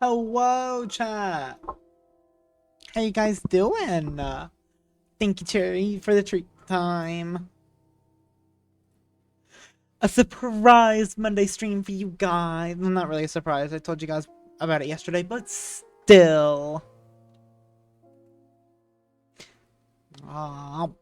Hello, chat. How you guys doing? Thank you, Cherry, for the treat time. a surprise Monday stream for you guys. Well, not really a surprise. I told you guys about it yesterday, but still. Aww.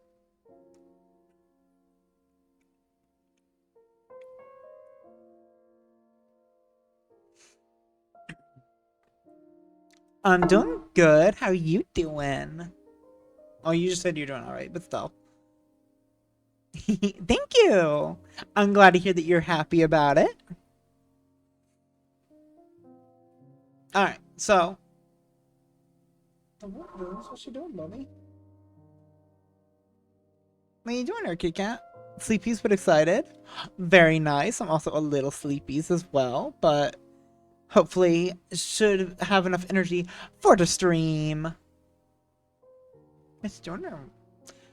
I'm doing good. How are you doing? Oh, you just said you're doing alright, but still. Thank you. I'm glad to hear that you're happy about it. Alright, so. What's she doing, Bobby? What are you doing there, Kit Kat? Sleepies but excited. Very nice. I'm also a little sleepies as well, but hopefully should have enough energy for the stream. Miss Jordan.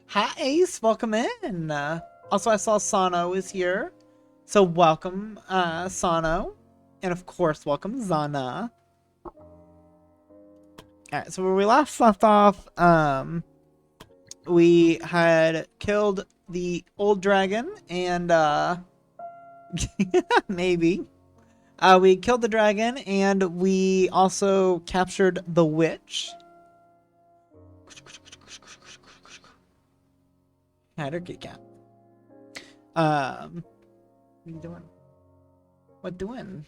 Hi Ace, welcome in. Also I saw Sano is here. So welcome, Sano. And of course, welcome Zana. Alright, so where we last left off, we had killed the old dragon and maybe. We killed the dragon and we also captured the witch. Hi there, Kit Kat. What are you doing? What doing?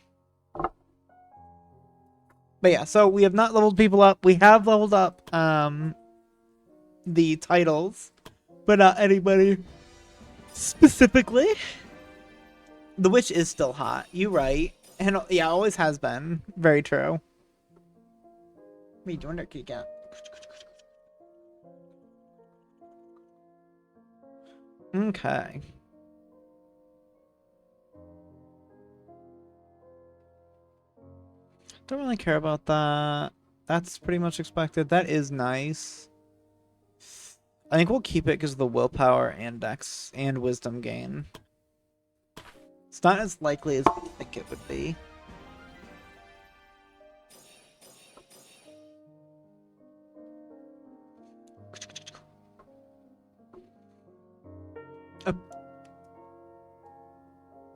But yeah, so we have not leveled people up. We have leveled up the titles, but not anybody specifically. The witch is still hot. You right. And yeah, always has been. Very true. What are you doing there, Kit Kat? Okay. Don't really care about that. That's pretty much expected. That is nice. I think we'll keep it because of the willpower and dex and wisdom gain. It's not as likely as I think it would be.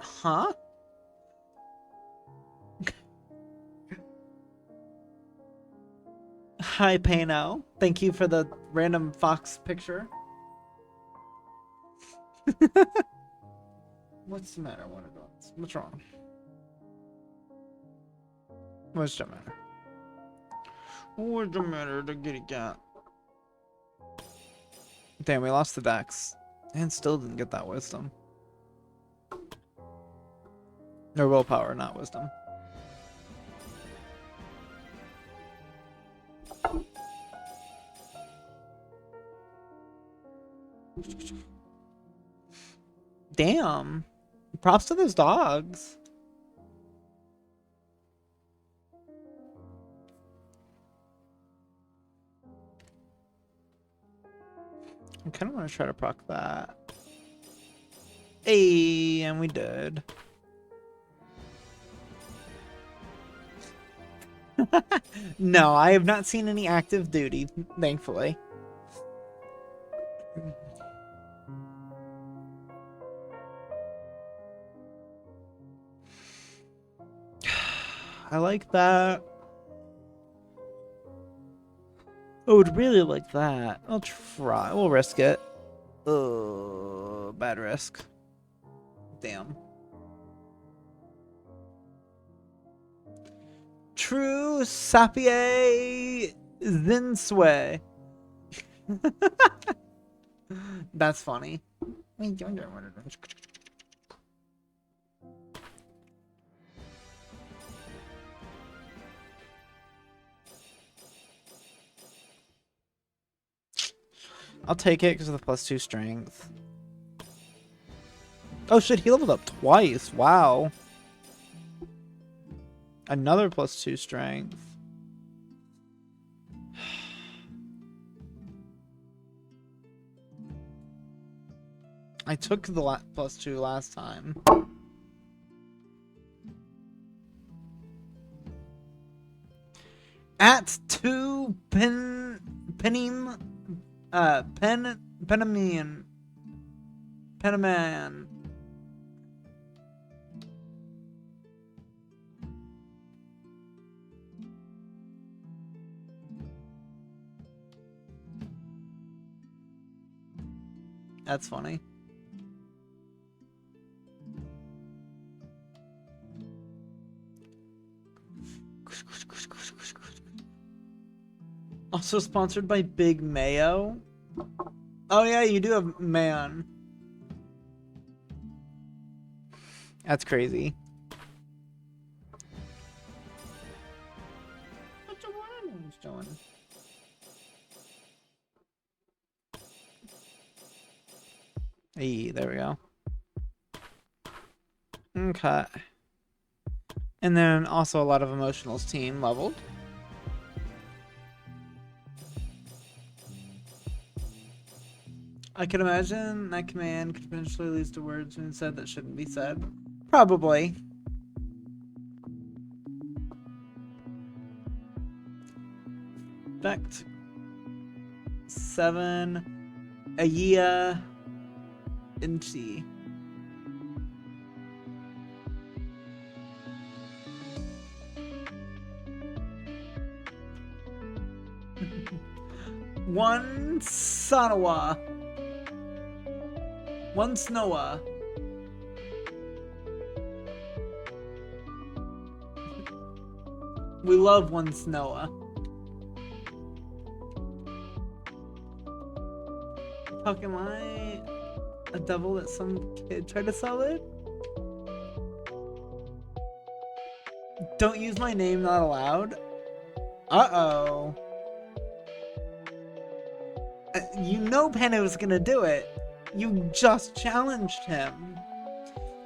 Huh? Hi, Pano. Thank you for the random fox picture. What's the matter? What's wrong? What's the matter? What's the matter, the kitty cat? Damn, we lost the dex. And still didn't get that wisdom. Or willpower, not wisdom. Damn. Props to those dogs. I kind of want to try to proc that. Hey, and we did. No, I have not seen any active duty, thankfully. I like that. I would really like that. I'll try. We'll risk it. Oh, bad risk. Damn. True Sapie Zinsway. That's funny. I'll take it because of the +2 strength. Oh shit, he leveled up twice. Wow. Another +2 strength. I took the +2 last time. At 2 Penim Penaman. That's funny. Also sponsored by Big Mayo. Oh yeah, you do have man. That's crazy. What you want? Hey, there we go. Okay. And then also a lot of emotionals team leveled. I could imagine that command could potentially lead to words being said that shouldn't be said. Probably. Effect 7 Aeon Inchi. One Sanawa. One Snowa. We love one Snowa. Fuck, am I a devil that some kid tried to sell it? Don't use my name, not allowed. Uh-oh. You know Pano was gonna do it. You just challenged him.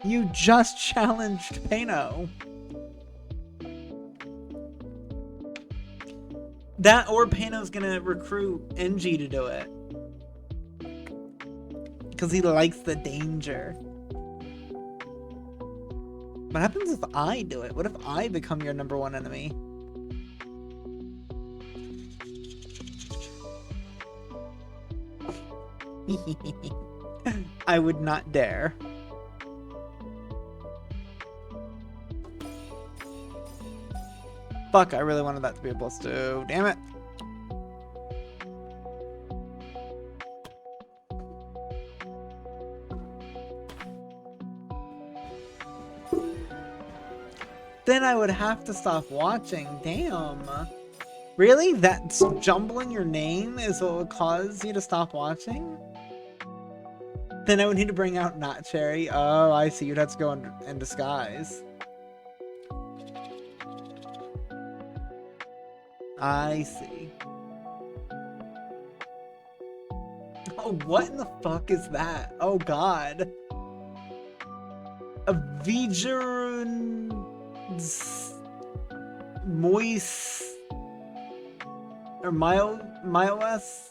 You just challenged Pano. That or Pano's gonna recruit NG to do it. Because he likes the danger. What happens if I do it? What if I become your #1 enemy? I would not dare. Fuck, I really wanted that to be a +2. Damn it. Then I would have to stop watching. Damn. Really? That's jumbling your name is what would cause you to stop watching? Then I would need to bring out Not Cherry. Oh, I see. You'd have to go in disguise. I see. Oh, what in the fuck is that? Oh, God. A Vigerun... Moist... Or Miles...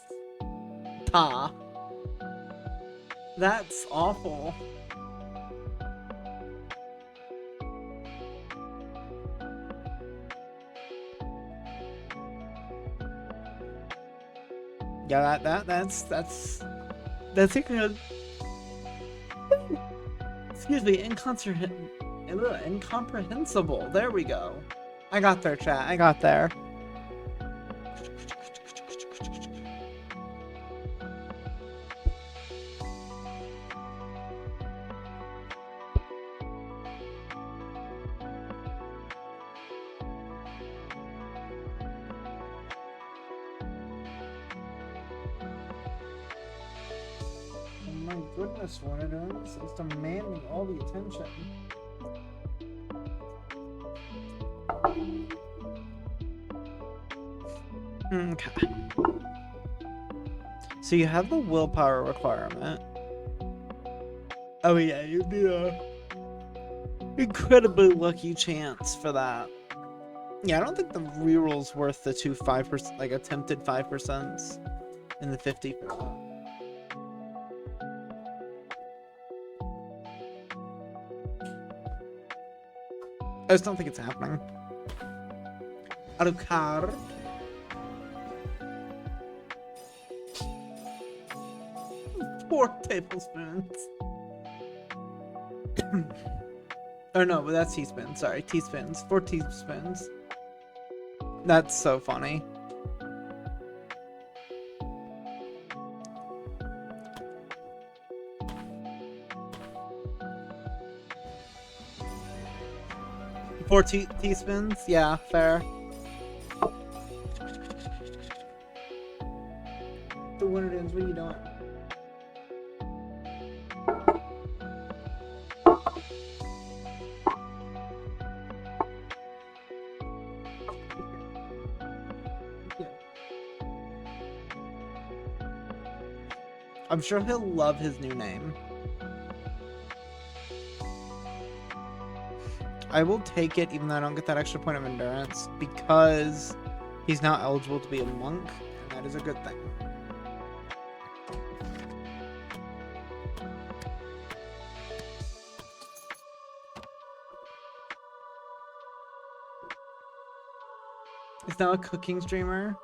Ta. That's awful. Yeah, that's a good. Excuse me, incomprehensible. There we go. I got there, chat. I got there. Goodness, what it is. It's demanding all the attention. Okay. So you have the willpower requirement. Oh yeah, you need a incredibly lucky chance for that. Yeah, I don't think the reroll's worth the 2 5%, like attempted 5% in the 50%. I just don't think it's happening. Alucard. Four tablespoons. Oh no, but that's teaspoons. Sorry, teaspoons. 4 teaspoons. That's so funny. 4 teaspoons? Yeah, fair. The winner is, what are you doing? I'm sure he'll love his new name. I will take it even though I don't get that extra point of endurance because he's now eligible to be a monk, and that is a good thing. He's now a cooking streamer.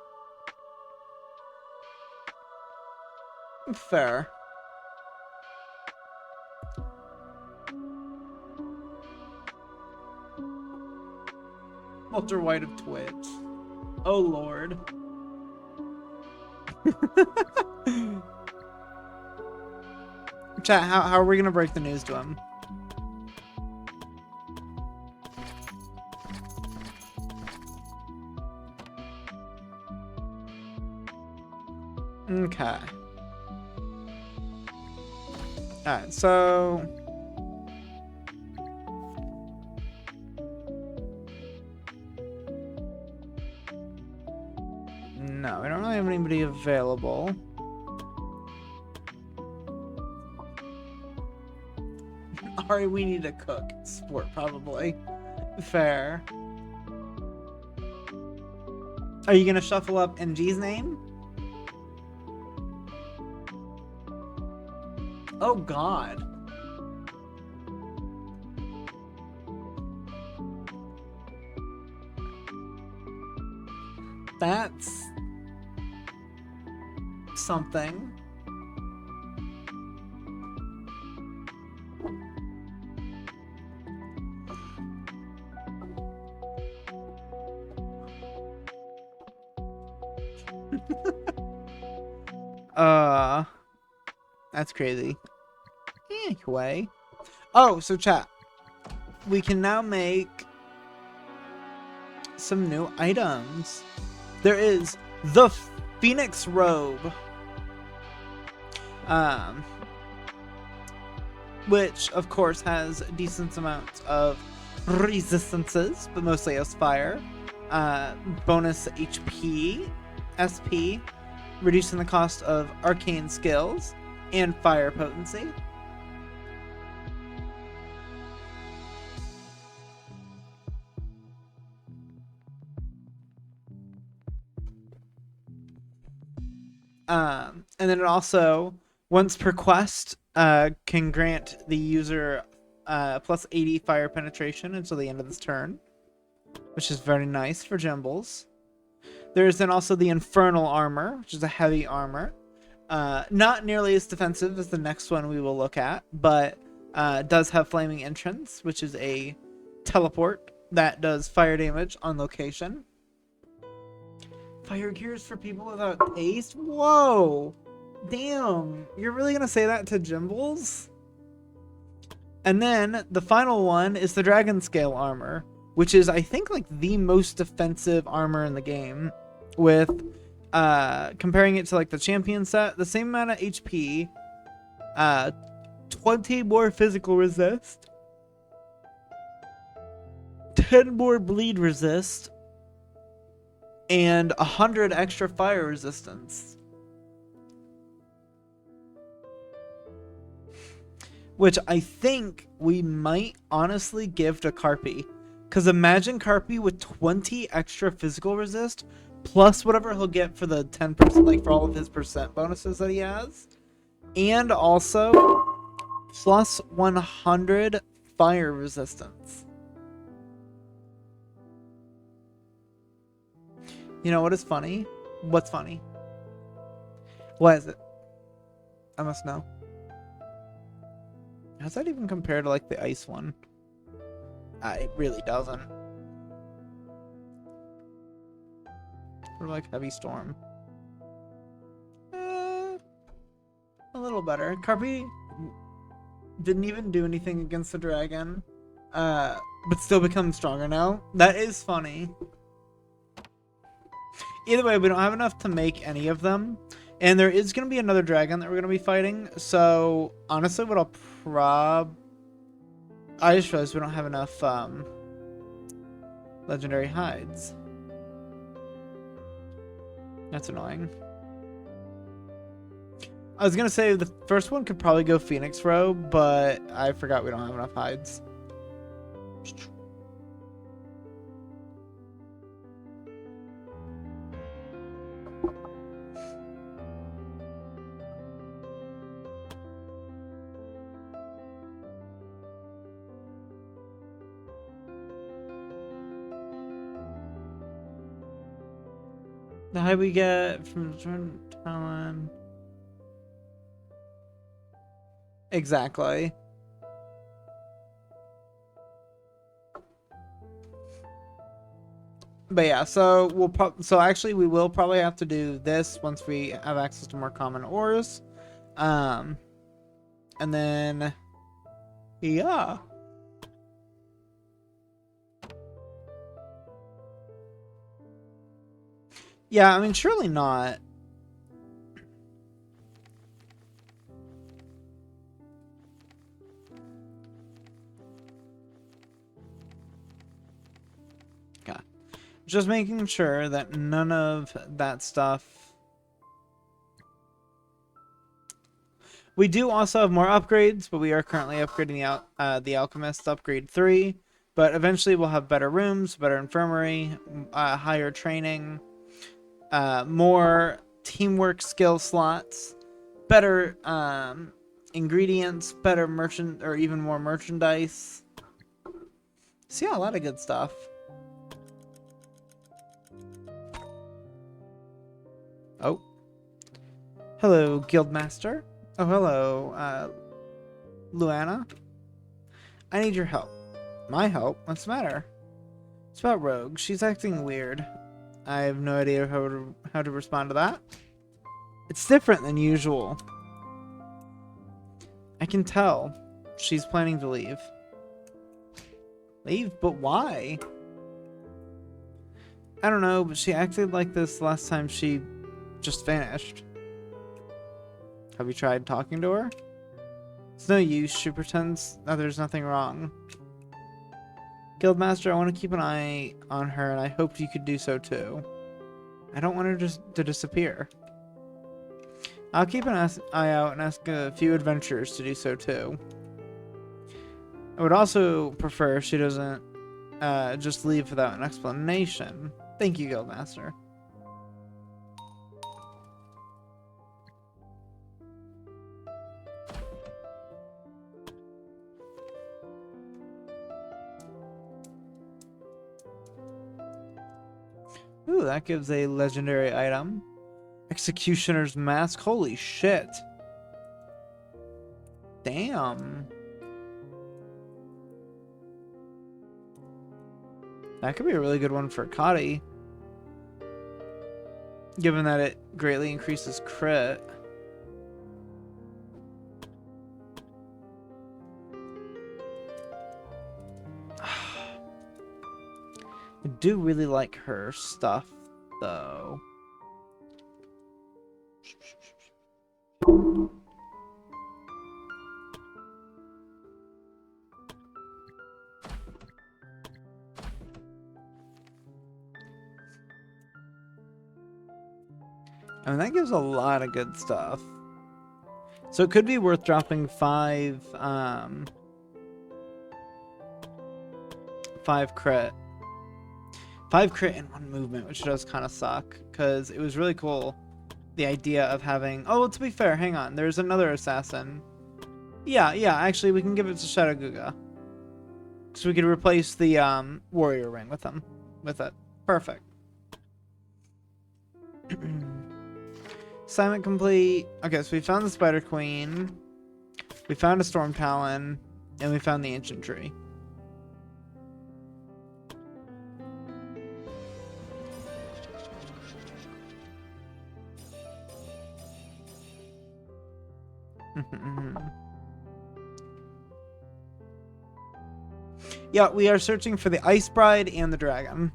Fair. Walter White of Twitch. Oh lord. Chat, how are we gonna break the news to him? Okay. Alright, so no, we don't really have anybody available. Ari, we need to cook. Sport, probably. Fair. Are you gonna shuffle up NG's name? Oh god. That's something. That's crazy. Anyway. Oh, so chat. We can now make some new items. There is the Phoenix Robe. Which, of course, has decent amounts of resistances, but mostly as fire. Bonus HP, SP, reducing the cost of arcane skills, and fire potency. And then it also, once per quest, can grant the user plus 80 fire penetration until the end of this turn, which is very nice for Jimbles. There is then also the Infernal Armor, which is a heavy armor. Not nearly as defensive as the next one we will look at, but does have Flaming Entrance, which is a teleport that does fire damage on location. Fire gears for people without taste? Whoa! Damn, you're really gonna say that to Jimbles? And then the final one is the Dragon Scale Armor, which is, I think, like the most defensive armor in the game, with comparing it to like the champion set, the same amount of HP, 20 more physical resist, 10 more bleed resist, and 100 extra fire resistance. Which I think we might honestly give to Carpy. Because imagine Carpy with 20 extra physical resist, plus whatever he'll get for the 10%, like for all of his percent bonuses that he has. And also, plus 100 fire resistance. You know what is funny? What's funny? What is it? I must know. How's that even compare to like the ice one? It really doesn't. Or like Heavy Storm. A little better. Carpy didn't even do anything against the dragon. but still become stronger now. That is funny. Either way, we don't have enough to make any of them. And there is going to be another dragon that we're going to be fighting. So, honestly, what I'll I just realized we don't have enough legendary hides. That's annoying. I was going to say the first one could probably go Phoenix Row, but I forgot we don't have enough hides. The hide we get from Talon. Exactly. But yeah, so actually we will probably have to do this once we have access to more common ores. And then yeah. Yeah, I mean surely not. God. Just making sure that none of that stuff. We do also have more upgrades, but we are currently upgrading the Alchemist upgrade 3. But eventually we'll have better rooms, better infirmary, higher training, more teamwork skill slots, better ingredients, better merchant, or even more merchandise. See a lot of good stuff. Oh. Hello, Guildmaster. Oh, hello, Luana. I need your help. My help? What's the matter? It's about Rogue. She's acting weird. I have no idea how to respond to that. It's different than usual. I can tell. She's planning to leave. Leave? But why? I don't know, but she acted like this last time she just vanished. Have you tried talking to her? It's no use. She pretends that there's nothing wrong. Guildmaster, I want to keep an eye on her, and I hoped you could do so too. I don't want her just to disappear. I'll keep an eye out and ask a few adventurers to do so too. I would also prefer if she doesn't just leave without an explanation. Thank you, Guildmaster. Ooh, that gives a legendary item. Executioner's Mask. Holy shit. Damn. That could be a really good one for Kati. Given that it greatly increases crit. I do really like her stuff, though. I mean, that gives a lot of good stuff. So it could be worth dropping 5 crit. 5 crit in 1 movement, which does kind of suck, because it was really cool, the idea of having... Oh, well, to be fair, hang on. There's another assassin. Yeah, actually, we can give it to Shadow Guga. So we could replace the warrior ring with him. With it. Perfect. Assignment complete. Okay, so we found the Spider Queen. We found a Storm Talon. And we found the Ancient Tree. Yeah, we are searching for the Ice Bride and the dragon.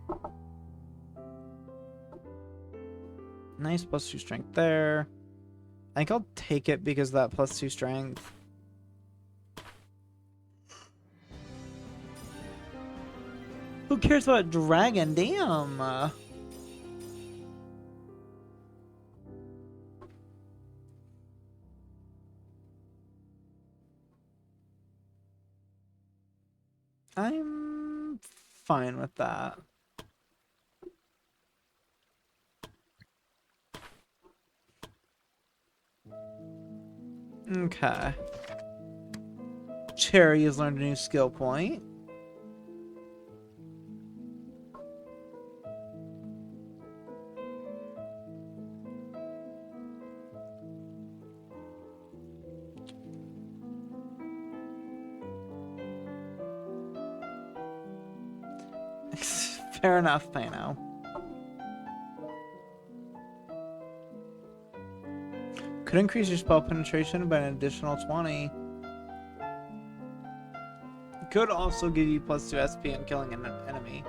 Nice +2 strength there. I think I'll take it because of that +2 strength. Who cares about dragon? Damn. I'm fine with that. Okay. Cherry has learned a new skill point. Fair enough, I know. Could increase your spell penetration by an additional 20. Could also give you +2 SP on killing an enemy.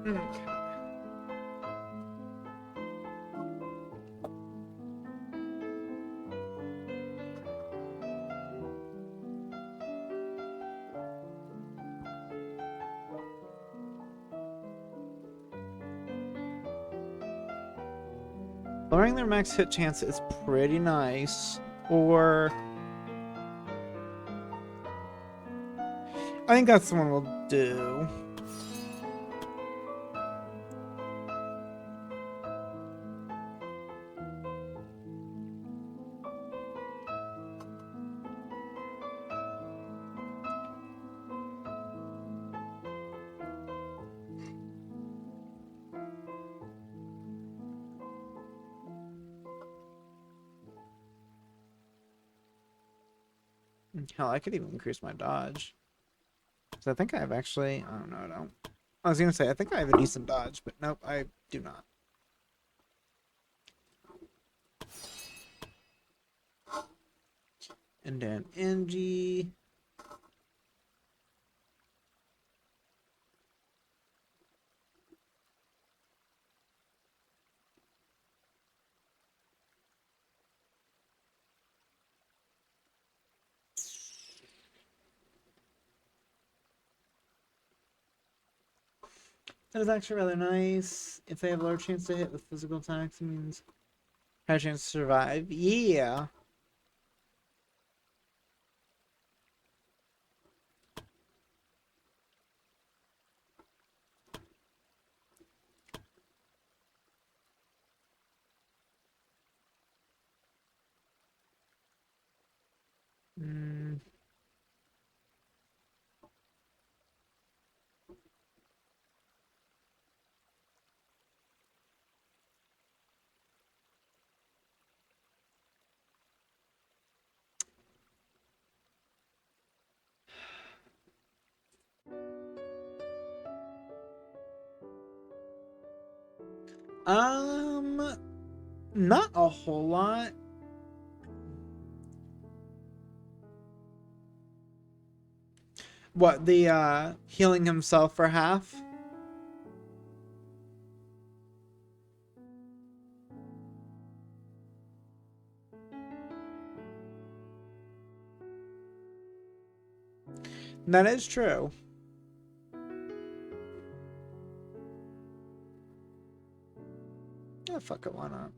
Okay. Lowering their max hit chance is pretty nice. Or I think that's the one we'll do. Hell, I could even increase my dodge. Because I think I have actually... Oh, no, I don't. I was going to say, I think I have a decent dodge, but nope, I do not. And then NG... That is actually rather nice. If they have a lower chance to hit with physical attacks, it means higher chance to survive. Yeah. Mm. Not a whole lot. What, the healing himself for half? That is true. Yeah, fuck it, why not?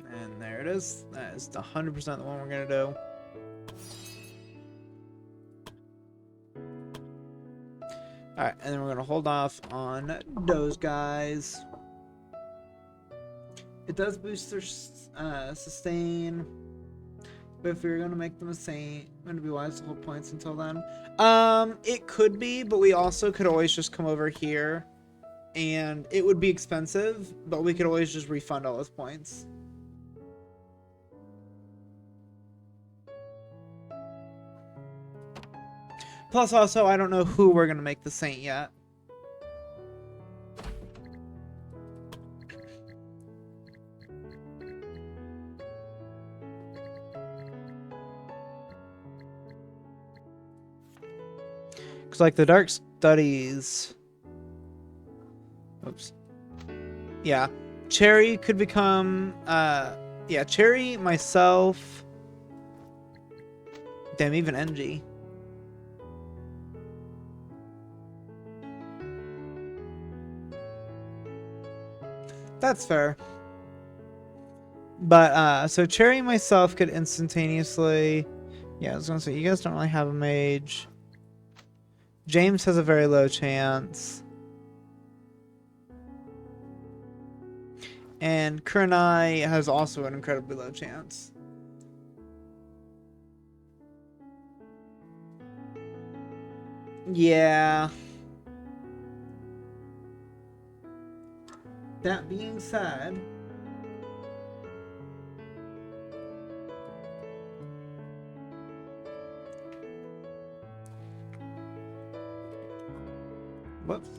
And there it is. That is 100% the one we're gonna do. Alright, and then we're gonna hold off on those guys. It does boost their sustain. But if you're gonna make them insane, gonna be wise to hold points until then. It could be, but we also could always just come over here and it would be expensive, but we could always just refund all his points. Plus, also, I don't know who we're gonna make the saint yet. Cause like the dark studies. Oops. Yeah, Cherry could become. Yeah, Cherry, myself. Damn, even NG. That's fair. But, so Cherry and myself could instantaneously... Yeah, I was gonna say, you guys don't really have a mage. James has a very low chance. And Kurenai has also an incredibly low chance. Yeah. That being said... Whoops.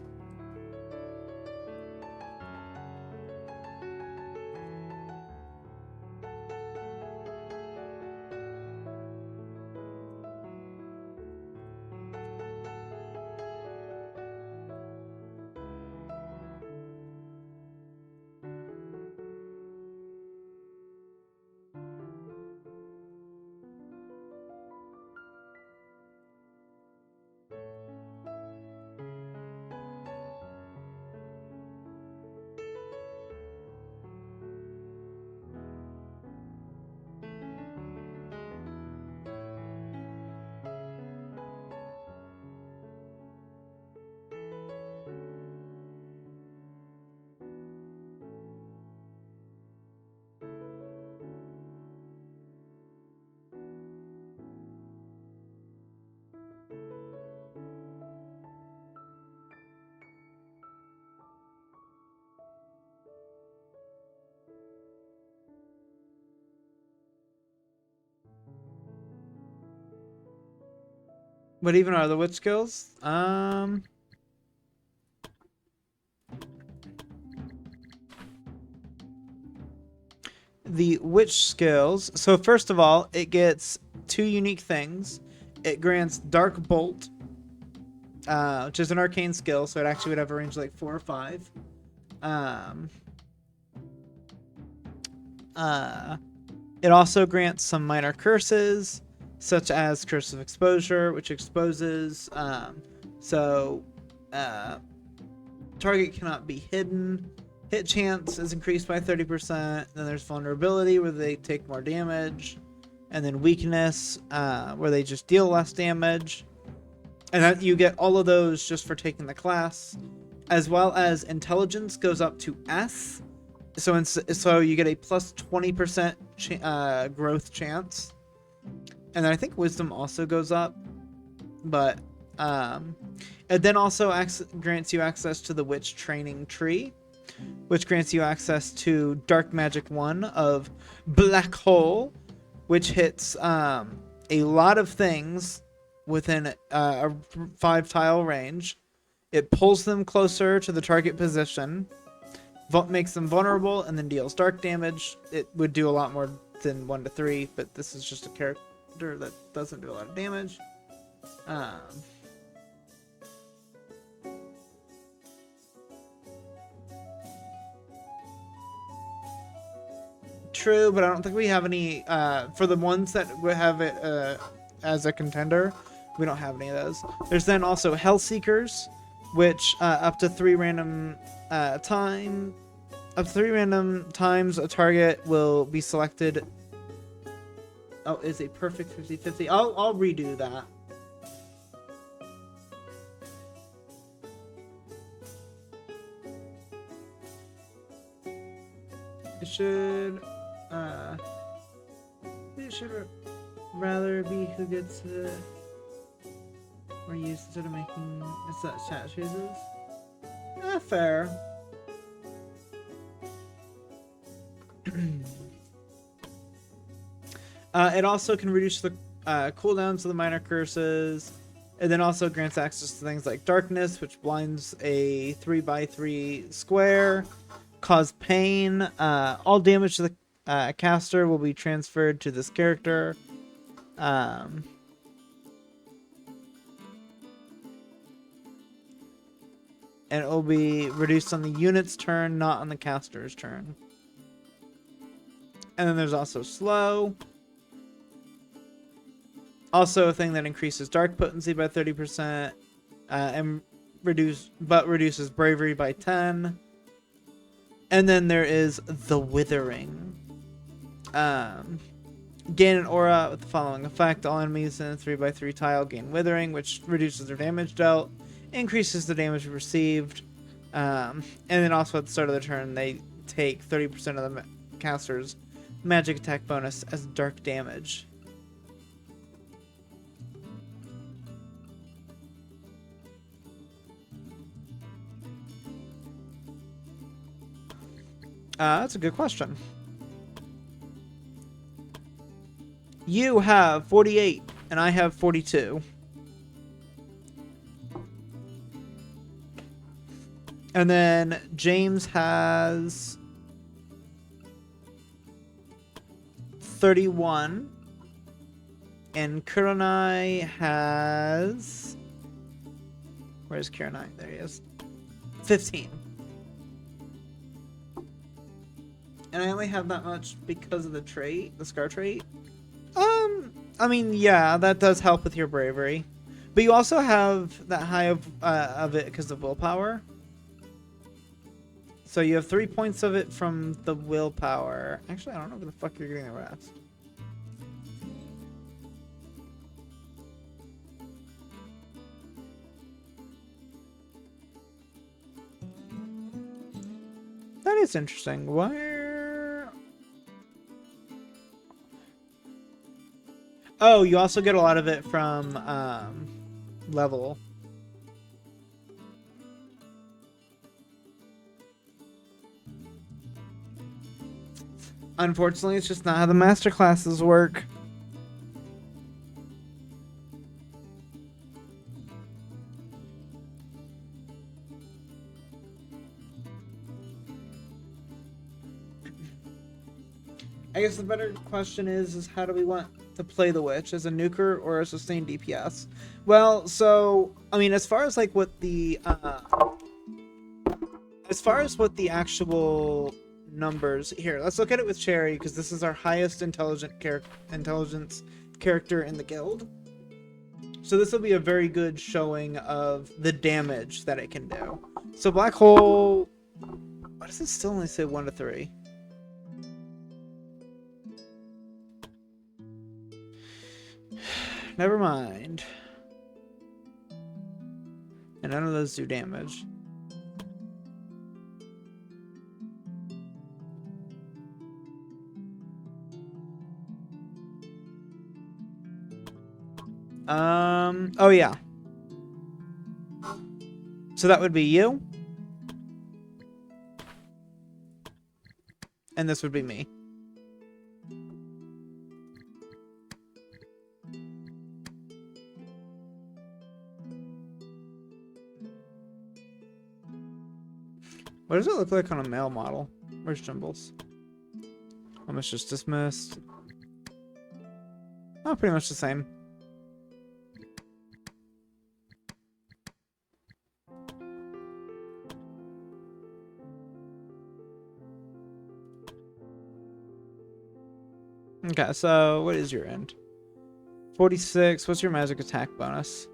What even are the witch skills? The witch skills. So first of all, it gets 2 unique things. It grants Dark Bolt, which is an arcane skill, so it actually would have a range like 4 or 5. It also grants some minor curses, such as Curse of Exposure, which exposes, target cannot be hidden. Hit chance is increased by 30%. Then there's vulnerability, where they take more damage. And then weakness, where they just deal less damage. And that, you get all of those just for taking the class. As well as intelligence goes up to S. So you get a plus 20% growth chance. And then I think wisdom also goes up. But it then also grants you access to the witch training tree, which grants you access to Dark Magic 1 of Black Hole, which hits a lot of things within a 5-tile range. It pulls them closer to the target position, makes them vulnerable, and then deals dark damage. It would do a lot more than 1 to 3, but this is just a character that doesn't do a lot of damage. True, but I don't think we have any for the ones that would have it as a contender. We don't have any of those. There's then also Hellseekers, which up to 3 random times a target will be selected. Oh, is a perfect 50-50. I'll redo that. It should rather be who gets or used instead of making chat chooses. Fair. It also can reduce the cooldowns of the minor curses, and then also grants access to things like darkness, which blinds a 3x3 square, cause pain. All damage to the caster will be transferred to this character. And it will be reduced on the unit's turn, not on the caster's turn. And then there's also slow. Also a thing that increases dark potency by 30%, and reduces bravery by 10. And then there is the withering. Gain an aura with the following effect: all enemies in a 3x3 tile gain withering, which reduces their damage dealt, increases the damage received, and then also at the start of the turn they take 30% of the caster's magic attack bonus as dark damage. That's a good question. You have 48, and I have 42. And then James has 31. And Kurenai has... Where's Kurenai? There he is. 15. And I only have that much because of the trait, the scar trait. I mean, yeah, that does help with your bravery. But you also have that high of it because of willpower. So you have 3 points of it from the willpower. Actually, I don't know where the fuck you're getting the rest. That is interesting. Where... Oh, you also get a lot of it from level. Unfortunately, it's just not how the master classes work. I guess the better question is how do we want to play the witch, as a nuker or a sustained DPS? Well, so I mean, as far as what the actual numbers here, let's look at it with Cherry, because this is our highest intelligence character in the guild. So this will be a very good showing of the damage that it can do. So Black Hole, why does it still only say 1 to 3? Never mind. And none of those do damage. Oh yeah. So that would be you. And this would be me. What does it look like on a male model? Where's Jumbles? Almost just dismissed. Oh, pretty much the same. Okay, so what is your end? 46. What's your magic attack bonus?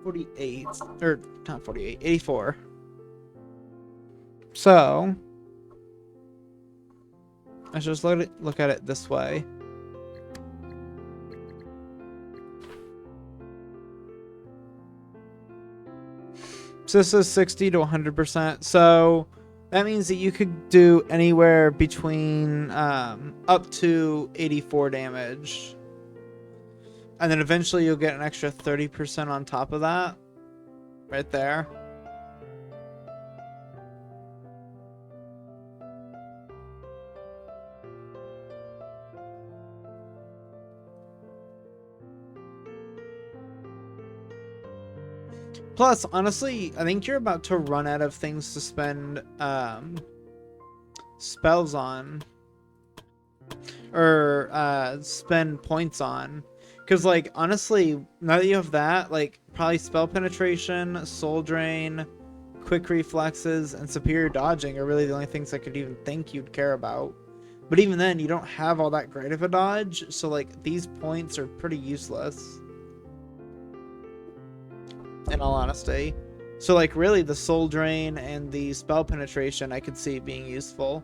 48. Or, not 48. 84. So, let's just look at it this way. So this is 60 to 100%. So that means that you could do anywhere between up to 84 damage. And then eventually you'll get an extra 30% on top of that. Right there. Plus, honestly, I think you're about to run out of things to spend spells on. Or spend points on. Because, like, honestly, now that you have that, like, probably spell penetration, soul drain, quick reflexes, and superior dodging are really the only things I could even think you'd care about. But even then, you don't have all that great of a dodge, so, like, these points are pretty useless. In all honesty. So, like, really, the soul drain and the spell penetration I could see being useful.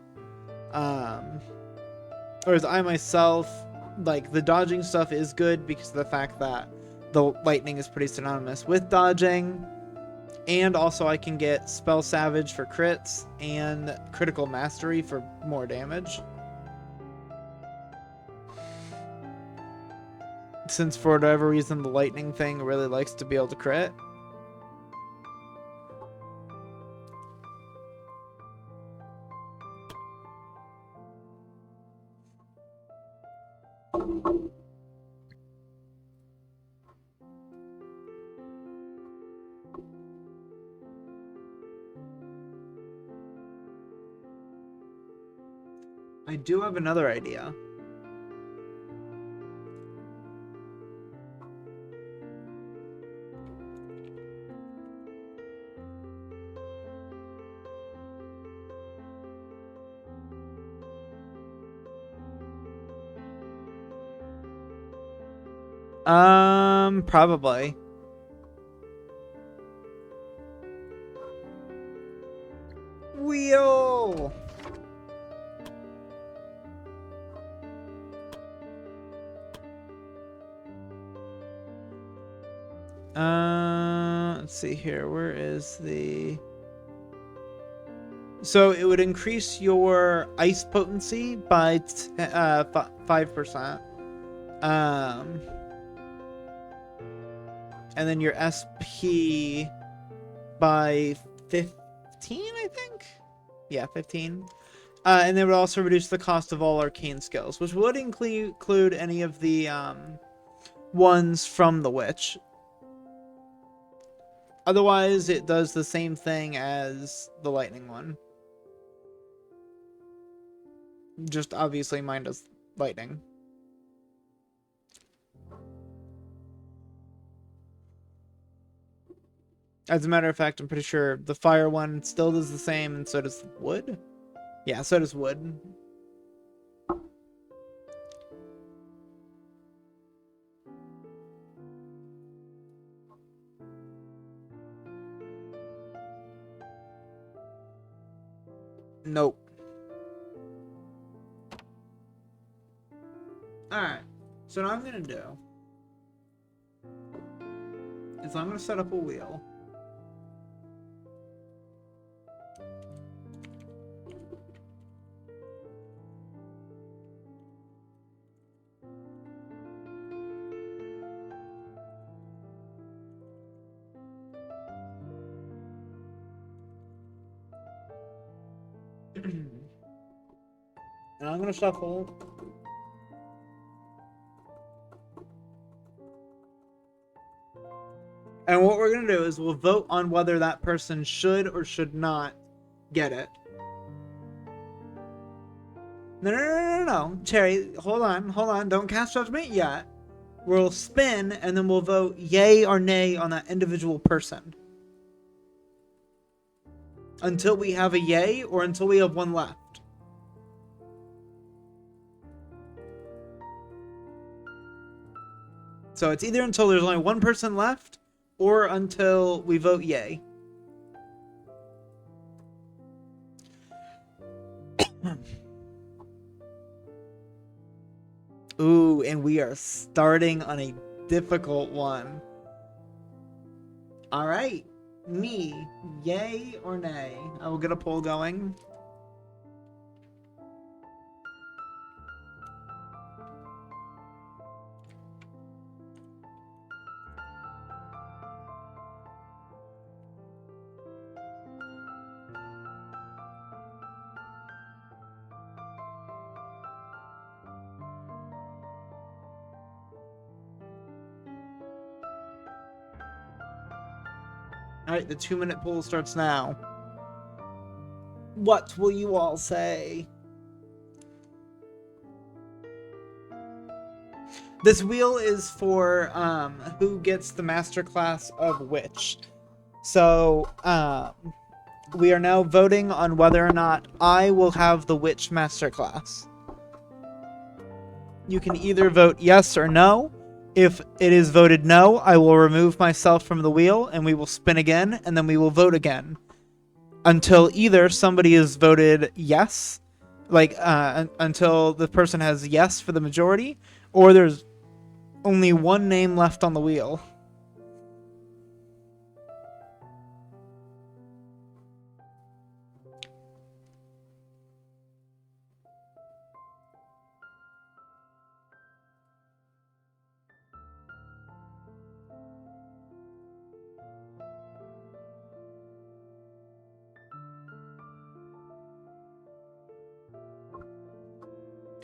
Whereas I myself, like, the dodging stuff is good because of the fact that the lightning is pretty synonymous with dodging. And also I can get Spell Savage for crits and Critical Mastery for more damage. Since for whatever reason the lightning thing really likes to be able to crit. I do have another idea. Probably. Wheel! Let's see here. Where is the... So it would increase your ice potency by 5%. And then your SP by 15, I think? Yeah, 15. And they would also reduce the cost of all arcane skills, which would include any of the ones from the witch. Otherwise, it does the same thing as the lightning one. Just obviously mine does lightning. As a matter of fact, I'm pretty sure the fire one still does the same, and so does wood. Yeah, so does wood. Nope. Alright, so what I'm gonna do is I'm gonna set up a wheel. And I'm gonna shuffle. And what we're gonna do is we'll vote on whether that person should or should not get it. No. Cherry, hold on. Don't cast judgment yet. We'll spin and then we'll vote yay or nay on that individual person. Until we have a yay or until we have one left. So it's either until there's only one person left or until we vote yay. Ooh, and we are starting on a difficult one. All right. Me, yay or nay? I will get a poll going. Alright, the 2-minute poll starts now. What will you all say? This wheel is for who gets the masterclass of which. So, we are now voting on whether or not I will have the witch masterclass. You can either vote yes or no. If it is voted no, I will remove myself from the wheel and we will spin again and then we will vote again. Until either somebody is voted yes, like until the person has yes for the majority, or there's only one name left on the wheel.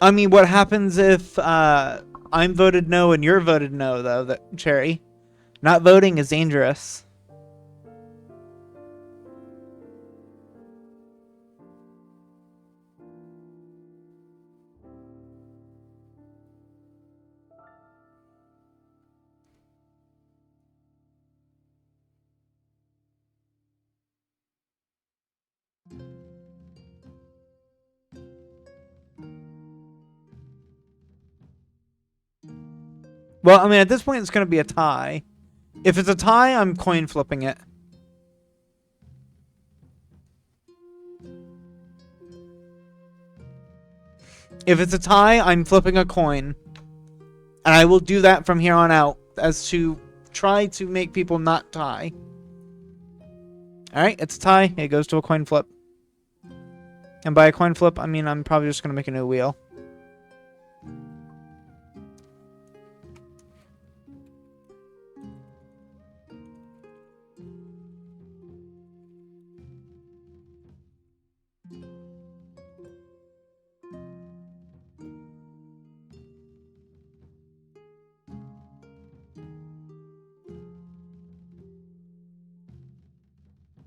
I mean, what happens if I'm voted no and you're voted no, though, Cherry? Not voting is dangerous. Well, I mean, at this point, it's going to be a tie. If it's a tie, I'm coin flipping it. If it's a tie, I'm flipping a coin. And I will do that from here on out as to try to make people not tie. Alright, it's a tie. It goes to a coin flip. And by a coin flip, I mean I'm probably just going to make a new wheel.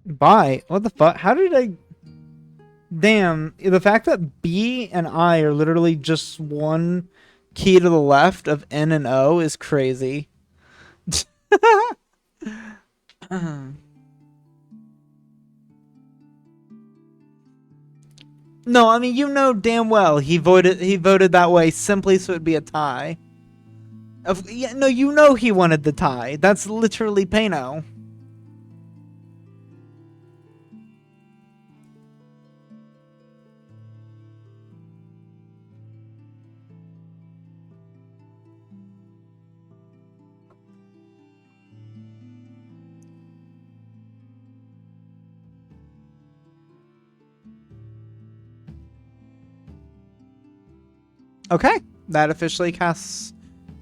Bye. What the fuck? How did I... Damn. The fact that B and I are literally just one key to the left of N and O is crazy. No, I mean, you know damn well he voted that way simply so it'd be a tie. Yeah, no, you know he wanted the tie. That's literally Pano. Okay, that officially casts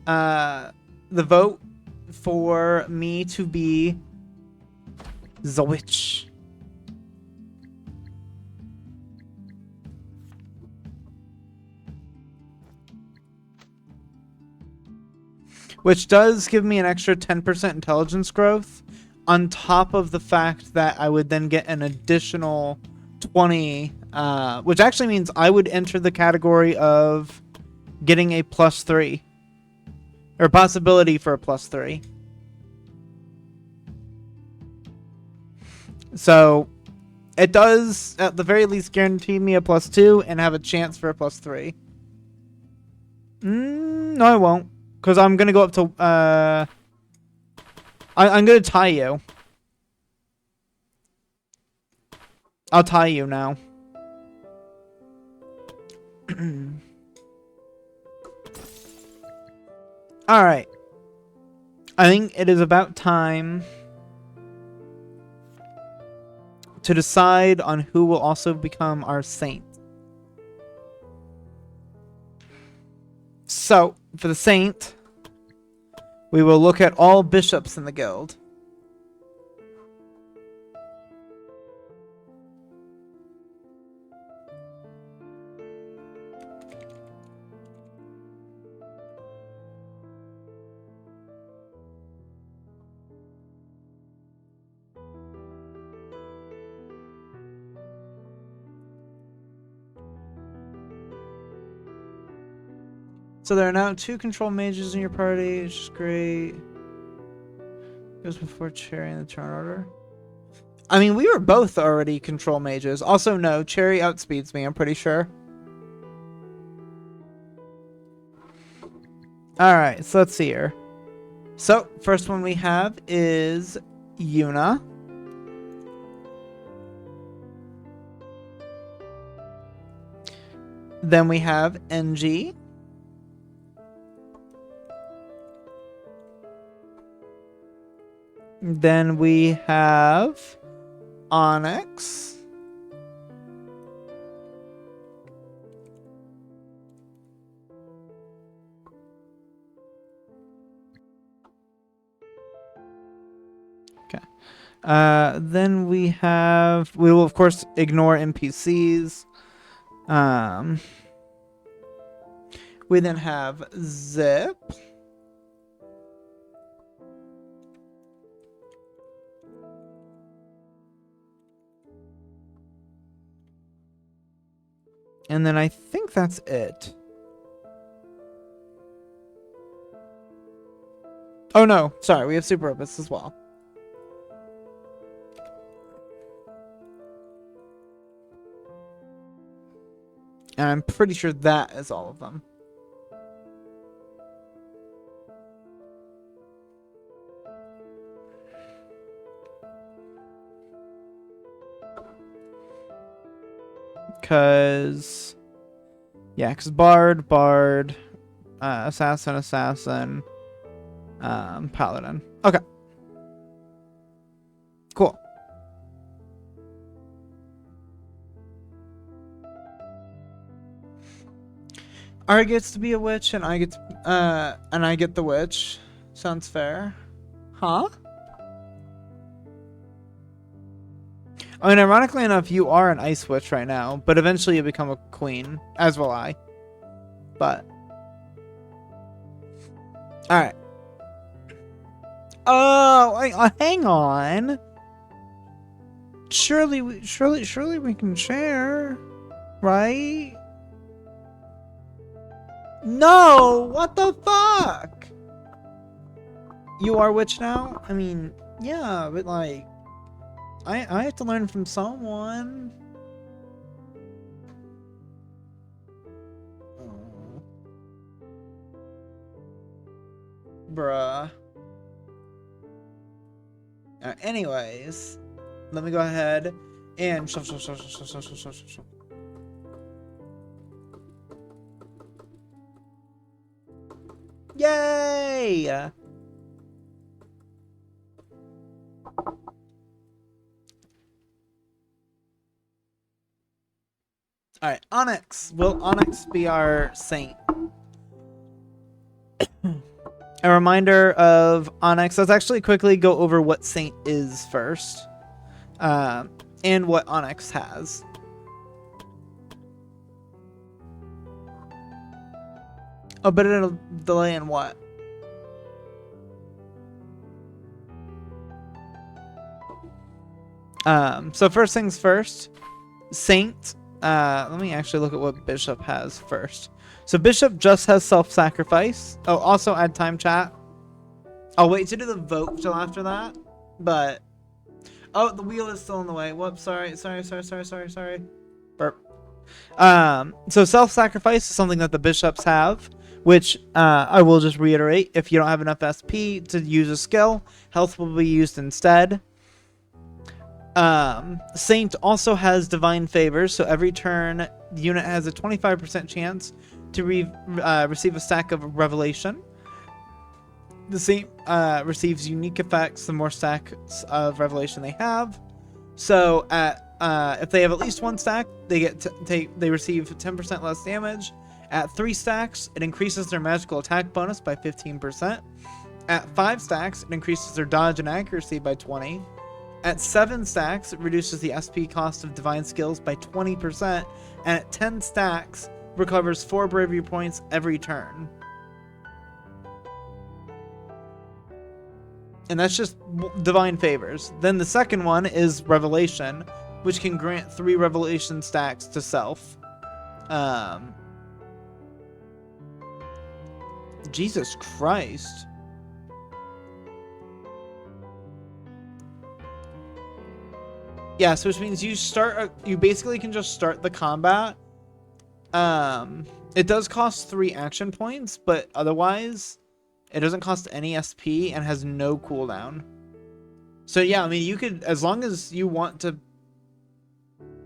the vote for me to be the witch. Which does give me an extra 10% intelligence growth on top of the fact that I would then get an additional 20, which actually means I would enter the category of getting a +3 or possibility for a +3. So it does at the very least guarantee me a +2 and have a chance for a +3. No, I won't, because I'm gonna go up to I'm gonna tie you. I'll tie you now. Alright. I think it is about time to decide on who will also become our saint. So, for the saint, we will look at all bishops in the guild. So there are now 2 control mages in your party, which is great. Goes before Cherry in the turn order. I mean, we were both already control mages. Also, no, Cherry outspeeds me, I'm pretty sure. Alright, so let's see here. So, first one we have is Yuna. Then we have NG. Then we have Onyx. Okay. Then we will of course ignore NPCs. We then have Zip. And then I think that's it. Oh no, sorry, we have Super Opus as well. And I'm pretty sure that is all of them. Because Bard, Assassin, Paladin. Okay. Cool. Ari gets to be a witch, and I get the witch. Sounds fair. Huh? I mean, ironically enough, you are an ice witch right now, but eventually you become a queen, as will I. But all right. Oh, hang on. Surely we can share, right? No, what the fuck? You are witch now? I mean, yeah, but like, I have to learn from someone. Oh. Bruh. Anyways, let me go ahead and shuffle. Yay! Alright, Onyx. Will Onyx be our saint? A reminder of Onyx. Let's actually quickly go over what saint is first. And what Onyx has. Oh, but it'll delay in what? So first things first. Saint. Let me actually look at what Bishop has first. So Bishop just has self-sacrifice. Oh, also add time chat. I'll wait to do the vote till after that. But oh, the wheel is still in the way. Whoops, sorry. Burp. So self-sacrifice is something that the bishops have, which I will just reiterate. If you don't have enough SP to use a skill, health will be used instead. Saint also has divine favors, so every turn the unit has a 25% chance to receive a stack of revelation. The Saint receives unique effects the more stacks of revelation they have. So if they have at least 1 stack, they receive 10% less damage. At 3 stacks, it increases their magical attack bonus by 15%. At 5 stacks, it increases their dodge and accuracy by 20%. At 7 stacks, it reduces the SP cost of divine skills by 20%. And at 10 stacks, recovers 4 bravery points every turn. And that's just divine favors. Then the second one is revelation, which can grant 3 revelation stacks to self. Jesus Christ. Yeah, so which means you basically can just start the combat. It does cost 3 action points, but otherwise it doesn't cost any SP and has no cooldown. So yeah, I mean, you could, as long as you want to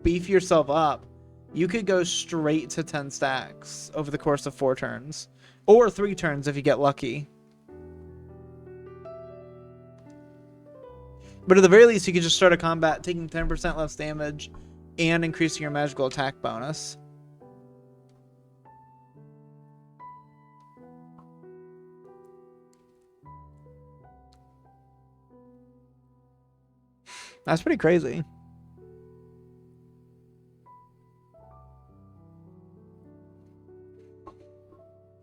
beef yourself up, you could go straight to 10 stacks over the course of 4 turns. Or 3 turns if you get lucky. But at the very least, you could just start a combat taking 10% less damage and increasing your magical attack bonus. That's pretty crazy.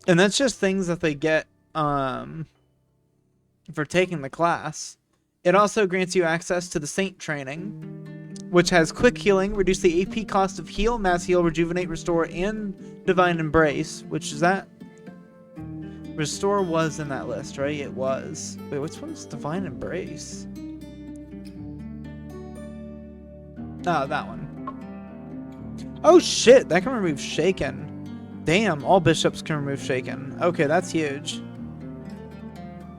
And that's just things that they get for taking the class. It also grants you access to the Saint training, which has quick healing, reduce the AP cost of heal, mass heal, rejuvenate, restore, and divine embrace, which is that. Restore was in that list, right? It was. Wait, which one's divine embrace? Oh, that one. Oh shit, that can remove shaken. Damn, all bishops can remove shaken. Okay, that's huge.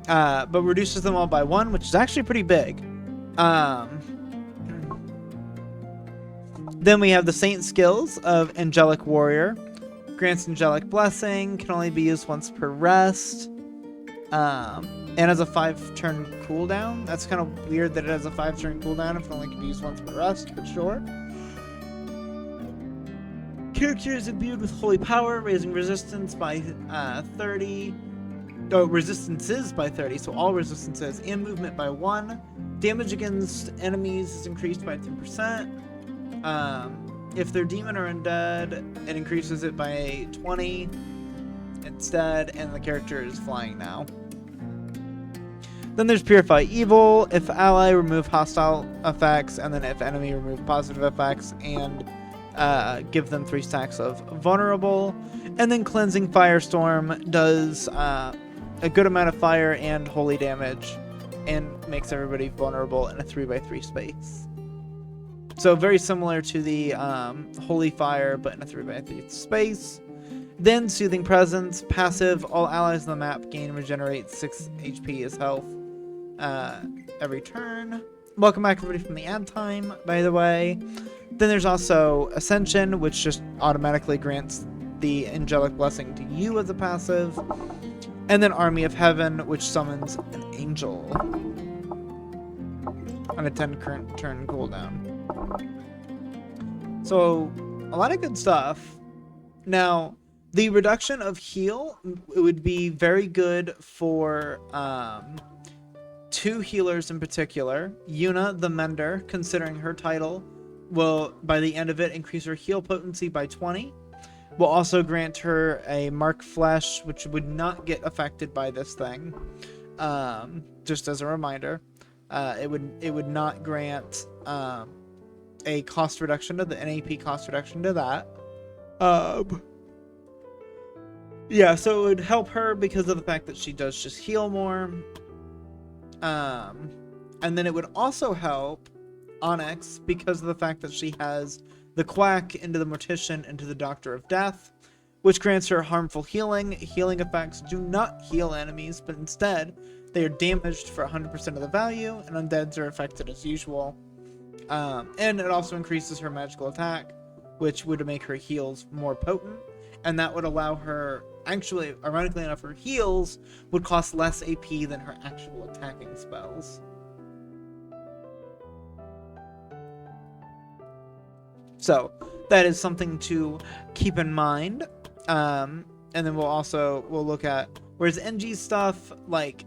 But reduces them all by 1, which is actually pretty big. Then we have the Saint skills of Angelic Warrior. Grants Angelic Blessing, can only be used once per rest. And has a 5-turn cooldown. That's kind of weird that it has a 5-turn cooldown if it only can be used once per rest, but sure. Character is imbued with holy power, raising resistance by 30. Oh, resistances by 30, so all resistances, and movement by 1. Damage against enemies is increased by 10%. If they're demon or undead, it increases it by 20 instead, and the character is flying now. Then there's Purify Evil. If ally, remove hostile effects, and then if enemy, remove positive effects, and give them 3 stacks of vulnerable. And then Cleansing Firestorm does a good amount of fire and holy damage, and makes everybody vulnerable in a 3x3 space. So very similar to the Holy Fire, but in a 3x3 space. Then Soothing Presence, passive, all allies on the map gain and regenerate 6 HP as health every turn. Welcome back everybody from the ad time, by the way. Then there's also Ascension, which just automatically grants the Angelic Blessing to you as a passive. And then Army of Heaven, which summons an angel on a 10 current turn cooldown. So, a lot of good stuff. Now, the reduction of heal would be very good for 2 healers in particular. Yuna, the Mender, considering her title, will, by the end of it, increase her heal potency by 20. Will also grant her a Mark Flesh, which would not get affected by this thing. Just as a reminder, it would not grant a cost reduction to an AP cost reduction to that. Yeah, so it would help her because of the fact that she does just heal more. And then it would also help Onyx because of the fact that she has the Quack into the Mortician into the Doctor of Death, which grants her harmful healing. Healing effects do not heal enemies, but instead they are damaged for 100% of the value, and undeads are affected as usual. And it also increases her magical attack, which would make her heals more potent, and that would allow her, actually, ironically enough, her heals would cost less AP than her actual attacking spells. So that is something to keep in mind. And then we'll look at, whereas NG's stuff, like,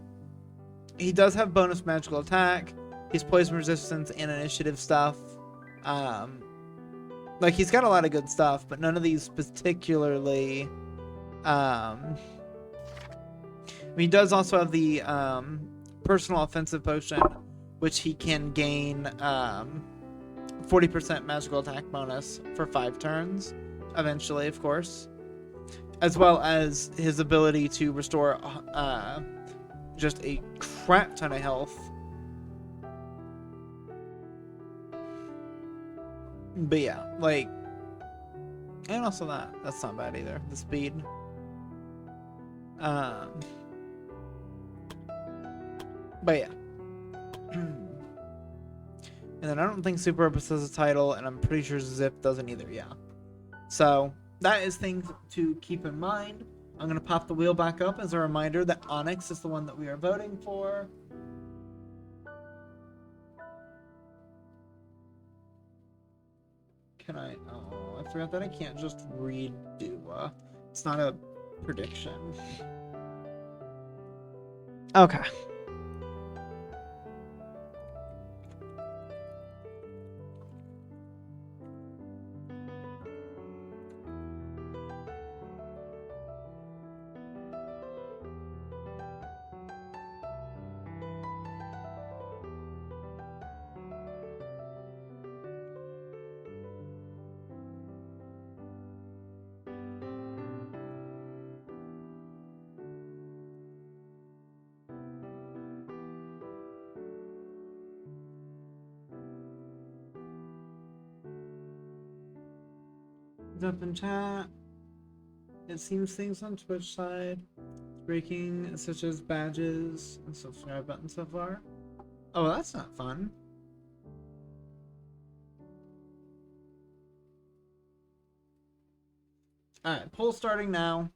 he does have bonus magical attack, he's poison resistance and initiative stuff. Like, he's got a lot of good stuff, but none of these particularly. He does also have the personal offensive potion, which he can gain 40% magical attack bonus for 5 turns, eventually, of course. as well as his ability to restore just a crap ton of health. But yeah, like, and also that's not bad either. The speed. But yeah. And then I don't think Super Opus has a title, and I'm pretty sure Zip doesn't either, yeah. So, that is things to keep in mind. I'm going to pop the wheel back up as a reminder that Onyx is the one that we are voting for. Can I... Oh, I forgot that I can't just redo. It's not a prediction. Okay. Up in chat. It seems things on Twitch side breaking, such as badges and subscribe button so far. Oh, that's not fun. Alright, poll starting now.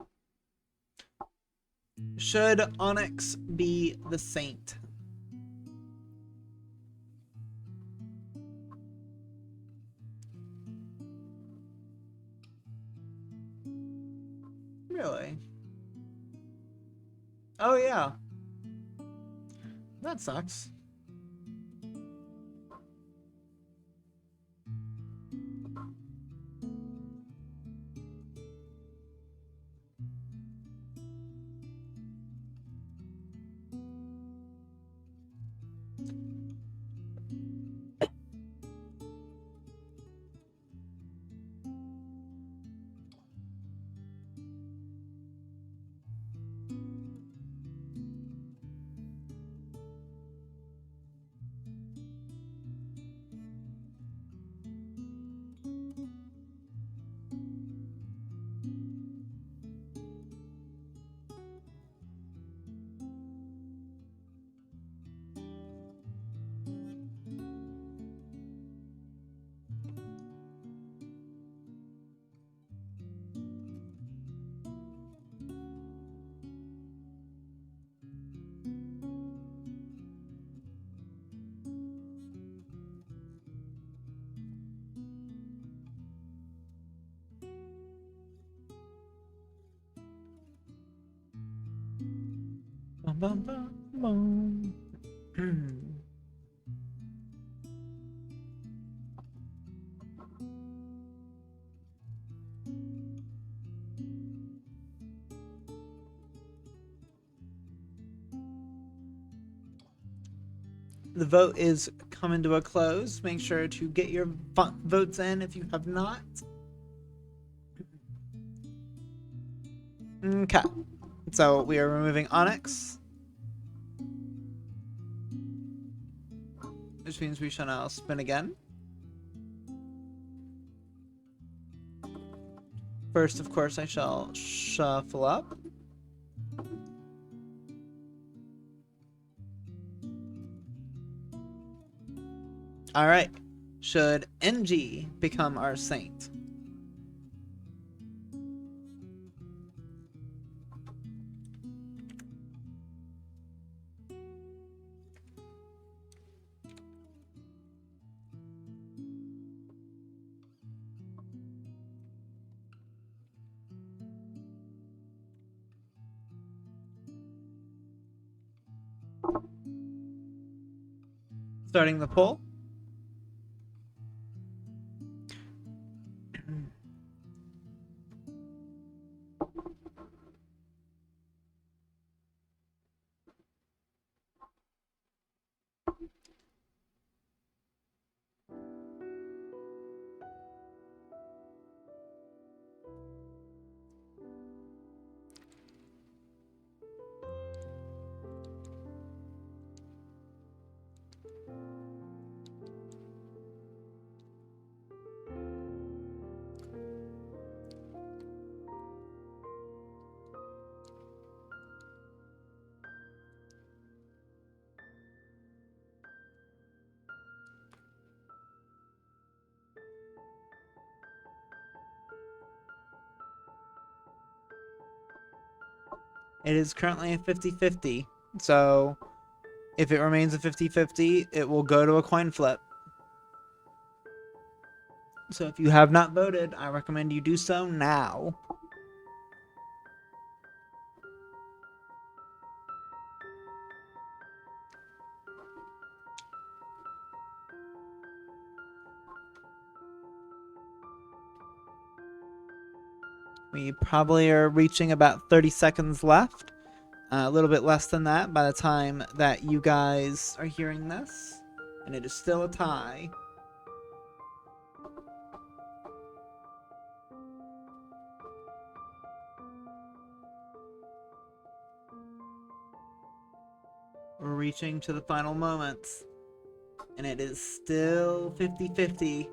Should Onyx be the saint? Really? Oh, yeah. That sucks. Bum, bum, bum, bum. The vote is coming to a close. Make sure to get your votes in if you have not. Okay. So we are removing Onyx, which means we shall now spin again. First, of course, I shall shuffle up. Alright. Should NG become our saint? Starting the poll. It is currently a 50-50. So if it remains a 50-50, it will go to a coin flip. So if you have not voted, I recommend you do so now. We probably are reaching about 30 seconds left. A little bit less than that by the time that you guys are hearing this. And it is still a tie. We're reaching to the final moments. And it is still 50-50.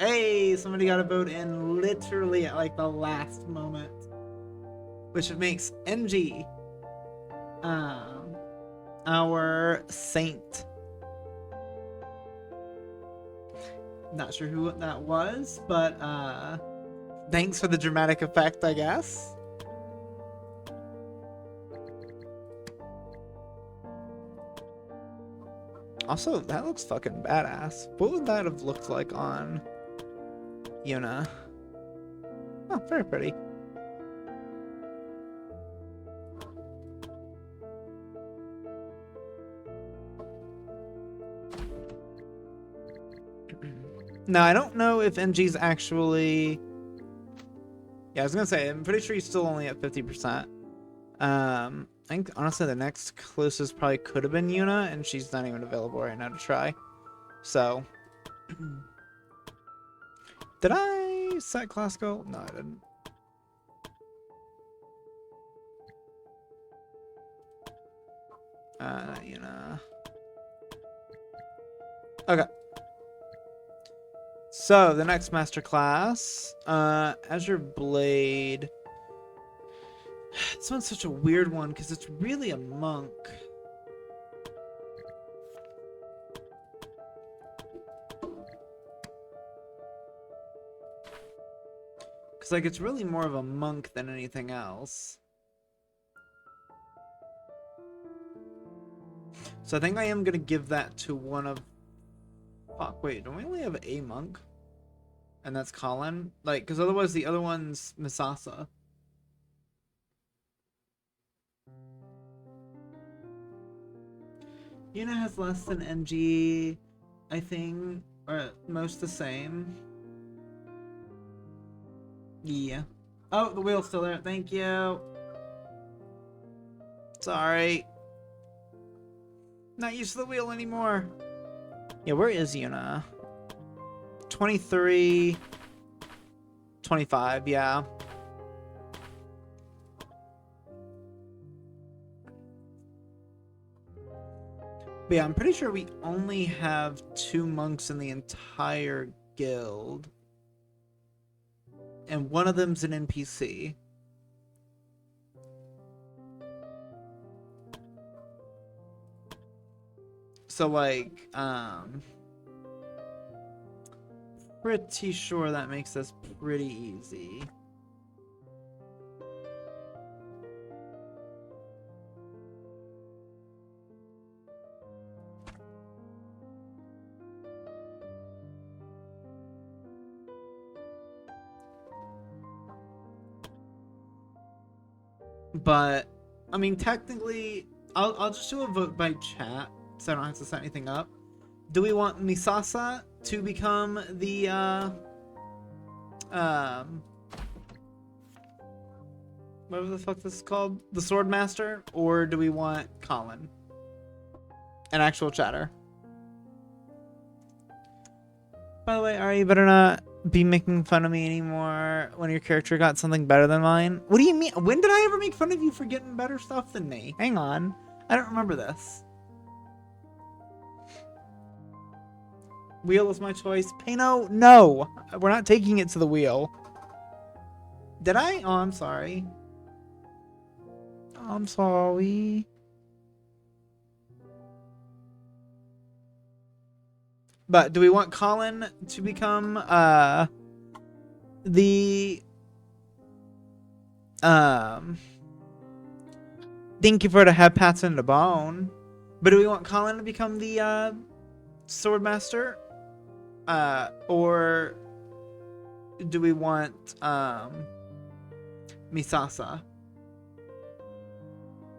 Hey, somebody got a vote in literally at like the last moment. Which makes NG our saint. Not sure who that was, but thanks for the dramatic effect, I guess. Also, that looks fucking badass. What would that have looked like on Yuna? Oh, very pretty. Now, I don't know if NG's actually... Yeah, I was gonna say, I'm pretty sure he's still only at 50%. I think, honestly, the next closest probably could have been Yuna, and she's not even available right now to try. So... Did I set classical? No, I didn't. Yuna. Okay. So, the next masterclass, Azure Blade. This one's such a weird one because it's really a monk. Because, like, it's really more of a monk than anything else. So I think I am going to give that to one of... Fuck, wait, don't we only have a monk? And that's Colin? Like, because otherwise the other one's Misasa. Yuna has less than NG, I think, or most the same. Yeah. Oh, the wheel's still there. Thank you. Sorry. Not used to the wheel anymore. Yeah, where is Yuna? 23... 25, yeah. But yeah, I'm pretty sure we only have 2 monks in the entire guild. And one of them's an NPC. So, like, pretty sure that makes this pretty easy. But, I mean, technically, I'll just do a vote by chat, so I don't have to set anything up. Do we want Misasa to become the, what the fuck this is called? The Sword Master? Or do we want Colin? An actual chatter. By the way, Ari, you better not be making fun of me anymore when your character got something better than mine. What do you mean? When did I ever make fun of you for getting better stuff than me? Hang on. I don't remember this. Wheel is my choice. Pano, no. We're not taking it to the wheel. Did I? Oh, I'm sorry. I'm sorry. But do we want Colin to become the thank you for the head pats in the bone. But do we want Colin to become the swordmaster? Or do we want Misasa?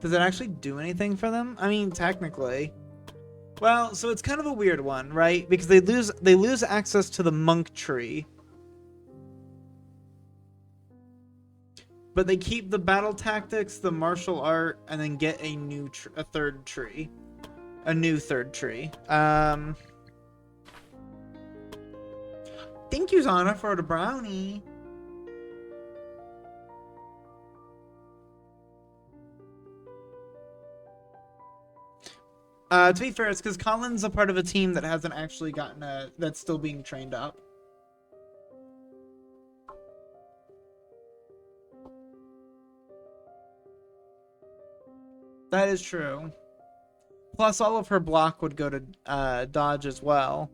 Does it actually do anything for them? I mean, technically. Well, so it's kind of a weird one, right? Because they lose access to the monk tree. But they keep the battle tactics, the martial art, and then get a new third tree. A new third tree. Thank you, Zana, for the brownie. To be fair, it's because Colin's a part of a team that hasn't actually gotten that's still being trained up. That is true. Plus, all of her block would go to dodge as well.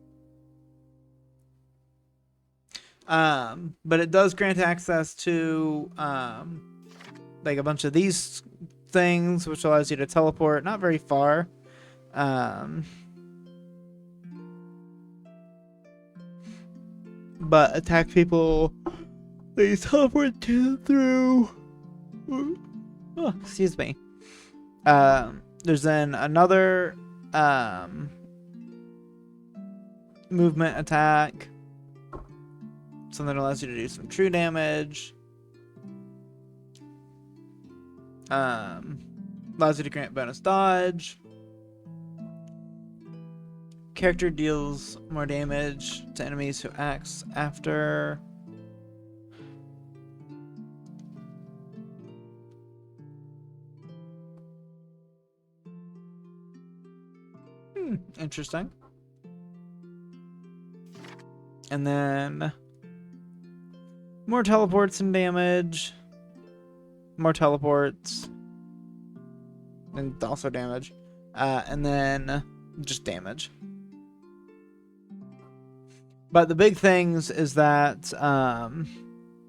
But it does grant access to like a bunch of these things, which allows you to teleport not very far. But attack people they teleport to through. Oh, excuse me. There's then another movement attack. Something that allows you to do some true damage. Allows you to grant bonus dodge. Character deals more damage to enemies who acts after. Interesting. And then more teleports and damage. More teleports. And also damage. And then just damage. But the big things is that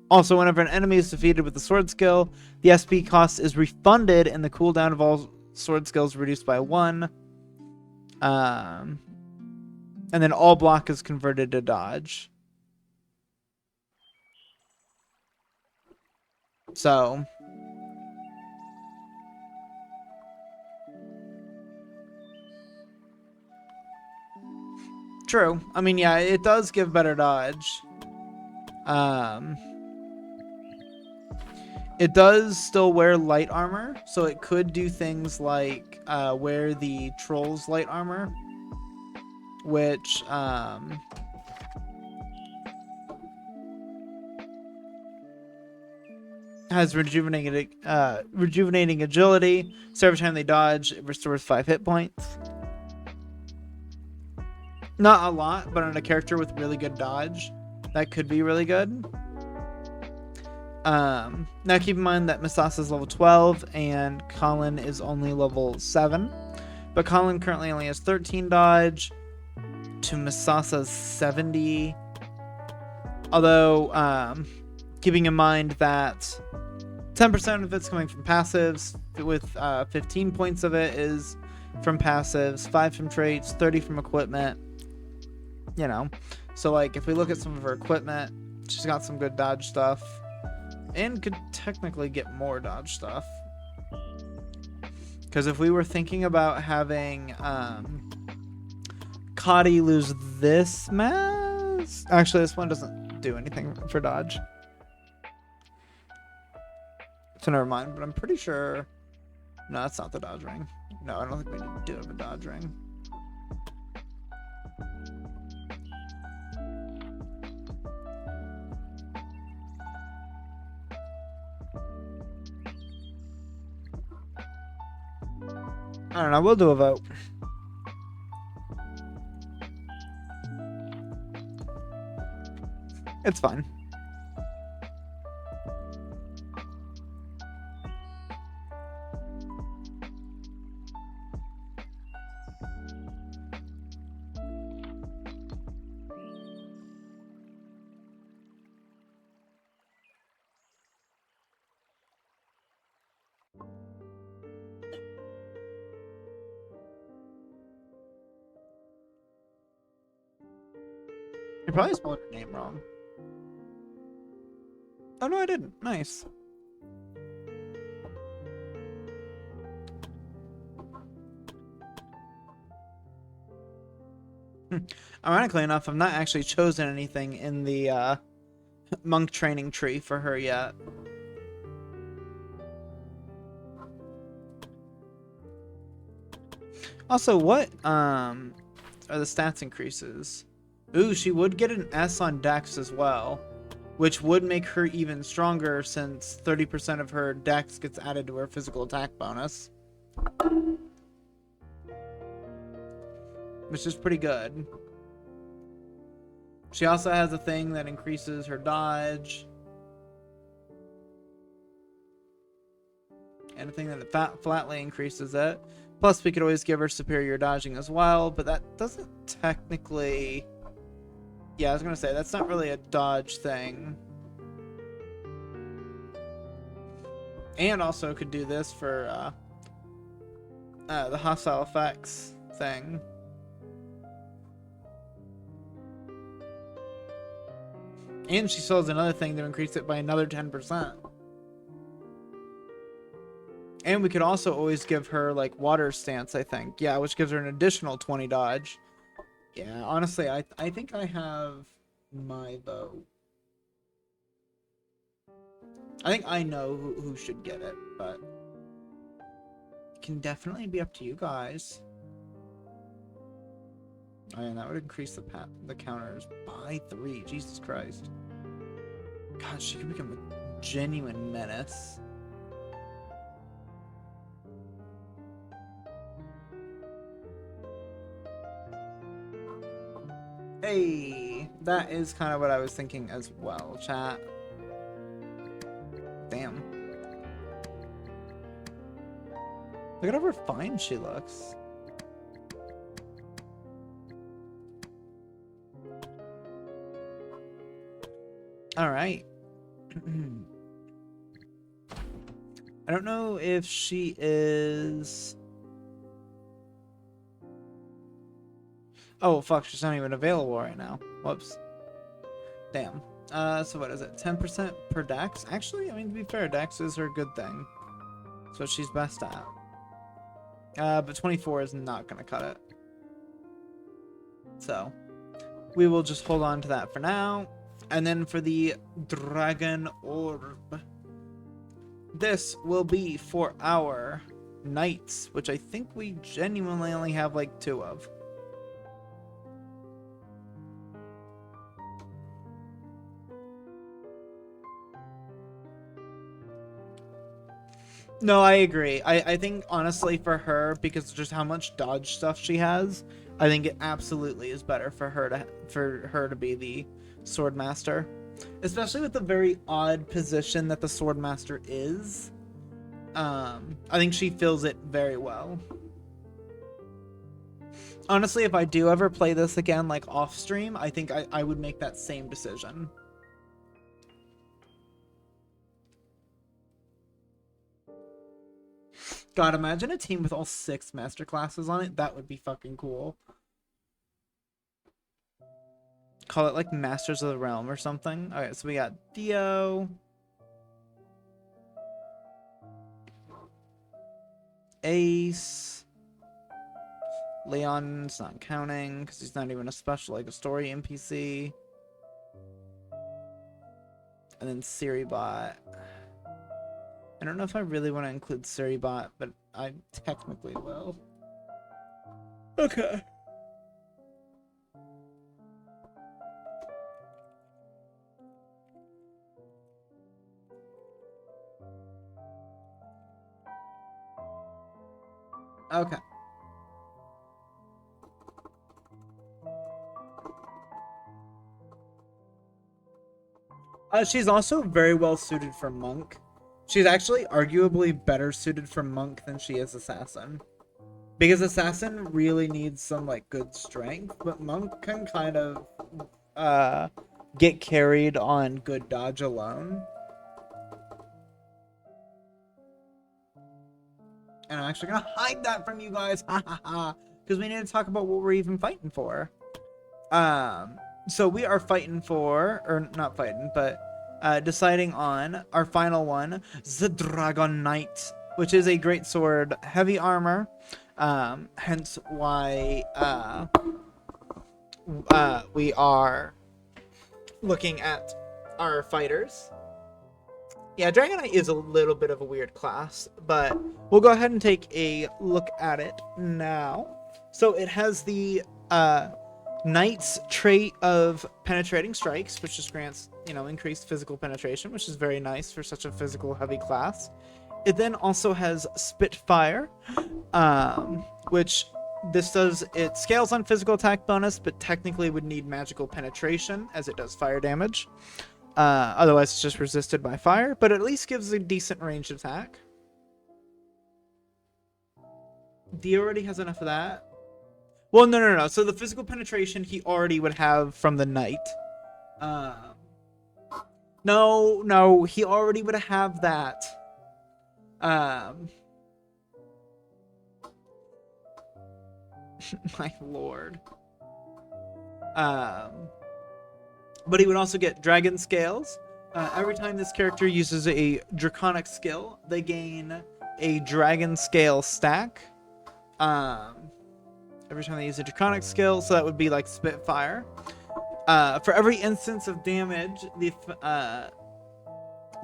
also whenever an enemy is defeated with the sword skill, the SP cost is refunded and the cooldown of all sword skills reduced by 1. And then all block is converted to dodge. So true. I mean, yeah, it does give better dodge. It does still wear light armor, so it could do things like wear the troll's light armor, which has rejuvenating agility. So every time they dodge, it restores 5 hit points. Not a lot, but on a character with really good dodge, that could be really good. Now keep in mind that Misasa is level 12 and Colin is only level 7. But Colin currently only has 13 dodge to Misasa's 70. Although, keeping in mind that 10% of it's coming from passives, with 15 points of it is from passives, 5 from traits, 30 from equipment. You know, so like if we look at some of her equipment, she's got some good dodge stuff and could technically get more dodge stuff. Because if we were thinking about having Kadi lose this mass, actually this one doesn't do anything for dodge, so never mind. But I'm pretty sure, no, that's not the dodge ring. No, I don't think we do have a dodge ring. I don't know, we'll do a vote. It's fine. You probably spelled her name wrong. Oh no, I didn't. Nice. Ironically enough, I've not actually chosen anything in the monk training tree for her yet. Also, what are the stats increases? Ooh, she would get an S on Dex as well, which would make her even stronger since 30% of her Dex gets added to her physical attack bonus. Which is pretty good. She also has a thing that increases her dodge. And a thing that flatly increases it. Plus, we could always give her superior dodging as well, but that doesn't technically... Yeah, I was gonna say, that's not really a dodge thing. And also could do this for the hostile effects thing. And she still has another thing to increase it by another 10%. And we could also always give her, like, water stance, I think. Yeah, which gives her an additional 20 dodge. Yeah, honestly, I think I have my vote. I think I know who should get it, but it can definitely be up to you guys. Oh, and that would increase the counters by 3. Jesus Christ. God, she could become a genuine menace. Hey, that is kind of what I was thinking as well, chat. Damn. Look at how refined she looks. All right. I don't know if she is... Oh, fuck, she's not even available right now. Whoops. Damn. So what is it? 10% per dex? Actually, I mean, to be fair, dex is her good thing. That's what she's best at. But 24 is not going to cut it. So, we will just hold on to that for now. And then for the Dragon Orb, this will be for our knights, which I think we genuinely only have like 2 of. No, I agree. I think, honestly, for her, because of just how much dodge stuff she has, I think it absolutely is better for her to be the Swordmaster. Especially with the very odd position that the Swordmaster is. I think she fills it very well. Honestly, if I do ever play this again, like, off-stream, I think I would make that same decision. God, imagine a team with all 6 masterclasses on it. That would be fucking cool. Call it like Masters of the Realm or something. Okay, so we got Dio, Ace, Leon's not counting because he's not even a special, like a story NPC, and then Siribot. I don't know if I really want to include Siribot, but I technically will. Okay. Okay. She's also very well suited for Monk. She's actually arguably better suited for Monk than she is Assassin. Because Assassin really needs some, like, good strength, but Monk can kind of, get carried on good dodge alone. And I'm actually gonna hide that from you guys, ha ha ha, because we need to talk about what we're even fighting for. So we are fighting for, or not fighting, but deciding on our final one, the Dragon Knight, which is a great sword, heavy armor. Hence why we are looking at our fighters. Yeah, Dragon Knight is a little bit of a weird class, but we'll go ahead and take a look at it now. So it has the Knight's trait of penetrating strikes, which just grants, increased physical penetration, which is very nice for such a physical heavy class. It then also has Spitfire, which it scales on physical attack bonus, but technically would need magical penetration as it does fire damage. Otherwise, it's just resisted by fire, but at least gives a decent ranged attack. D already has enough of that. Well, no. So the physical penetration he already would have from the Knight. No, he already would have that. My lord. But he would also get Dragon Scales. Every time this character uses a Draconic skill, they gain a Dragon Scale stack. Every time they use a Draconic skill, so that would be like Spitfire. For every instance of damage,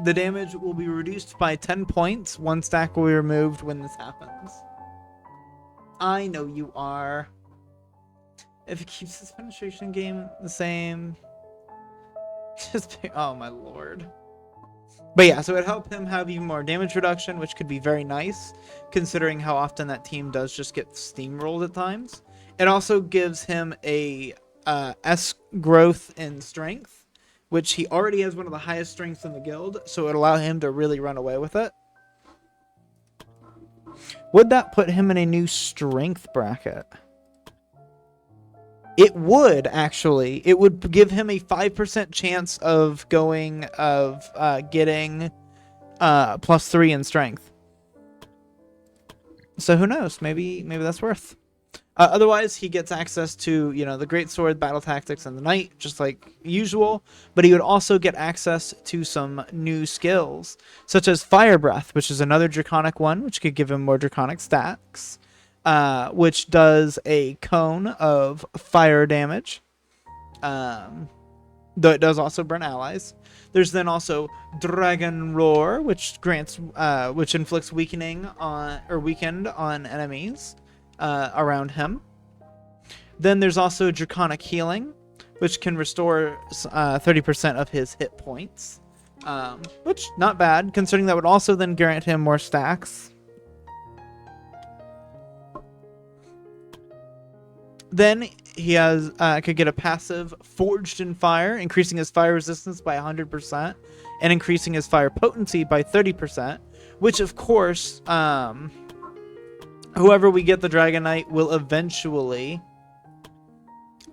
the damage will be reduced by 10 points. One stack will be removed when this happens. I know you are. If it keeps this penetration game the same... oh my lord. But yeah, so it would help him have even more damage reduction, which could be very nice, considering how often that team does just get steamrolled at times. It also gives him a S growth in strength, which he already has one of the highest strengths in the guild, so it would allow him to really run away with it. Would that put him in a new strength bracket? It would, actually. It would give him a 5% chance of getting +3 in strength. So who knows? Maybe that's worth. Otherwise, he gets access to, the Great Sword, Battle Tactics, and the Knight, just like usual. But he would also get access to some new skills, such as Fire Breath, which is another Draconic one, which could give him more Draconic stacks. Which does a cone of fire damage, though it does also burn allies. There's then also Dragon Roar, which inflicts weakened on enemies around him. Then there's also Draconic Healing, which can restore 30% of his hit points, which not bad, considering that would also then grant him more stacks. Then he could get a passive Forged in Fire, increasing his fire resistance by 100% and increasing his fire potency by 30%, which of course, whoever we get the Dragon Knight will eventually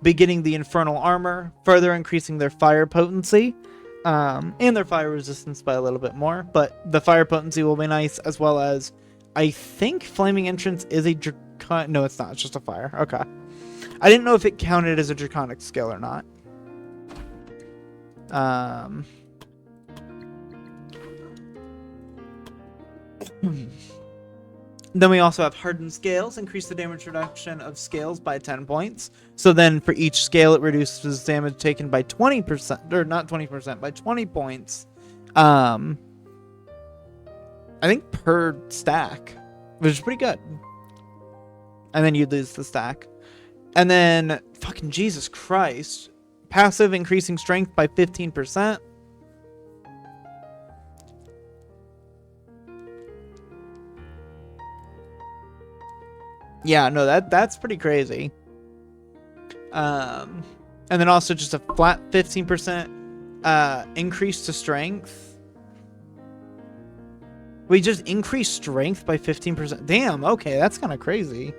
be getting the Infernal Armor, further increasing their fire potency and their fire resistance by a little bit more. But the fire potency will be nice, as well as, I think Flaming Entrance is a Draconic... No, it's not. It's just a fire. Okay. I didn't know if it counted as a Draconic skill or not. Then we also have Hardened Scales, increase the damage reduction of scales by 10 points. So then for each scale, it reduces damage taken by 20%, or not 20%, by 20 points. I think per stack, which is pretty good. And then you lose the stack. And then, fucking Jesus Christ, passive increasing strength by 15%. Yeah, no, that's pretty crazy. And then also just a flat 15% increase to strength. We just increased strength by 15%. Damn, okay, that's kind of crazy.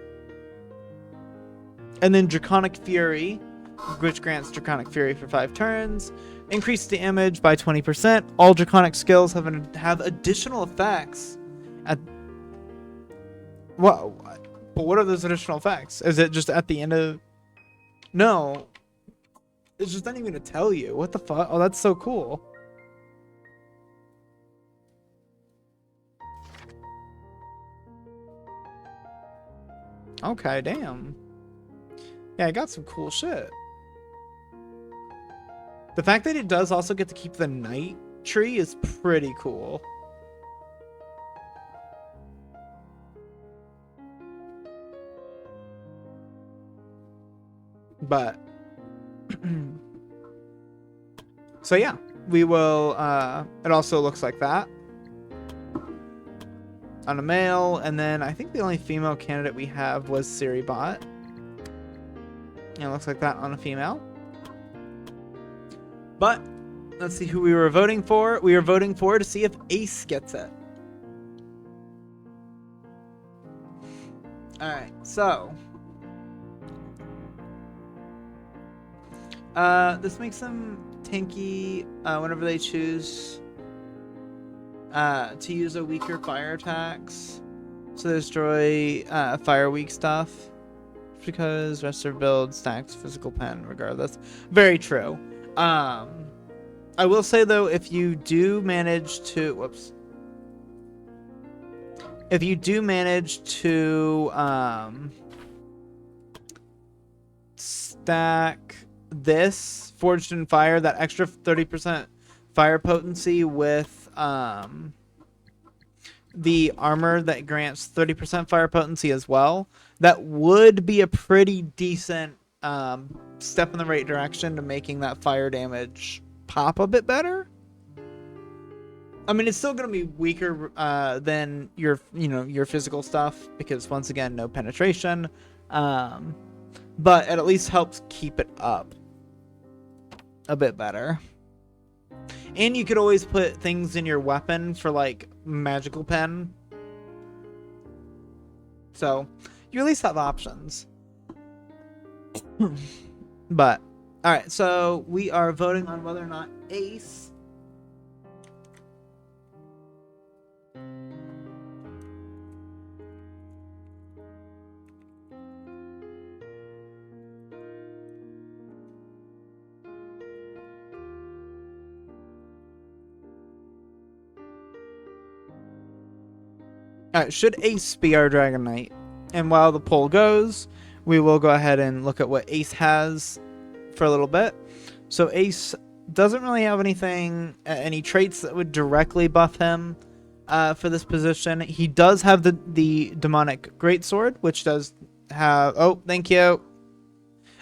And then Draconic Fury, which grants Draconic Fury for 5 turns. Increased damage by 20%. All Draconic skills have additional effects. But what are those additional effects? Is it just at the end of... No. It's just not even gonna tell you. What the fuck? Oh, that's so cool. Okay, damn. Yeah, I got some cool shit. The fact that it does also get to keep the night tree is pretty cool. But so yeah, we will it also looks like that on a male, and then I think the only female candidate we have was Siribot. And it looks like that on a female. But let's see who we were voting for. We were voting for to see if Ace gets it. Alright, so this makes them tanky whenever they choose to use a weaker fire attacks. So they destroy fire weak stuff. Because rest of build stacks physical pen regardless. Very true. I will say though, if you do manage to stack this Forged in Fire, that extra 30% fire potency with the armor that grants 30% fire potency as well, that would be a pretty decent step in the right direction to making that fire damage pop a bit better. I mean, it's still going to be weaker than your physical stuff, because once again, no penetration. But it at least helps keep it up a bit better. And you could always put things in your weapon for like magical pen. So you at least have options. But alright, so we are voting on whether or not Ace should Ace be our Dragon Knight? And while the poll goes, we will go ahead and look at what Ace has for a little bit. So Ace doesn't really have anything, any traits that would directly buff him for this position. He does have the Demonic Greatsword, which does have... Oh, thank you.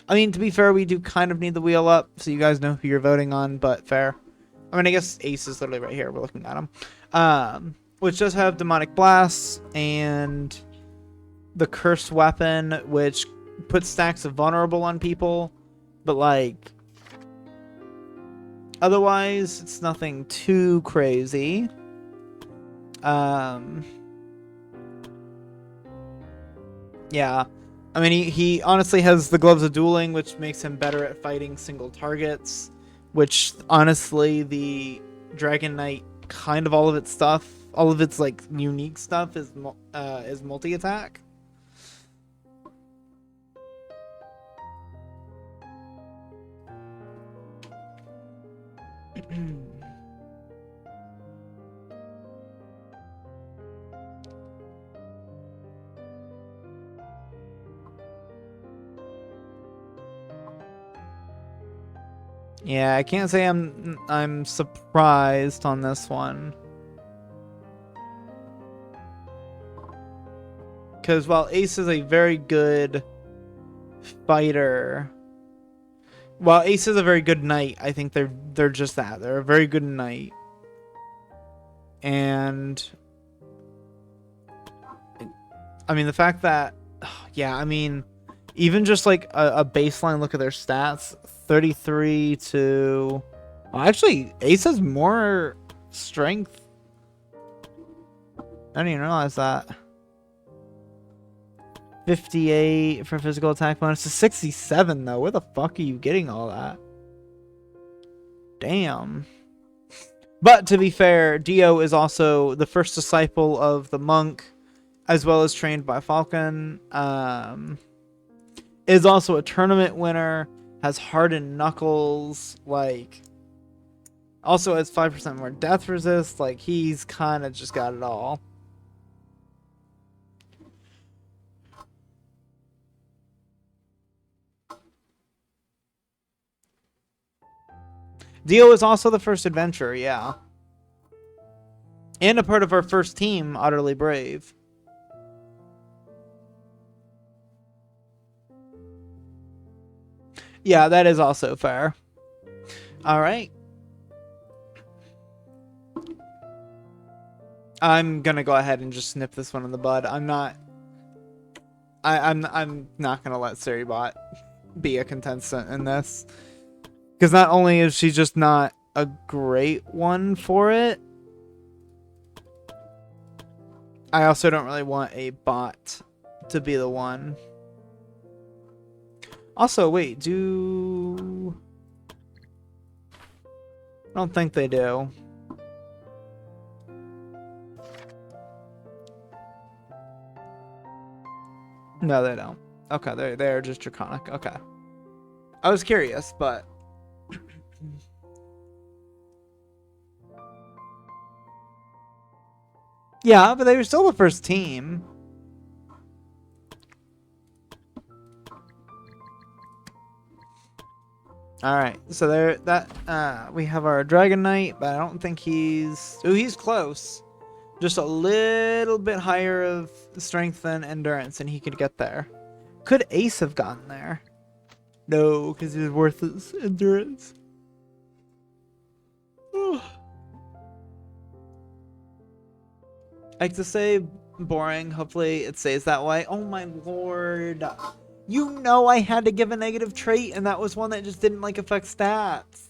I mean, to be fair, we do kind of need the wheel up, so you guys know who you're voting on, but fair. I mean, I guess Ace is literally right here. We're looking at him. Which does have Demonic Blasts and the Cursed Weapon, which puts stacks of vulnerable on people. But, like, otherwise, it's nothing too crazy. Yeah. I mean, he honestly has the Gloves of Dueling, which makes him better at fighting single targets. Which, honestly, the Dragon Knight, kind of all of its stuff, all of its like unique stuff is multi-attack. Yeah, I can't say I'm surprised on this one. Because while Ace is a very good fighter, while Ace is a very good knight, I think they're just that. They're a very good knight. And I mean, the fact that, yeah, I mean, even just like a baseline look at their stats, 33 to... Well, actually, Ace has more strength. I didn't even realize that. 58 for physical attack bonus to 67 though. Where the fuck are you getting all that? Damn. But to be fair, Dio is also the first disciple of the monk, as well as trained by Falcon. Is also a tournament winner, has hardened knuckles, like, also has 5% more death resist. Like, he's kind of just got it all. Dio is also the first adventurer, yeah. And a part of our first team, Utterly Brave. Yeah, that is also fair. All right. I'm gonna go ahead and just snip this one in the bud. I'm not gonna let Suribot be a contestant in this. Because not only is she just not a great one for it, I also don't really want a bot to be the one. Also, wait, I don't think they do. No, they don't. Okay, they're just draconic. Okay. I was curious, but yeah, but they were still the first team. All right, so we have our Dragon Knight, but I don't think he's close. Just a little bit higher of strength and endurance, and he could get there. Could Ace have gotten there? No, because he's worth his endurance. I like to say boring. Hopefully it stays that way. Oh my lord. You know I had to give a negative trait, and that was one that just didn't, like, affect stats.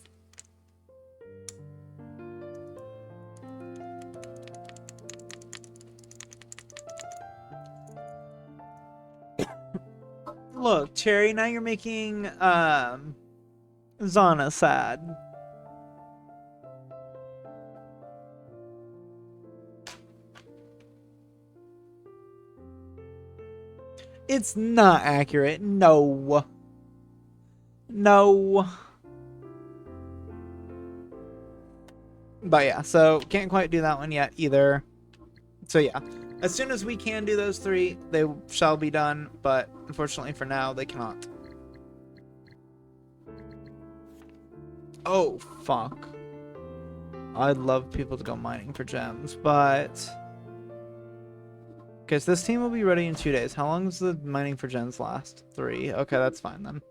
Look, Cherry, now you're making Zana sad. It's not accurate. No. No. But yeah, so can't quite do that one yet either. So yeah, as soon as we can do those three, they shall be done. But unfortunately for now, they cannot. Oh, fuck. I'd love people to go mining for gems, but... Okay, so this team will be ready in 2 days. How long does the mining for gems last? 3. Okay, that's fine then.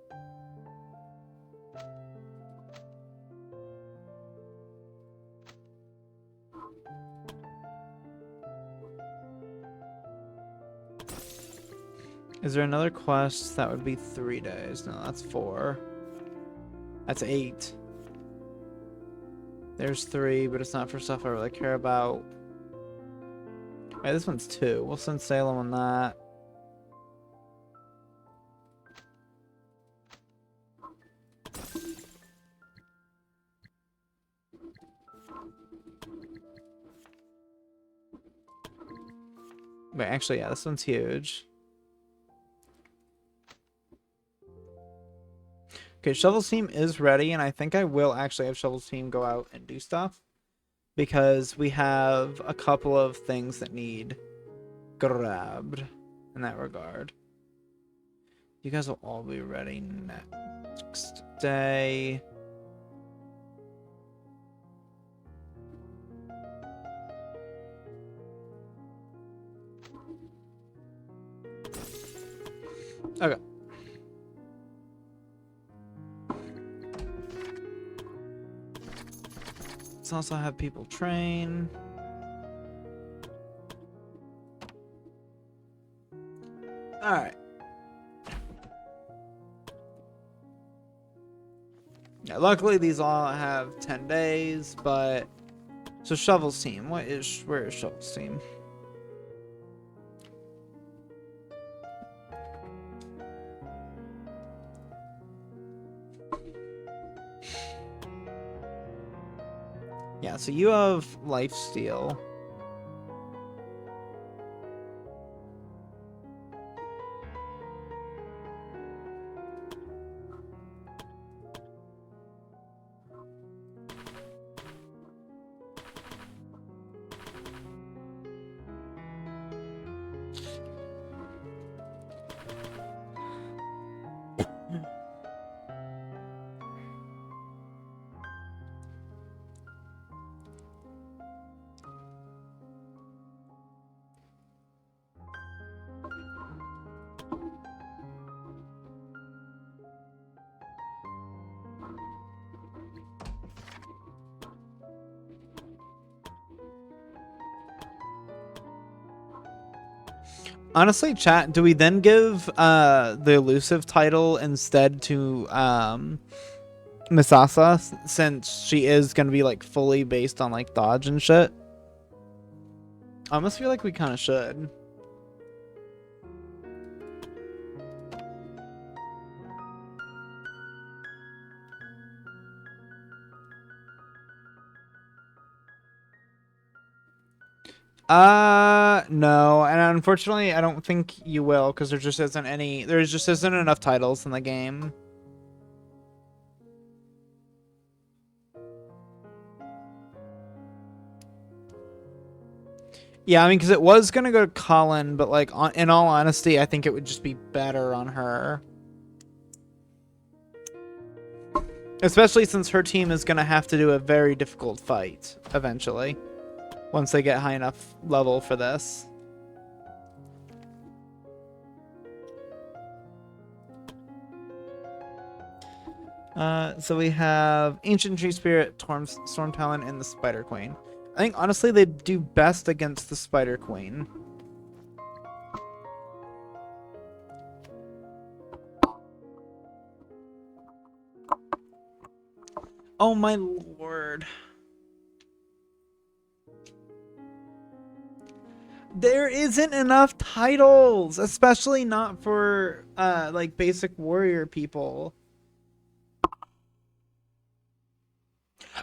Is there another quest that would be 3 days? No, that's 4. That's 8. There's 3, but it's not for stuff I really care about. Wait, this one's 2. We'll send Salem on that. Wait, actually, yeah, this one's huge. Okay, Shovel's team is ready, and I think I will actually have Shovel's team go out and do stuff. Because we have a couple of things that need grabbed in that regard. You guys will all be ready next day. Okay. Let's also have people train. Alright. Yeah, luckily these all have 10 days, but... So Shovel's team, where is Shovel's team? Yeah, so you have lifesteal. Honestly, chat, do we then give the elusive title instead to Misasa, since she is gonna be like fully based on like dodge and shit? I almost feel like we kind of should. No, and unfortunately, I don't think you will, because there just isn't enough titles in the game. Yeah, I mean, because it was gonna go to Colin, but like, in all honesty, I think it would just be better on her. Especially since her team is gonna have to do a very difficult fight, eventually. Once they get high enough level for this. So we have Ancient Tree Spirit, Storm Talon, and the Spider Queen. I think, honestly, they do best against the Spider Queen. Oh my lord. There isn't enough titles, especially not for like basic warrior people.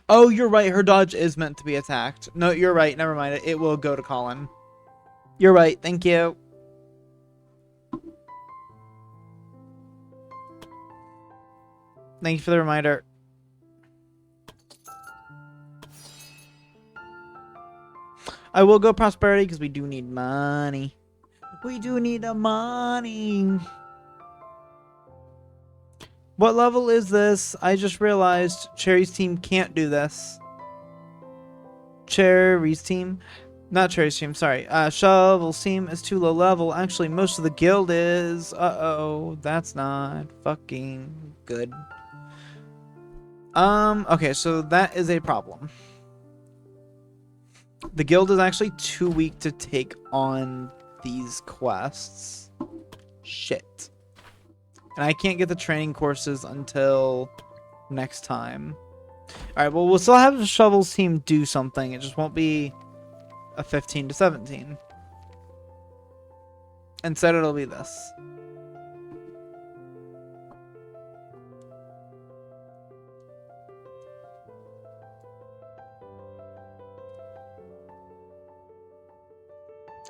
Oh, you're right. Her dodge is meant to be attacked. No, you're right. Never mind. It will go to Colin. You're right. Thank you. Thank you for the reminder. I will go prosperity because we do need money. We do need the money. What level is this? I just realized Cherry's team can't do this. Cherry's team? Not Cherry's team, sorry. Shovel's team is too low level. Actually, most of the guild is. Uh-oh. That's not fucking good. Okay, so that is a problem. The guild is actually too weak to take on these quests. Shit. And I can't get the training courses until next time. Alright, well, we'll still have the Shovel's team do something. It just won't be a 15 to 17. Instead, it'll be this.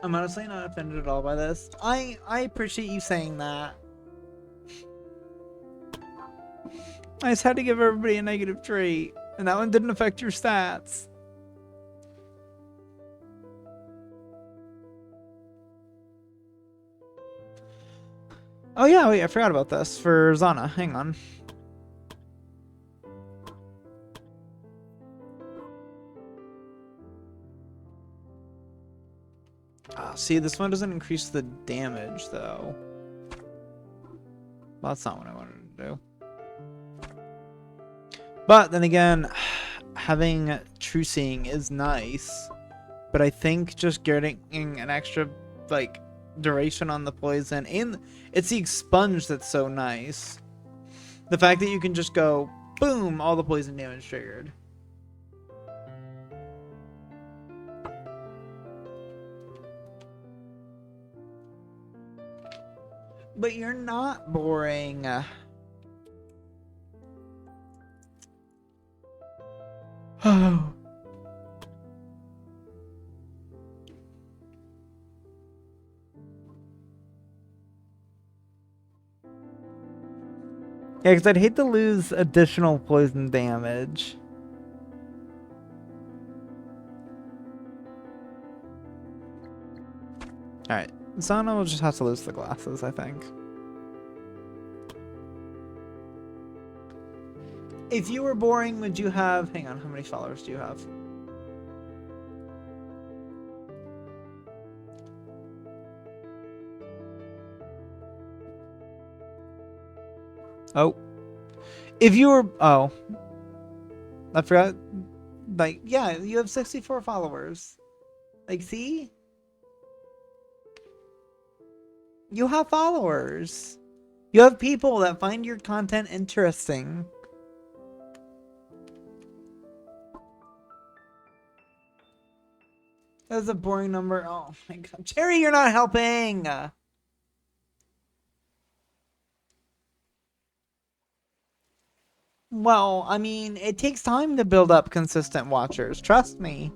I'm honestly not offended at all by this. I appreciate you saying that. I just had to give everybody a negative trait, and that one didn't affect your stats. Oh yeah, wait, I forgot about this for Zana. Hang on. See, this one doesn't increase the damage, though. Well, that's not what I wanted to do. But then again, having True Seeing is nice. But I think just getting an extra, like, duration on the poison, and it's the expunge that's so nice. The fact that you can just go, boom, all the poison damage triggered. But you're not boring. Oh. Yeah, because I'd hate to lose additional poison damage. Alright, Zana will just have to lose the glasses, I think. If you were boring, would you have... Hang on, how many followers do you have? Oh. If you were... Oh. I forgot. Like, yeah, you have 64 followers. Like, see? You have followers. You have people that find your content interesting. That's a boring number. Oh my god. Cherry, you're not helping! Well, I mean, it takes time to build up consistent watchers. Trust me.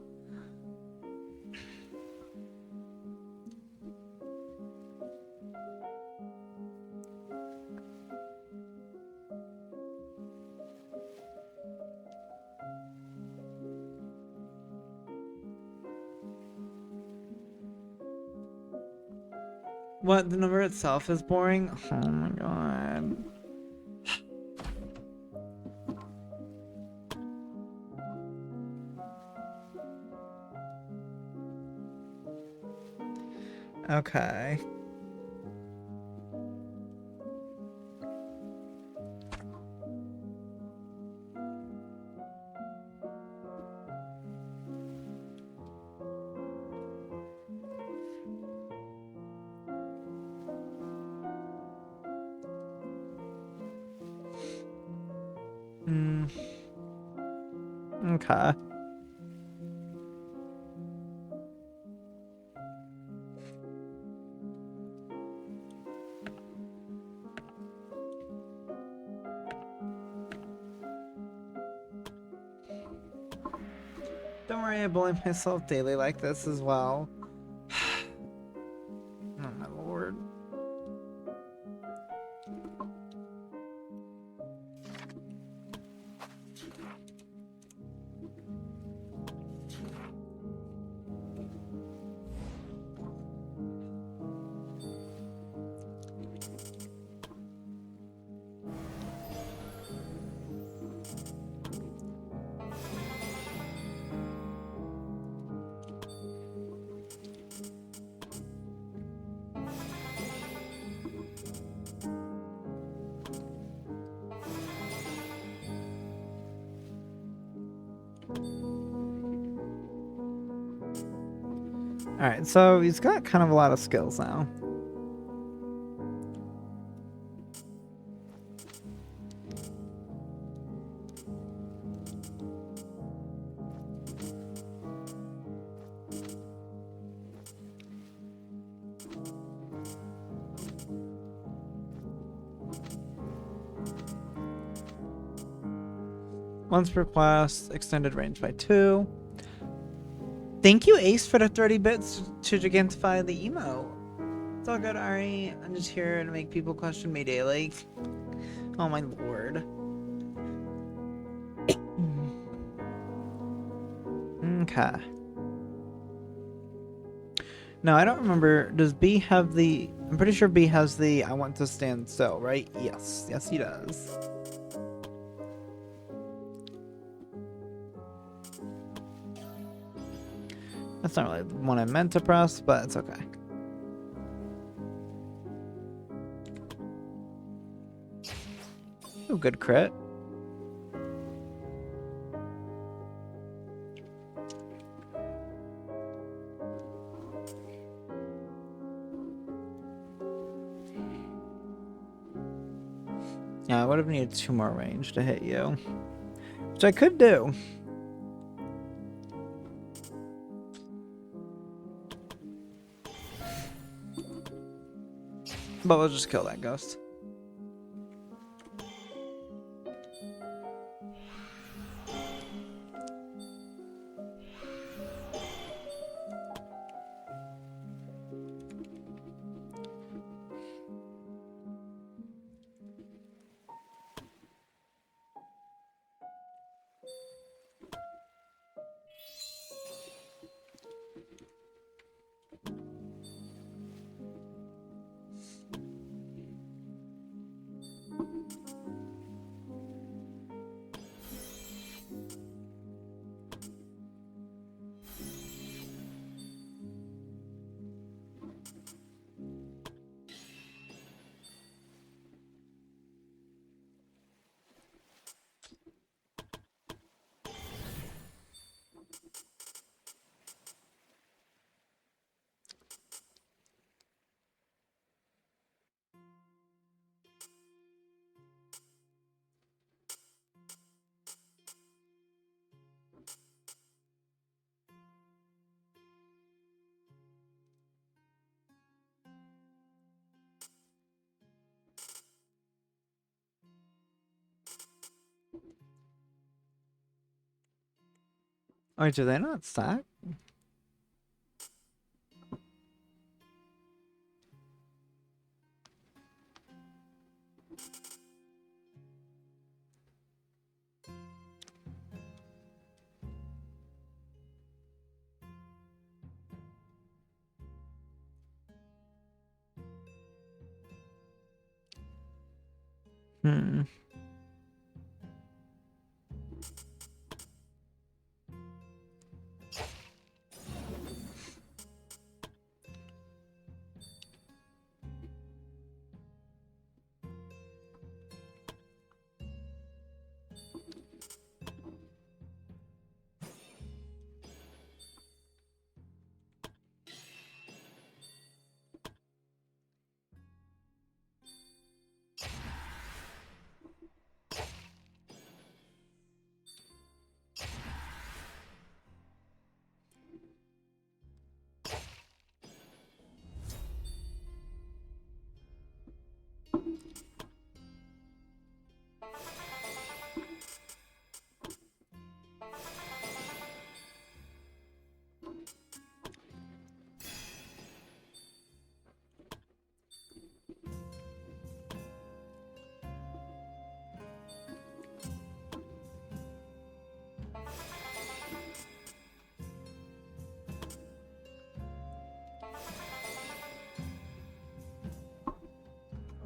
What? The number itself is boring? Oh my god. Okay. Okay. Don't worry, I bully myself daily like this as well. Oh my lord. Alright, so he's got kind of a lot of skills now. Once per class, extended range by 2. Thank you, Ace, for the 30 bits to gigantify the emo. It's all good, Ari. I'm just here to make people question me daily. Oh my lord. Okay. No, I don't remember. Does B have the... I'm pretty sure B has the I want to stand still, right? Yes. Yes, he does. That's not really the one I meant to press, but it's okay. Oh, good crit. Yeah, I would have needed 2 more range to hit you. Which I could do. But we'll just kill that ghost. Or do they not stack? Hmm.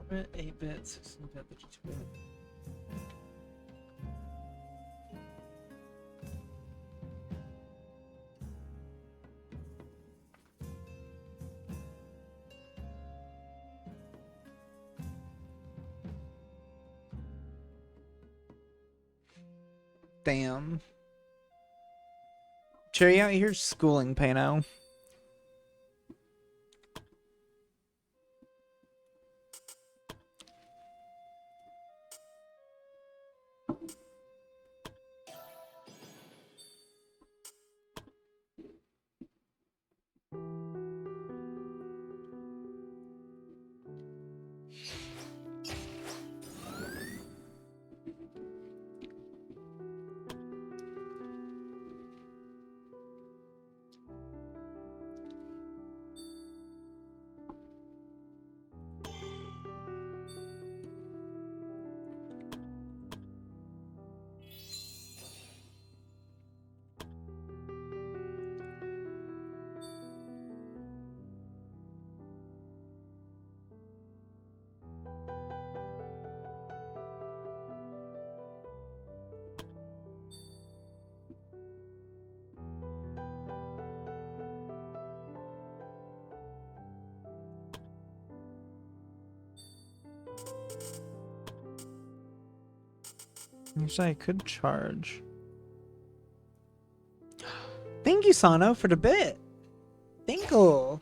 Bit, 8-bit, 16-bit, 32-bit. Damn. Cherry out here schooling, Pano. Actually, I could charge. Thank you, Sano, for the bit. Thank you.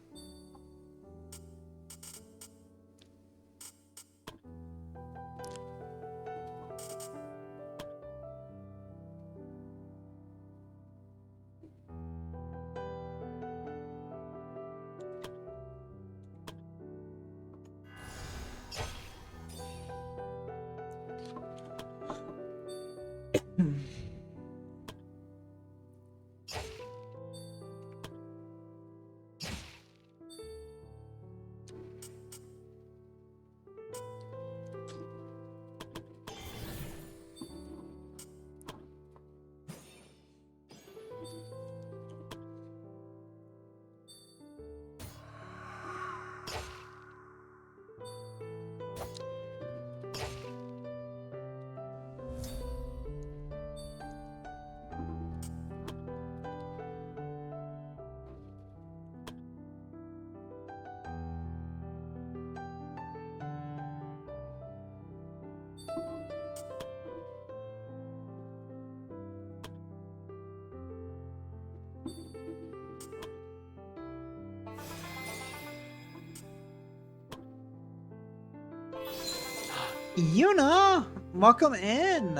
Yuna, welcome in.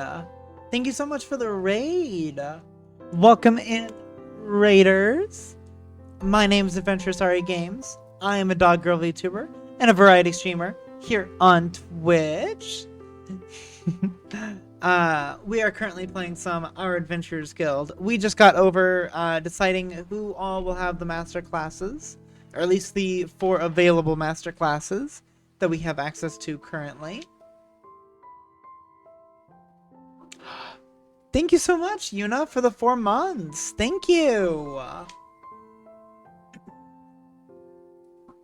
Thank you so much for the raid. Welcome in, raiders. My name is Adventurous RE Games. I am a dog girl VTuber and a variety streamer here on Twitch. We are currently playing some Our Adventures Guild. We just got over deciding who all will have the master classes, or at least the 4 available master classes that we have access to currently. Thank you so much, Yuna, for the 4 months. Thank you.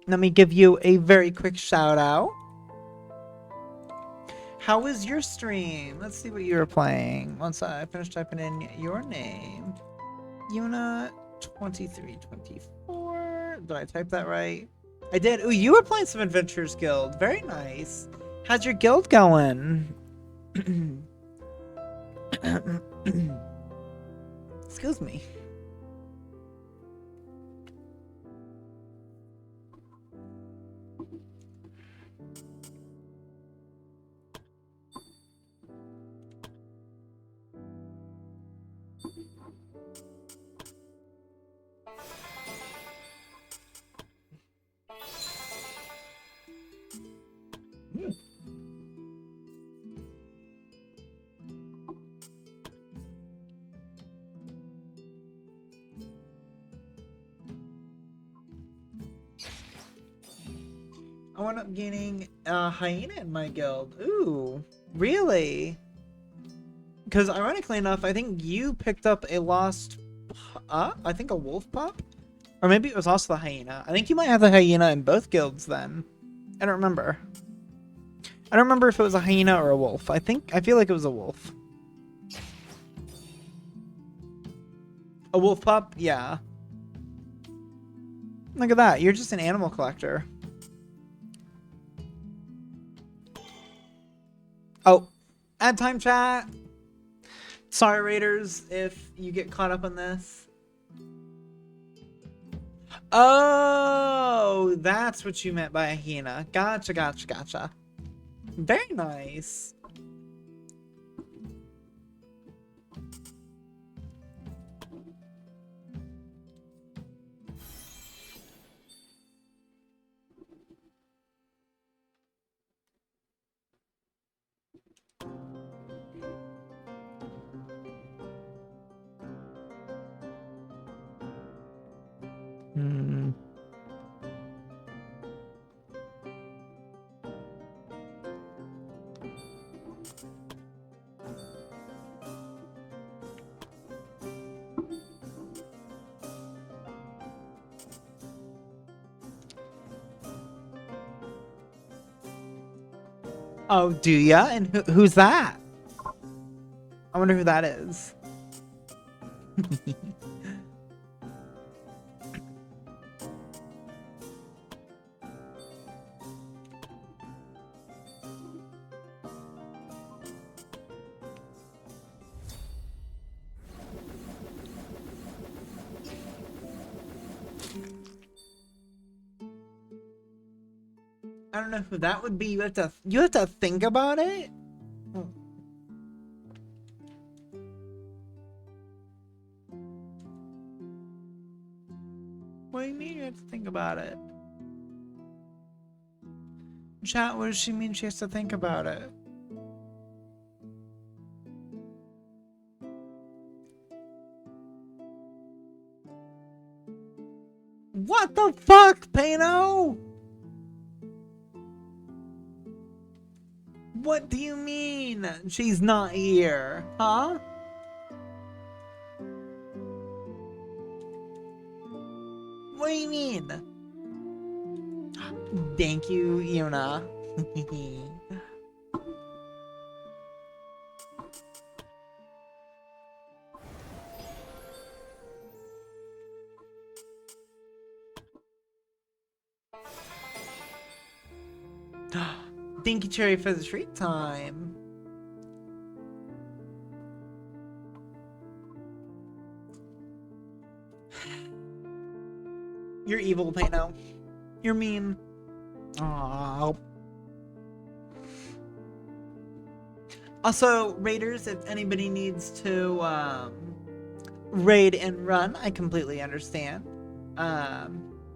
Let me give you a very quick shout out. How was your stream? Let's see what you were playing. Once I finish typing in your name. Yuna2324. Did I type that right? I did. Ooh, you were playing some Adventures Guild. Very nice. How's your guild going? Excuse me. I wound up gaining a hyena in my guild. Ooh, really? Because ironically enough, I think you picked up a lost, I think a wolf pup? Or maybe it was also the hyena. I think you might have the hyena in both guilds then. I don't remember. I don't remember if it was a hyena or a wolf. I feel like it was a wolf. A wolf pup? Yeah. Look at that. You're just an animal collector. Oh, ad time chat. Sorry, Raiders, if you get caught up on this. Oh, that's what you meant by a hyena. Gotcha, gotcha, gotcha. Very nice. Hmm. Oh, do ya? And who's that? I wonder who that is. I don't know who that would be. You have to think about it. What do you mean you have to think about it? Chat, what does she mean she has to think about it? What the fuck, Pano? What do you mean she's not here? Huh? What do you mean? Thank you, Yuna. Thank you, Cherry, for the treat time. You're evil, Pano. You're mean. Aww. Also, Raiders, if anybody needs to raid and run, I completely understand.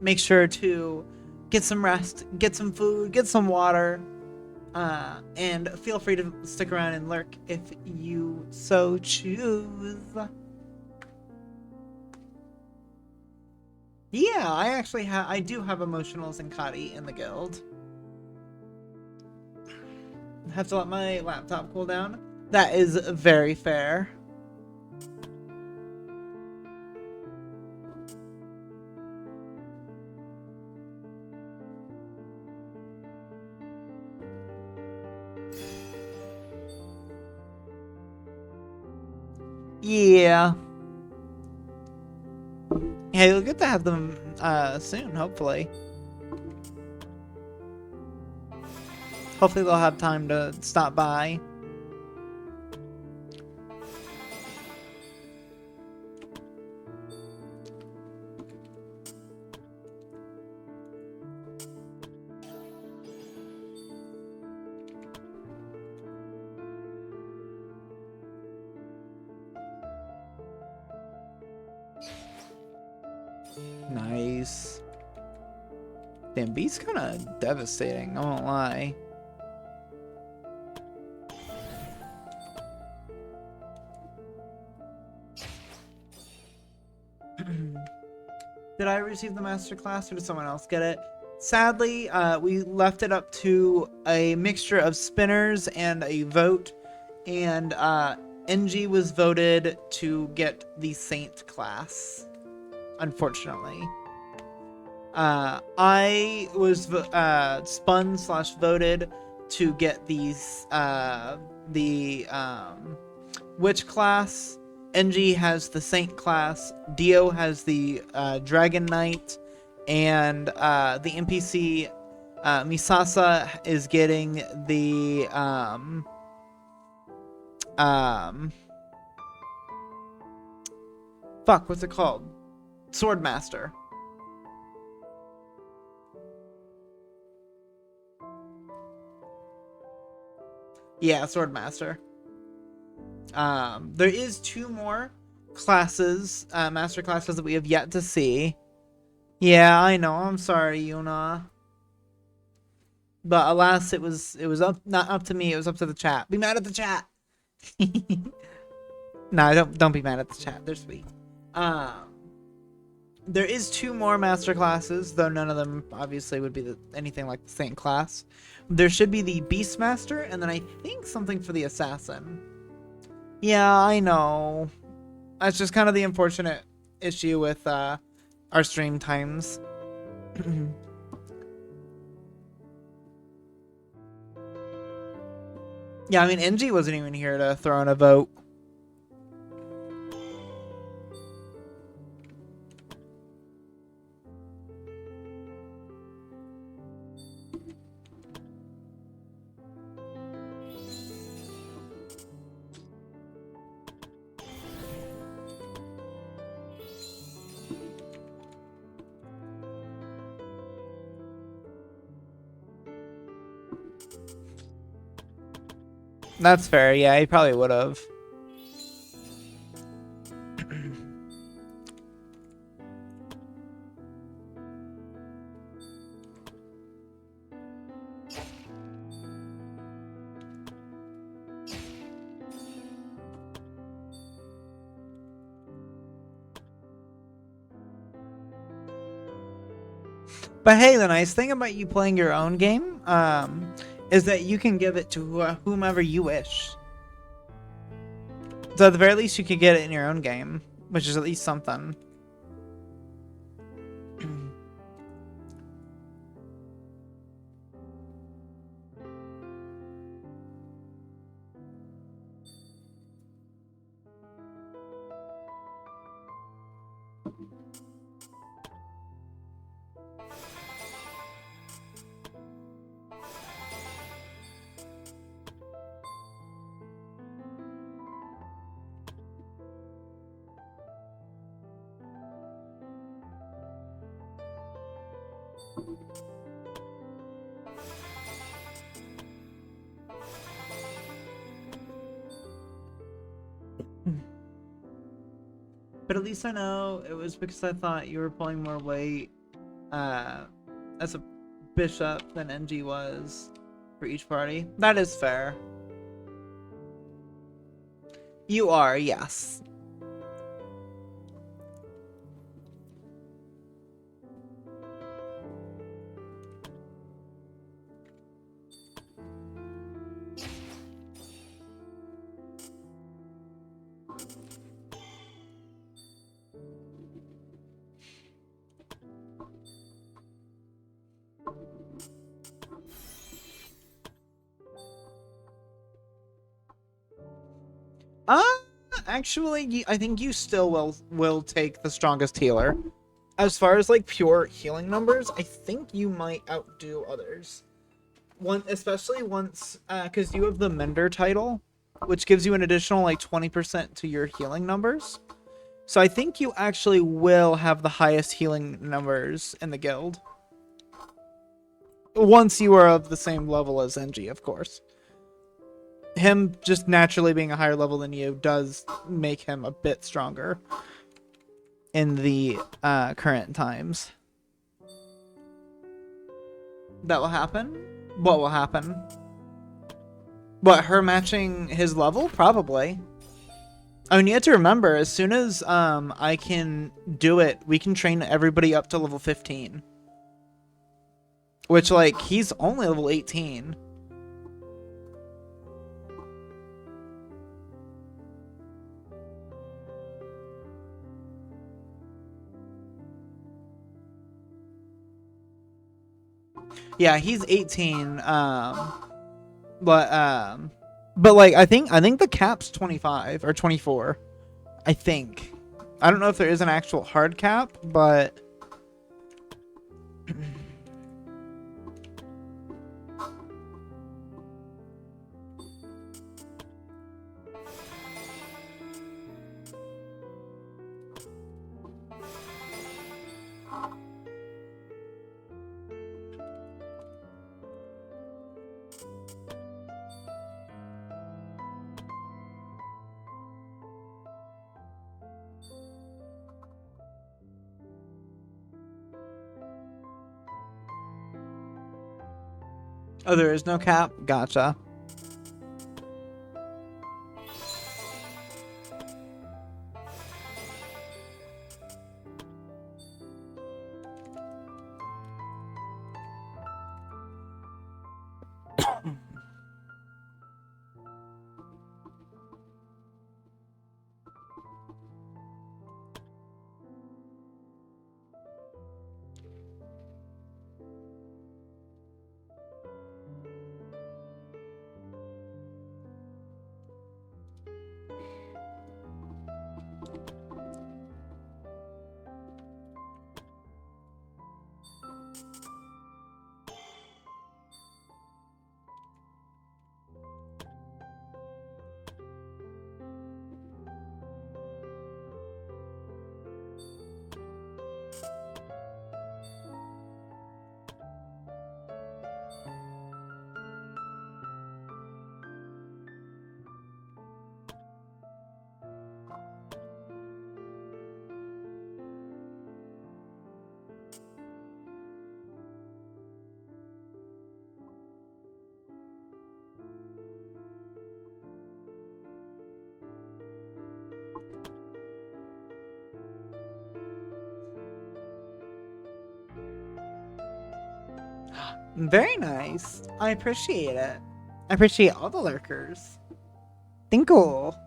Make sure to get some rest, get some food, get some water. And feel free to stick around and lurk if you so choose. Yeah, I do have emotionals and Kati in the guild. Have to let my laptop cool down. That is very fair. Yeah. Yeah, you'll get to have them soon, hopefully. Hopefully they'll have time to stop by. Nice. Damn, B's kind of devastating, I won't lie. Did I receive the master class or did someone else get it? Sadly, we left it up to a mixture of spinners and a vote, and NG was voted to get the Saint class, unfortunately. I was spun/voted to get these the witch class. NG has the Saint class. Dio has the Dragon Knight, and the NPC Misasa is getting the fuck, what's it called? Swordmaster. Yeah, Swordmaster. There is 2 more classes, master classes that we have yet to see. Yeah, I know. I'm sorry, Yuna. But alas, it was up not up to me. It was up to the chat. Be mad at the chat. No, don't be mad at the chat. They're sweet. There is 2 more master classes, though none of them obviously would be anything like the Saint class. There should be the Beastmaster, and then I think something for the Assassin. Yeah, I know. That's just kind of the unfortunate issue with our stream times. Yeah, I mean, NG wasn't even here to throw in a vote. That's fair. Yeah, he probably would have. But hey, the nice thing about you playing your own game is that you can give it to whomever you wish. So at the very least, you could get it in your own game, which is at least something. But at least I know it was because I thought you were pulling more weight as a bishop than NG was. for each party. That is fair. You are, yes. Actually, I think you still will take the strongest healer. As far as like pure healing numbers, I think you might outdo others. Especially once, because you have the Mender title, which gives you an additional like 20% to your healing numbers. So I think you actually will have the highest healing numbers in the guild. Once you are of the same level as NG, of course. Him just naturally being a higher level than you does make him a bit stronger in the current times. That will happen? What will happen? What, her matching his level? Probably. I mean, you have to remember, as soon as I can do it, we can train everybody up to level 15. Which, like, he's only level 18. Yeah, he's 18. But like I think the cap's 25 or 24. I think. I don't know if there is an actual hard cap, but oh, there is no cap? Gotcha. Very nice. I appreciate it. I appreciate all the lurkers. Think cool.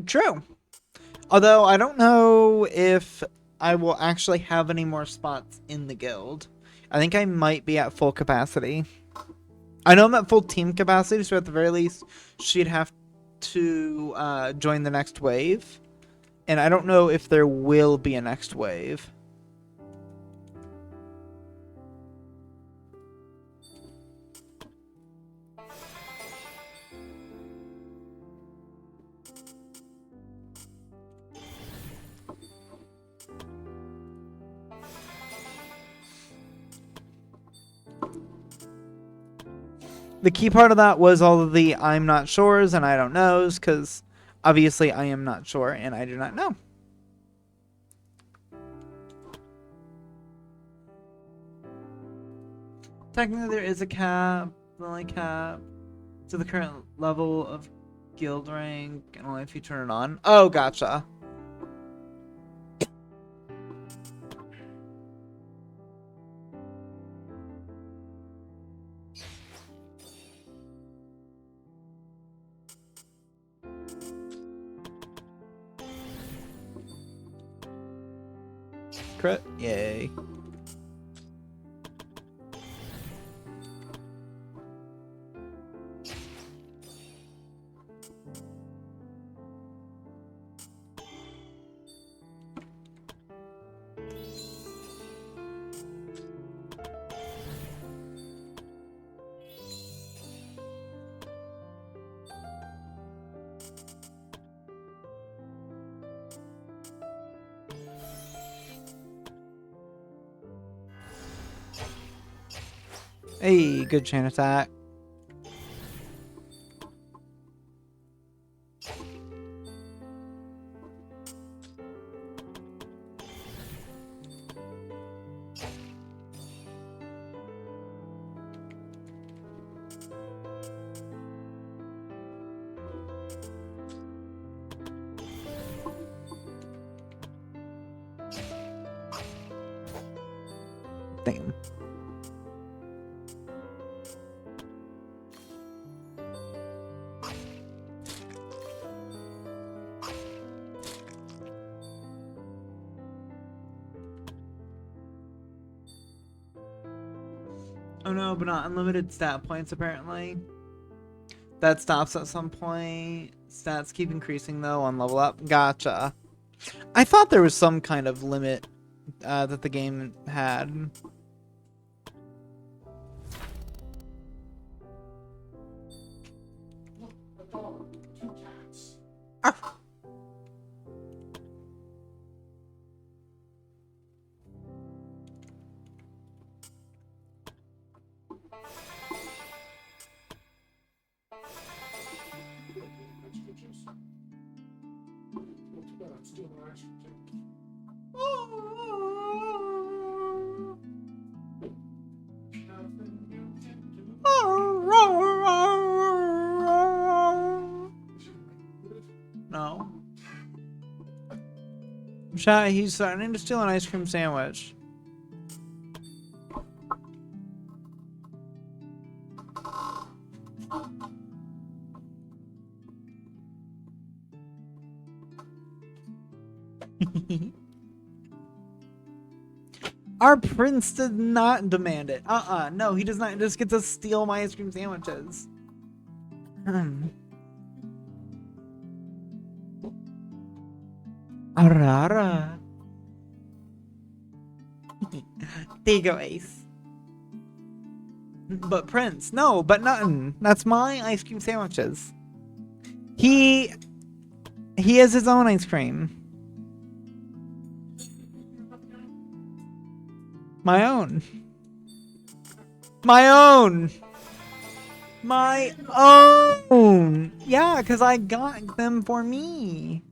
True. Although I don't know if I will actually have any more spots in the guild. I think I might be at full capacity. I know I'm at full team capacity, so at the very least, she'd have to join the next wave. And I don't know if there will be a next wave. The key part of that was all of the I'm not sures and I don't knows, because obviously I am not sure and I do not know. Technically, there is a cap, the only cap to the current level of guild rank, and only if you turn it on. Oh, gotcha. Crit, yay. Hey, good chain attack. Damn. Oh no, but not unlimited stat points apparently. That stops at some point. Stats keep increasing though on level up. Gotcha. I thought there was some kind of limit that the game had. Ah. No. Chat, he's starting to steal an ice cream sandwich. Our prince did not demand it. No, he does not just get to steal my ice cream sandwiches. Arara. There you go, Ace. But Prince, no, but nothing. That's my ice cream sandwiches. He has his own ice cream. My own. My own. My own. Yeah, because I got them for me.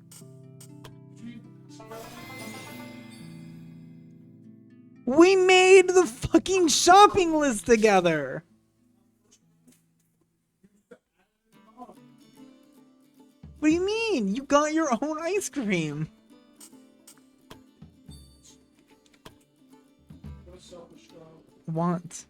We made the fucking shopping list together. What do you mean? You got your own ice cream. Want.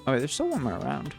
Oh wait, there's still one more around.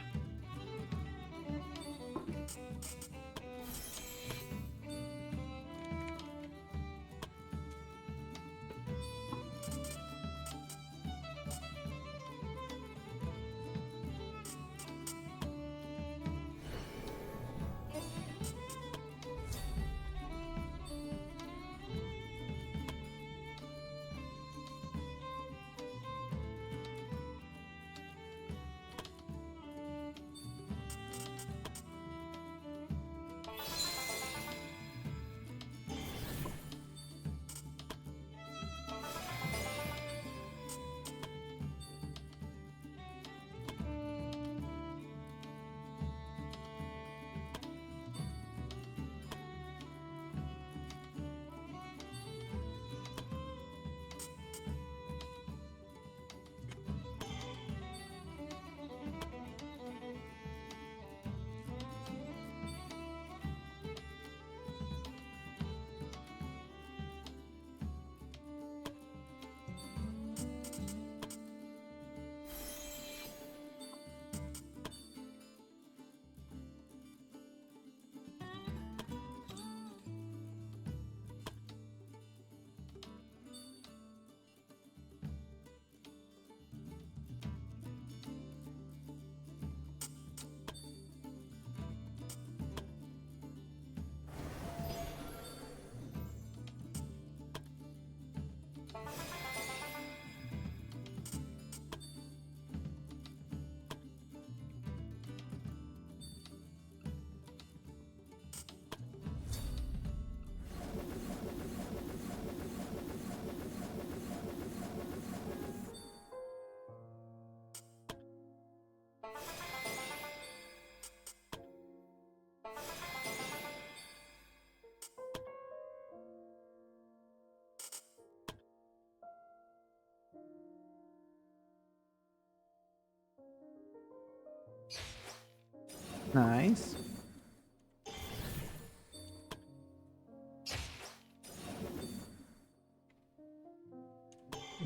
Nice.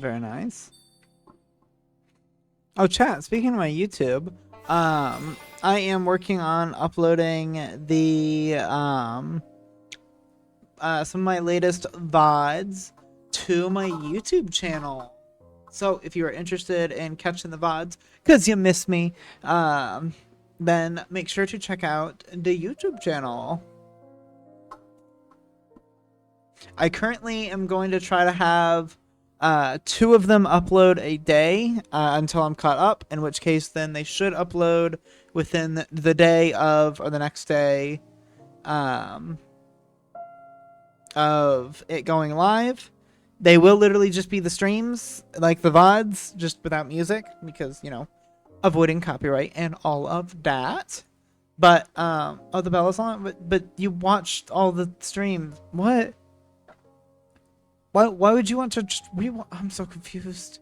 Very nice. Oh, chat, speaking of my YouTube, I am working on uploading the, some of my latest VODs to my YouTube channel. So if you are interested in catching the VODs, because you miss me, then make sure to check out the YouTube channel. I currently am going to try to have 2 of them upload a day until I'm caught up, in which case then they should upload within the day of, or the next day of it going live. They will literally just be the streams, like the VODs, just without music, because, you know, avoiding copyright and all of that. But, oh, the bell is on? But you watched all the streams. What? Why would you want to just I'm so confused.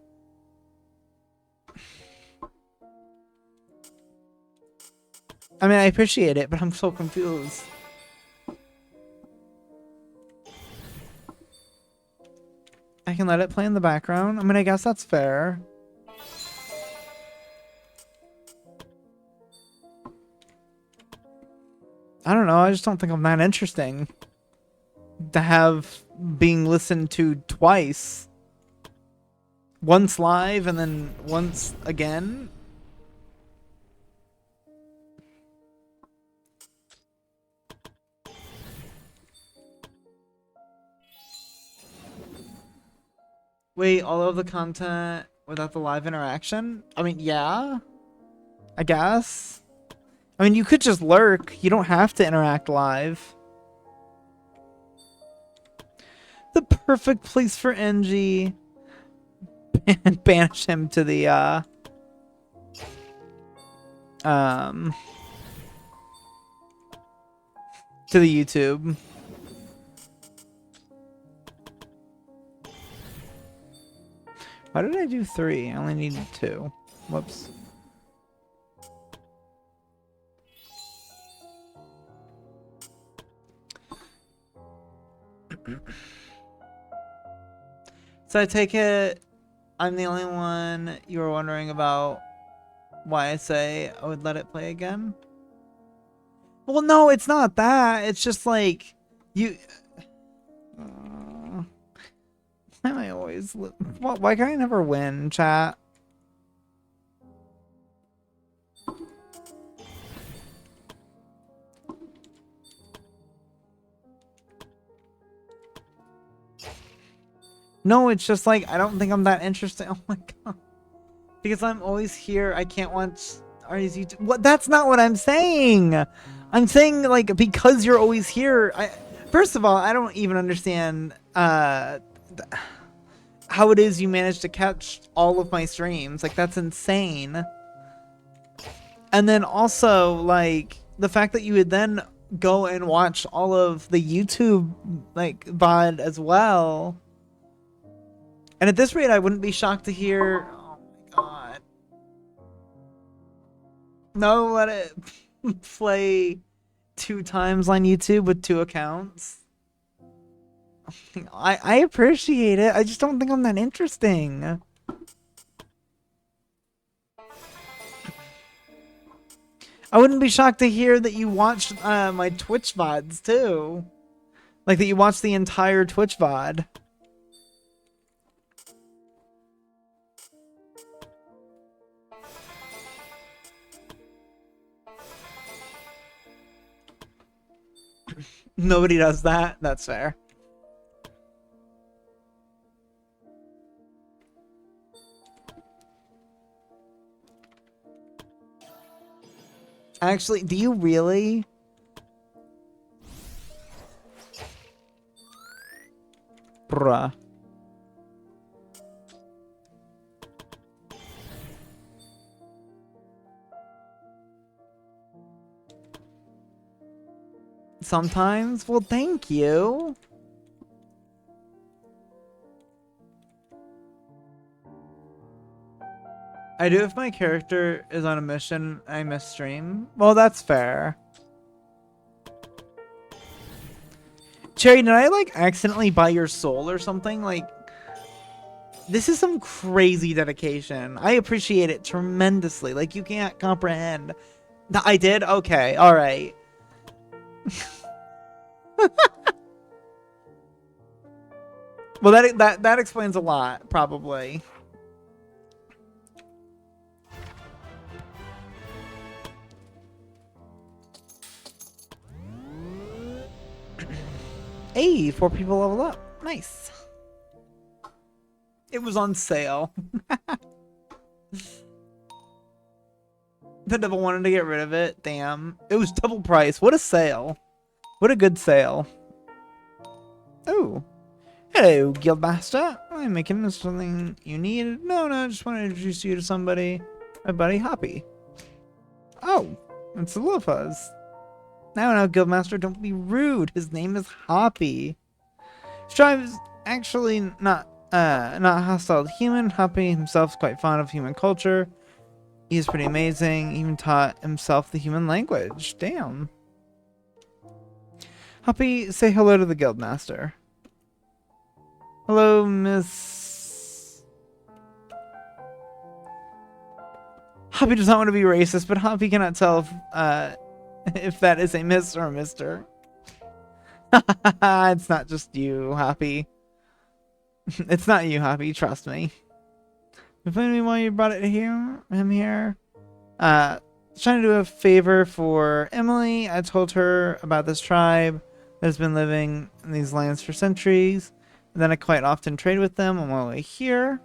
I mean, I appreciate it, but I'm so confused. I can let it play in the background. I mean, I guess that's fair. I don't know. I just don't think I'm that interesting to have being listened to twice. Once live and then once again. Wait, all of the content without the live interaction? I mean, yeah. I guess. I mean, you could just lurk. You don't have to interact live. The perfect place for NG. Banish him to the, to the YouTube. Why did I do 3? I only needed 2. Whoops. So I take it I'm the only one you were wondering about why I say I would let it play again? Well, no, it's not that. It's just like, you... why am I always... Why can I never win, chat? No, it's just like, I don't think I'm that interesting. Oh my god. Because I'm always here, I can't watch Artie's YouTube. What? That's not what I'm saying! I'm saying, like, because you're always here, first of all, I don't even understand, how it is you manage to catch all of my streams. Like, that's insane. And then also, like, the fact that you would then go and watch all of the YouTube, like, VOD as well. And at this rate, I wouldn't be shocked to hear... Oh my god. No, let it play 2 times on YouTube with 2 accounts. I appreciate it. I just don't think I'm that interesting. I wouldn't be shocked to hear that you watched my Twitch VODs too. Like that you watched the entire Twitch VOD. Nobody does that. That's fair. Actually, do you really? Bruh. Sometimes? Well, thank you. I do if my character is on a mission, I miss stream. Well, that's fair. Cherry, did I like accidentally buy your soul or something? Like, this is some crazy dedication. I appreciate it tremendously. Like, you can't comprehend. I did? Okay, alright. Well, that explains a lot, probably. Hey, 4 people level up. Nice. It was on sale. The devil wanted to get rid of it. Damn. It was double price. What a sale. What a good sale. Oh. Hello, Guildmaster. I'm making something you need. No, I just want to introduce you to somebody. My buddy Hoppy. Oh, it's the Lofas. No, Guildmaster, don't be rude. His name is Hoppy. Strive's actually not hostile to human. Hoppy himself is quite fond of human culture. He's pretty amazing. He even taught himself the human language. Damn. Hoppy, say hello to the Guildmaster. Hello, Miss... Hoppy does not want to be racist, but Hoppy cannot tell if that is a miss or a mister. It's not just you, Hoppy. It's not you, Hoppy. Trust me. Explain to me why you brought him here. Trying to do a favor for Emily. I told her about this tribe that's been living in these lands for centuries. And then I quite often trade with them on my way here.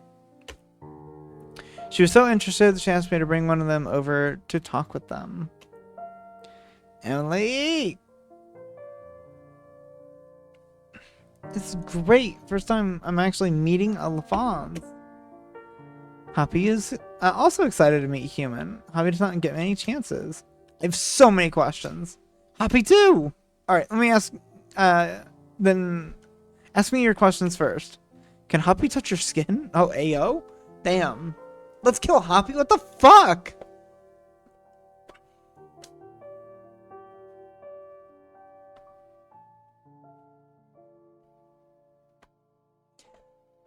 She was so interested that she asked me to bring one of them over to talk with them. Emily! It's great. First time I'm actually meeting a Lafons. Hoppy is also excited to meet human. Hoppy does not get many chances. I have so many questions. Hoppy too! Alright, let me ask... then... Ask me your questions first. Can Hoppy touch your skin? Oh, Ayo? Damn. Let's kill Hoppy? What the fuck?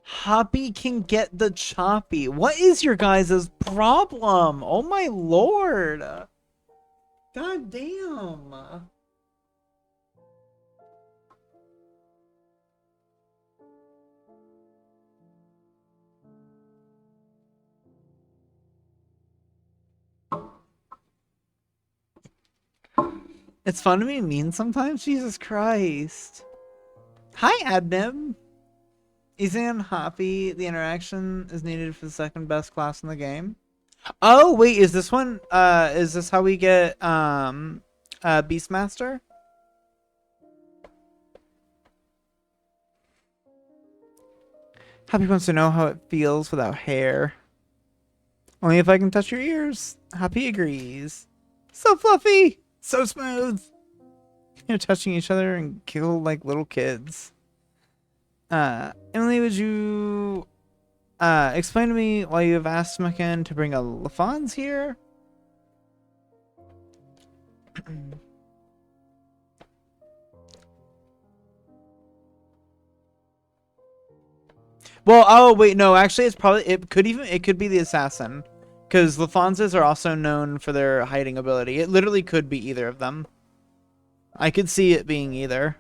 Hoppy can get the choppy. What is your guys' problem? Oh my lord. God damn. It's fun to be mean sometimes. Jesus Christ. Hi, Adnib. Easy and Hoppy. The interaction is needed for the second best class in the game. Oh, wait. Is this one? Is this how we get Beastmaster? Hoppy wants to know how it feels without hair. Only if I can touch your ears. Hoppy agrees. So fluffy. So smooth. You're touching each other and giggle like little kids. Emily, would you explain to me why you have asked Smecken to bring a Lafons here? Well, oh wait, no, actually it could be the assassin. Because Lafonses are also known for their hiding ability. It literally could be either of them. I could see it being either.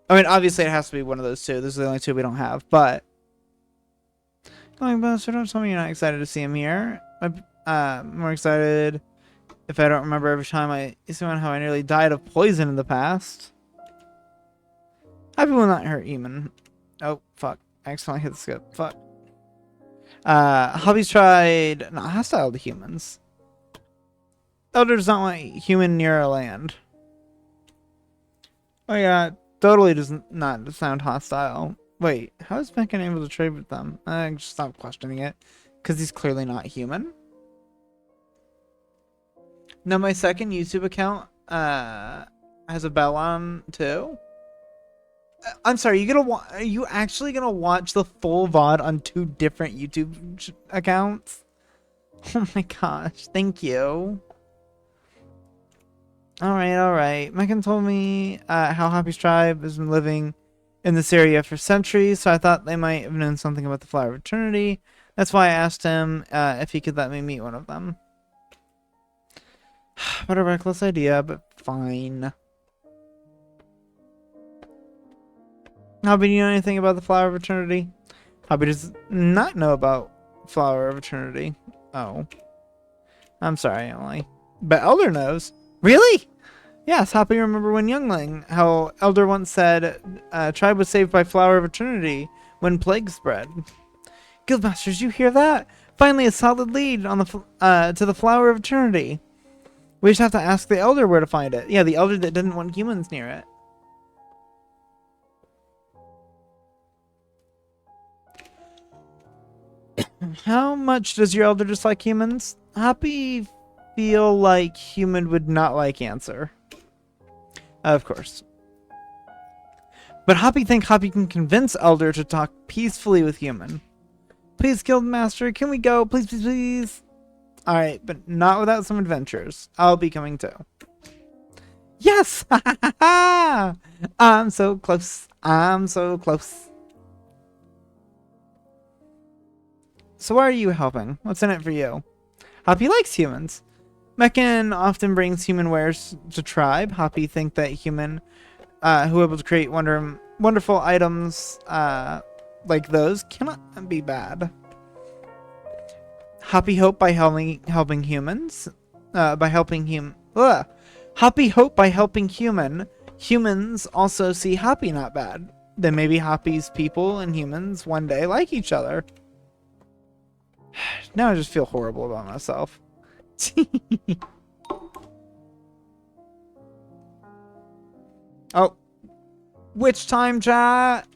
I mean, obviously it has to be one of those two. Those are the only two we don't have, but... Don't tell me you're not excited to see him here. I'm more excited if I don't remember every time I see how I nearly died of poison in the past. Happy will not hurt Eamon. Oh, fuck. I accidentally hit the skip. Fuck. Hobbies tried not hostile to humans. Elder does not want human near our land. Oh yeah, totally does not sound hostile. Wait, how is Megan able to trade with them? I just stop questioning it. Because he's clearly not human. Now my second YouTube account has a bell on too. I'm sorry. Are you actually gonna watch the full VOD on 2 different YouTube accounts? Oh my gosh! Thank you. All right, all right. Megan told me how Hoppy's tribe has been living in this area for centuries, so I thought they might have known something about the Flower of Eternity. That's why I asked him if he could let me meet one of them. What a reckless idea, but fine. Hobby, do you know anything about the Flower of Eternity? Hobby does not know about Flower of Eternity. Oh. I'm sorry, Emily. But Elder knows. Really? Yes, Hoppy, remember when youngling, how Elder once said, tribe was saved by Flower of Eternity when plague spread. Guildmasters, you hear that? Finally a solid lead on the to the Flower of Eternity. We just have to ask the Elder where to find it. Yeah, the Elder that didn't want humans near it. How much does your Elder dislike humans? Hoppy feel like human would not like answer. Of course. But Hoppy think Hoppy can convince Elder to talk peacefully with human. Please, Guildmaster, can we go? Please, please, please. Alright, but not without some adventures. I'll be coming too. Yes! I'm so close. I'm so close. So why are you helping? What's in it for you? Hoppy likes humans. Meccan often brings human wares to tribe. Hoppy think that human who are able to create wonderful items like those cannot be bad. Hoppy hope by helping humans. Hoppy hope by helping humans also see Hoppy not bad. Then maybe Hoppy's people and humans one day like each other. Now I just feel horrible about myself. Oh. Which time, chat?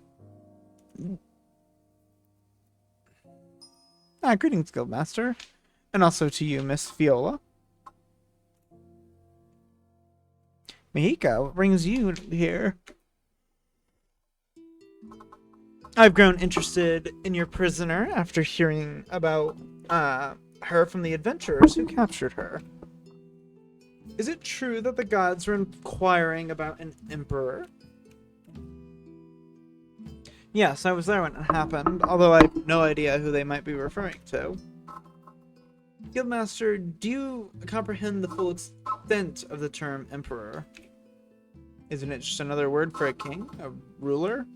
Greetings, Guildmaster. And also to you, Miss Viola. Mihiko, what brings you here? I've grown interested in your prisoner after hearing about her from the adventurers who captured her. Is it true that the gods were inquiring about an emperor? Yes, I was there when it happened, although I have no idea who they might be referring to. Guildmaster, do you comprehend the full extent of the term emperor? Isn't it just another word for a king, a ruler?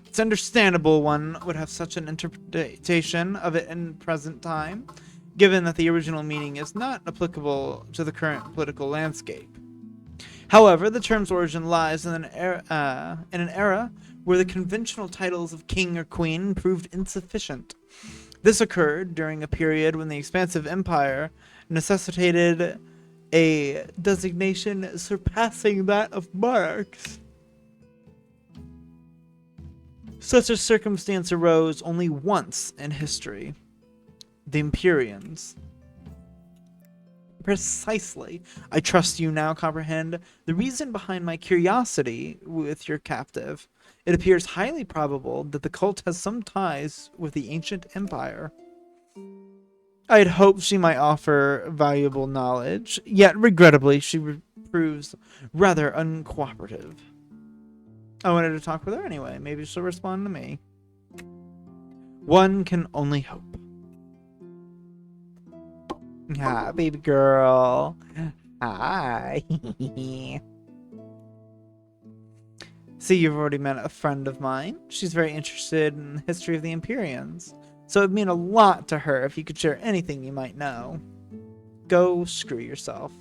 It's understandable one would have such an interpretation of it in present time, given that the original meaning is not applicable to the current political landscape. However, the term's origin lies in an era where the conventional titles of king or queen proved insufficient. This occurred during a period when the expansive empire necessitated a designation surpassing that of monarchs. Such a circumstance arose only once in history. The Empyreans. Precisely. I trust you now comprehend the reason behind my curiosity with your captive. It appears highly probable that the cult has some ties with the ancient empire. I had hoped she might offer valuable knowledge, yet regrettably she proves rather uncooperative. I wanted to talk with her anyway. Maybe she'll respond to me. One can only hope. Ah, baby girl. Hi. See, you've already met a friend of mine. She's very interested in the history of the Empyreans. So it'd mean a lot to her if you could share anything you might know. Go screw yourself.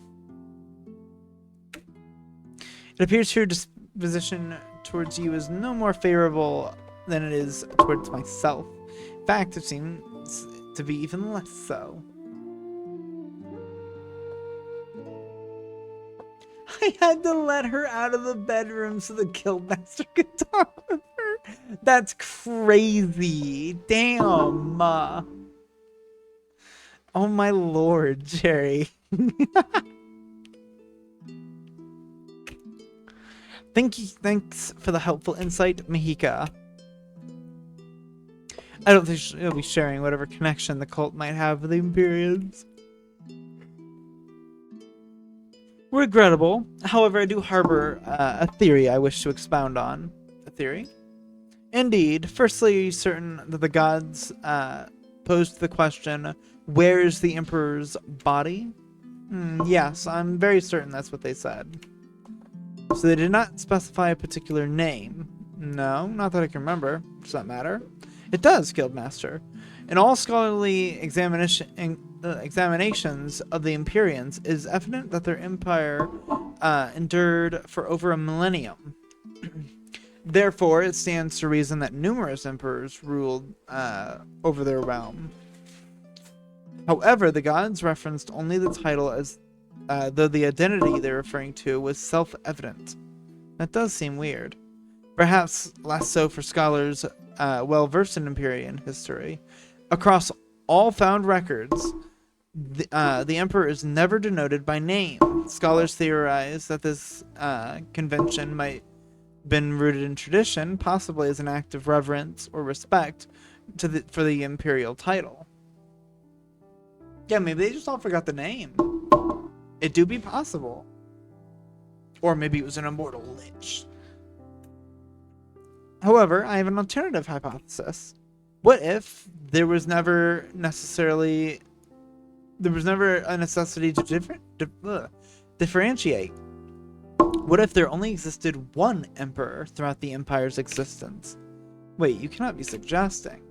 It appears her disposition towards you is no more favorable than it is towards myself. In fact, it seems to be even less so. I had to let her out of the bedroom so the Guildmaster could talk with her. That's crazy. Damn. Oh my lord, Jerry. Thanks for the helpful insight, Mihika. I don't think she'll be sharing whatever connection the cult might have with the Empyreans. Regrettable. However, I do harbor a theory I wish to expound on. A theory? Indeed. Firstly, are you certain that the gods posed the question, where is the Emperor's body? Yes, I'm very certain that's what they said. So they did not specify a particular name. No, not that I can remember. Does that matter? It does, Guildmaster. In all scholarly examinations of the Empyreans, it is evident that their empire endured for over a millennium. Therefore, it stands to reason that numerous emperors ruled over their realm. However, the gods referenced only the title, as though the identity they're referring to was self-evident. That does seem weird. Perhaps less so for scholars well-versed in Empyrean history. Across all found records, the emperor is never denoted by name. Scholars theorize that this convention might have been rooted in tradition, possibly as an act of reverence or respect for the imperial title. Yeah, maybe they just all forgot the name. It do be possible. Or maybe it was an immortal lich. However, I have an alternative hypothesis. What if there was never a necessity to differentiate? What if there only existed one emperor throughout the empire's existence? Wait, you cannot be suggesting.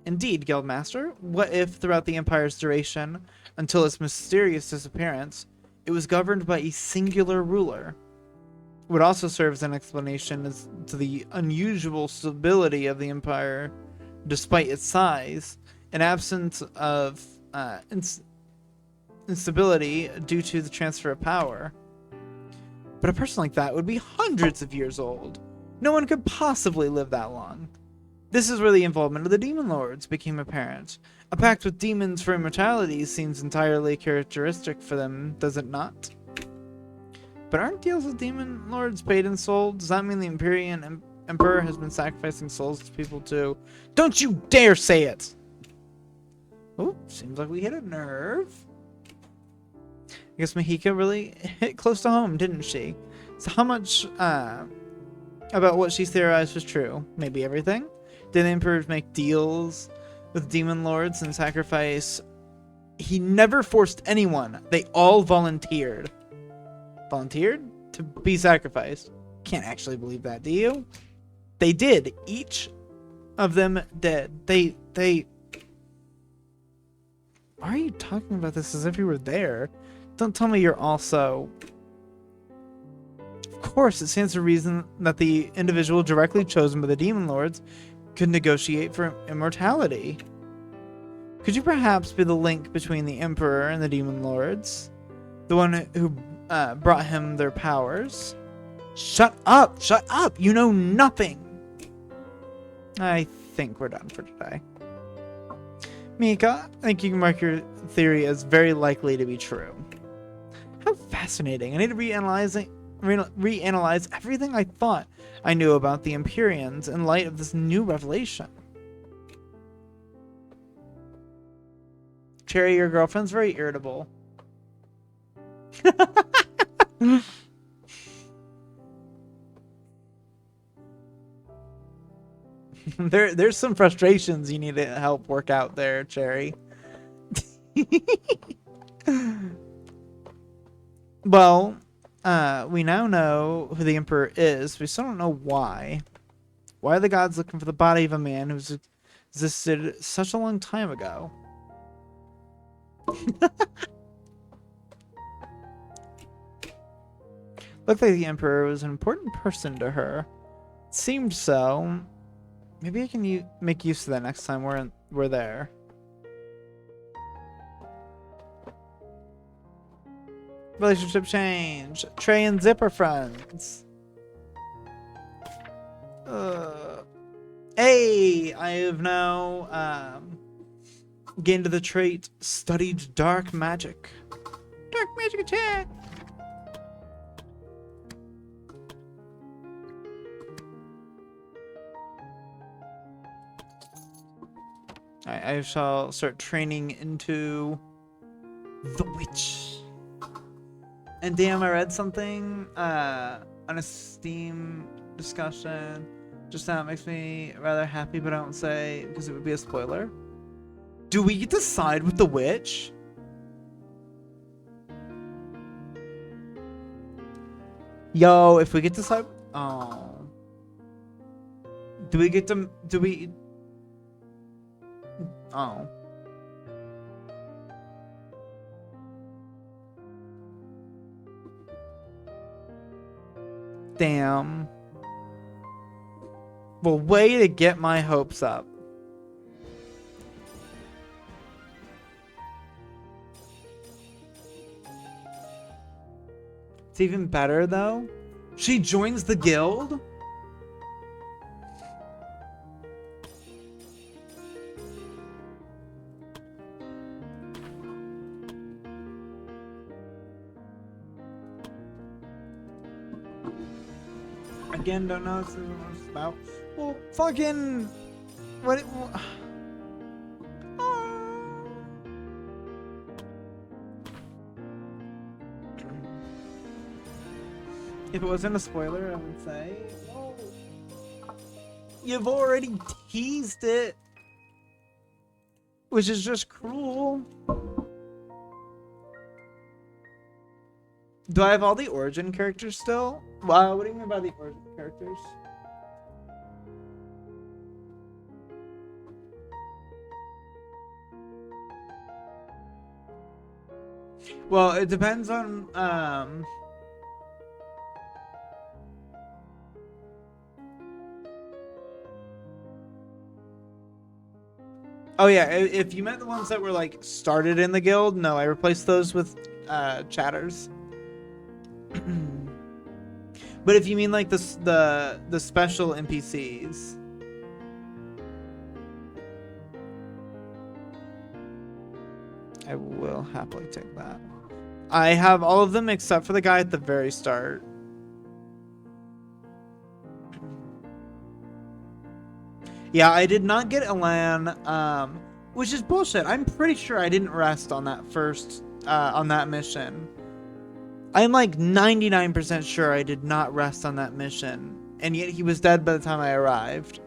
Indeed, Guildmaster, what if throughout the empire's duration, until its mysterious disappearance, it was governed by a singular ruler? It would also serve as an explanation as to the unusual stability of the empire despite its size, an absence of instability due to the transfer of power. But a person like that would be hundreds of years old. No one could possibly live that long. This is where the involvement of the Demon Lords became apparent. A pact with demons for immortality seems entirely characteristic for them, does it not? But aren't deals with Demon Lords paid in soul? Does that mean the Empyrean Emperor has been sacrificing souls to people too? Don't you dare say it! Oh, seems like we hit a nerve. I guess Mihika really hit close to home, didn't she? So how much about what she theorized was true? Maybe everything? Did the Emperor make deals with Demon Lords and sacrifice? He never forced anyone. They all volunteered. Volunteered to be sacrificed. Can't actually believe that, do you? They did. Each of them did. They... Why are you talking about this as if you were there? Don't tell me you're also... Of course, it stands to reason that the individual directly chosen by the Demon Lords could negotiate for immortality. Could you perhaps be the link between the Emperor and the Demon Lords? The one who brought him their powers? Shut up! Shut up! You know nothing! I think we're done for today. Mika, I think you can mark your theory as very likely to be true. How fascinating. I need to reanalyze everything I thought I knew about the Empyreans in light of this new revelation. Cherry, your girlfriend's very irritable. There's some frustrations you need to help work out there, Cherry. Well, we now know who the Emperor is. We still don't know why. Why are the gods looking for the body of a man who's existed such a long time ago? Looked like the Emperor was an important person to her. It seemed so. Maybe I can make use of that next time we're there. Relationship change. Trey and Zip are friends. Hey, I have now gained the trait studied dark magic. Dark magic attack. I shall start training into the witch. And damn, I read something on a Steam discussion just now. It makes me rather happy, but I won't say because it would be a spoiler. Do we get to side with the witch? Yo, if we get to side... Oh. Do we get to... Do we... Oh. Damn. Well, way to get my hopes up. It's even better, though. She joins the guild? Again, don't know what it's about. Well, fucking... What... If it wasn't a spoiler, I would say... Oh, you've already teased it. Which is just cruel. Do I have all the origin characters still? Wow, what do you mean by the origin characters? Well, it depends on, Oh yeah, if you meant the ones that were like started in the guild, no, I replaced those with chatters. But if you mean like the special NPCs, I will happily take that. I have all of them except for the guy at the very start. Yeah, I did not get Elan, which is bullshit. I'm pretty sure I didn't rest on that first, on that mission. I'm like 99% sure I did not rest on that mission, and yet he was dead by the time I arrived.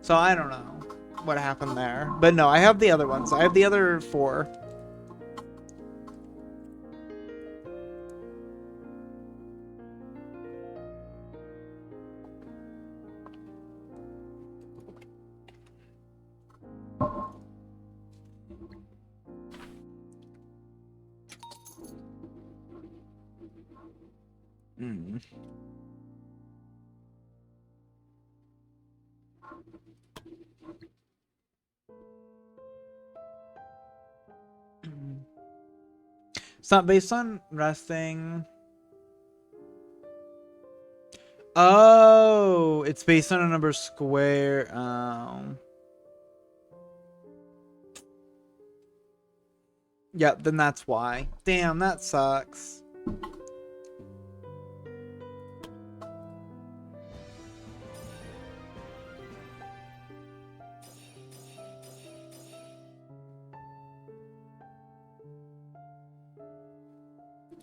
So I don't know what happened there. But no, I have the other ones. I have the other 4. Mm. It's not based on resting. Oh, it's based on a number square. Yeah, then that's why. Damn, that sucks.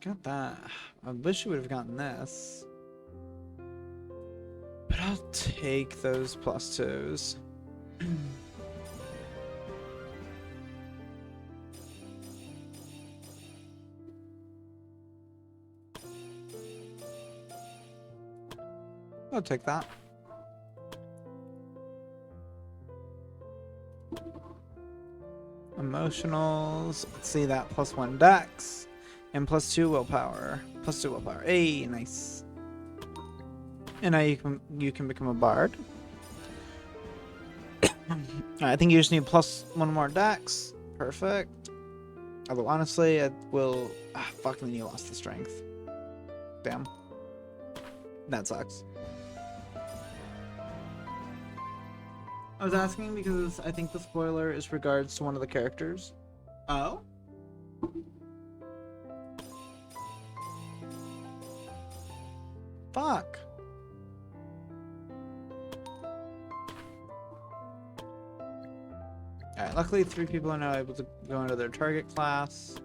Got that. I wish you would have gotten this. But I'll take those +2s. I'll take that. Emotionals. Let's see that +1 dex. And +2 willpower. +2 willpower. Hey, nice. And now you can become a bard. I think you just need +1 more dex. Perfect. Although honestly, I will. Fuck, then you lost the strength. Damn. That sucks. I was asking because I think the spoiler is regards to one of the characters. Oh? Fuck. Alright, luckily 3 people are now able to go into their target class.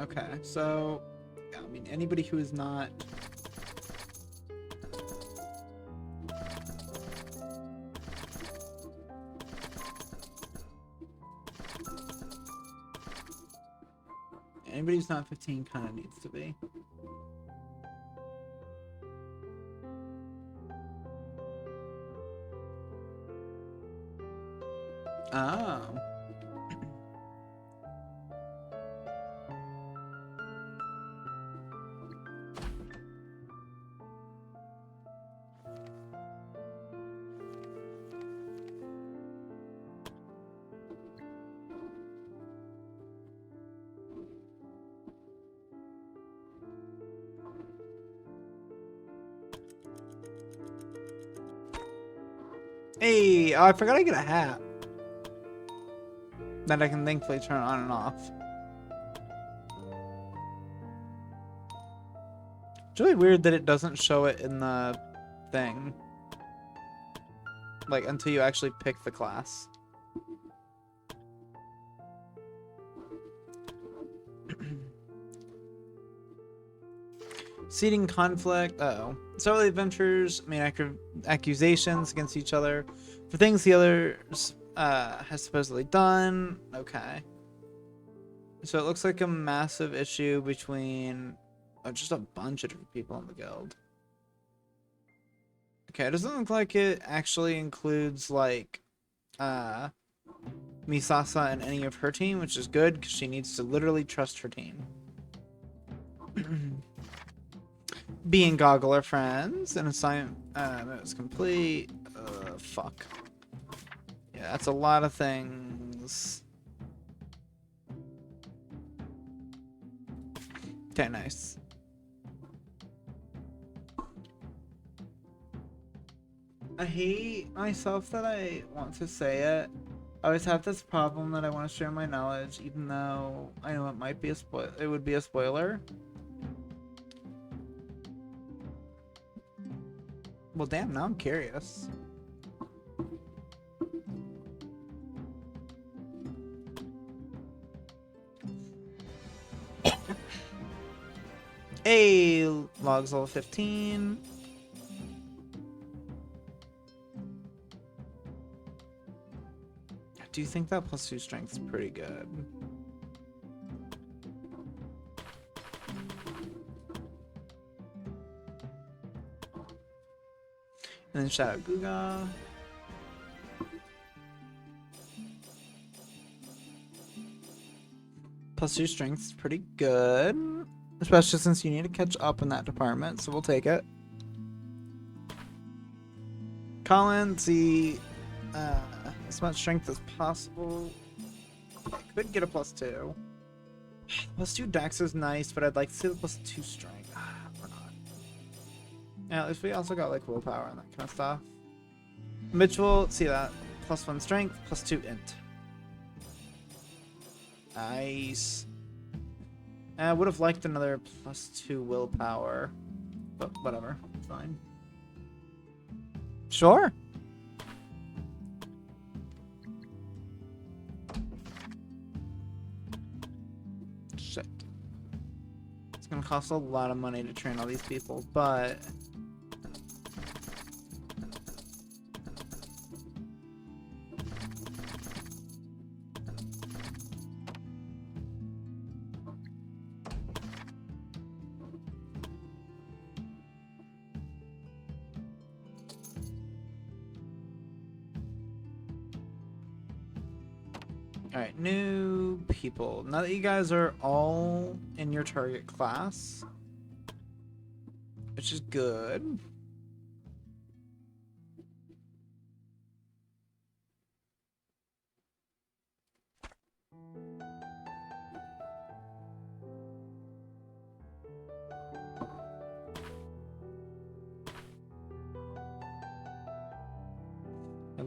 Okay, so yeah, I mean anybody who is not anybody who's not 15 kind of needs to be. Oh. Hey, oh, I forgot I get a hat that I can thankfully turn on and off. It's really weird that it doesn't show it in the thing. Like, until you actually pick the class. Seeding conflict. Uh-oh. Several adventurers made accusations against each other for things the others has supposedly done. Okay. So it looks like a massive issue between just a bunch of different people in the guild. Okay, it doesn't look like it actually includes like Misasa and any of her team, which is good because she needs to literally trust her team. Being Goggle are friends. An assignment was complete. Fuck. Yeah, that's a lot of things. Okay, nice. I hate myself that I want to say it. I always have this problem that I want to share my knowledge, even though I know it might be it would be a spoiler. Well, damn, now I'm curious. Hey, logs level 15. I do think that +2 strength is pretty good. And then shout out Guga. +2 strength is pretty good. Especially since you need to catch up in that department, so we'll take it. Colin, see as much strength as possible. I could get a +2. +2 dex is nice, but I'd like to see the +2 strength. Or not. Yeah, at least we also got like willpower and that kind of stuff. Mitchell, see that. +1 strength, +2 int. Nice. I would have liked another +2 willpower, but whatever, it's fine. Sure. Shit. It's gonna cost a lot of money to train all these people, but alright, new people. Now that you guys are all in your target class, which is good.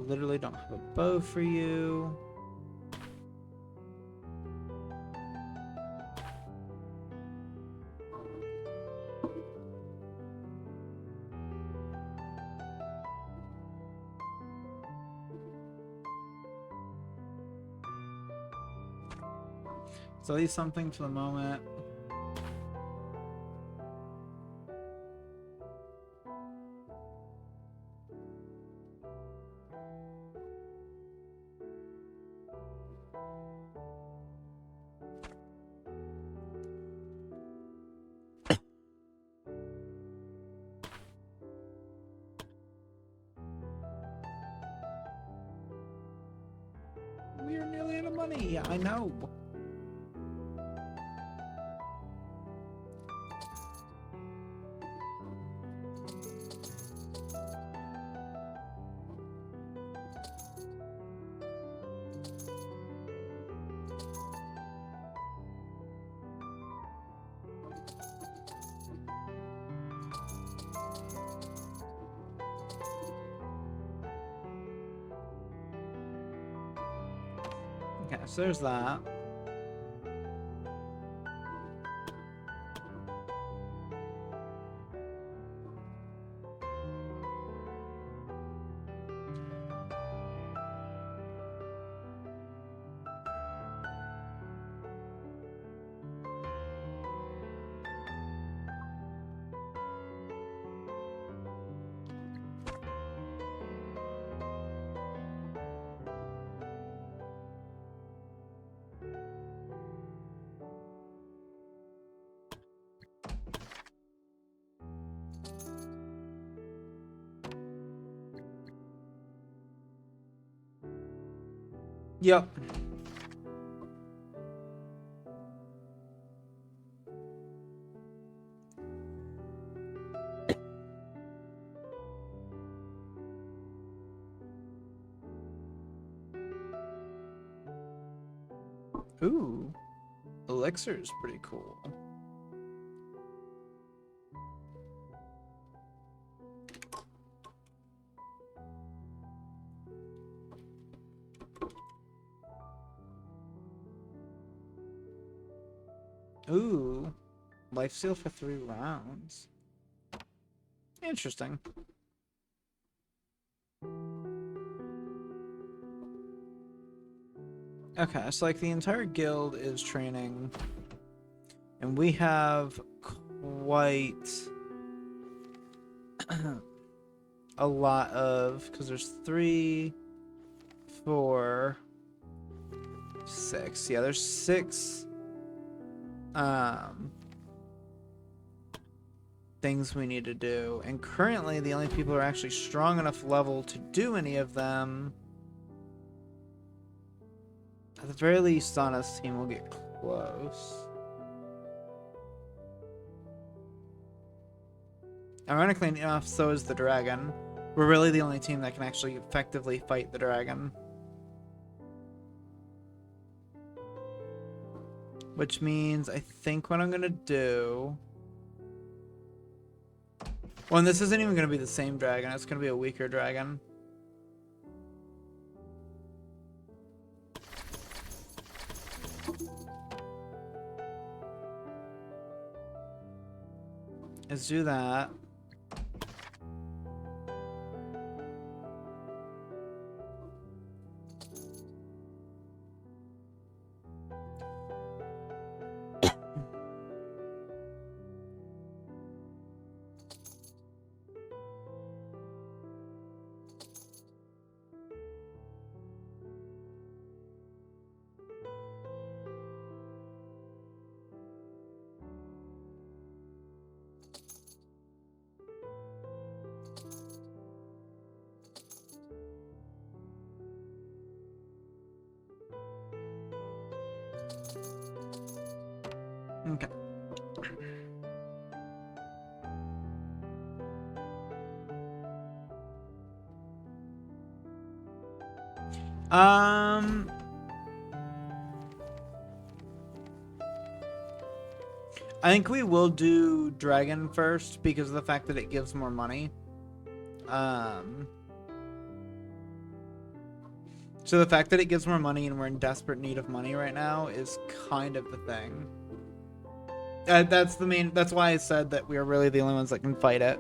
literally don't have a bow for you. So at least something for the moment. We are nearly out of money. I know. Okay, so there's that. Yep. Ooh. Elixir is pretty cool. Ooh. Lifesteal for 3 rounds. Interesting. Okay, so like the entire guild is training. And we have quite a lot of, because there's 3, 4, 6. Yeah, there's 6 things we need to do. And currently the only people who are actually strong enough level to do any of them, at the very least Sana's team will get close. Ironically enough, so is the dragon. We're really the only team that can actually effectively fight the dragon. Which means I think what I'm going to do... Well, and this isn't even going to be the same dragon. It's going to be a weaker dragon. Let's do that. Okay. I think we will do dragon first because of the fact that it gives more money. So the fact that it gives more money and we're in desperate need of money right now is kind of the thing. That's why I said that we are really the only ones that can fight it.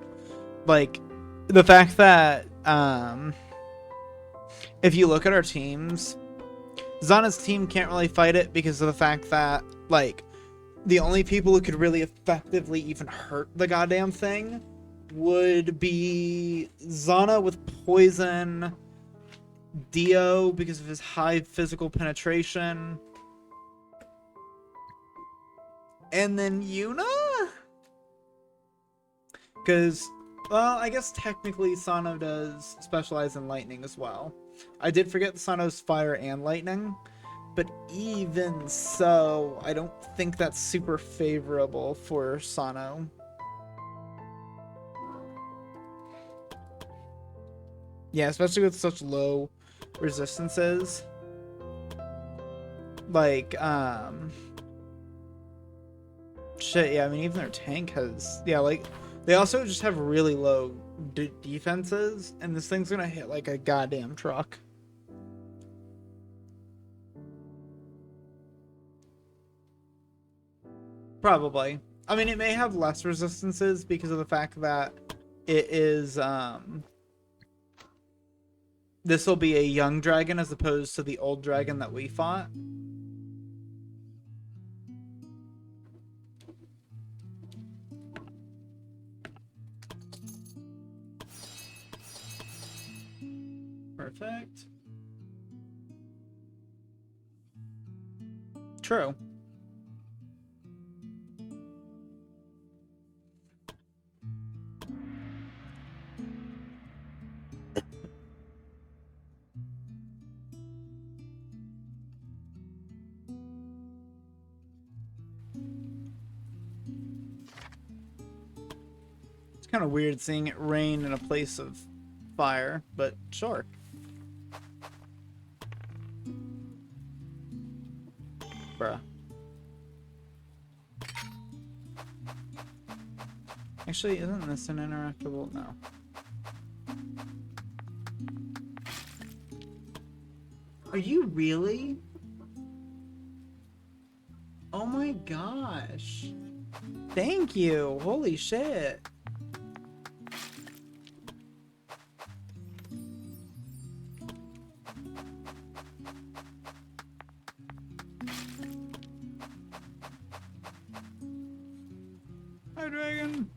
Like, the fact that, if you look at our teams, Zana's team can't really fight it because of the fact that, like, the only people who could really effectively even hurt the goddamn thing would be Zana with poison, Dio because of his high physical penetration, and then Yuna? Because, well, I guess technically Sano does specialize in lightning as well. I did forget that Sano's fire and lightning, but even so, I don't think that's super favorable for Sano. Yeah, especially with such low resistances. Like, shit, yeah, I mean, even their tank has, yeah, like, they also just have really low defenses, and this thing's gonna hit like a goddamn truck. Probably. I mean, it may have less resistances because of the fact that it is, this will be a young dragon as opposed to the old dragon that we fought. Perfect. True. It's kind of weird seeing it rain in a place of fire, but sure. Bruh. Actually, isn't this an interactable? No. Are you really? Oh my gosh. Thank you. Holy shit. Hi, dragon.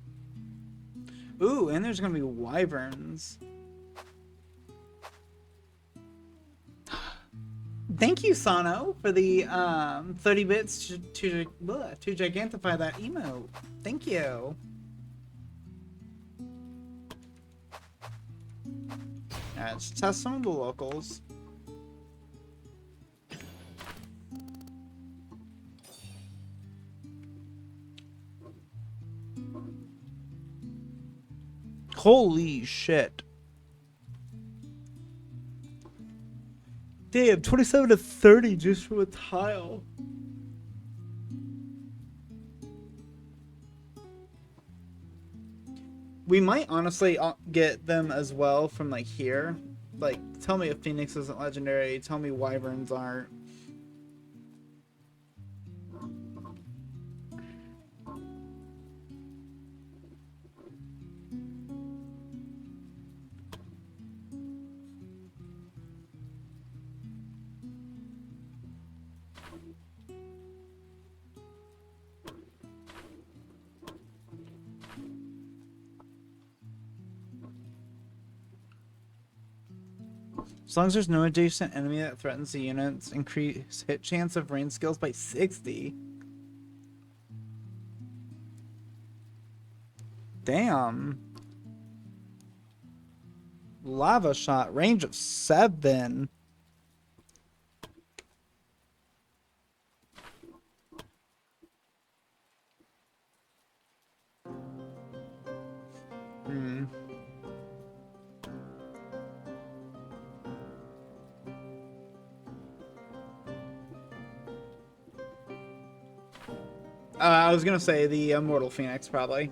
Ooh, and there's gonna be wyverns. Thank you, Sano, for the 30 bits to gigantify that emote. Thank you. Let's test some of the locals. Holy shit. Damn, 27 to 30 just from a tile. We might honestly get them as well from like here. Like, tell me if Phoenix isn't legendary. Tell me wyverns aren't. As long as there's no adjacent enemy that threatens the units, increase hit chance of range skills by 60. Damn. Lava shot, range of 7. Hmm. I was gonna say the Immortal Phoenix, probably.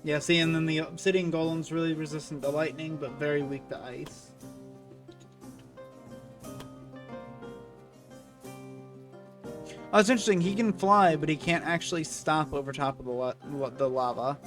Yeah, see, and then the obsidian golem's really resistant to lightning, but very weak to ice. Oh, it's interesting. He can fly, but he can't actually stop over top of the lava.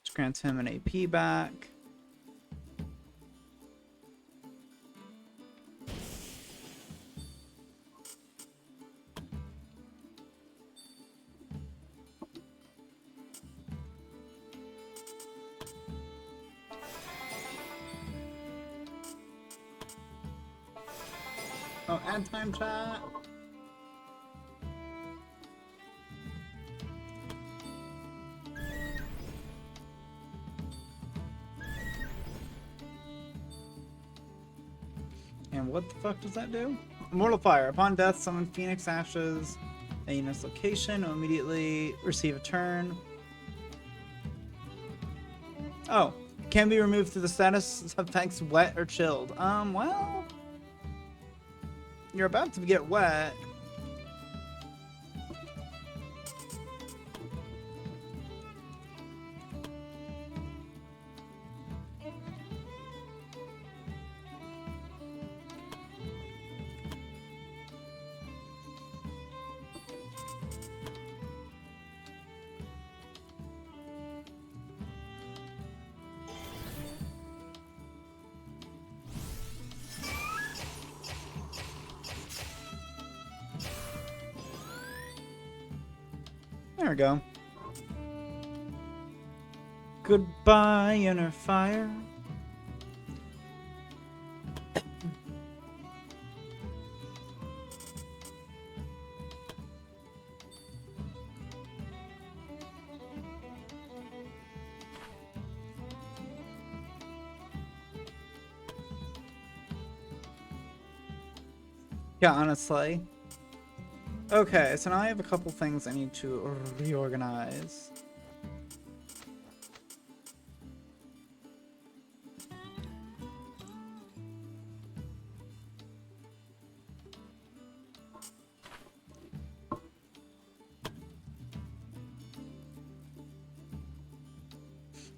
Which grants him an AP back. Oh, add time chat. And what the fuck does that do? Mortal Fire. Upon death, summon Phoenix Ashes. Aeon's location will immediately receive a turn. Oh, can be removed through the status of tanks wet or chilled. Well, you're about to get wet. There we go. Goodbye, inner fire. Yeah, honestly. Okay, so now I have a couple things I need to reorganize.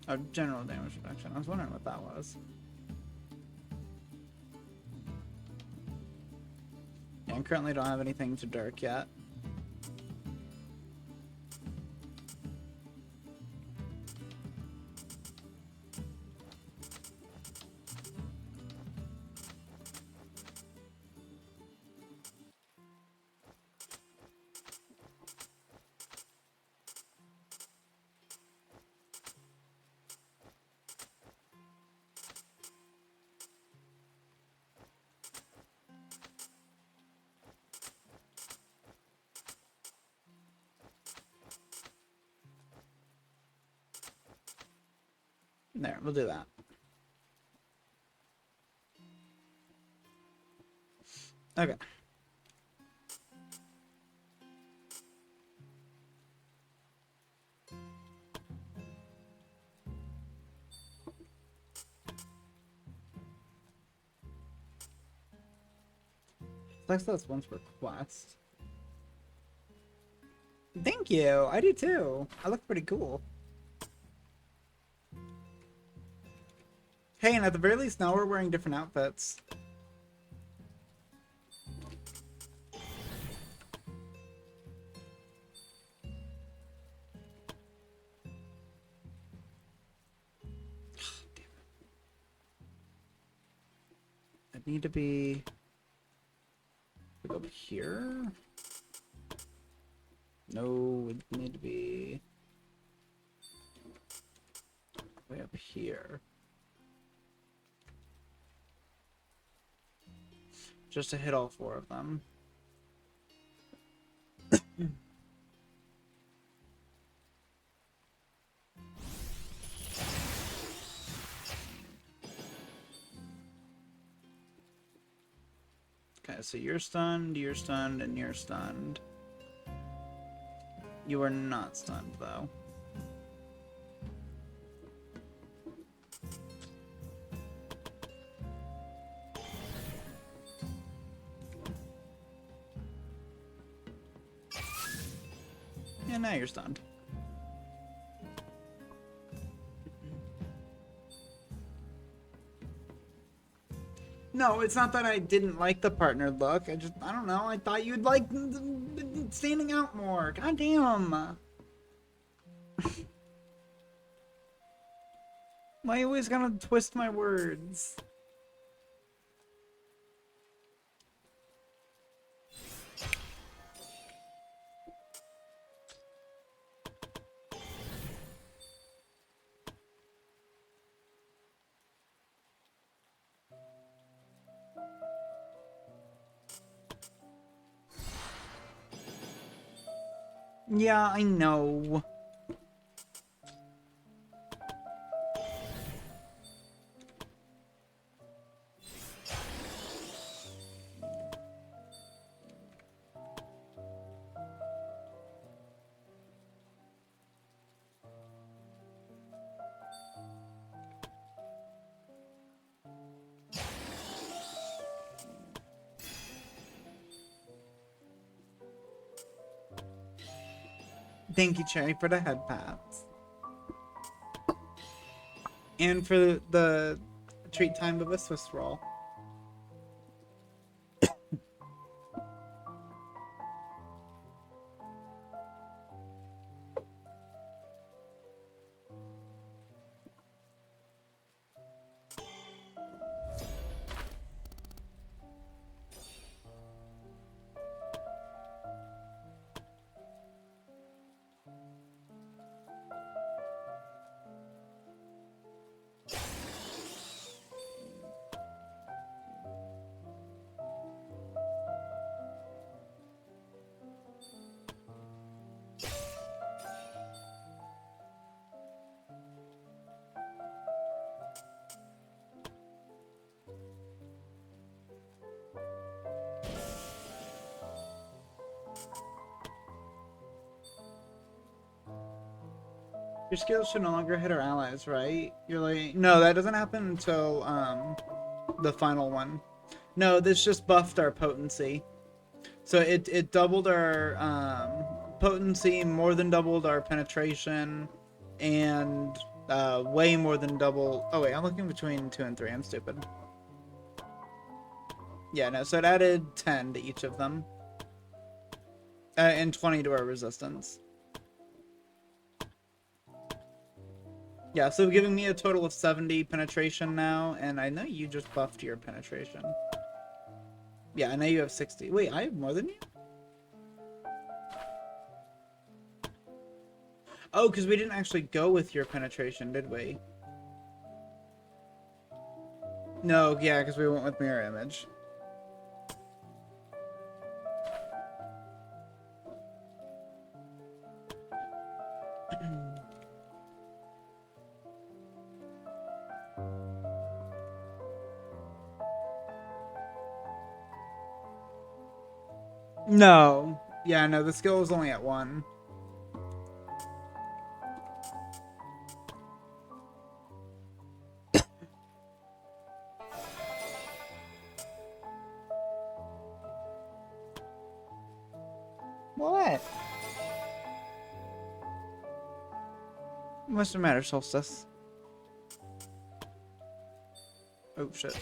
Oh, general damage reduction. I was wondering what that was. Yeah, I currently don't have anything to Dirk yet. There, we'll do that. Okay. That's once per quest. Thank you. I do too. I look pretty cool. Hey, and at the very least, now we're wearing different outfits. I need to be up here. No, it need to be way up here. Just to hit all four of them. Okay, so you're stunned, and you're stunned. You are not stunned, though. And now you're stunned. No, it's not that I didn't like the partnered look. I don't know. I thought you'd like standing out more. God damn. Why you always gonna twist my words? Yeah, I know. Thank you, Cherry, for the head pats. And for the treat time of a Swiss roll. Your skills should no longer hit our allies, right? You're like, no, that doesn't happen until the final one. No, this just buffed our potency. So it doubled our potency, more than doubled our penetration, and way more than double. Oh wait, I'm looking between 2 and 3. I'm stupid. Yeah, no. So it added 10 to each of them, and 20 to our resistance. Yeah, so giving me a total of 70 penetration now, and I know you just buffed your penetration. Yeah, I know you have 60. Wait, I have more than you? Oh, because we didn't actually go with your penetration, did we? No, yeah, because we went with mirror image. No. Yeah, no, the skill is only at 1. What? What's the matter, Solstice? Oh, shit.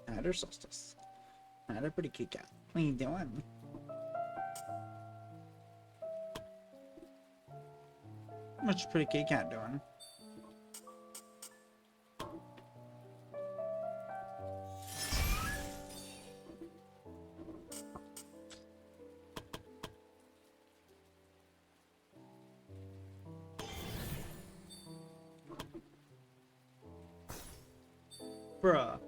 Matter, Solstice. Matter, pretty cute cat. What are you doing? What's pretty cute cat doing? Bruh.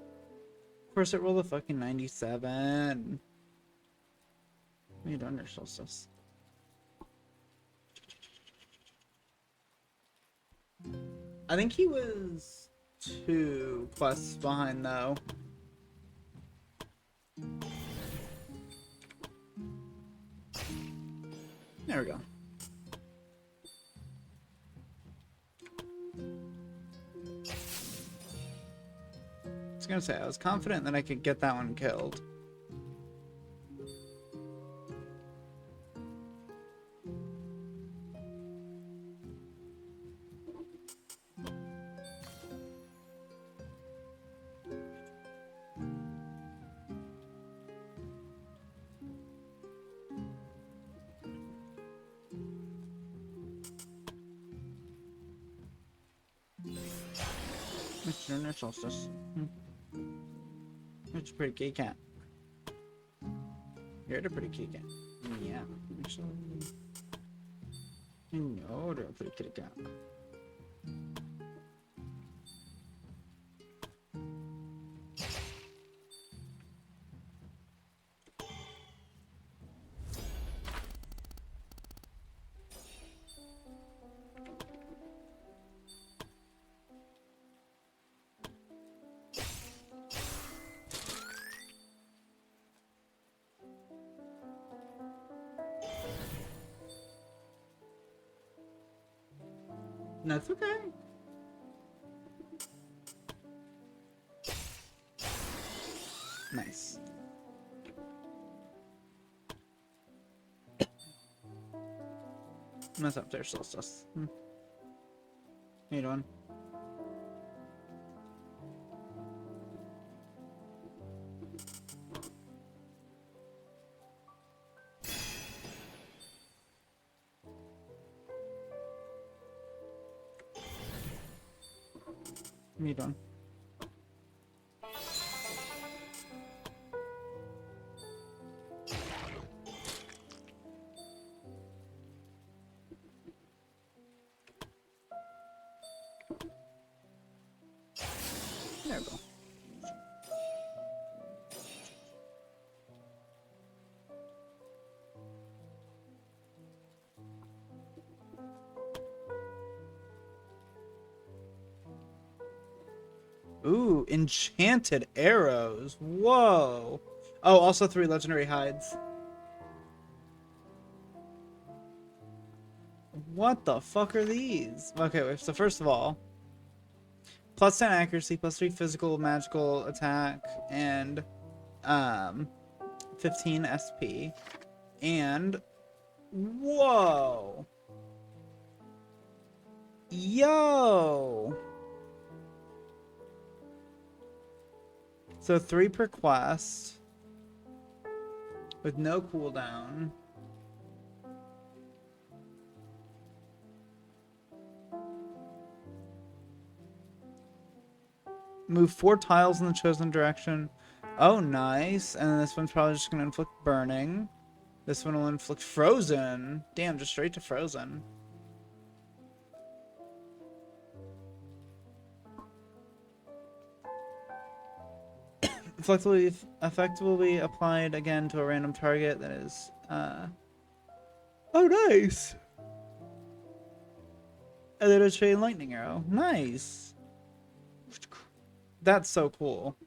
Of course it rolled a fucking 97. What are you doing there, Solstice? I think he was 2 quests behind, though. There we go. I was gonna say, I was confident that I could get that one killed. Mr. Lunar Solstice. It's a pretty kitty cat. You're a pretty kitty cat. Yeah, actually. I know they're a pretty kitty cat. That's okay. Nice. What's up there, Solstice? How you doing? How you doing? There we go. Ooh, enchanted arrows. Whoa. Oh, also 3 legendary hides. What the fuck are these? Okay, wait, so first of all, plus 10 accuracy, plus 3 physical, magical attack, and 15 SP. And whoa. Yo. So 3 per quest with no cooldown. Move 4 tiles in the chosen direction. Oh, nice. And then this one's probably just going to inflict burning. This one will inflict frozen. Damn, just straight to frozen. Effectively applied again to a random target that is, oh, nice. And then it's a lightning arrow. Nice. That's so cool.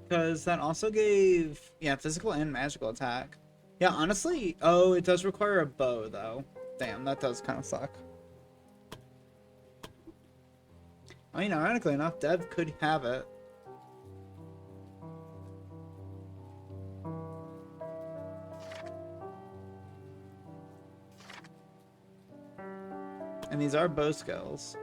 Because that also gave, yeah, physical and magical attack. Yeah, honestly, oh, it does require a bow, though. Damn, that does kind of suck. I mean, ironically enough, Dev could have it. And these are bow skills.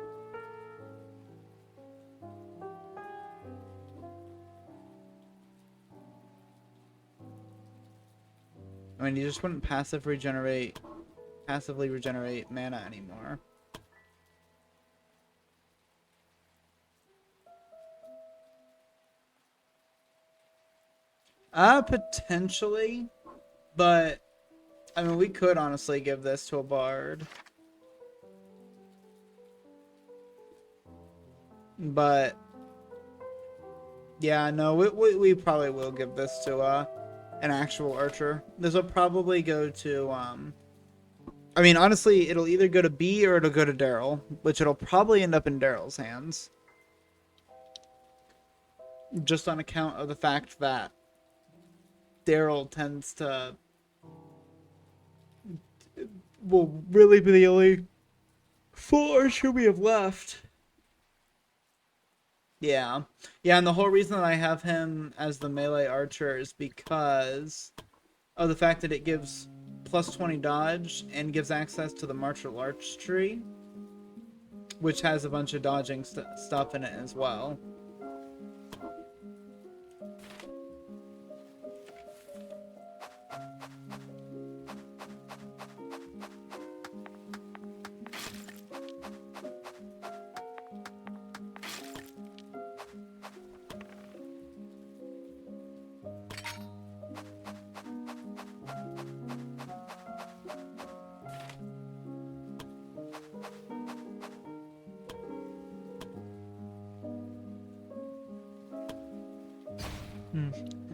I mean, you just wouldn't passively regenerate mana anymore. Potentially, but I mean, we could honestly give this to a bard. But yeah, no, we probably will give this to an actual archer. This will probably go to I mean, honestly, it'll either go to B or it'll go to Daryl, which it'll probably end up in Daryl's hands. Just on account of the fact that Daryl tends to will really be the only full archer we have left. Yeah. Yeah, and the whole reason that I have him as the melee archer is because of the fact that it gives plus 20 dodge and gives access to the martial arts tree, which has a bunch of dodging stuff in it as well.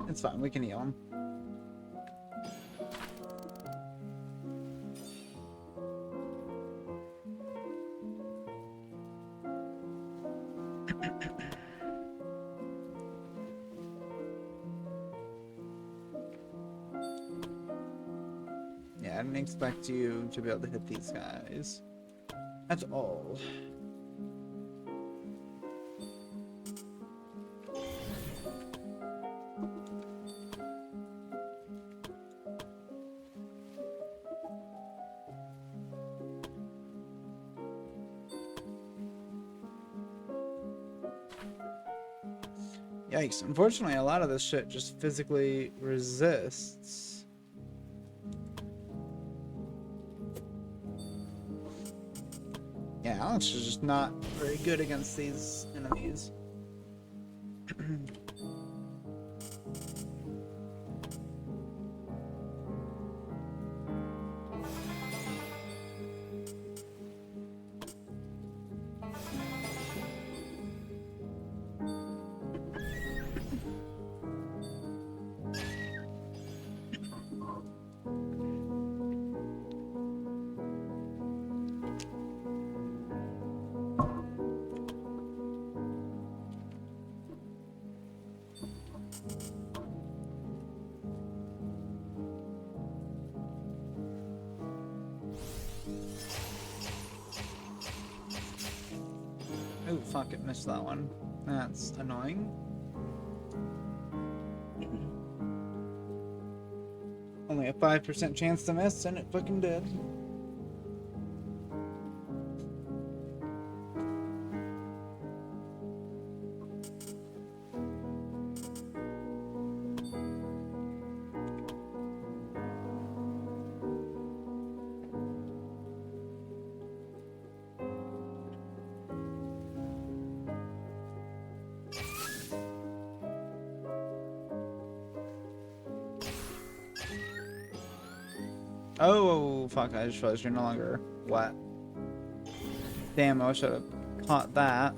It's fine, we can heal him. Yeah, I didn't expect you to be able to hit these guys. That's all. Yikes. Unfortunately, a lot of this shit just physically resists. Yeah, Alex is just not very good against these enemies. Oh, fuck it, missed that one. That's annoying. Only a 5% chance to miss, and it fucking did. Oh, fuck, I just realized you're no longer wet. Damn, I should have caught that.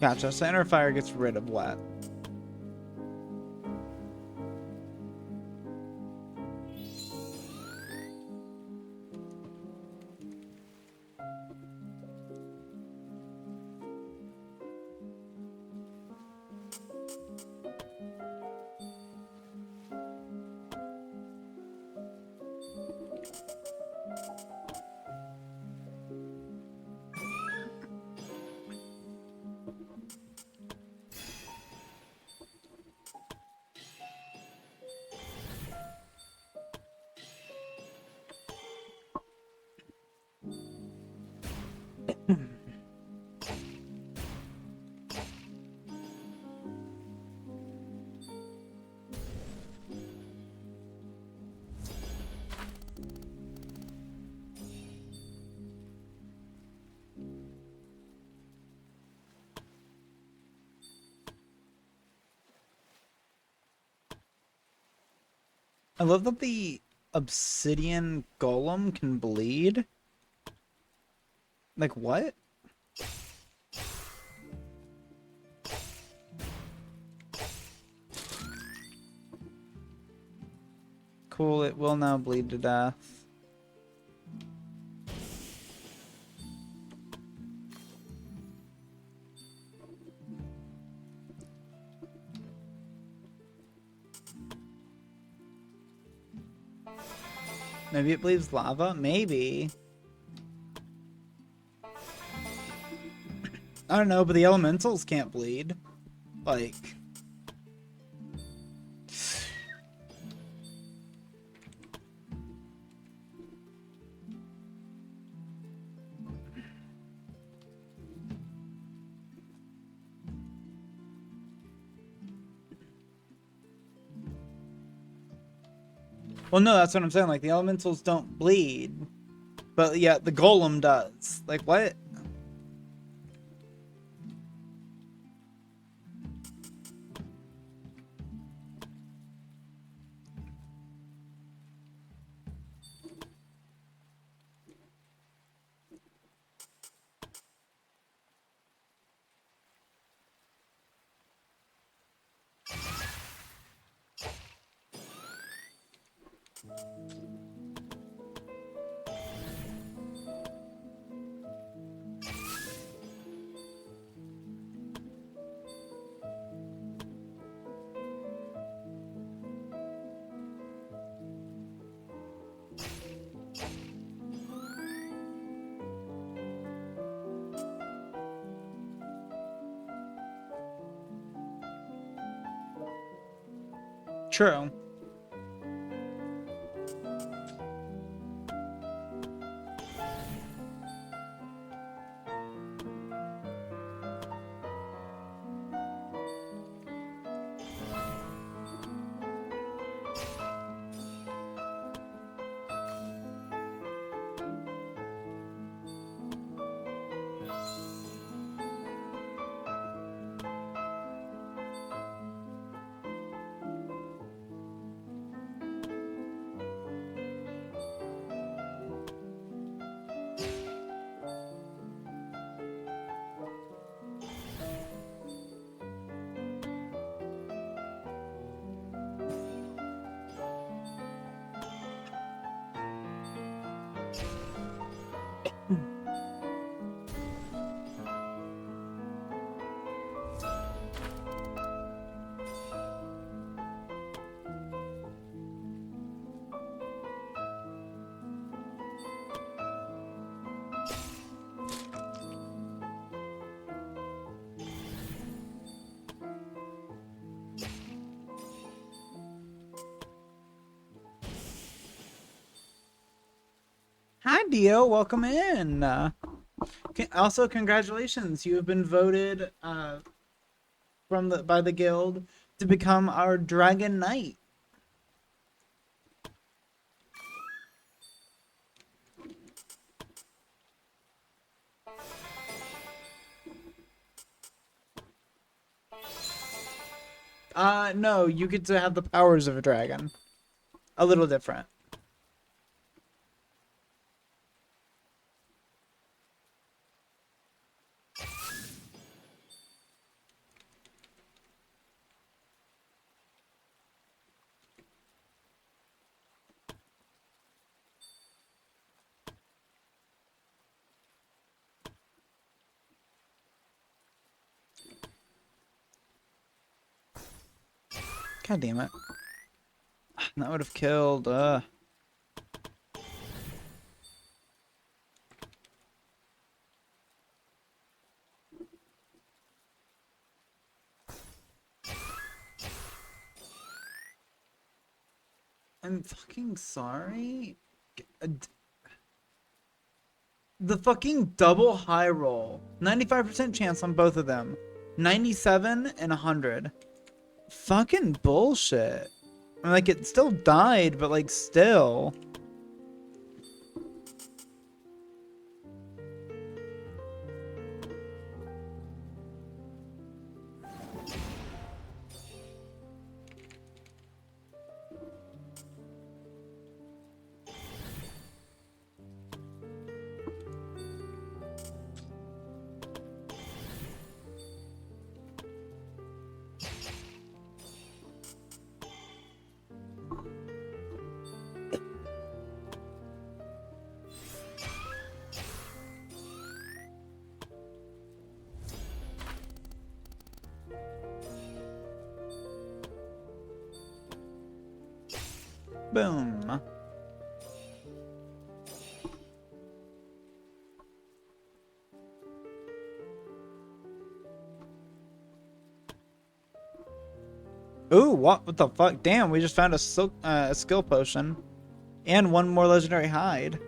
Gotcha, so inner fire gets rid of wet. I love that the obsidian golem can bleed. Like, what? Cool, it will now bleed to death. Maybe it believes lava? Maybe. I don't know, but the elementals can't bleed. Like... Well, no, that's what I'm saying. Like, the elementals don't bleed. But, yeah, the golem does. Like, what? True. Hi, Dio. Welcome in. Also, congratulations. You have been voted by the guild to become our Dragon Knight. No, you get to have the powers of a dragon. A little different. God damn it. That would have killed, I'm fucking sorry. The fucking double high roll. 95% chance on both of them. 97 and 100. Fucking bullshit. I mean, like, it still died, but, like, still. Boom. Ooh, what the fuck? Damn, we just found a skill potion. And one more legendary hide.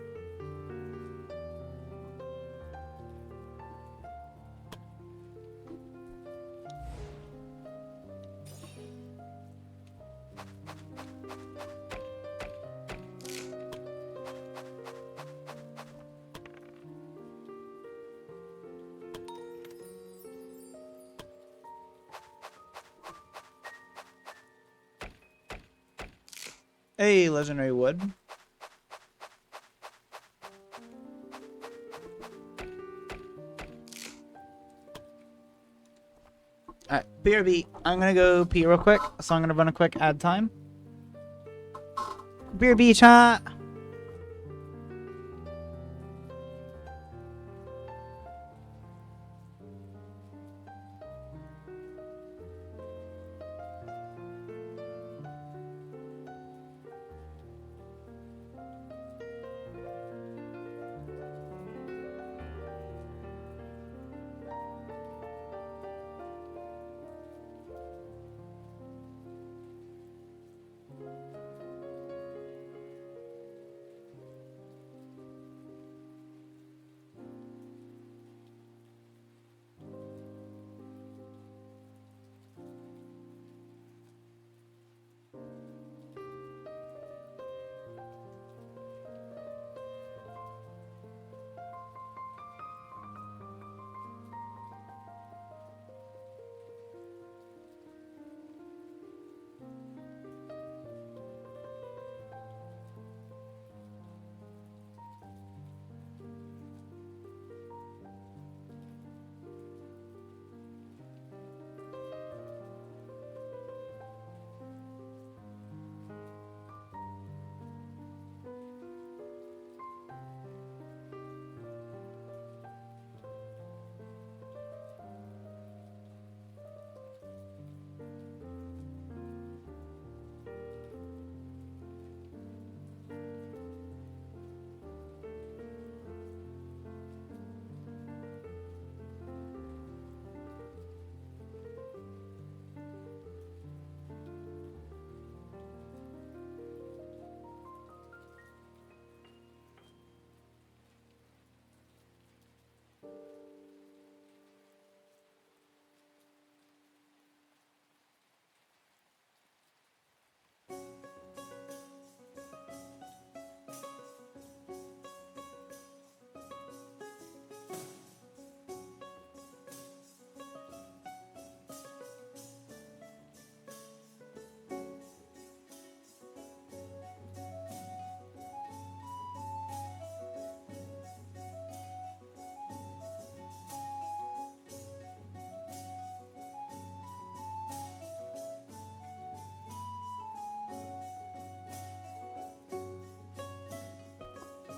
Hey, legendary wood. Alright, BRB, I'm gonna go pee real quick, so I'm gonna run a quick ad time. BRB chat!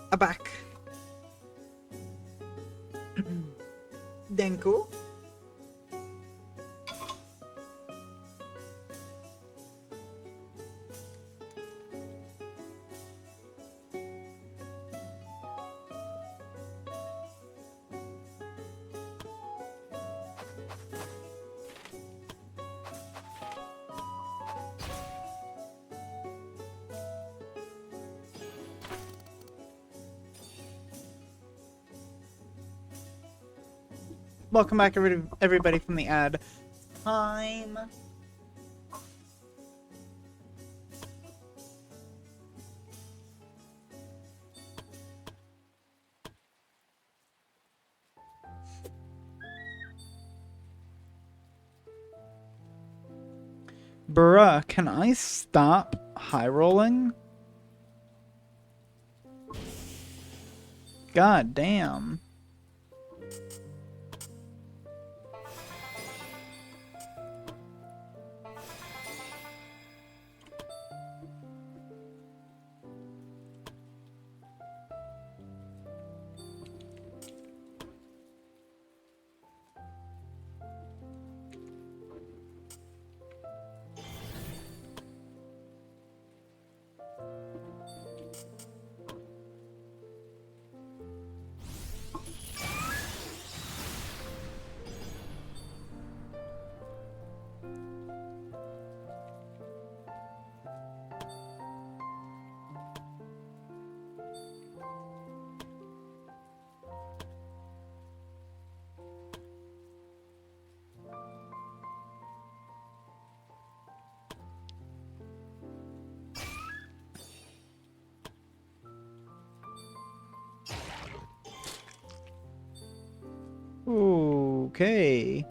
I'm back. Denko. Welcome back, everybody, from the ad time. Bruh, can I stop high rolling? God damn. Okay.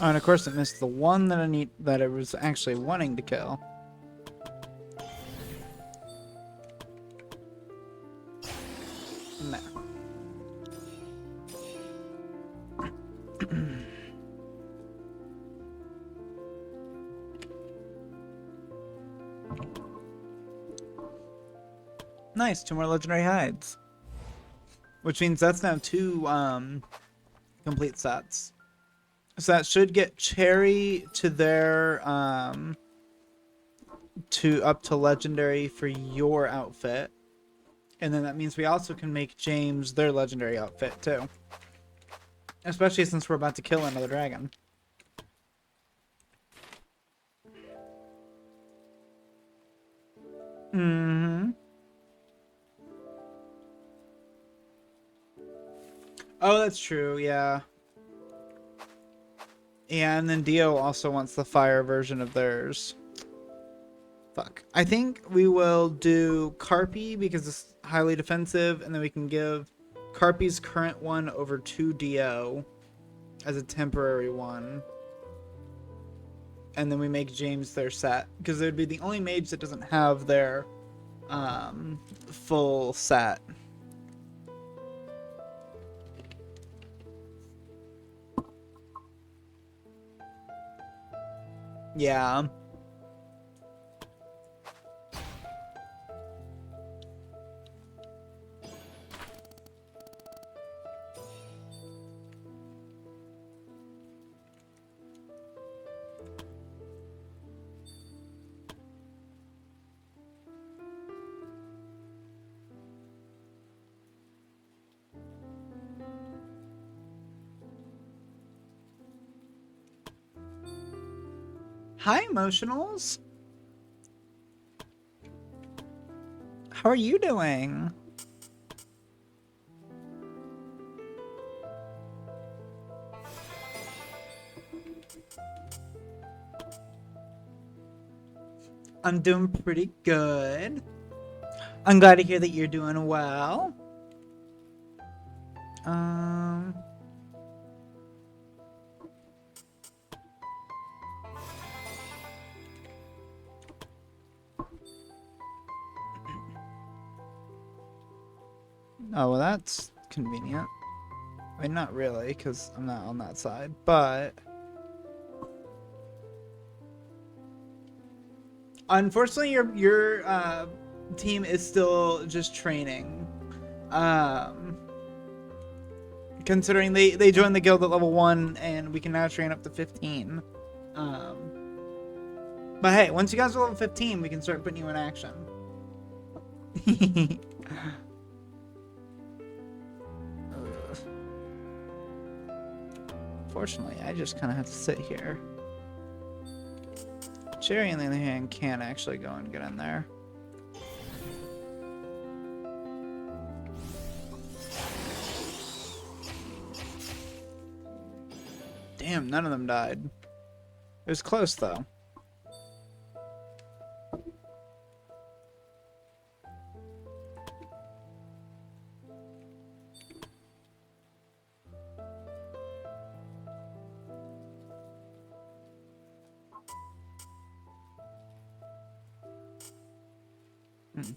Oh, and of course it missed the one that I was actually wanting to kill. No. Nice, 2 more legendary hides. Which means that's now 2 complete sets. So that should get Cherry to their up to legendary for your outfit. And then that means we also can make James their legendary outfit too. Especially since we're about to kill another dragon. Mm-hmm. Oh, that's true, yeah. Yeah, and then Dio also wants the fire version of theirs. Fuck. I think we will do Carpi because it's highly defensive, and then we can give Carpi's current one over to Dio as a temporary one. And then we make James their set, because it would be the only mage that doesn't have their full set. Yeah. Hi, Emotionals. How are you doing? I'm doing pretty good. I'm glad to hear that you're doing well. Oh, well, that's convenient. I mean, not really, because I'm not on that side, but... Unfortunately, your team is still just training. Considering they joined the guild at level 1, and we can now train up to 15. But hey, once you guys are level 15, we can start putting you in action. Fortunately, I just kind of have to sit here. Cherry, on the other hand, can actually go and get in there. Damn, none of them died. It was close, though. Hmm.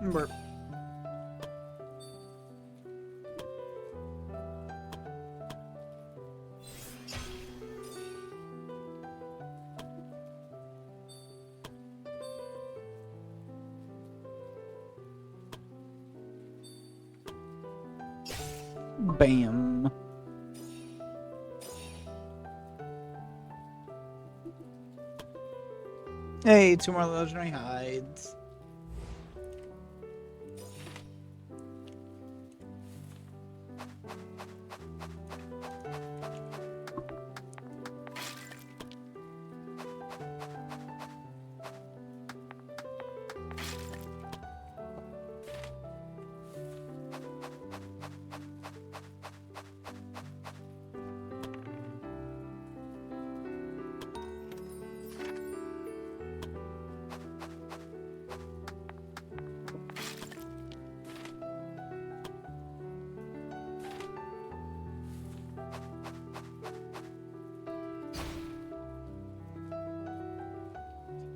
Burp. Bam. Hey, 2 more legendary hides.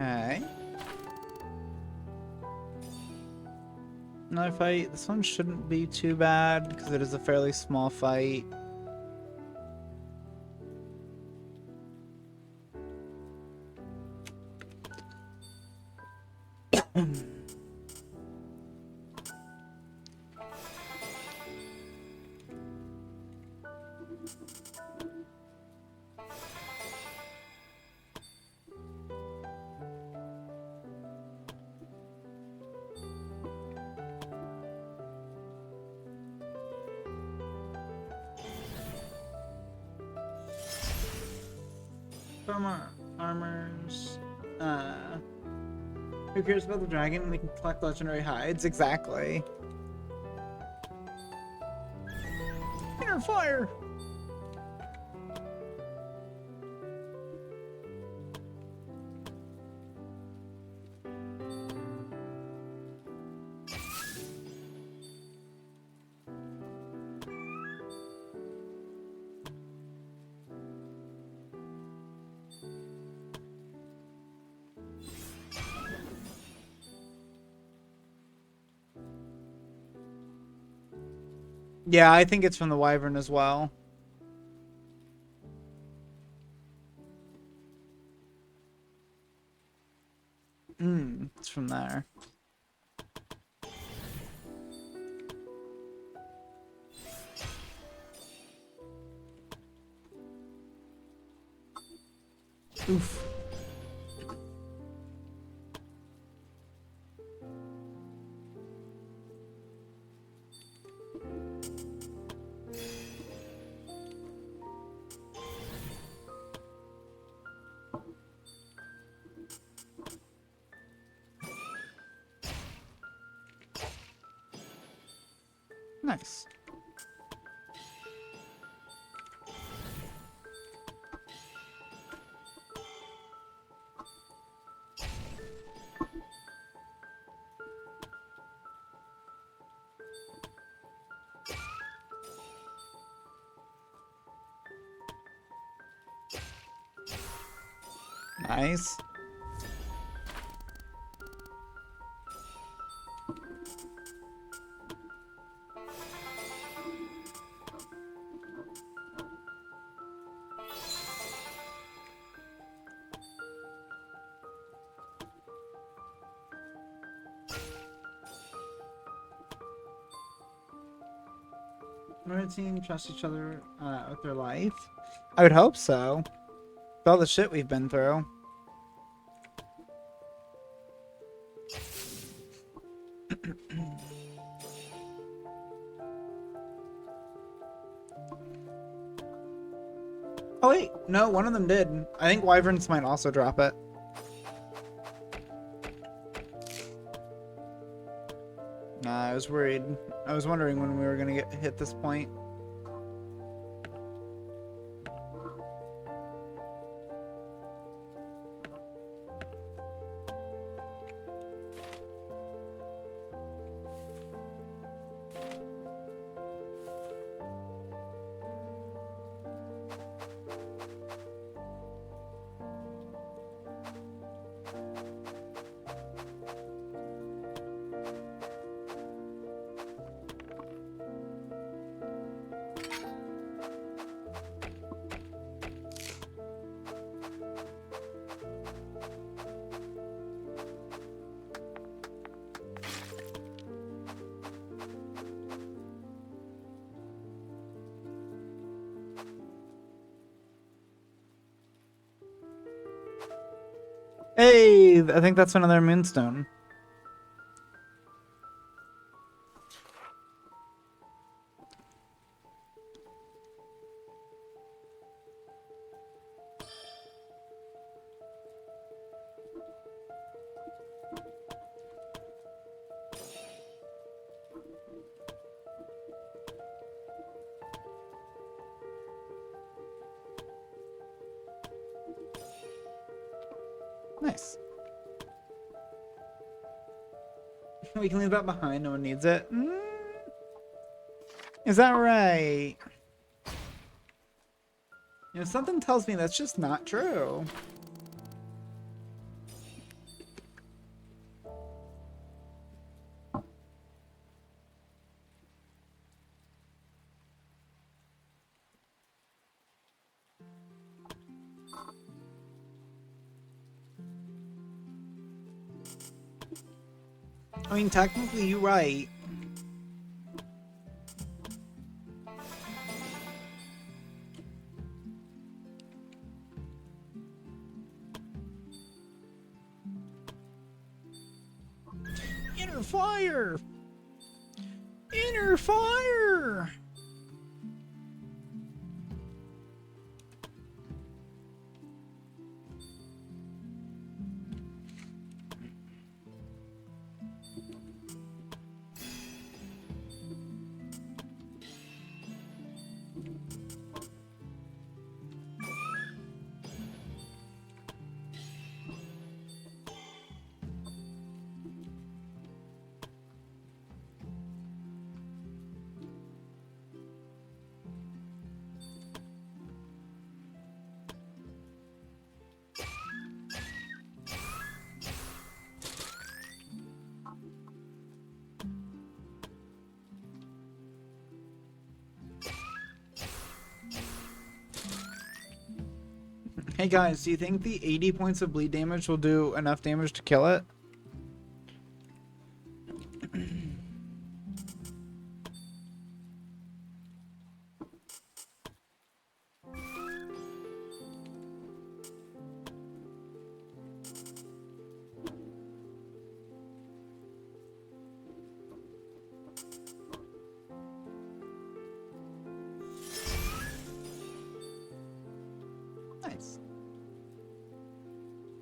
Okay. Another fight. This one shouldn't be too bad because it is a fairly small fight. Armors. Who cares about the dragon? We can collect legendary hides. Exactly. Inner fire! Yeah, I think it's from the wyvern as well. It's from there. Oof. Nice. Nice. Our team trust each other with their life. I would hope so. With all the shit we've been through. Oh wait, no, one of them did. I think wyverns might also drop it. Nah, I was worried. I was wondering when we were gonna hit this point. Hey, I think that's another moonstone. Nice. We can leave that behind. No one needs it. Is that right? You know, something tells me that's just not true. I mean, technically, you're right. Inner fire! Inner fire! Hey guys, do you think the 80 points of bleed damage will do enough damage to kill it? Nice.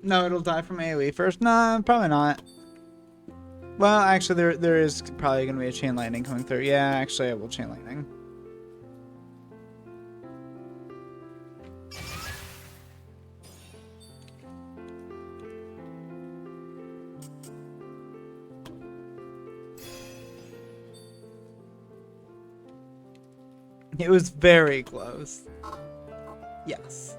No, it'll die from AoE first? Nah, probably not. Well, actually, there is probably going to be a chain lightning coming through. Yeah, actually, I will chain lightning. It was very close. Yes.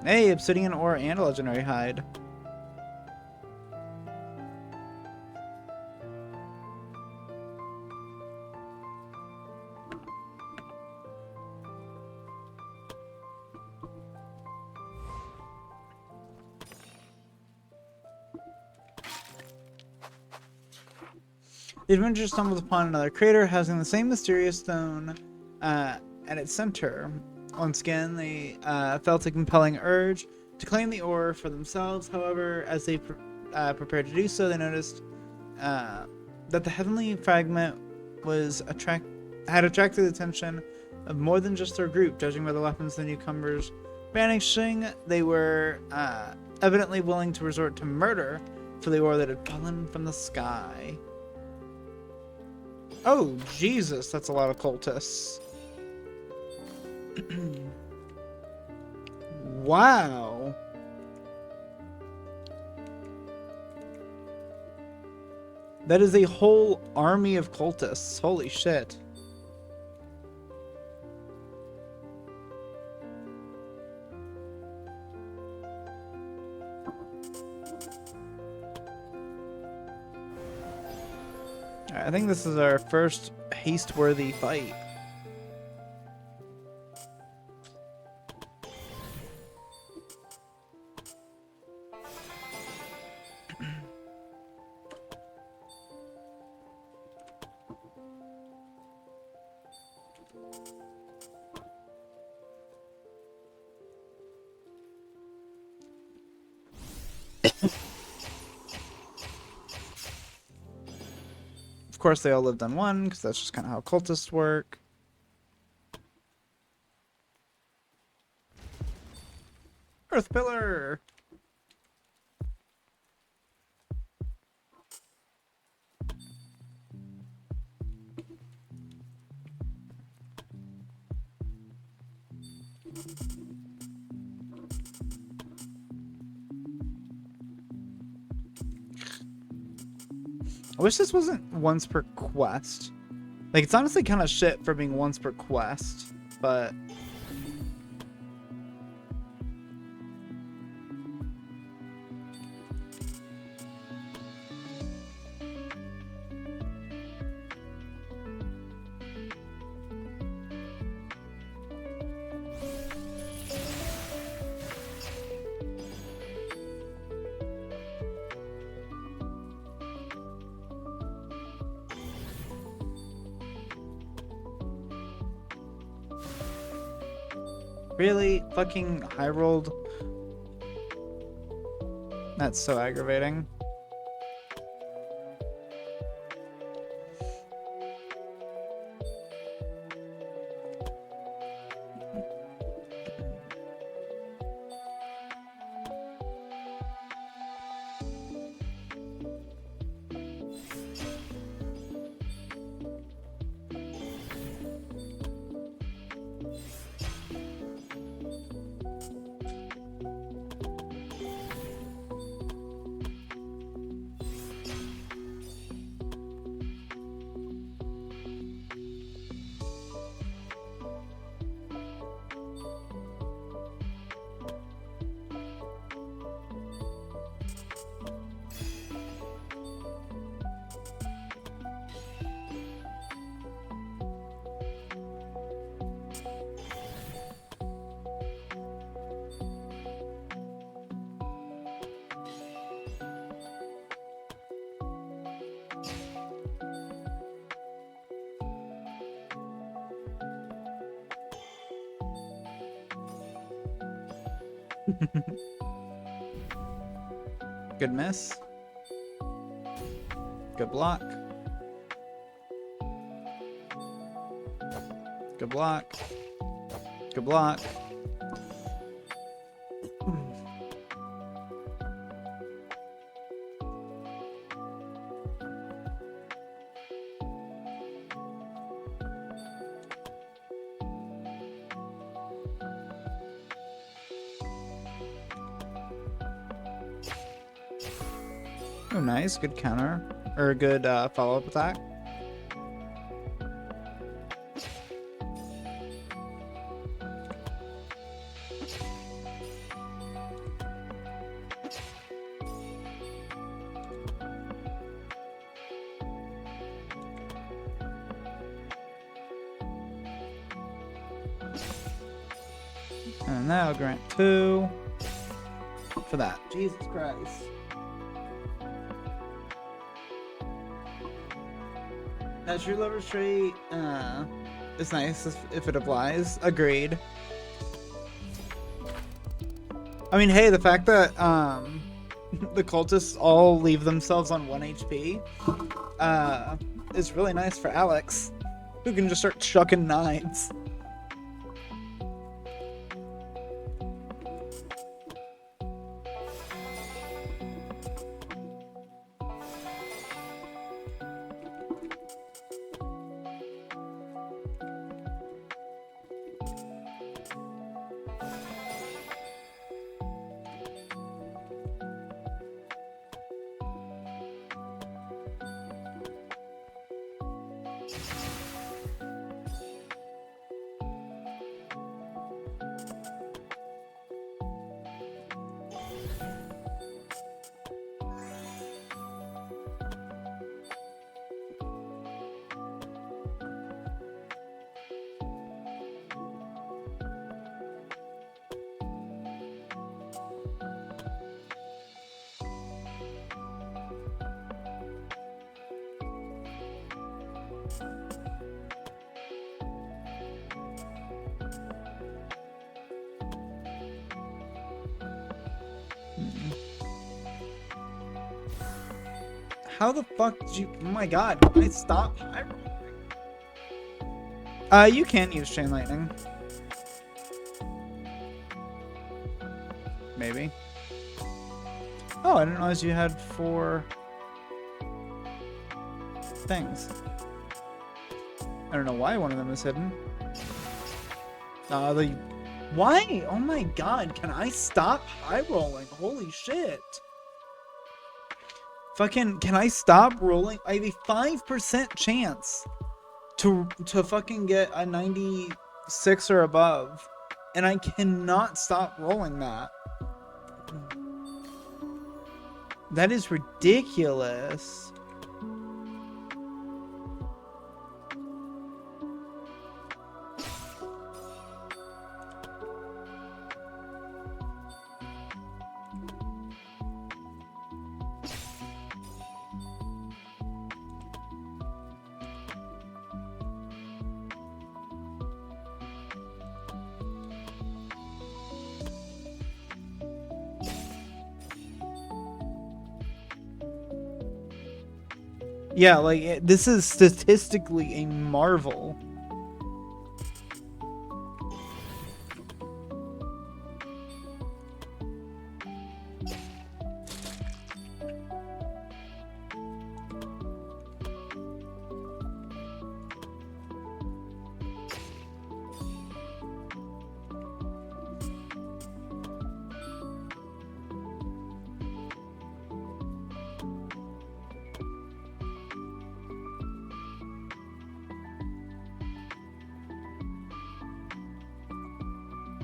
Hey, obsidian ore and a legendary hide. The adventurer stumbles upon another crater housing the same mysterious stone at its center. Once again, they felt a compelling urge to claim the ore for themselves. However, as they prepared to do so, they noticed that the heavenly fragment had attracted the attention of more than just their group. Judging by the weapons the newcomers banishing, they were evidently willing to resort to murder for the ore that had fallen from the sky. Oh, Jesus, that's a lot of cultists. Wow. That is a whole army of cultists. Holy shit. I think this is our first haste-worthy fight. Of course, they all lived on one, because that's just kind of how cultists work. Earth Pillar! I wish this wasn't once per quest. Like, it's honestly kind of shit for being once per quest, but... Really? Fucking high rolled? That's so aggravating. Good miss. Good block. Good block. Good block. Oh, nice. Good counter. Or a good follow-up attack. And now grant 2 for that. Jesus Christ. That true lover's trait is nice if it applies. Agreed. I mean, hey, the fact that the cultists all leave themselves on 1 HP is really nice for Alex, who can just start chucking 9s. How the fuck did you... Oh my god, can I stop high rolling? You can use Chain Lightning. Maybe. Oh, I didn't realize you had 4 things. I don't know why one of them is hidden. Why? Oh my god, can I stop high rolling? Holy shit. Fucking, can I stop rolling? I have a 5% chance to fucking get a 96 or above. And I cannot stop rolling that. That is ridiculous. Yeah, like, this is statistically a marvel.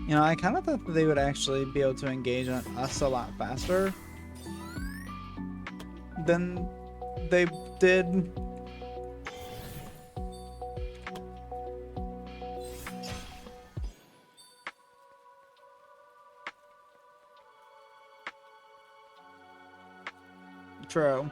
You know, I kind of thought that they would actually be able to engage on us a lot faster than they did. True.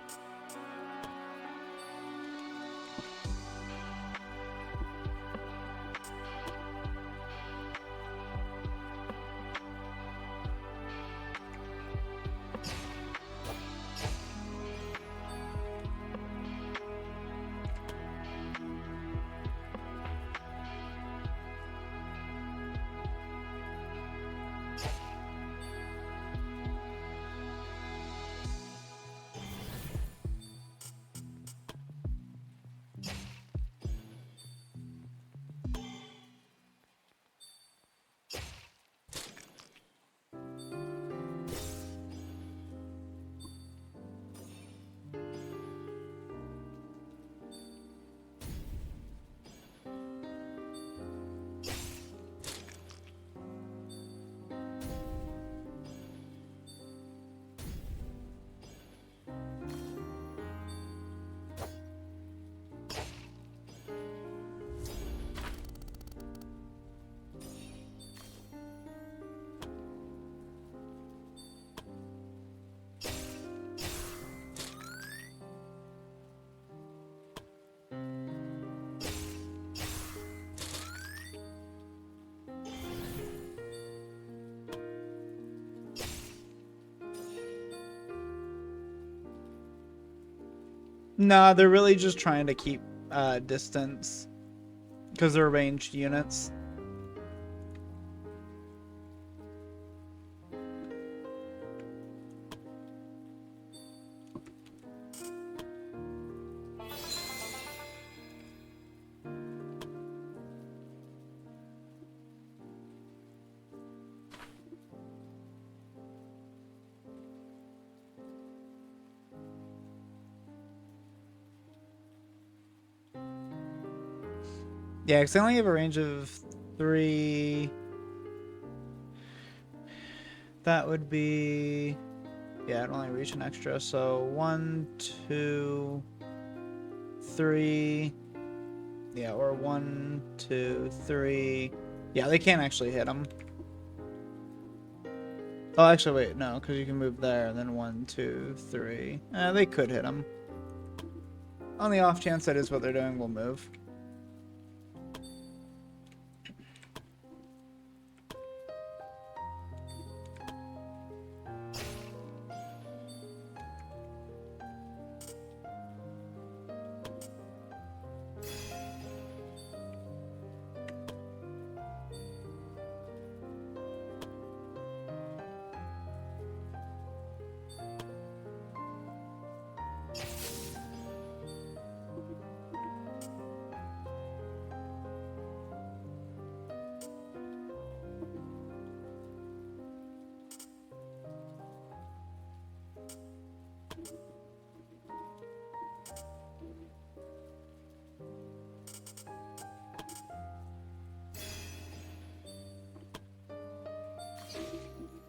No, they're really just trying to keep distance because they're ranged units. Yeah, because they only have a range of 3. That would be... Yeah, I'd only reach an extra. So 1, 2, 3. Yeah, or 1, 2, 3. Yeah, they can't actually hit them. Oh, actually, wait, no, because you can move there, and then 1, 2, 3. They could hit them. On the off chance that is what they're doing, we'll move.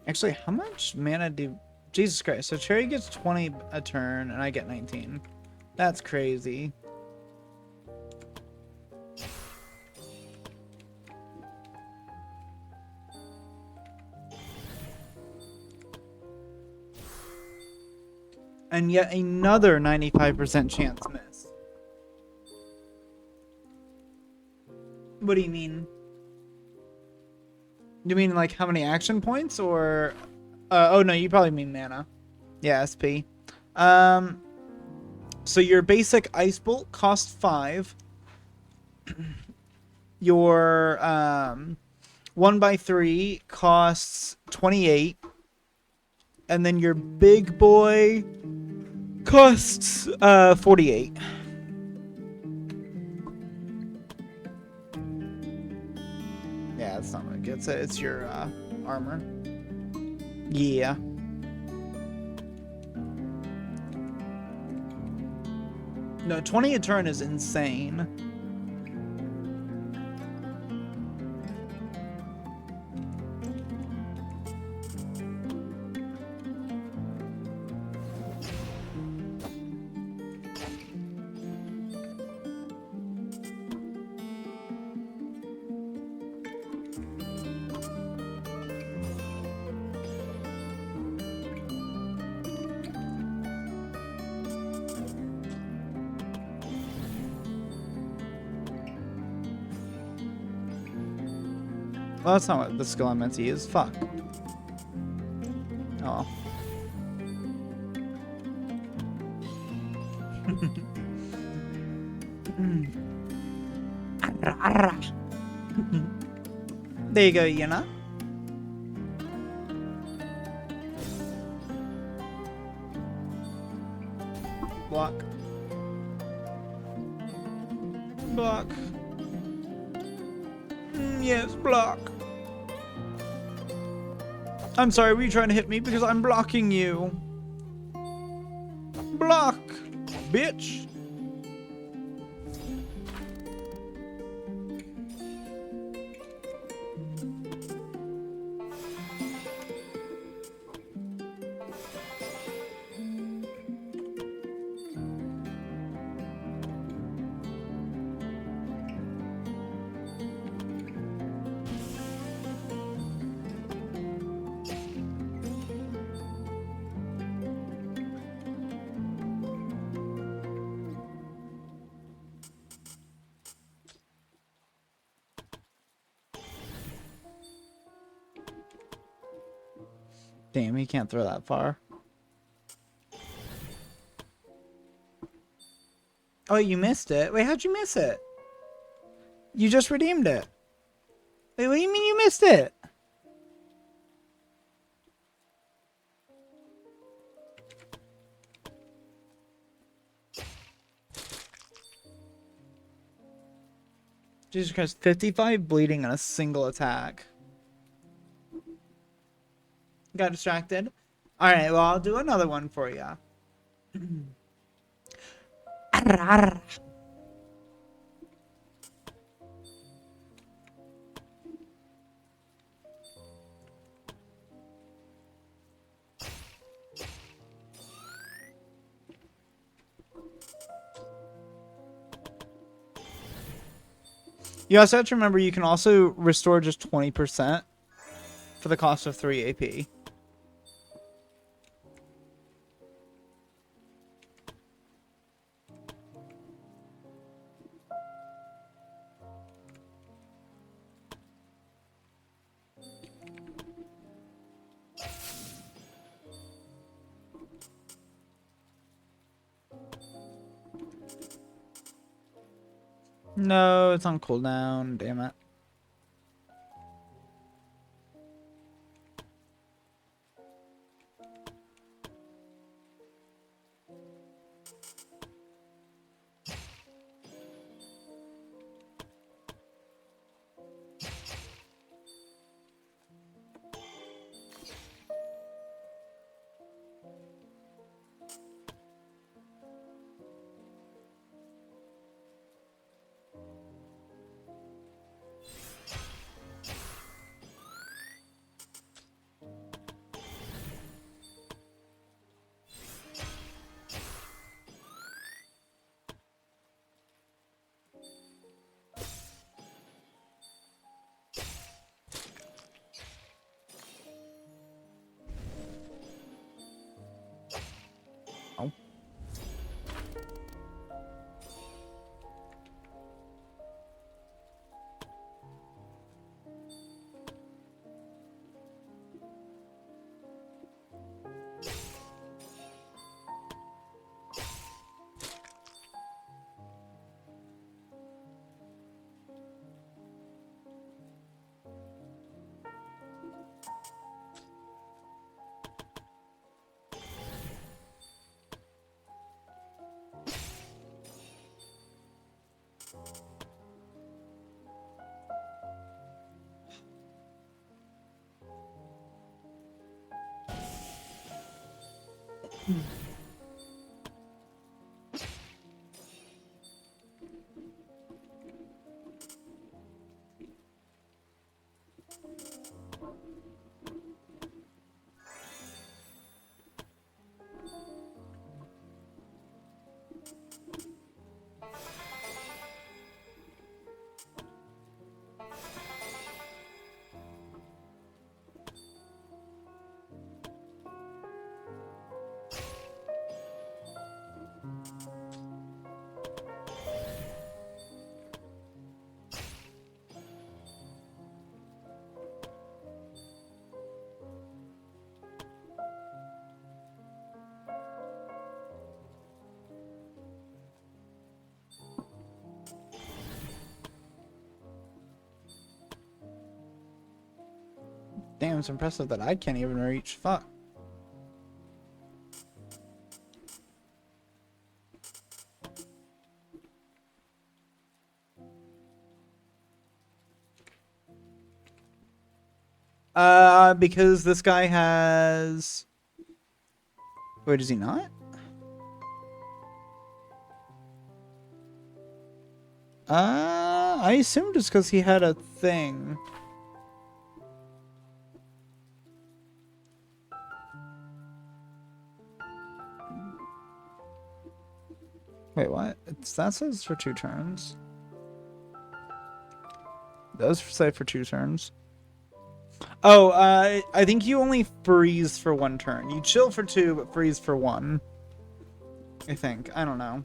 Actually, how much mana do... Jesus Christ. So Cherry gets 20 a turn, and I get 19. That's crazy. And yet another 95% chance miss. What do you mean? You mean like how many action points or... oh no, you probably mean mana. Yeah, SP. So your basic Ice Bolt costs 5. Your 1x3 costs 28. And then your big boy costs 48. Yeah, that's not what it gets. It's your armor. Yeah. No, 20 a turn is insane. Well, that's not what the skill I meant to use. Fuck. Oh. There you go, Yuna. Block. Block. Yes, block. I'm sorry, were you trying to hit me? Because I'm blocking you. Block, bitch. Damn, he can't throw that far. Oh, you missed it? Wait, how'd you miss it? You just redeemed it. Wait, what do you mean you missed it? Jesus Christ, 55 bleeding on a single attack. Got distracted? Alright, well, I'll do another one for you. You also have to remember you can also restore just 20% for the cost of 3 AP. No, it's on cooldown. Damn it. Oh. Damn, it's impressive that I can't even reach. Fuck. Because this guy has... Wait, does he not? I assumed it's because he had a thing. Wait, what? That says for 2 turns. It does say for 2 turns. Oh, I think you only freeze for 1 turn. You chill for 2, but freeze for 1. I think. I don't know.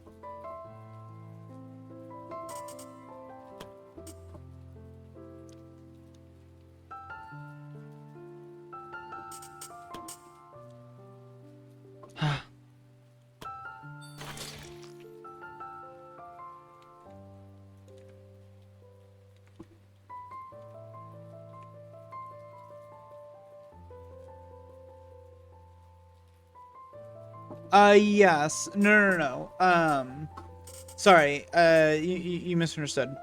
Yes. No. Sorry. You misunderstood.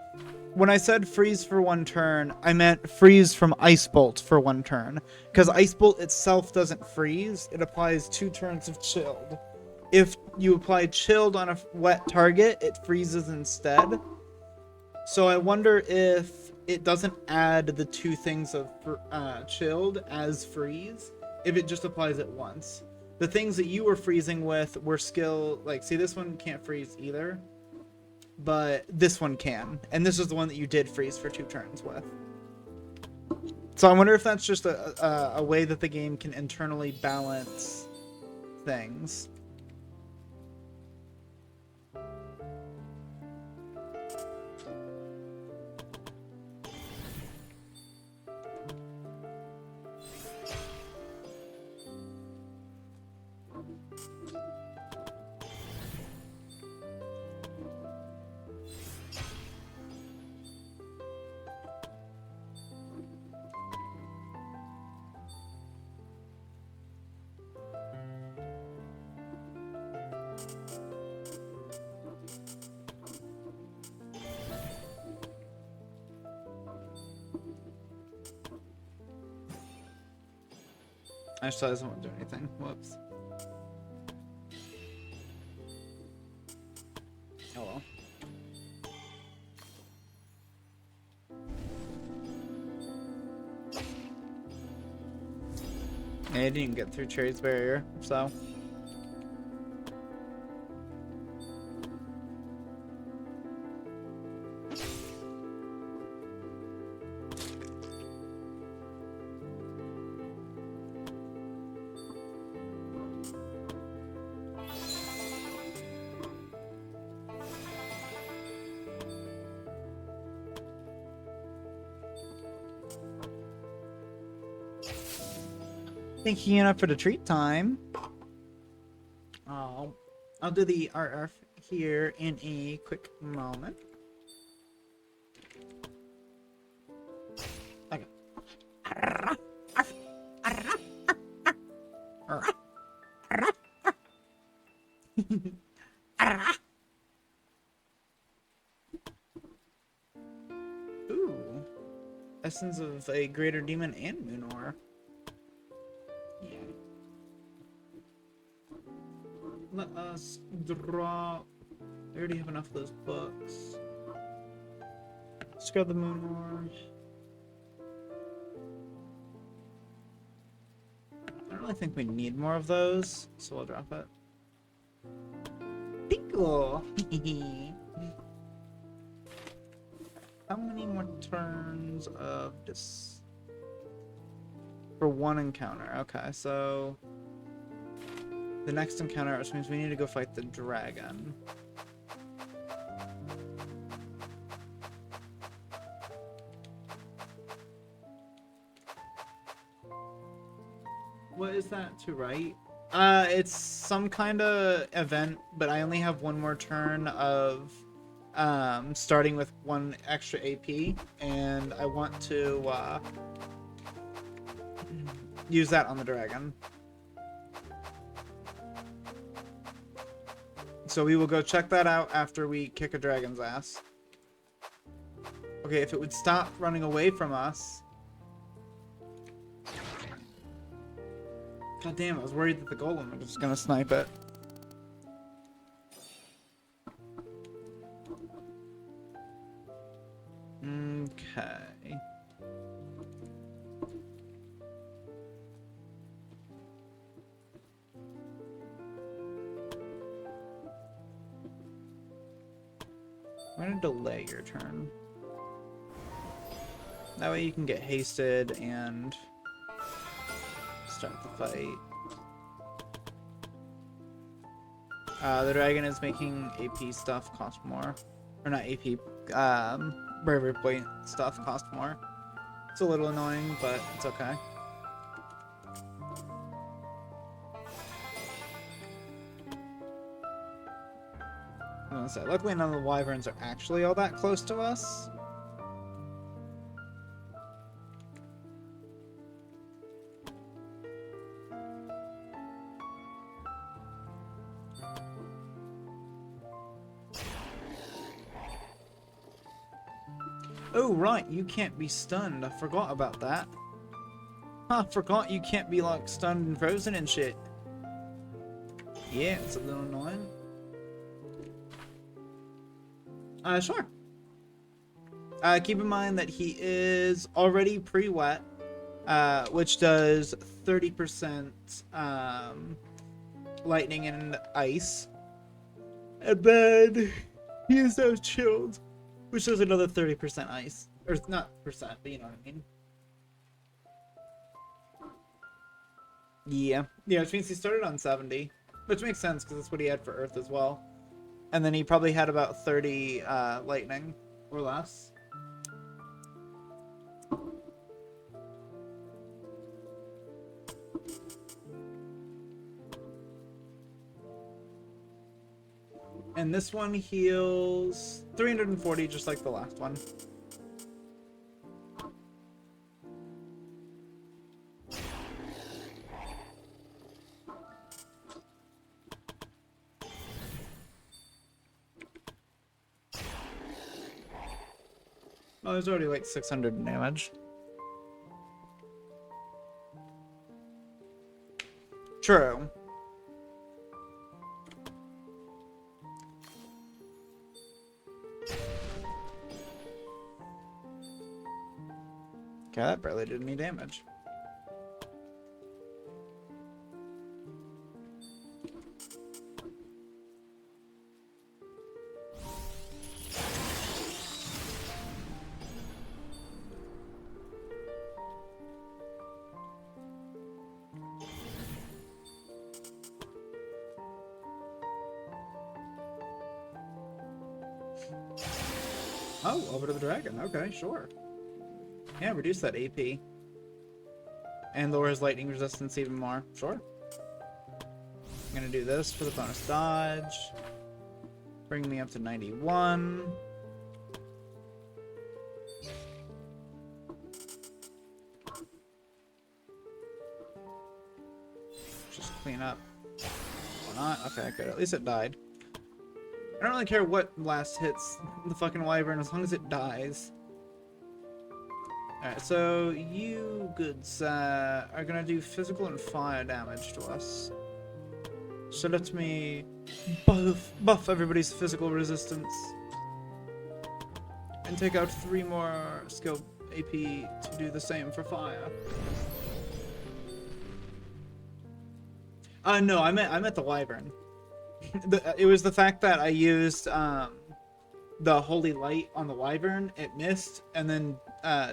When I said freeze for 1 turn, I meant freeze from Ice Bolt for 1 turn. Because Ice Bolt itself doesn't freeze. It applies 2 turns of chilled. If you apply chilled on a wet target, it freezes instead. So I wonder if it doesn't add the 2 things of chilled as freeze, if it just applies it once. The things that you were freezing with were skill, like, see, this one can't freeze either, but this one can. And this is the one that you did freeze for 2 turns with. So I wonder if that's just a way that the game can internally balance things. Actually, doesn't want to do anything. Whoops. Oh well. Yeah, I didn't even get through Cherry's barrier, so. Thinking enough for the treat time. Oh, I'll do the RF here in a quick moment. Okay. Ooh. Essence of a greater demon and Moonor. Yeah. Let us draw. I already have enough of those books. Let's grab the Moonor. I don't really think we need more of those, so we'll drop it. Cool. How many more turns of this? For 1 encounter. Okay, so the next encounter, which means we need to go fight the dragon. What is that to write? It's some kind of event, but I only have 1 more turn of starting with 1 extra AP, and I want to use that on the dragon. So we will go check that out after we kick a dragon's ass. Okay, if it would stop running away from us. God damn, I was worried that the golem was just gonna snipe it. Okay. I'm gonna delay your turn. That way you can get hasted and start the fight. The dragon is making AP stuff cost more. Or not AP, bravery point stuff cost more. It's a little annoying, but it's okay. I was gonna say, luckily none of the wyverns are actually all that close to us. Oh, right, you can't be stunned. I forgot about that. I forgot you can't be, like, stunned and frozen and shit. Yeah, it's a little annoying. Sure. Keep in mind that he is already pre-wet, which does 30% lightning and ice. And then he is now chilled, which does another 30% ice. Or not percent, but you know what I mean. Yeah. Yeah, which means he started on 70. Which makes sense, because that's what he had for Earth as well. And then he probably had about 30 lightning, or less. And this one heals 340, just like the last one. Oh, there's already like 600 damage. True. Okay, that barely did any damage. Oh, over to the dragon. Okay, sure. Yeah, reduce that AP. And lower his lightning resistance even more. Sure. I'm gonna do this for the bonus dodge. Bring me up to 91. Just clean up. Or not? Okay, good. At least it died. I don't really care what blast hits the fucking wyvern as long as it dies. Alright, so you goods are gonna do physical and fire damage to us. So let me buff everybody's physical resistance. And take out 3 more skill AP to do the same for fire. No, I meant the wyvern. It was the fact that I used the holy light on the wyvern, it missed, and then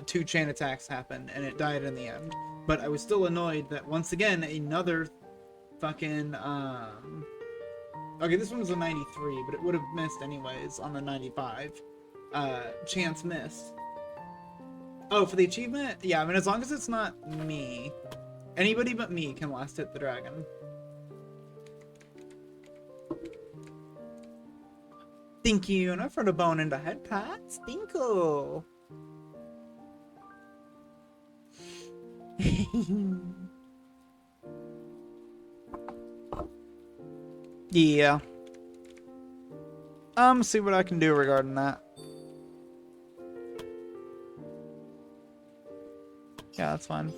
2 chain attacks happened, and it died in the end. But I was still annoyed that once again another fucking okay, this one was a 93, but it would have missed anyways on the 95. Chance missed. Oh, for the achievement? Yeah, I mean, as long as it's not me. Anybody but me can last hit the dragon. Thank you, and for the bone and the head pats. Thank you. Yeah. See what I can do regarding that. Yeah, that's fine.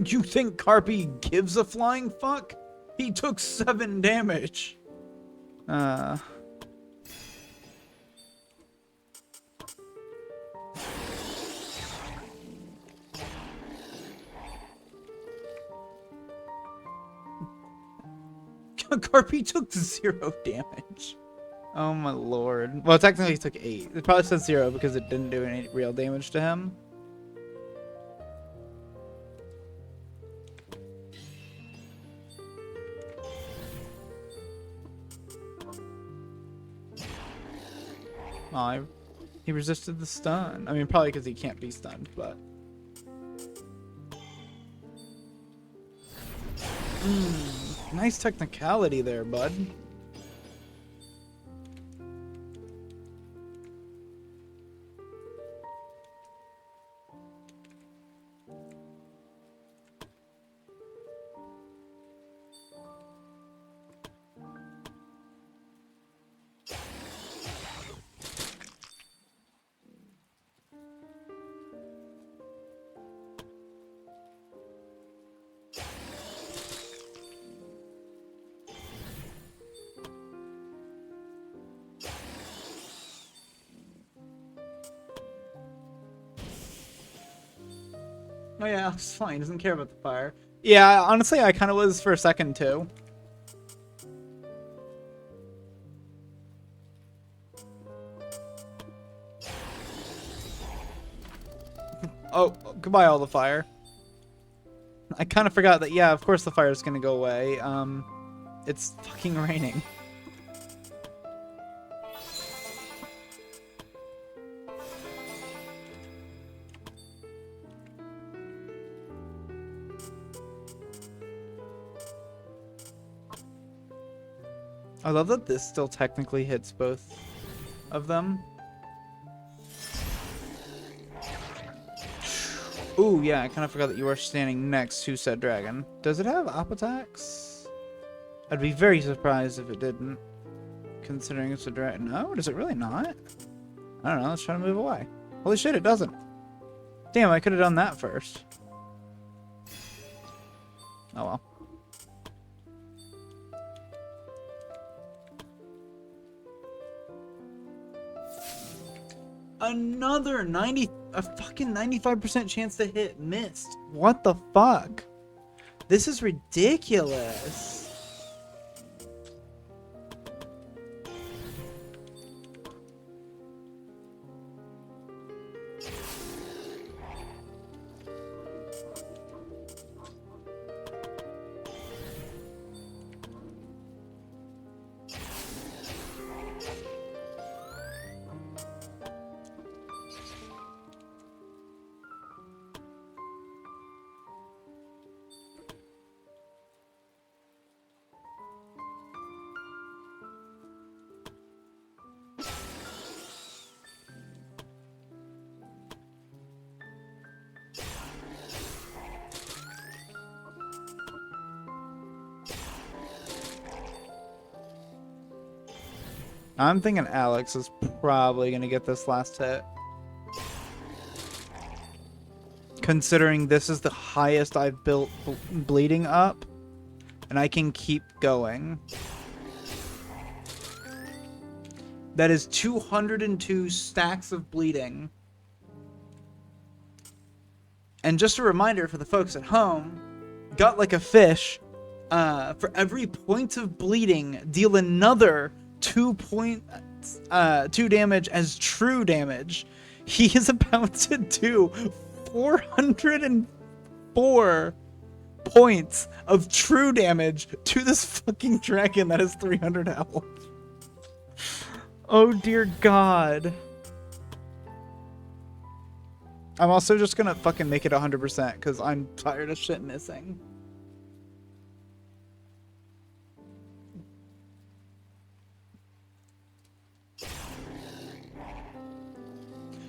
You think Carpy gives a flying fuck? He took 7 damage. Carpy took 0 damage. Oh my lord. Well, technically he took 8. It probably said 0 because it didn't do any real damage to him. Oh, he resisted the stun. I mean, probably because he can't be stunned, but... Nice technicality there, bud. Oh yeah, Alex is fine. He doesn't care about the fire. Yeah, honestly, I kind of was for a second too. Oh, goodbye all the fire. I kind of forgot that, yeah, of course the fire is going to go away. It's fucking raining. I love that this still technically hits both of them. Ooh, yeah, I kind of forgot that you are standing next to said dragon. Does it have up attacks? I'd be very surprised if it didn't, considering it's a dragon. No, does it really not? I don't know, let's try to move away. Holy shit, it doesn't. Damn, I could have done that first. Oh well. Another a fucking 95% chance to hit missed. What the fuck? This is ridiculous. I'm thinking Alex is probably going to get this last hit. Considering this is the highest I've built bleeding up. And I can keep going. That is 202 stacks of bleeding. And just a reminder for the folks at home, got like a fish. For every point of bleeding, deal another 2 damage as true damage. He is about to do 404 points of true damage to this fucking dragon that has 300 health. Oh dear God. I'm also just gonna fucking make it 100% because I'm tired of shit missing.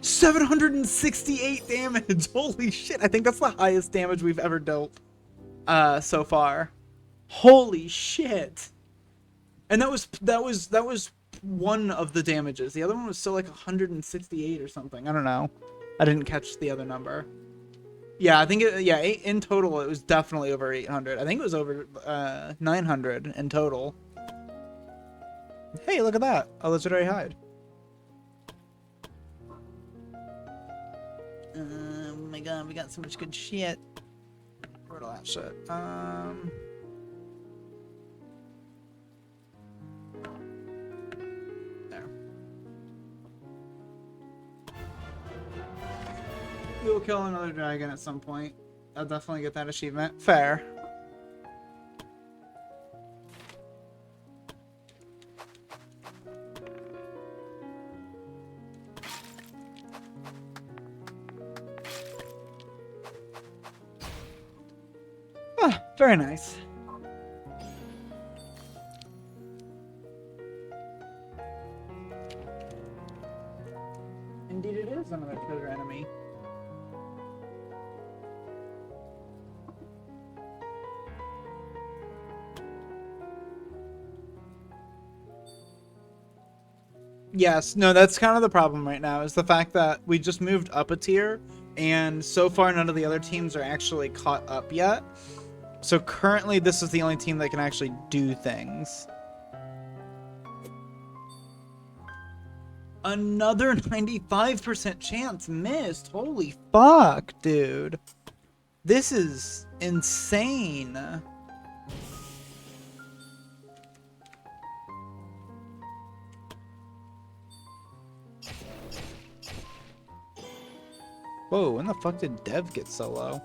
$768 damage. Holy shit! I think that's the highest damage we've ever dealt so far. Holy shit! And that was one of the damages. The other one was still like 168 or something. I don't know. I didn't catch the other number. Yeah, I think in total it was definitely over 800. I think it was over 900 in total. Hey, look at that! A legendary hide. Oh my god, we got so much good shit. Where'd all that shit? There. We will kill another dragon at some point. I'll definitely get that achievement. Fair. Ah, very nice. Indeed it is another treasure enemy. Yes, no, that's kind of the problem right now, is the fact that we just moved up a tier, and so far none of the other teams are actually caught up yet. So currently this is the only team that can actually do things. Another 95% chance missed. Holy fuck, dude. This is insane. Whoa, when the fuck did Dev get so low?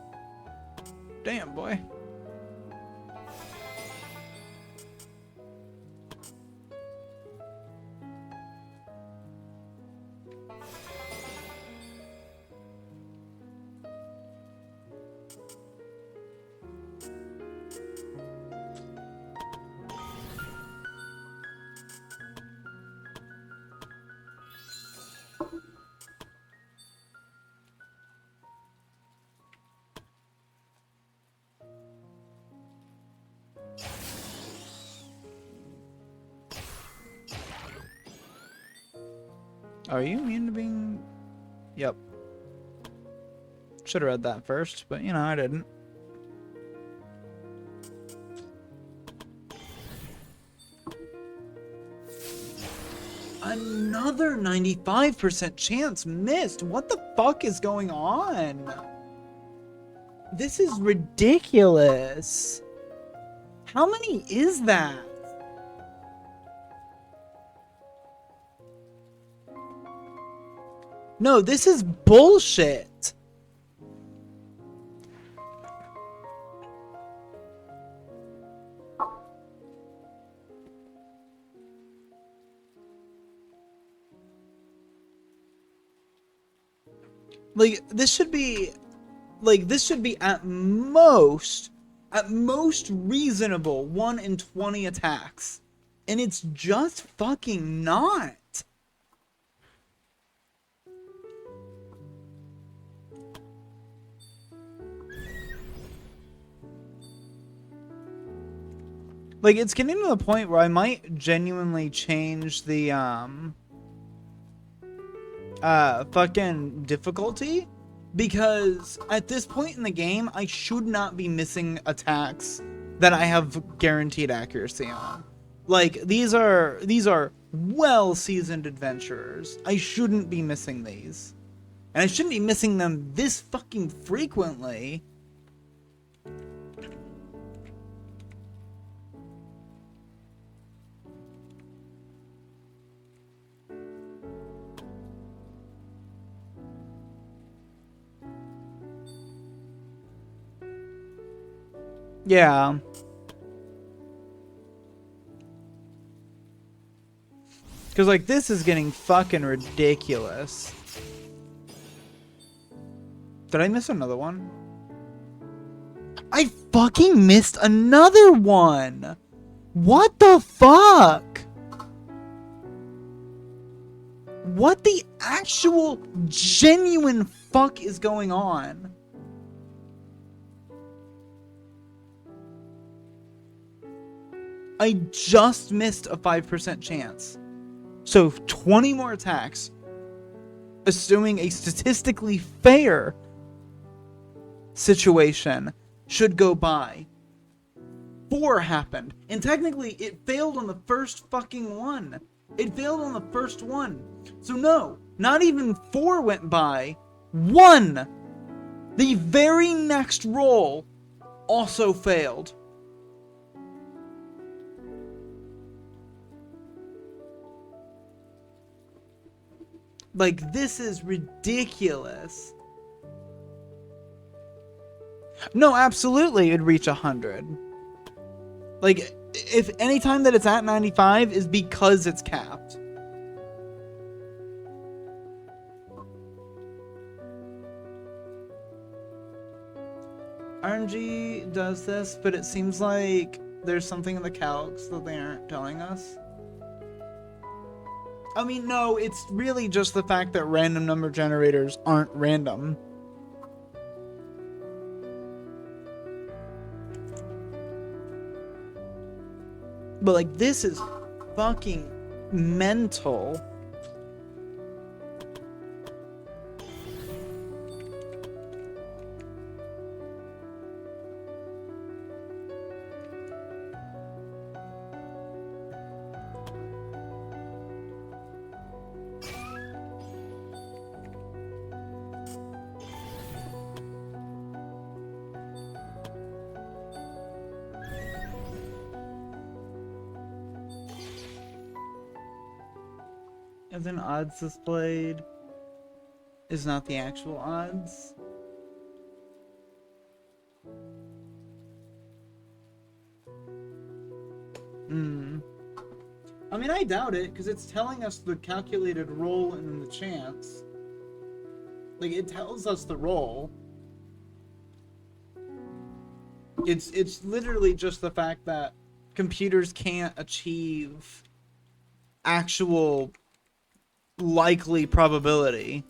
Damn, boy. Are you immune to being... Yep. Should have read that first, but you know, I didn't. Another 95% chance missed. What the fuck is going on? This is ridiculous. How many is that? No, this is bullshit. Like, this should be at most reasonable 1 in 20 attacks. And it's just fucking not. Like, it's getting to the point where I might genuinely change the, fucking difficulty. Because at this point in the game, I should not be missing attacks that I have guaranteed accuracy on. Like, these are well-seasoned adventurers. I shouldn't be missing these. And I shouldn't be missing them this fucking frequently. Yeah. Because, like, this is getting fucking ridiculous. Did I miss another one? I fucking missed another one! What the fuck? What the actual genuine fuck is going on? I just missed a 5% chance. So 20 more attacks, assuming a statistically fair situation, should go by. 4 happened. And technically, it failed on the first fucking one. It failed on the first one. So no, not even 4 went by. 1! The very next roll also failed. Like, this is ridiculous. No, absolutely, it'd reach 100. Like, if any time that it's at 95 is because it's capped. RNG does this, but it seems like there's something in the calcs that they aren't telling us. I mean, no, it's really just the fact that random number generators aren't random. But, like, this is fucking mental. As in odds displayed is not the actual odds. I mean, I doubt it, because it's telling us the calculated roll and then the chance. Like, it tells us the roll. It's literally just the fact that computers can't achieve actual likely probability.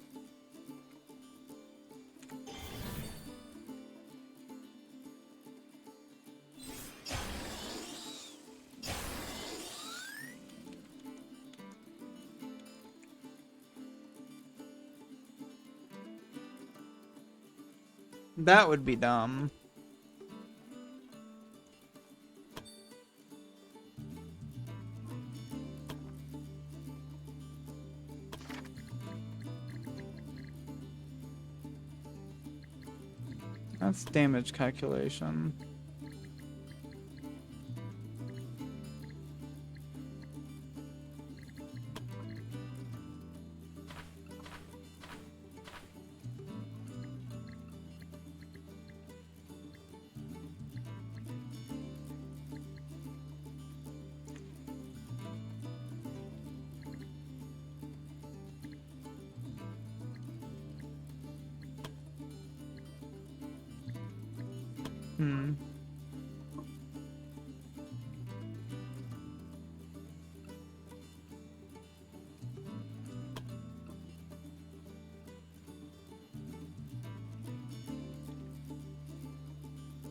That would be dumb. That's damage calculation.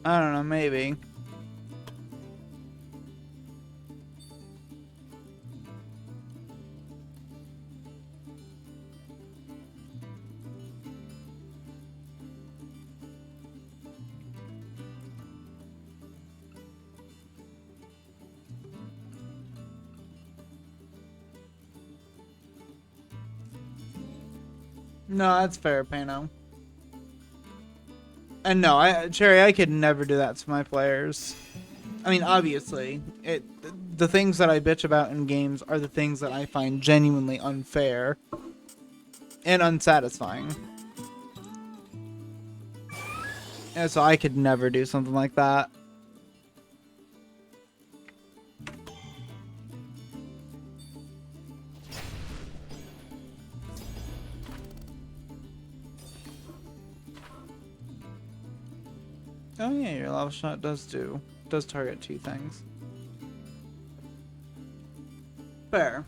I don't know, maybe. No, that's fair, Pano. And no, Cherry, I could never do that to my players. I mean, obviously, the things that I bitch about in games are the things that I find genuinely unfair and unsatisfying. And so I could never do something like that. Oh yeah, your lava shot does target two things. Fair.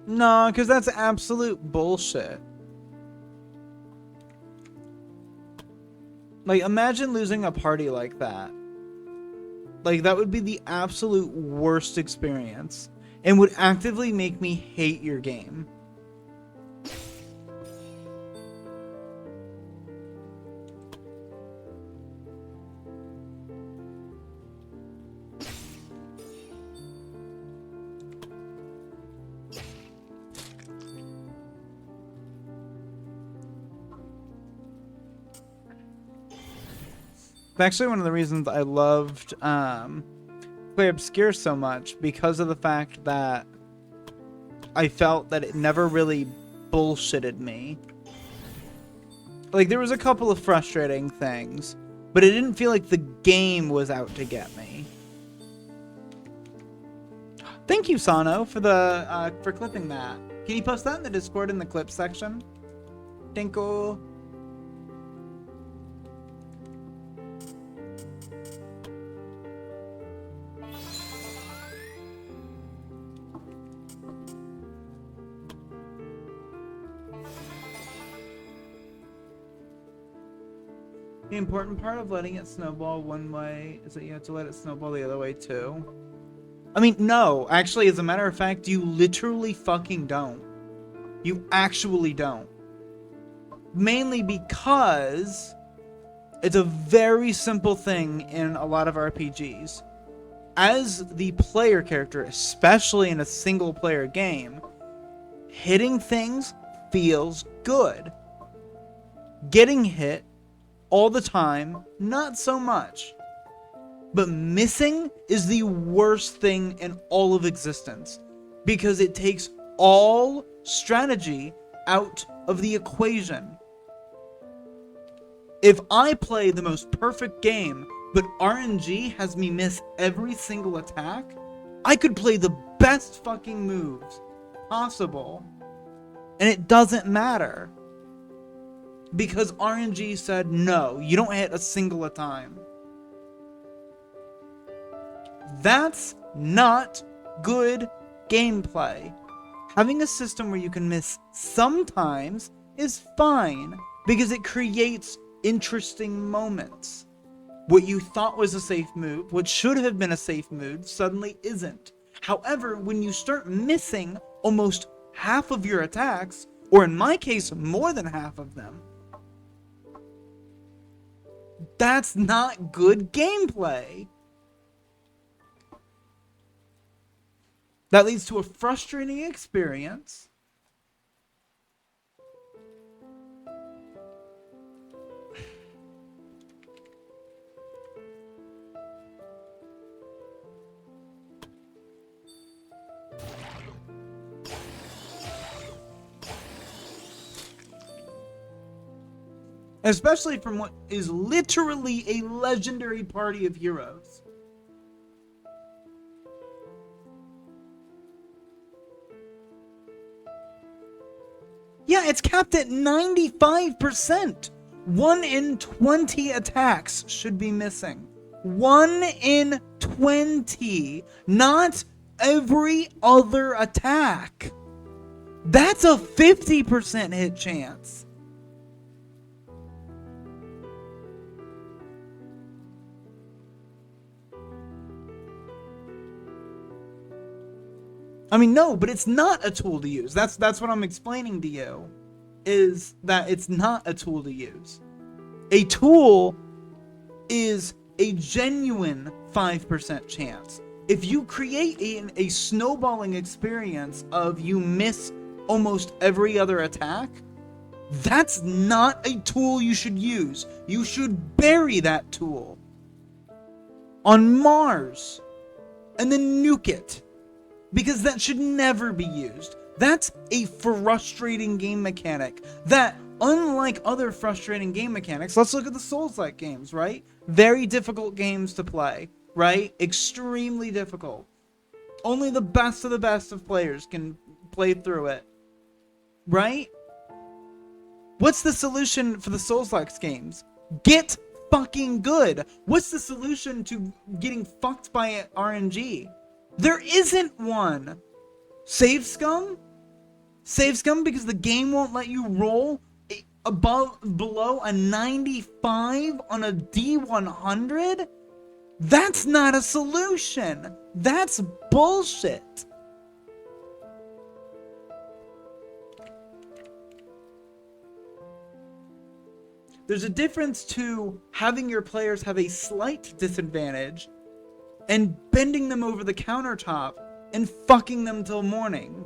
No, because that's absolute bullshit. Like, imagine losing a party like that. Like, that would be the absolute worst experience and would actively make me hate your game. Actually, one of the reasons I loved Play Obscure so much, because of the fact that I felt that it never really bullshitted me. Like, there was a couple of frustrating things, but it didn't feel like the game was out to get me. Thank you, Sano, for the for clipping that. Can you post that in the Discord in the clip section? Thank you. The important part of letting it snowball one way is that you have to let it snowball the other way too. I mean, no. Actually, as a matter of fact, you literally fucking don't. You actually don't. Mainly because it's a very simple thing in a lot of RPGs. As the player character, especially in a single player game, hitting things feels good. Getting hit all the time, not so much. But missing is the worst thing in all of existence, because it takes all strategy out of the equation. If I play the most perfect game, but RNG has me miss every single attack, I could play the best fucking moves possible, and it doesn't matter. Because RNG said, no, you don't hit a single time. That's not good gameplay. Having a system where you can miss sometimes is fine, because it creates interesting moments. What you thought was a safe move, what should have been a safe move, suddenly isn't. However, when you start missing almost half of your attacks, or in my case, more than half of them, that's not good gameplay. That leads to a frustrating experience. Especially from what is literally a legendary party of heroes. Yeah, it's capped at 95%. 1 in 20 attacks should be missing. 1 in 20. Not every other attack. That's a 50% hit chance. I mean, no, but it's not a tool to use. That's what I'm explaining to you, is that it's not a tool to use. A tool is a genuine 5% chance. If you create a snowballing experience of you miss almost every other attack, that's not a tool you should use. You should bury that tool on Mars and then nuke it. Because that should never be used. That's a frustrating game mechanic that, unlike other frustrating game mechanics, let's look at the Souls-like games, right? Very difficult games to play, right? Extremely difficult. Only the best of players can play through it, right? What's the solution for the Souls-like games? Get fucking good. What's the solution to getting fucked by RNG? There isn't one. Save scum? Save scum because the game won't let you roll below a 95 on a D100? That's not a solution. That's bullshit. There's a difference to having your players have a slight disadvantage and bending them over the countertop and fucking them till morning.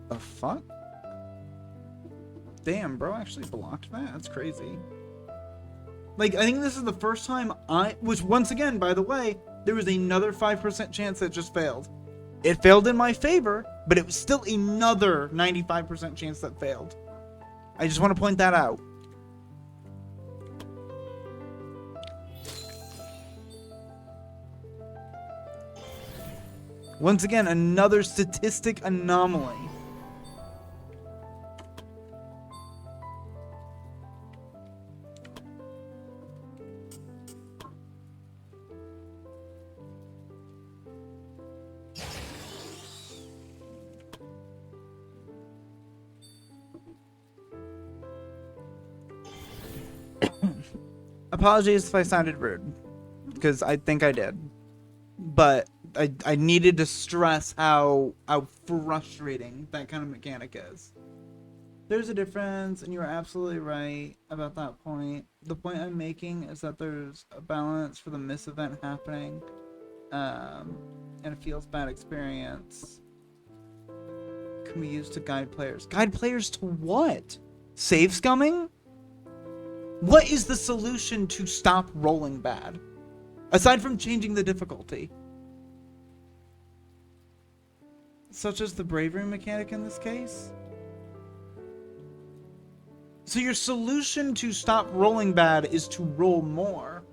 The fuck? Damn, bro actually blocked that? That's crazy. Like, I think this is the first time which once again, by the way, there was another 5% chance that just failed. It failed in my favor, but it was still another 95% chance that failed. I just want to point that out. Once again, another statistic anomaly. Apologies if I sounded rude, because I think I did. But I needed to stress how frustrating that kind of mechanic is. There's a difference, and you're absolutely right about that point. The point I'm making is that there's a balance for the miss event happening, and it feels bad experience. Can be used to guide players. Guide players to what? Save scumming? What is the solution to stop rolling bad? Aside from changing the difficulty. Such as the bravery mechanic in this case? So your solution to stop rolling bad is to roll more.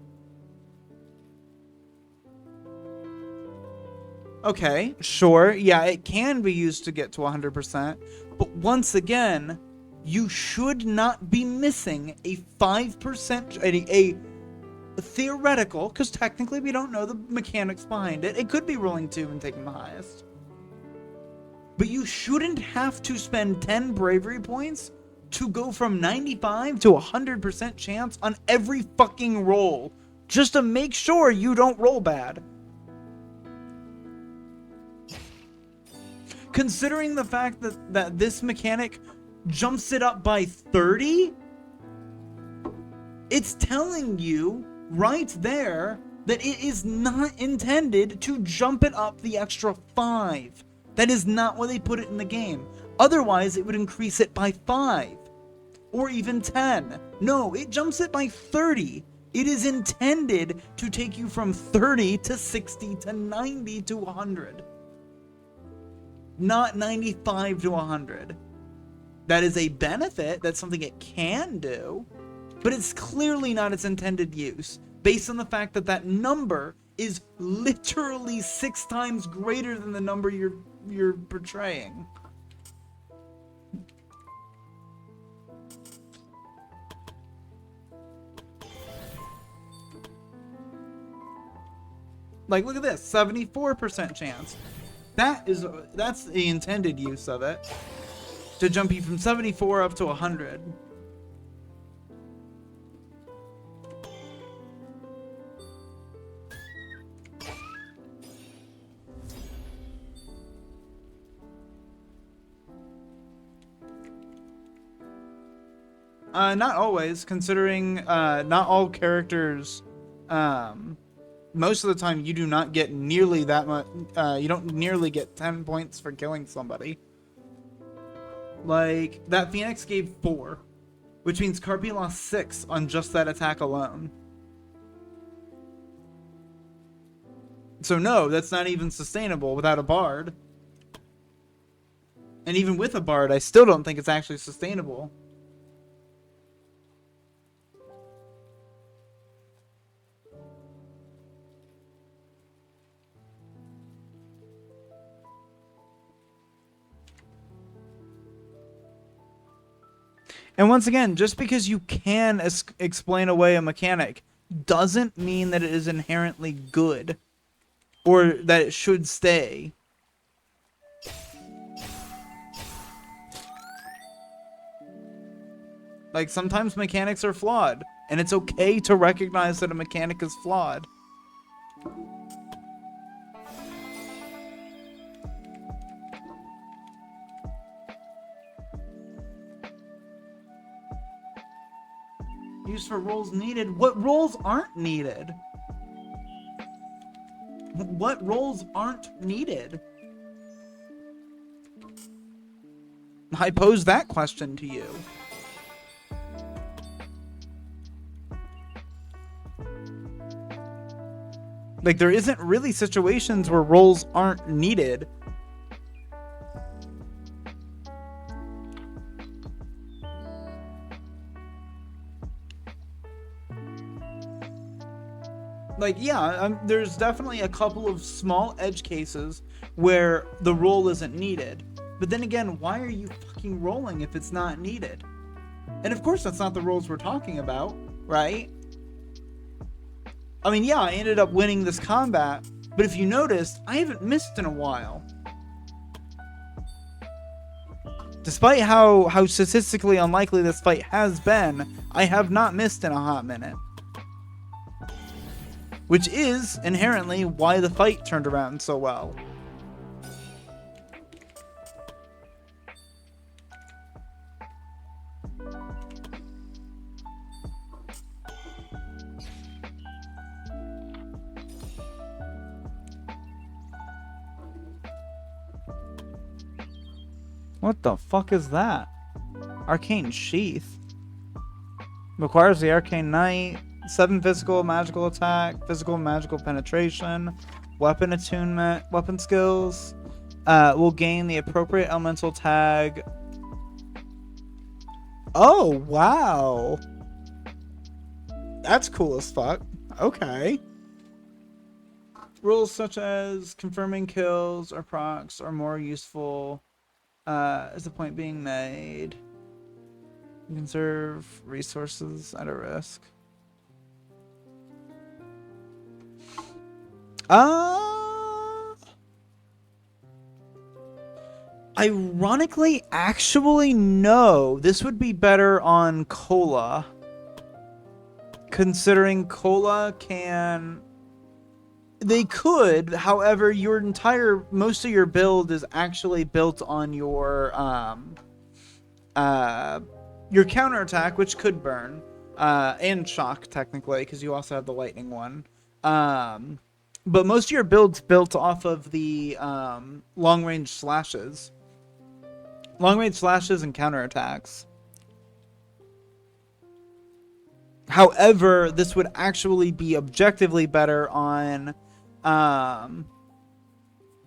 Okay, sure. Yeah, it can be used to get to 100%. But once again, you should not be missing a 5%, a theoretical, because technically we don't know the mechanics behind it. It could be rolling 2 and taking the highest. But you shouldn't have to spend 10 bravery points to go from 95 to 100% chance on every fucking roll, just to make sure you don't roll bad. Considering the fact that this mechanic jumps it up by 30, it's telling you right there that it is not intended to jump it up the extra 5. That is not why they put it in the game. Otherwise, it would increase it by 5 or even 10. No, it jumps it by 30. It is intended to take you from 30 to 60 to 90 to 100. Not 95 to 100. That is a benefit. That's something it can do. But it's clearly not its intended use, based on the fact that that number is literally 6 times greater than the number you're portraying. Like, look at this, 74% chance. That's the intended use of it, to jump you from 74 up to 100. Not always, considering not all characters, most of the time you do not get nearly that much, you don't nearly get 10 points for killing somebody. Like, that Phoenix gave 4, which means Carpi lost 6 on just that attack alone. So no, that's not even sustainable without a bard. And even with a bard, I still don't think it's actually sustainable. And once again, just because you can explain away a mechanic doesn't mean that it is inherently good or that it should stay. Like, sometimes mechanics are flawed, and it's okay to recognize that a mechanic is flawed. Used for roles needed. What roles aren't needed? What roles aren't needed? I pose that question to you. Like, there isn't really situations where roles aren't needed. Like, yeah, there's definitely a couple of small edge cases where the roll isn't needed. But then again, why are you fucking rolling if it's not needed? And of course, that's not the rolls we're talking about, right? I mean, yeah, I ended up winning this combat, but if you noticed, I haven't missed in a while. Despite how statistically unlikely this fight has been, I have not missed in a hot minute. which is inherently why the fight turned around so well. What the fuck is that? Arcane Sheath. Requires the Arcane Knight. 7 physical magical attack. Physical magical penetration. Weapon attunement. Weapon skills. Will gain the appropriate elemental tag. Oh, wow. That's cool as fuck. Okay. Rules such as confirming kills or procs are more useful. Is the point being made? Conserve resources at a risk. Ironically, actually, no. This would be better on Cola. Considering Cola can... They could, however, most of your build is actually built on your counterattack, which could burn, and shock, technically, because you also have the lightning one. But most of your build's built off of the long-range slashes. Long-range slashes and counterattacks. However, this would actually be objectively better on...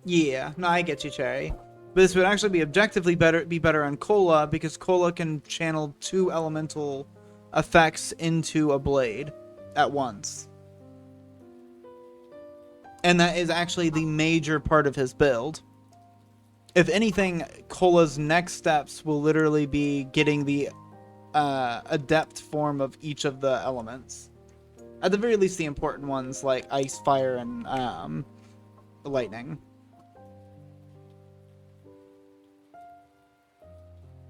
yeah, no, I get you, Cherry. But this would actually be objectively better on Cola, because Cola can channel 2 elemental effects into a blade at once. And that is actually the major part of his build. If anything, Cola's next steps will literally be getting the adept form of each of the elements. At the very least, the important ones like ice, fire, and lightning.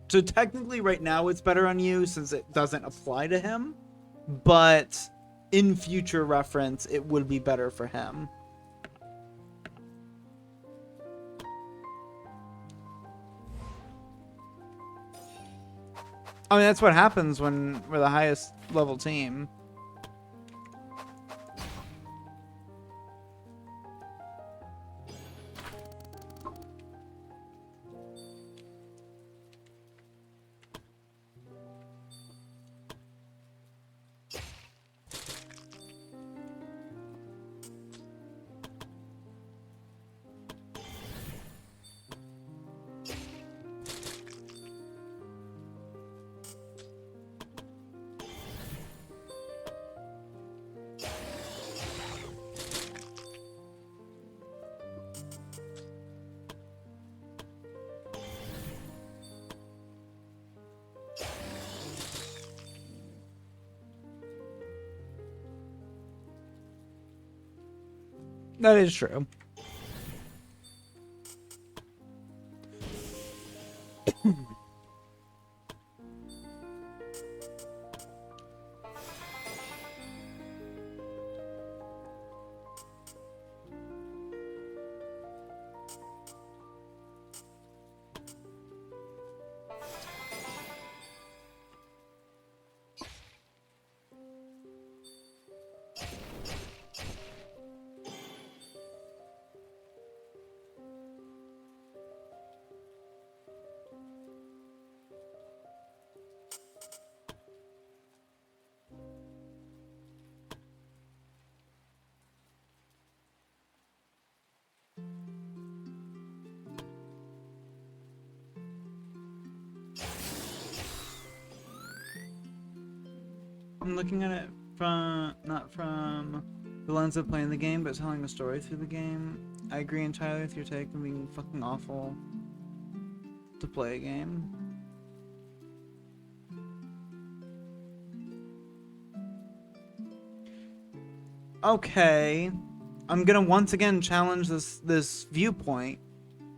So technically right now it's better on you since it doesn't apply to him, but in future reference it would be better for him. I mean, that's what happens when we're the highest level team. That is true. I'm looking at it from, not from the lens of playing the game, but telling a story through the game. I agree entirely with your take on being fucking awful to play a game. Okay, I'm gonna once again challenge this viewpoint.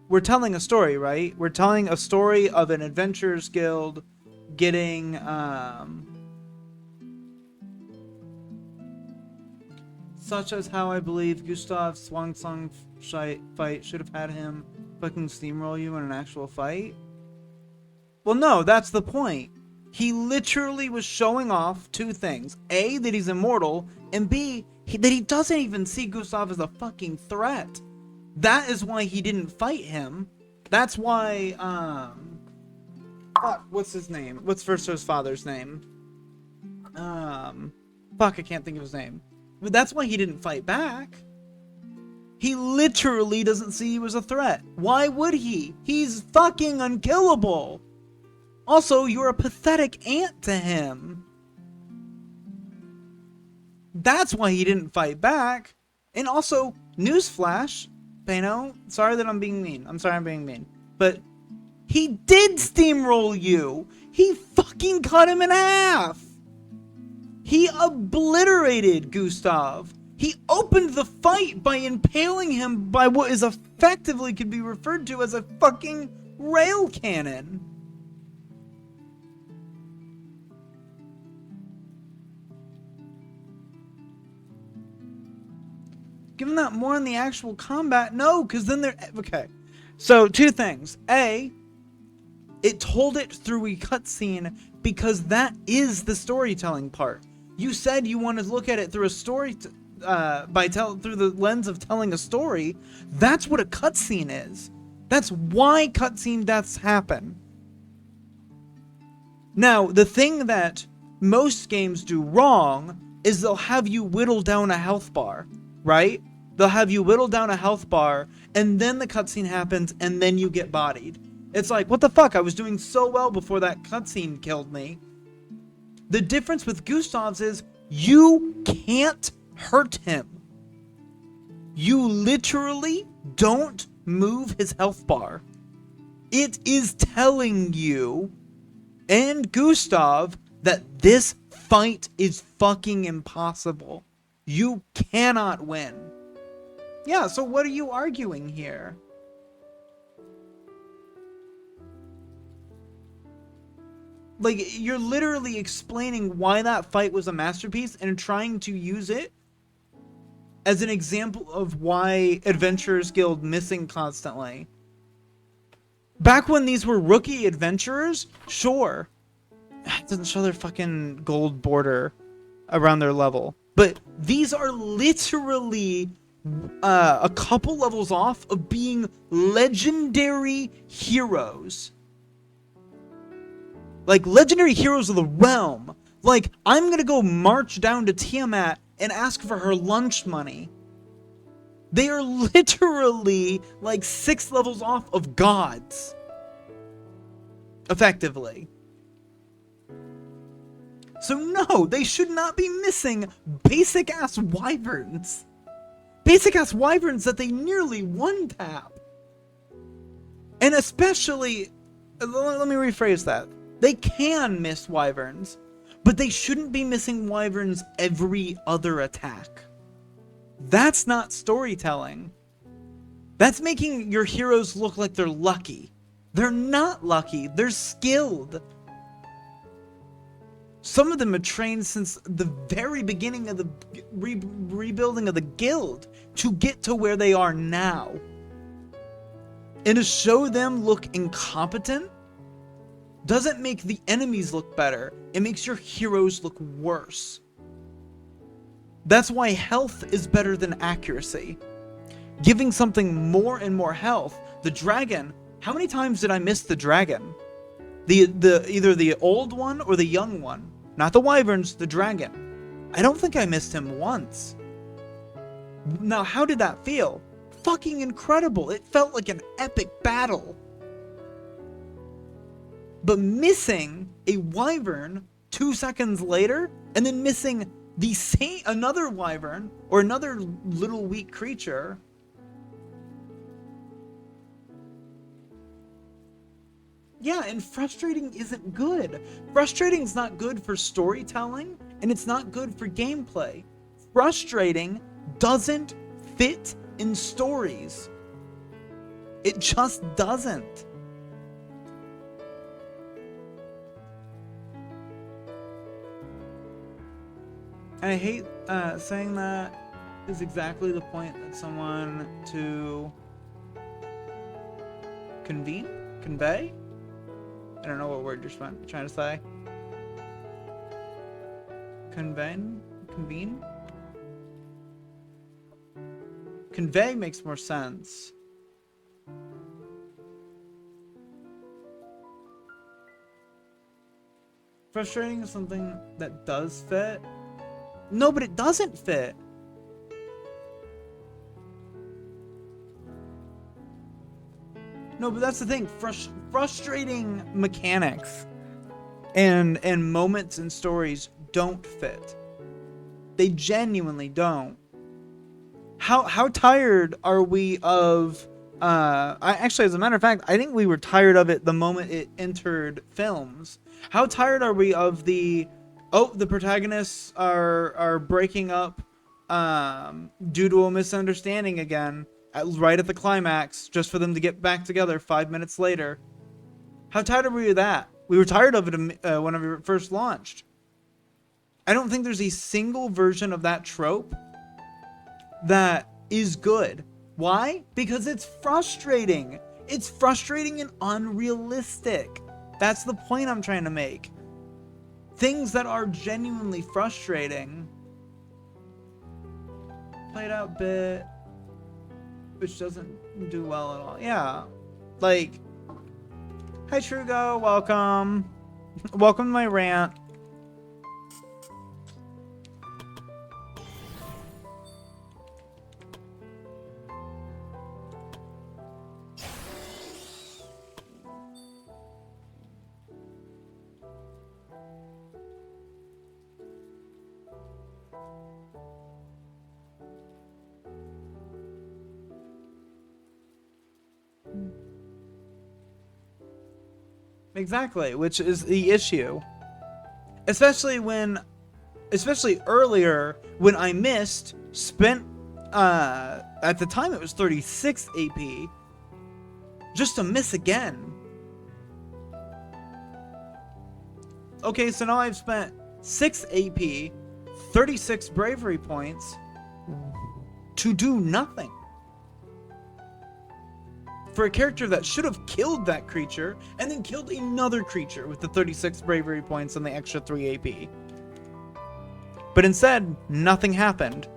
We're telling a story, right? We're telling a story of an adventurers guild getting such as how I believe Gustav's Swan Song fight should have had him fucking steamroll you in an actual fight. Well, no, that's the point. He literally was showing off two things. A, that he's immortal, and B, that he doesn't even see Gustav as a fucking threat. That is why he didn't fight him. That's why, fuck, what's his name? What's Versto's father's name? Fuck, I can't think of his name. But that's why he didn't fight back. He literally doesn't see you as a threat. Why would he? He's fucking unkillable. Also, you're a pathetic ant to him. That's why he didn't fight back. And also, newsflash, Pano, sorry that I'm being mean. I'm sorry I'm being mean. But he did steamroll you. He fucking cut him in half. He obliterated Gustav. He opened the fight by impaling him by what is effectively could be referred to as a fucking rail cannon. Given that more in the actual combat, no, because then they're okay. So two things. A, it told it through a cutscene because that is the storytelling part. You said you wanted to look at it through a story, through the lens of telling a story. That's what a cutscene is. That's why cutscene deaths happen. Now, the thing that most games do wrong is they'll have you whittle down a health bar, right? They'll have you whittle down a health bar, and then the cutscene happens, and then you get bodied. It's like, what the fuck? I was doing so well before that cutscene killed me. The difference with Gustav's is you can't hurt him. You literally don't move his health bar. It is telling you and Gustav that this fight is fucking impossible. You cannot win. Yeah, so what are you arguing here? Like, you're literally explaining why that fight was a masterpiece and trying to use it as an example of why Adventurers Guild missing constantly. Back when these were rookie adventurers, sure. It doesn't show their fucking gold border around their level. But these are literally a couple levels off of being legendary heroes. Like, legendary heroes of the realm. Like, I'm gonna go march down to Tiamat and ask for her lunch money. They are literally, like, 6 levels off of gods. Effectively. So no, they should not be missing basic-ass wyverns. Basic-ass wyverns that they nearly one-tap. And especially, let me rephrase that. They can miss wyverns, but they shouldn't be missing wyverns every other attack. That's not storytelling. That's making your heroes look like they're lucky. They're not lucky, they're skilled. Some of them are trained since the very beginning of the rebuilding of the guild to get to where they are now. And to show them look incompetent doesn't make the enemies look better. It makes your heroes look worse. That's why health is better than accuracy. Giving something more and more health. The dragon, how many times did I miss the dragon? Either the old one or the young one. Not the wyverns, the dragon. I don't think I missed him once. Now, how did that feel? Fucking incredible. It felt like an epic battle. But missing a wyvern 2 seconds later, and then missing another wyvern or another little weak creature. Yeah, and frustrating isn't good. Frustrating's not good for storytelling, and it's not good for gameplay. Frustrating doesn't fit in stories. It just doesn't. I hate saying that, is exactly the point that someone to convey? I don't know what word you're trying to say. Convene? Convey makes more sense. Frustrating is something that does fit. No, but it doesn't fit. No, but that's the thing. Frustrating mechanics and moments and stories don't fit. They genuinely don't. How tired are we of actually, as a matter of fact, I think we were tired of it the moment it entered films. How tired are we of the protagonists are breaking up due to a misunderstanding again right at the climax, just for them to get back together 5 minutes later? How tired are we of that? We were tired of it whenever it first launched. I don't think there's a single version of that trope that is good. Why? Because it's frustrating. It's frustrating and unrealistic. That's the point I'm trying to make. Things that are genuinely frustrating. Played out bit, which doesn't do well at all. Yeah. Like, hi Trugo, welcome. Welcome to my rant. Exactly, which is the issue. Especially earlier when I spent at the time it was 36 AP just to miss again. Okay, so now I've spent 6 AP, 36 bravery points to do nothing. For a character that should have killed that creature and then killed another creature with the 36 bravery points and the extra 3 AP. But instead, nothing happened.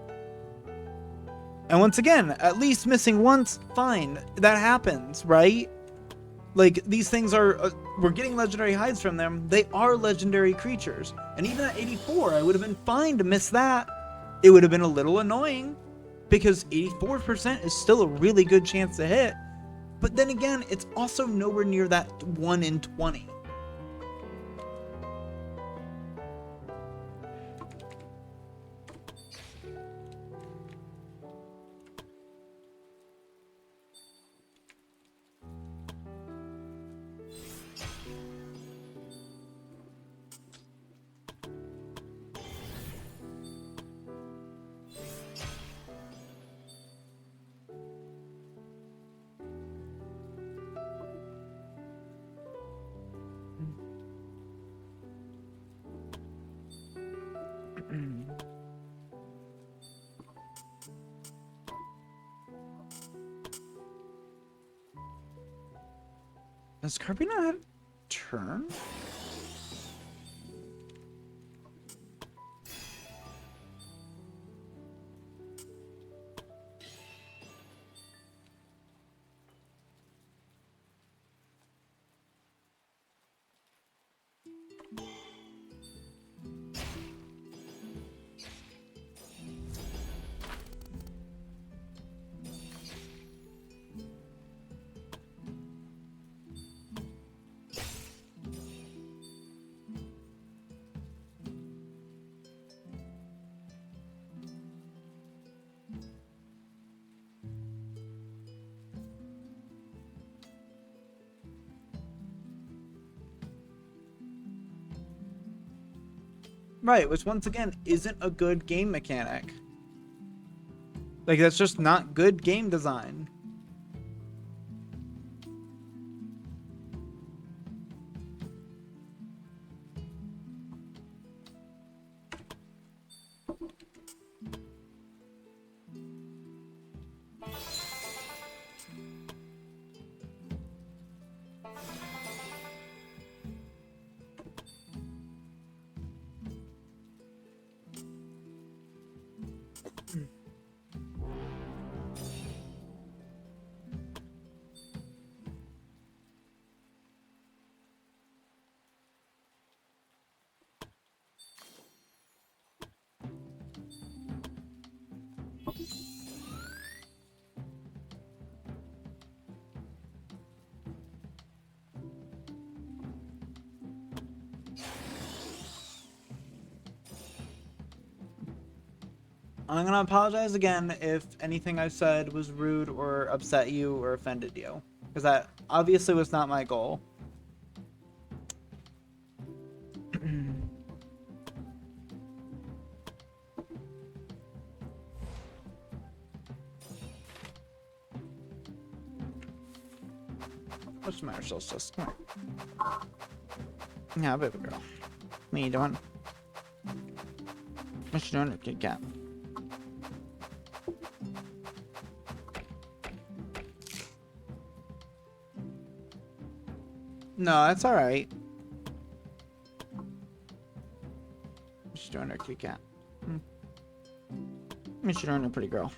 And once again, at least missing once, fine. That happens, right? Like, these things are... we're getting legendary hides from them. They are legendary creatures. And even at 84, I would have been fine to miss that. It would have been a little annoying, because 84% is still a really good chance to hit. But then again, it's also nowhere near that 1 in 20. Does Kirby not have turn? Right, which once again isn't a good game mechanic. Like, that's just not good game design. I'm gonna apologize again if anything I said was rude or upset you or offended you, because that obviously was not my goal. What's the matter, Solstice? Come here. Yeah, baby girl. What are you doing? What you doing, Kit Kat? No, that's alright. What you doing there, Kit Kat? What you doing there, pretty girl?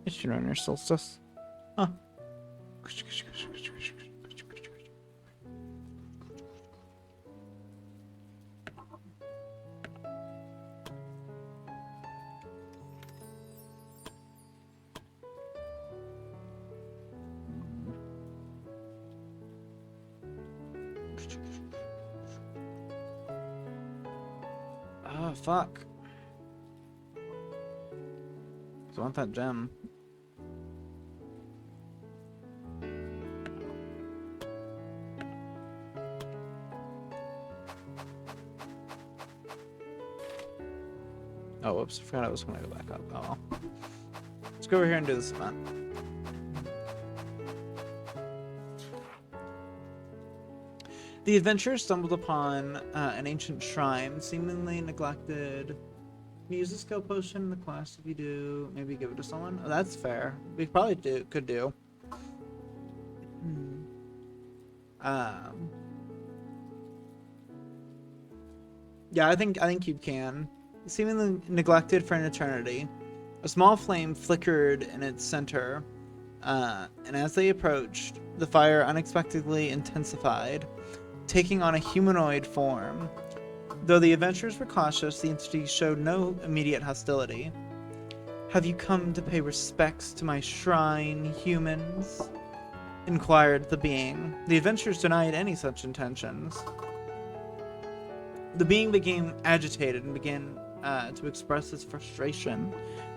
What you doing there, Solstice? Huh? Oh, fuck. I want that gem. Oh, whoops. I forgot I was going to go back up. Oh, well. Let's go over here and do this event. The adventurers stumbled upon an ancient shrine, seemingly neglected. Use the skill potion in the quest. If you do, maybe give it to someone. Oh, that's fair. We probably could do. Yeah, I think you can. Seemingly neglected for an eternity, a small flame flickered in its center, and as they approached, the fire unexpectedly intensified, taking on a humanoid form. Though the adventurers were cautious, the entity showed no immediate hostility. "Have you come to pay respects to my shrine, humans?" inquired the being. The adventurers denied any such intentions. The being became agitated and began to express his frustration.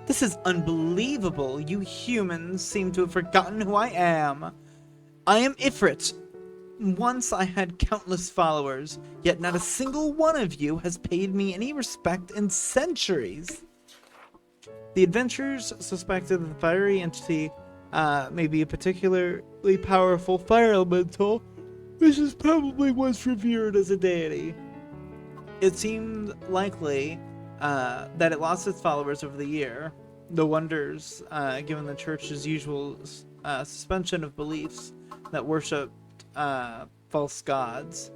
"This is unbelievable. You humans seem to have forgotten who I am. I am Ifrit. Once I had countless followers, yet not a single one of you has paid me any respect in centuries." The adventurers suspected that the fiery entity may be a particularly powerful fire elemental, which is probably once revered as a deity. It seemed likely that it lost its followers over the year. No wonders, given the church's usual suspension of beliefs that worshipped false gods.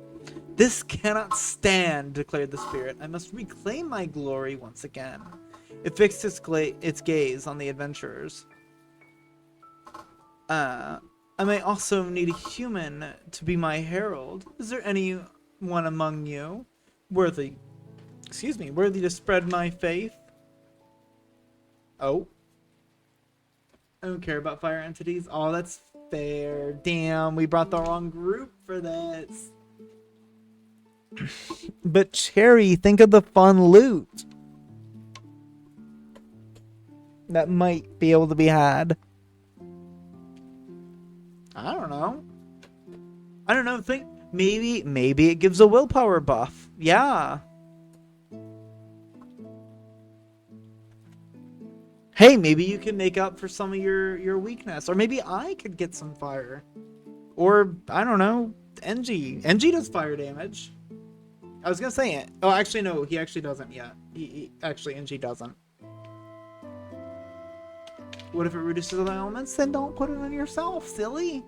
"This cannot stand," declared the spirit. "I must reclaim my glory once again." It fixed its gaze on the adventurers. "I may also need a human to be my herald. Is there anyone among you worthy to spread my faith?" Oh. I don't care about fire entities. Oh, that's fair. Damn, we brought the wrong group for this. But Cherry, think of the fun loot that might be able to be had. I don't know. Think maybe it gives a willpower buff. Yeah. Hey, maybe you can make up for some of your weakness, or maybe I could get some fire, or I don't know. NG does fire damage. I was gonna say it. Oh, actually no, he actually doesn't yet. He actually NG doesn't. What if it reduces other elements? Then don't put it on yourself, silly.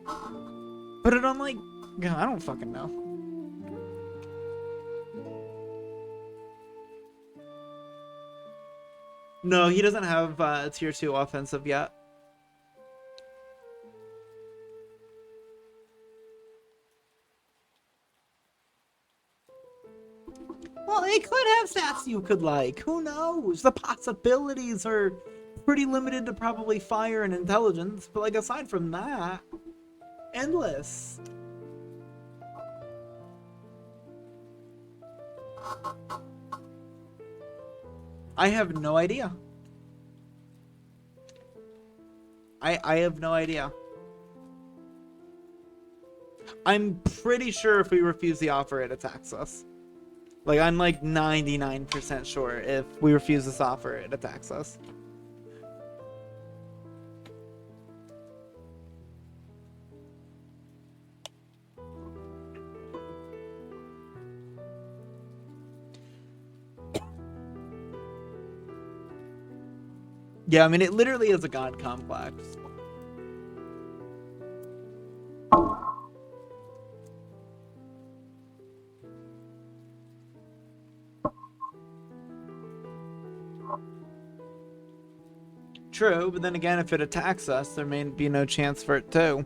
Put it on like, I don't fucking know. No, he doesn't have tier 2 offensive yet. Well, it could have stats you could like. Who knows? The possibilities are pretty limited to probably fire and intelligence, but like aside from that, endless. I have no idea. I have no idea. I'm pretty sure if we refuse the offer, it attacks us. Like, I'm like 99% sure if we refuse this offer, it attacks us. Yeah, I mean, it literally is a god complex. True, but then again, if it attacks us, there may be no chance for it too.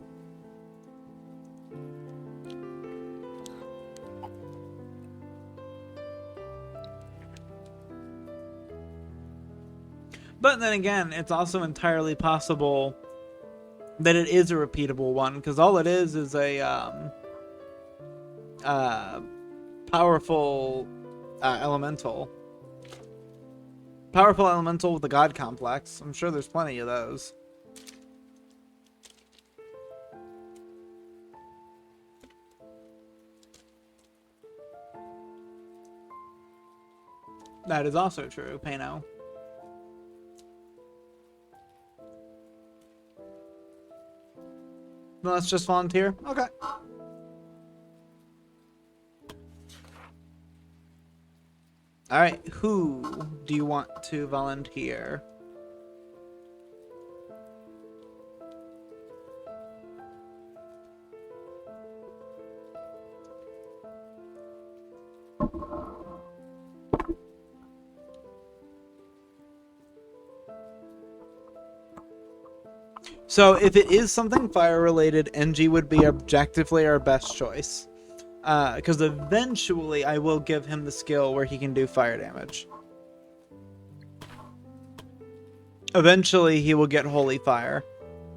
But then again, it's also entirely possible that it is a repeatable one, because all it is a powerful elemental. Powerful elemental with a god complex. I'm sure there's plenty of those. That is also true, Pano. No, let's just volunteer. Okay. Alright, who do you want to volunteer? So if it is something fire related, NG would be objectively our best choice. Because eventually I will give him the skill where he can do fire damage. Eventually he will get Holy Fire,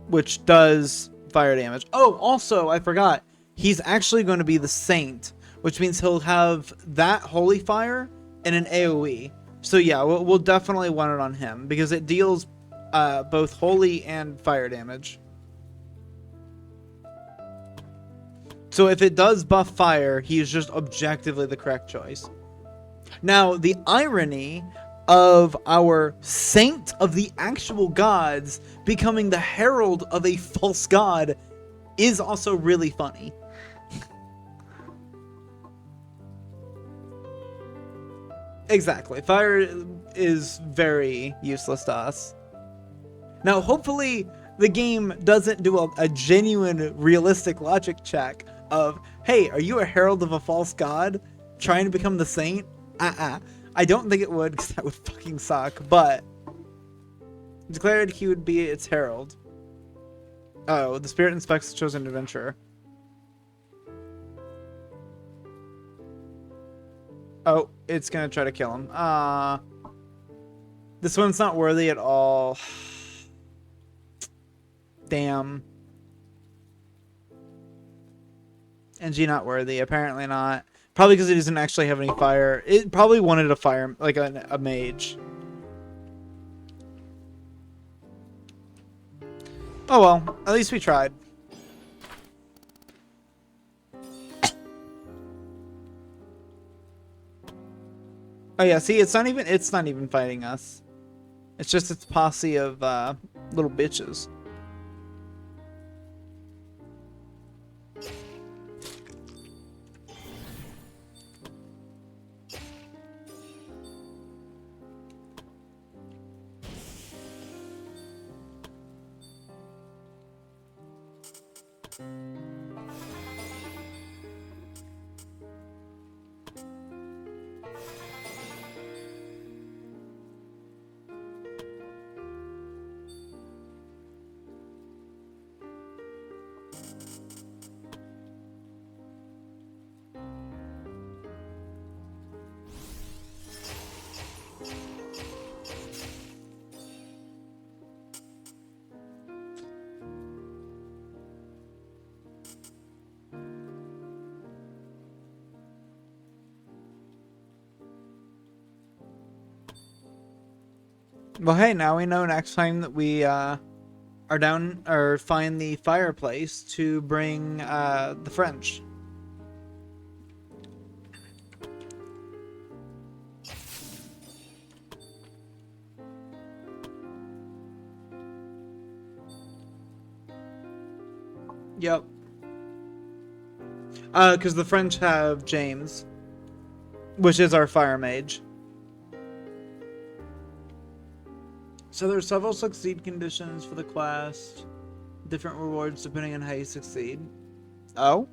which does fire damage. Oh, also, I forgot. He's actually going to be the Saint, which means he'll have that Holy Fire and an AoE. So yeah, we'll definitely want it on him, because it deals both Holy and fire damage. So if it does buff fire, he is just objectively the correct choice. Now, the irony of our saint of the actual gods becoming the herald of a false god is also really funny. Exactly. Fire is very useless to us. Now, hopefully, the game doesn't do a genuine, realistic logic check of, hey, are you a herald of a false god trying to become the saint? I don't think it would, because that would fucking suck, but declared he would be its herald. Oh, the spirit inspects the chosen adventurer. Oh, it's gonna try to kill him. This one's not worthy at all. Damn. NG not worthy. Apparently not. Probably because it doesn't actually have any fire. It probably wanted a fire, like a mage. Oh well, at least we tried. Oh yeah, see, it's not even fighting us. It's just its posse of little bitches. Well, hey, now we know next time that we are down or find the fireplace to bring the French. Yep. Because the French have James, which is our fire mage. So there's several succeed conditions for the quest. Different rewards depending on how you succeed. Oh?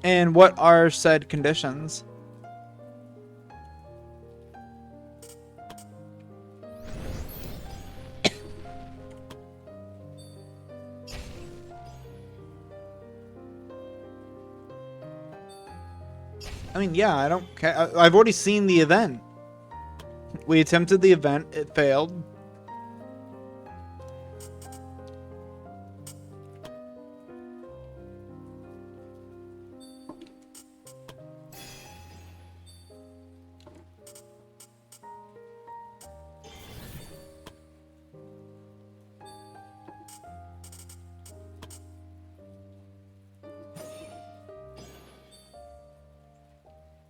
And what are said conditions? I mean, yeah, I don't care. I've already seen the event. We attempted the event. It failed.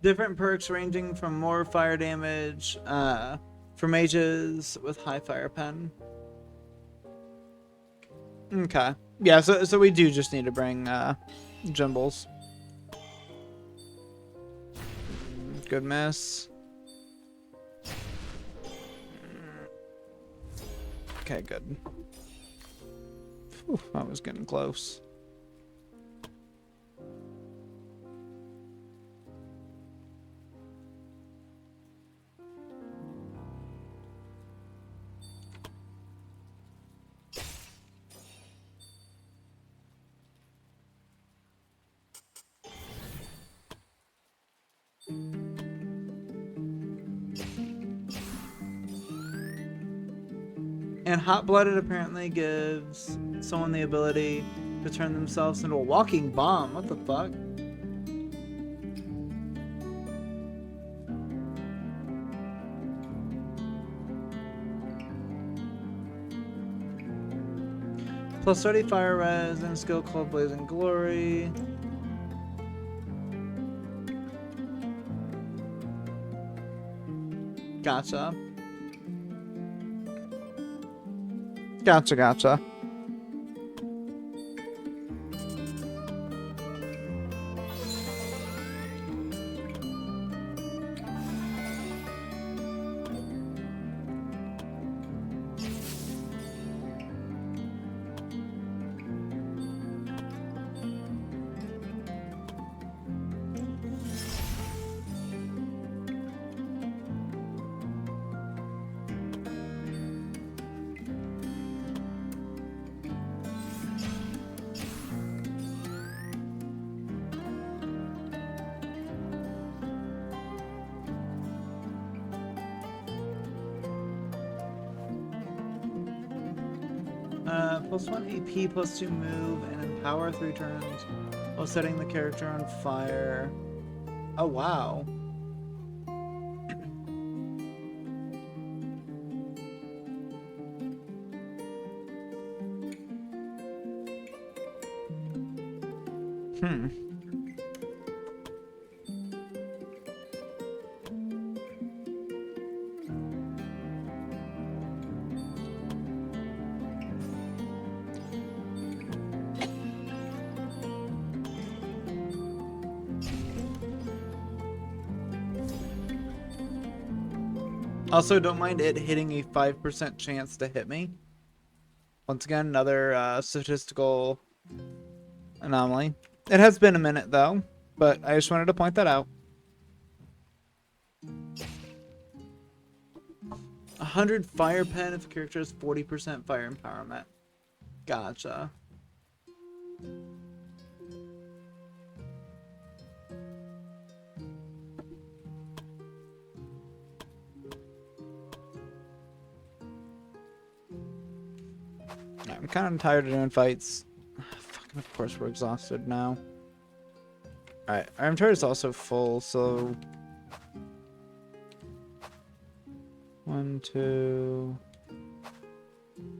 Different perks ranging from more fire damage for mages with high fire pen. Okay. Yeah, so we do just need to bring Jimbles. Good miss. Okay, good. Whew, that was getting close. And Hot-Blooded apparently gives someone the ability to turn themselves into a walking bomb. What the fuck? Plus 30 fire res and skill called Blazing Glory. Gotcha. Gotcha. +1 AP, +2 move, and empower 3 turns while setting the character on fire. Oh, wow. Hmm. Also, don't mind it hitting a 5% chance to hit me. Once again, another statistical anomaly. It has been a minute, though, but I just wanted to point that out. 100 fire pen if a character has 40% fire empowerment. Gotcha. I'm kind of tired of doing fights. Fucking, of course, we're exhausted now. Alright, our inventory is also full, so... 1, 2...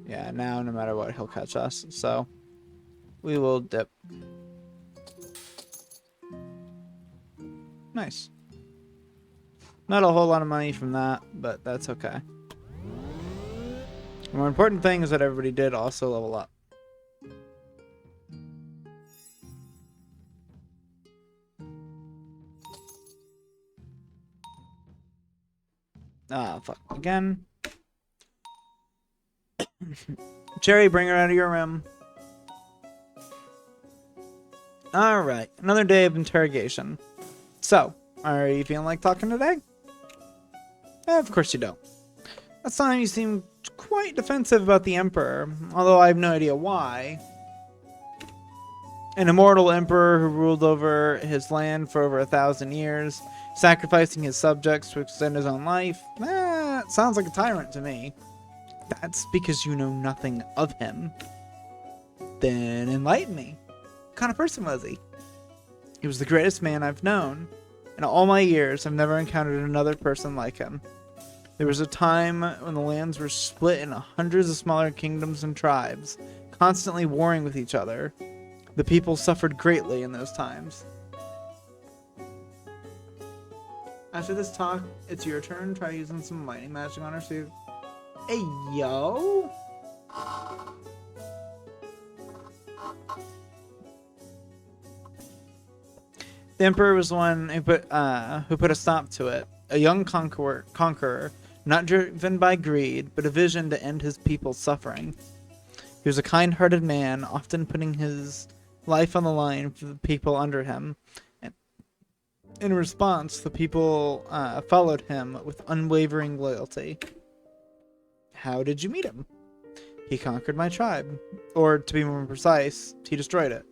Yeah, now no matter what, he'll catch us, so... We will dip. Nice. Not a whole lot of money from that, but that's okay. The more important thing is that everybody did also level up. Ah, fuck. Again. Cherry, bring her out of your room. Alright, another day of interrogation. So, are you feeling like talking today? Of course you don't. Last time you seemed quite defensive about the Emperor, although I have no idea why. An immortal emperor who ruled over his land for over 1,000 years, sacrificing his subjects to extend his own life. It sounds like a tyrant to me. That's because you know nothing of him. Then enlighten me. What kind of person was he? He was the greatest man I've known. In all my years, I've never encountered another person like him. There was a time when the lands were split into hundreds of smaller kingdoms and tribes, constantly warring with each other. The people suffered greatly in those times. After this talk, it's your turn. Try using some lightning magic on her. See. Hey, yo! The Emperor was the one who put a stop to it. A young conqueror, not driven by greed, but a vision to end his people's suffering. He was a kind-hearted man, often putting his life on the line for the people under him. And in response, the people followed him with unwavering loyalty. How did you meet him? He conquered my tribe. Or, to be more precise, he destroyed it.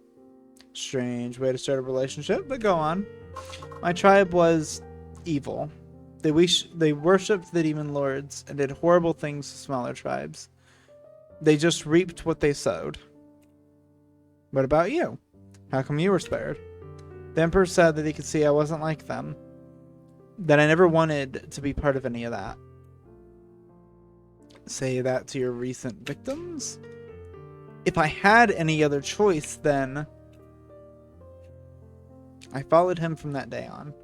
Strange way to start a relationship, but go on. My tribe was evil. They worshipped the demon lords and did horrible things to smaller tribes. They just reaped what they sowed. What about you? How come you were spared? The Emperor said that he could see I wasn't like them. That I never wanted to be part of any of that. Say that to your recent victims? If I had any other choice, then... I followed him from that day on.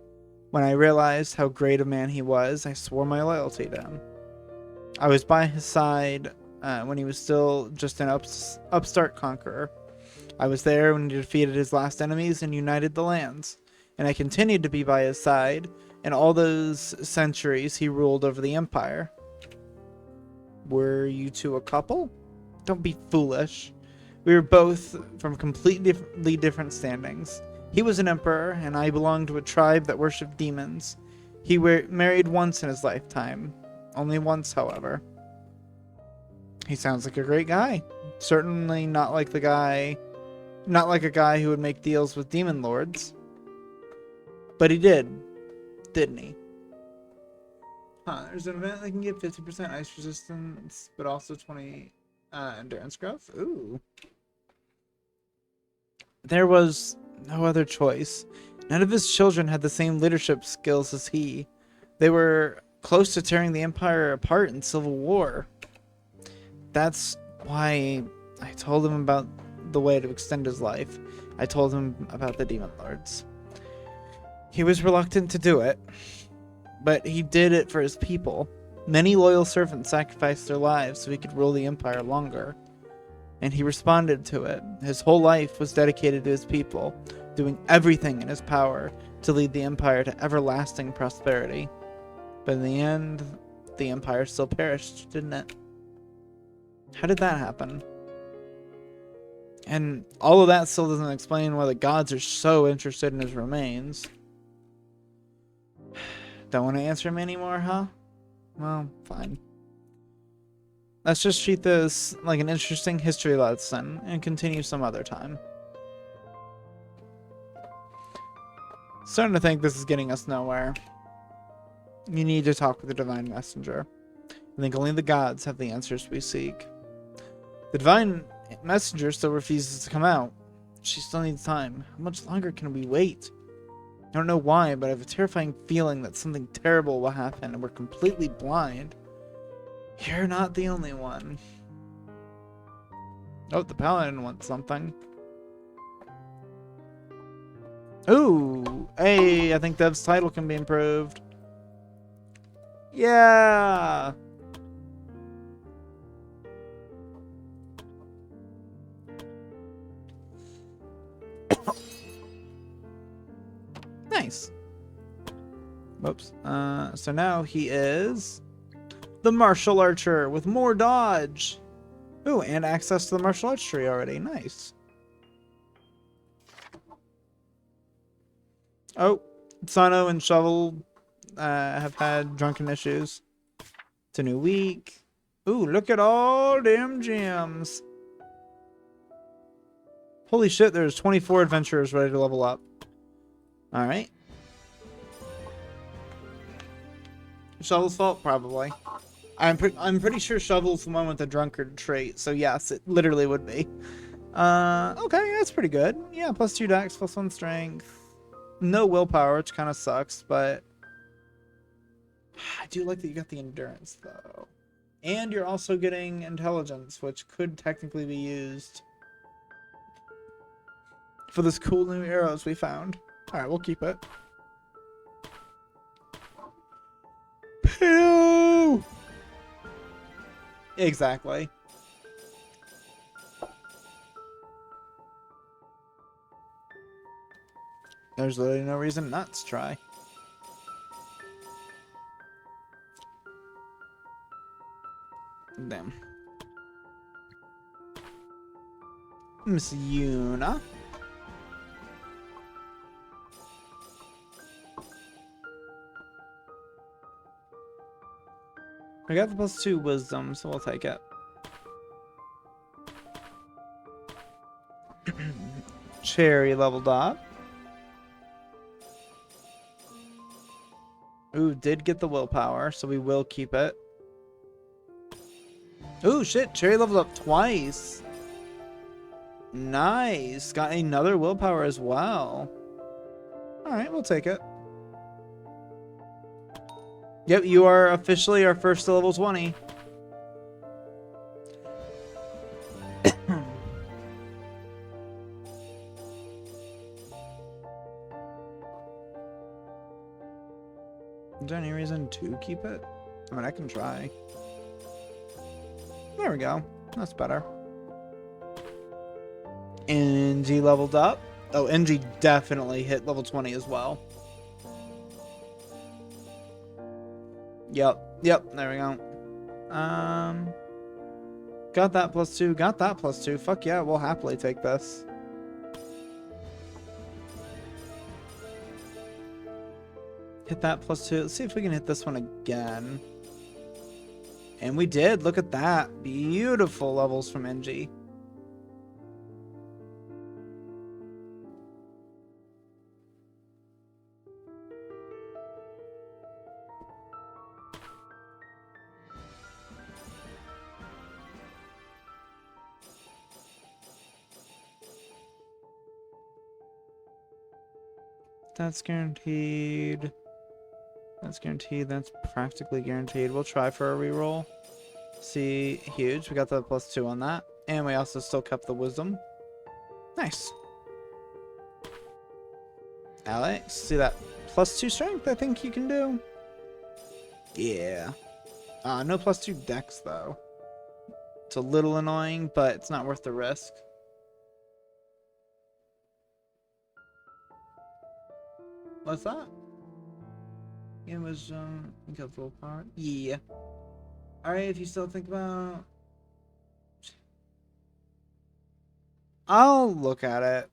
When I realized how great a man he was, I swore my loyalty to him. I was by his side when he was still just an upstart conqueror. I was there when he defeated his last enemies and united the lands. And I continued to be by his side in all those centuries he ruled over the empire. Were you two a couple? Don't be foolish. We were both from completely different standings. He was an emperor, and I belonged to a tribe that worshipped demons. He married once in his lifetime. Only once, however. He sounds like a great guy. Certainly not like a guy who would make deals with demon lords. But he did, didn't he? Huh, there's an event that can give 50% ice resistance, but also 20 Endurance growth. Ooh. There was no other choice. None of his children had the same leadership skills as he. They were close to tearing the Empire apart in civil war. That's why I told him about the way to extend his life. I told him about the Demon Lords. He was reluctant to do it, but he did it for his people. Many loyal servants sacrificed their lives so he could rule the Empire longer. And he responded to it. His whole life was dedicated to his people, doing everything in his power to lead the Empire to everlasting prosperity. But in the end, the Empire still perished, didn't it? How did that happen? And all of that still doesn't explain why the gods are so interested in his remains. Don't want to answer him anymore, huh? Well, fine. Let's just treat this like an interesting history lesson and continue some other time. Starting to think this is getting us nowhere. You need to talk with the Divine Messenger. I think only the gods have the answers we seek. The Divine Messenger still refuses to come out. She still needs time. How much longer can we wait? I don't know why, but I have a terrifying feeling that something terrible will happen and we're completely blind. You're not the only one. Oh, the Paladin wants something. Ooh, hey, I think Dev's title can be improved. Yeah! Nice. Whoops. So now he is the martial archer with more dodge. Ooh, and access to the martial arts tree already. Nice. Oh, Sano and Shovel have had drunken issues. It's a new week. Ooh, look at all them gems. Holy shit, there's 24 adventurers ready to level up. Alright. Shovel's fault? Probably. I'm pretty sure Shovel's the one with the drunkard trait, so yes, it literally would be. Okay, that's pretty good. Yeah, plus 2 dex, plus 1 strength. No willpower, which kind of sucks, but I do like that you got the endurance, though. And you're also getting intelligence, which could technically be used for this cool new arrows we found. Alright, we'll keep it. Pew! Exactly. There's literally no reason not to try. Damn. Miss Yuna. I got the plus 2 wisdom, so we'll take it. Cherry leveled up. Ooh, did get the willpower, so we will keep it. Ooh, shit, Cherry leveled up twice. Nice. Got another willpower as well. Alright, we'll take it. Yep, you are officially our first to level 20. Is there any reason to keep it? I mean, I can try. There we go. That's better. NG leveled up. Oh, NG definitely hit level 20 as well. Yep, there we go. Got that plus 2, got that plus 2. Fuck yeah, we'll happily take this. Hit that plus 2. Let's see if we can hit this one again. And we did. Look at that. Beautiful levels from NG. That's guaranteed. That's guaranteed. That's practically guaranteed. We'll try for a reroll. See, huge. We got the +2 on that. And we also still kept the wisdom. Nice. Alex, see that +2 strength I think you can do? Yeah. No +2 dex though. It's a little annoying, but it's not worth the risk. What's that? It was, you got full power? Yeah. Alright, if you still think about... I'll look at it.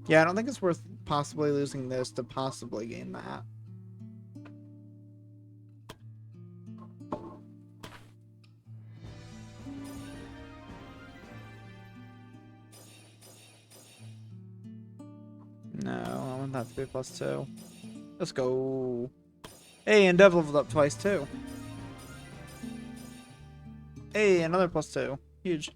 Yeah, I don't think it's worth possibly losing this to possibly gain that. No, I want that to be +2. Let's go. Hey, and Dev leveled up twice too. Hey, another +2. Huge.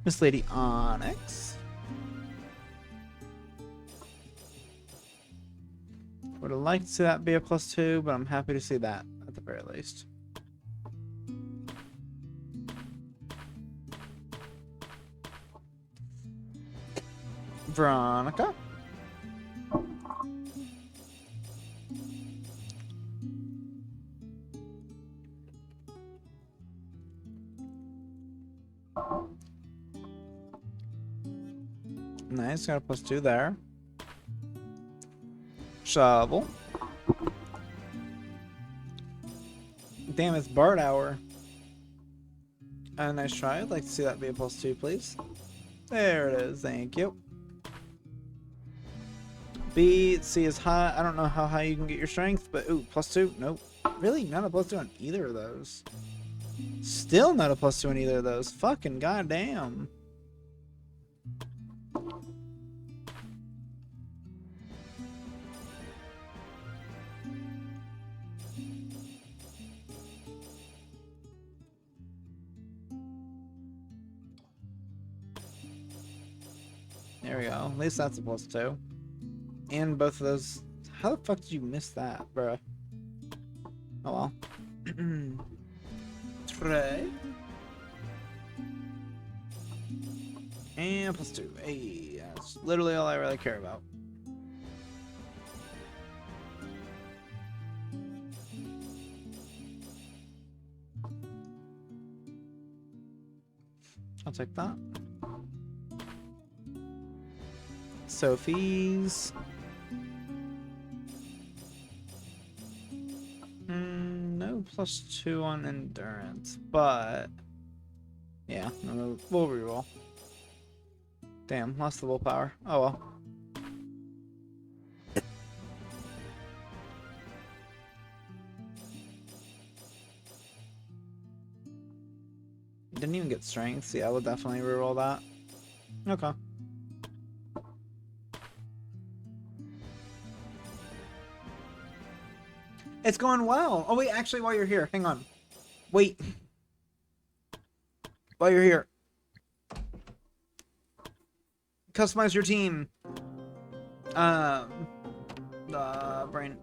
Miss Lady Onyx. Would have liked to see that be a +2, but I'm happy to see that at the very least. Veronica. Nice, got a +2 there. Shovel. Damn, it's Bard Hour. Nice try. I'd like to see that be a +2, please. There it is. Thank you. B, C is high. I don't know how high you can get your strength, but ooh, +2. Nope. Really? Not a +2 on either of those. Still not a +2 on either of those. Fucking goddamn. There we go. At least that's a +2. And both of those. How the fuck did you miss that, bruh? Oh well. Trey. And +2. Hey, that's literally all I really care about. I'll take that. Sophie's. No +2 on endurance, but yeah, we'll reroll. Damn, lost the willpower. Oh well. Didn't even get strength, so yeah, we'll definitely reroll that. Okay. It's going well. Oh wait, actually, while you're here, hang on. Wait. While you're here. Customize your team. Brain.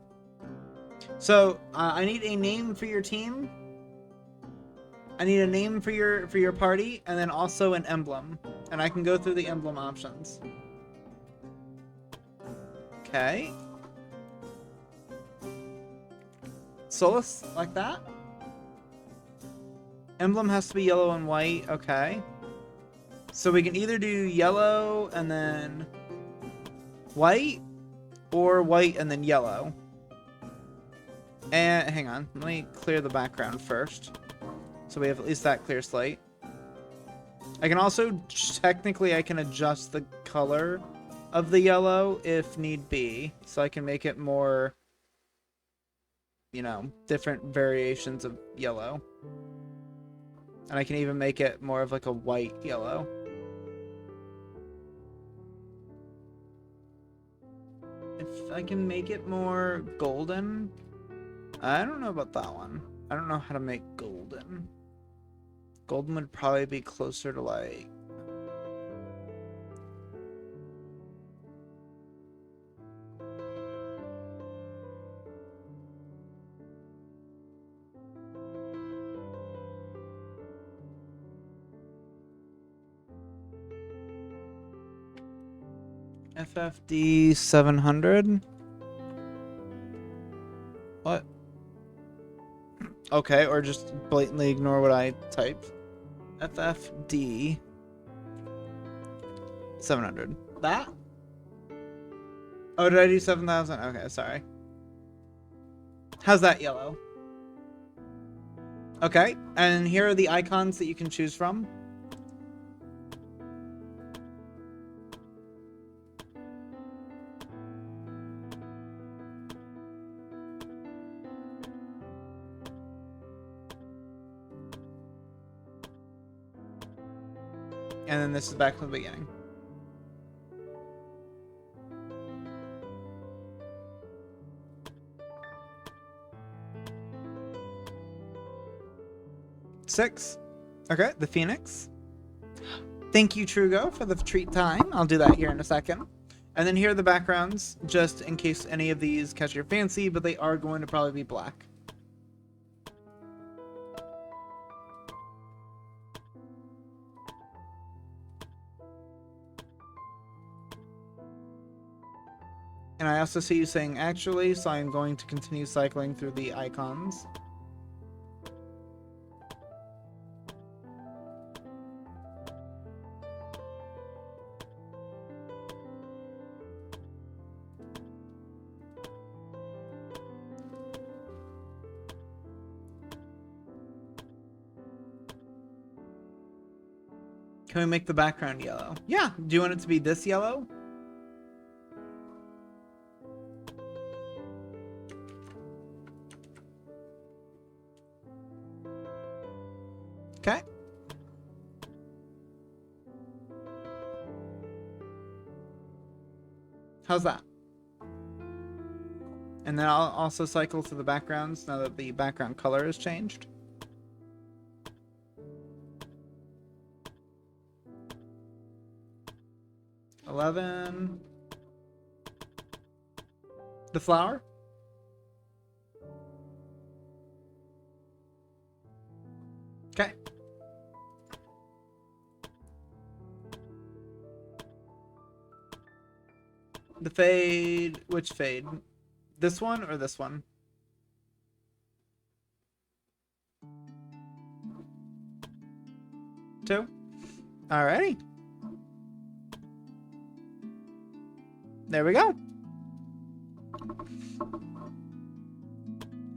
So, I need a name for your team. I need a name for your party, and then also an emblem. And I can go through the emblem options. Okay. Solus, like that. Emblem has to be yellow and white. Okay. So we can either do yellow and then white, or white and then yellow. And hang on, let me clear the background first, so we have at least that clear slate. I can also technically I can adjust the color of the yellow if need be, so I can make it more, you know, different variations of yellow. And I can even make it more of like a white yellow. If I can make it more golden, I don't know about that one. I don't know how to make golden. Golden would probably be closer to like... FFD 700. What? Okay, or just blatantly ignore what I typed. FFD 700. That? Oh, did I do 7,000? Okay, sorry. How's that yellow? Okay, and here are the icons that you can choose from. And then this is back to the beginning. Six. Okay, the Phoenix. Thank you, Trugo, for the treat time. I'll do that here in a second. And then here are the backgrounds, just in case any of these catch your fancy, but they are going to probably be black. And I also see you saying actually, so I'm going to continue cycling through the icons. Can we make the background yellow? Yeah. Do you want it to be this yellow? Okay. How's that? And then I'll also cycle through the backgrounds now that the background color has changed. $11. The flower? Okay. The fade, which fade? This one or this one? Two. Alrighty. There we go.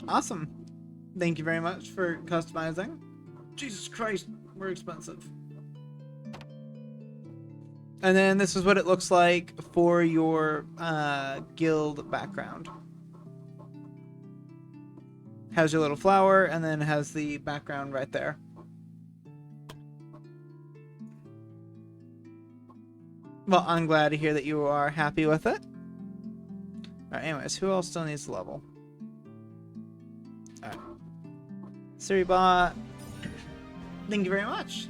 Awesome. Thank you very much for customizing. Jesus Christ, we're expensive. And then this is what it looks like for your guild background. Has your little flower, and then has the background right there. Well, I'm glad to hear that you are happy with it. Alright, anyways, who else still needs to level? Alright. Siribot. Thank you very much.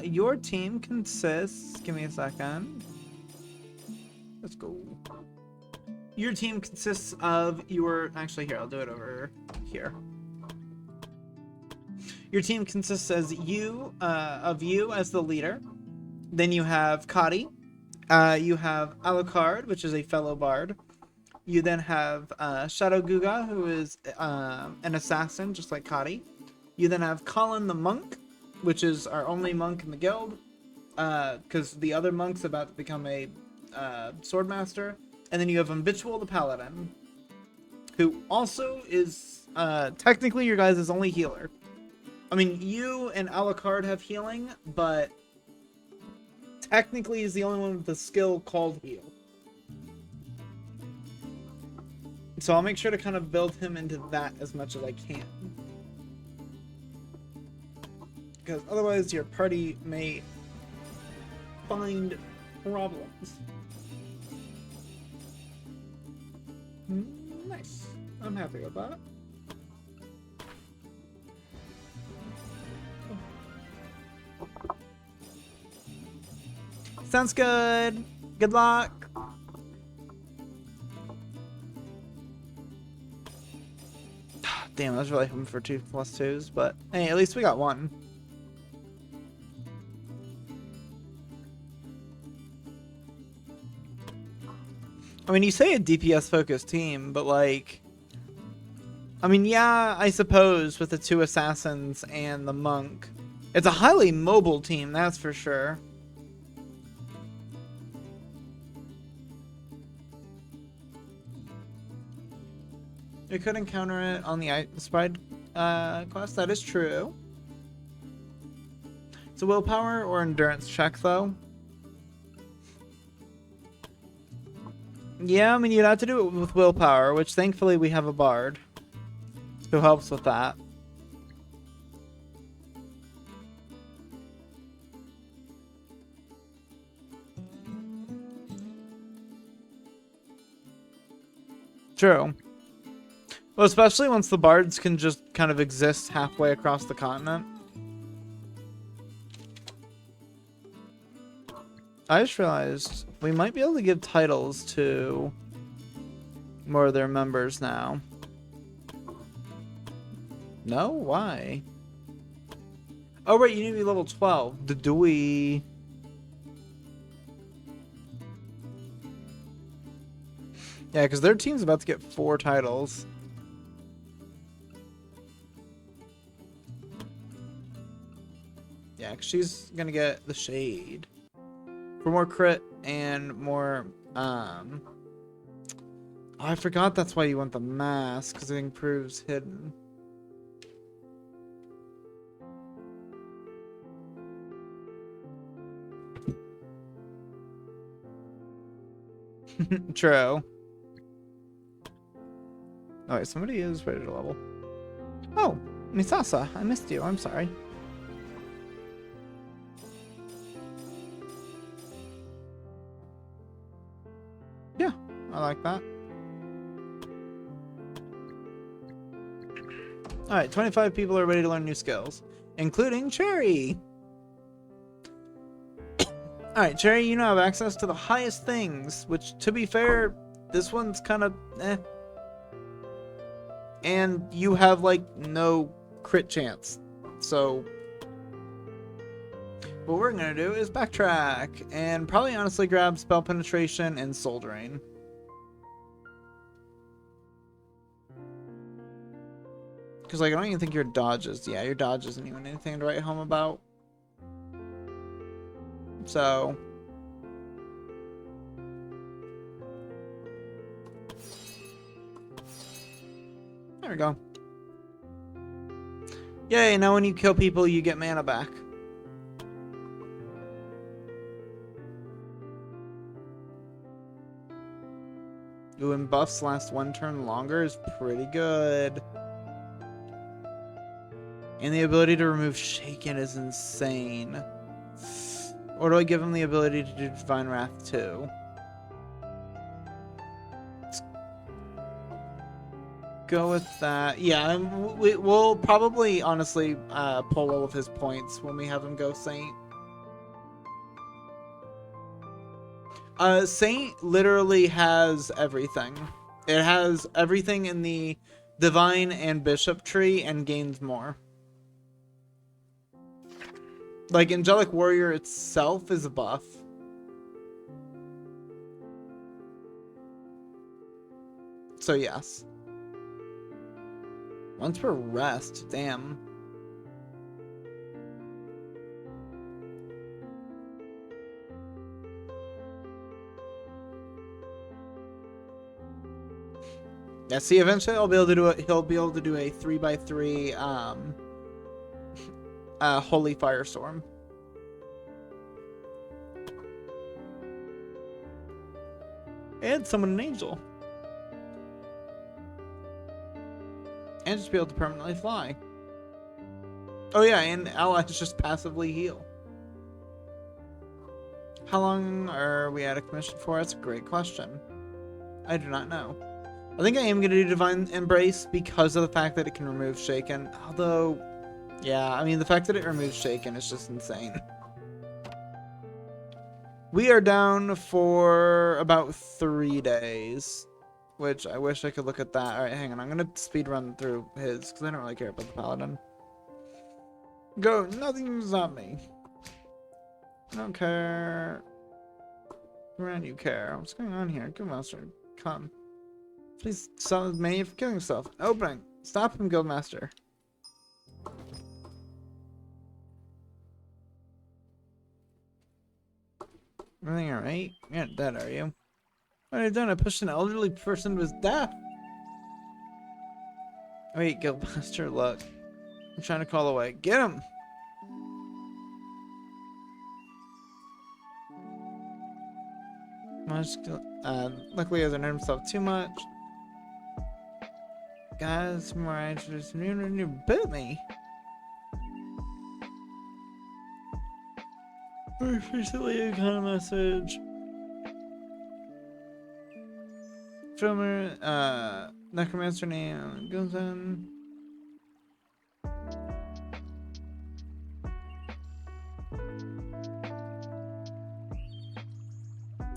Your team consists... Give me a second. Let's go. Your team consists of your... Actually, here, I'll do it over here. Your team consists as you, of you as the leader. Then you have Kadi. You have Alucard, which is a fellow bard. You then have Shadow Guga, who is an assassin, just like Kadi. You then have Colin the monk, which is our only monk in the guild, because the other monk's about to become a swordmaster. And then you have Habitual the paladin, who also is technically your guys' only healer. I mean, you and Alucard have healing, but technically he's the only one with the skill called heal. So I'll make sure to kind of build him into that as much as I can. because otherwise your party may find problems. Nice. I'm happy with that. Sounds good. Good luck. Damn, I was really hoping for 2+2s, but hey, at least we got one. I mean, you say a DPS focused team, but like, I mean, yeah, I suppose with the 2 assassins and the monk, it's a highly mobile team, that's for sure. You could encounter it on the Spied quest, that is true. It's a willpower or endurance check, though. Yeah, I mean, you'd have to do it with willpower, which thankfully we have a bard who helps with that. True. Well, especially once the bards can just kind of exist halfway across the continent. I just realized we might be able to give titles to more of their members now. No? Why? Oh, right, you need to be level 12. Do we... Yeah, because their team's about to get 4 titles. Yeah, 'cause she's gonna get the Shade. For more crit and more, Oh, I forgot that's why you want the mask, because it improves hidden. True. Oh wait, somebody is ready to level. Oh, Misasa, I missed you, I'm sorry. Yeah, I like that. Alright, 25 people are ready to learn new skills, including Cherry. Alright, Cherry, you now have access to the highest things, which, to be fair, this one's kind of eh. And you have, like, no crit chance. So, what we're going to do is backtrack and probably honestly grab Spell Penetration and Soul Drain. Because, like, I don't even think your dodge is... Yeah, your dodge isn't even anything to write home about. So... There we go. Yay, now when you kill people, you get mana back. Ooh, and buffs last 1 turn longer is pretty good. And the ability to remove Shaken is insane. Or do I give him the ability to do Divine Wrath too? Let's go with that. Yeah, we'll probably honestly pull all of his points when we have him go Saint. Saint literally has everything. It has everything in the Divine and Bishop tree and gains more. Like, Angelic Warrior itself is a buff. So, yes. Once per rest, damn. Yeah, see, eventually I'll be able to do it. He'll be able to do a 3x3 Holy Firestorm. And summon an angel. And just be able to permanently fly. Oh yeah, and allies just passively heal. How long are we out of commission for? That's a great question. I do not know. I think I am going to do Divine Embrace because of the fact that it can remove Shaken. Although, yeah, I mean, the fact that it removes Shaken is just insane. We are down for about 3 days, which I wish I could look at that. All right, hang on. I'm going to speed run through his because I don't really care about the Paladin. Go. Nothing's on me. I don't care. Around you care. What's going on here? Guildmaster, come. Please stop Mania from killing himself. Opening. Stop him, Guildmaster. Everything alright? You're not dead, are you? What have you done? I pushed an elderly person to his death. Wait, Guildmaster, look. I'm trying to call away. Get him! Luckily, he hasn't hurt himself too much. Guys, more I introduced you bit me. Recently, a kind of message. Filmer, necromancer name goes in.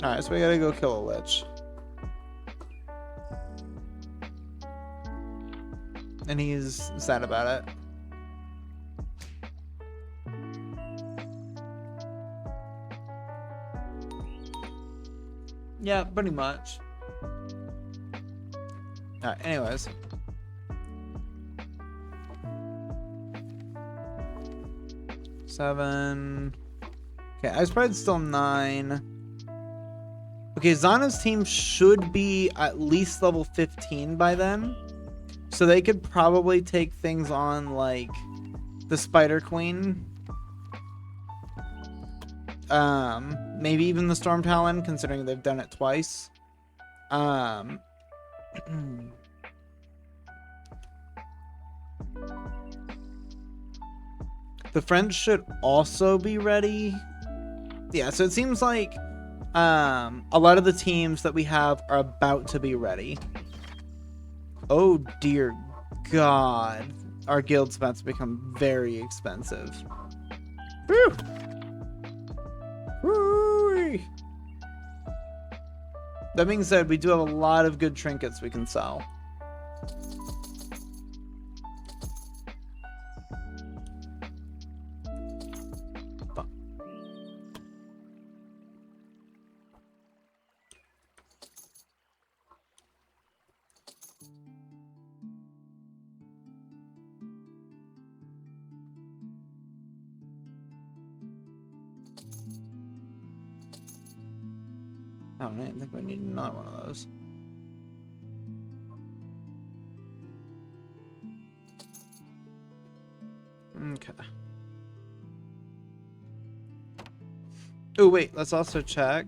Alright, so we gotta go kill a lich. And he's sad about it. Yeah, pretty much. Alright, anyways. Seven. Okay, I spread still 9. Okay, Zana's team should be at least level 15 by then. So they could probably take things on like the Spider Queen. Maybe even the Storm Talon, considering they've done it twice. The French should also be ready. Yeah, so it seems like a lot of the teams that we have are about to be ready. Oh dear God. Our guild's about to become very expensive. Woo! Woo! That being said, we do have a lot of good trinkets we can sell. Oh, I think we need another one of those. Okay. Oh, wait. Let's also check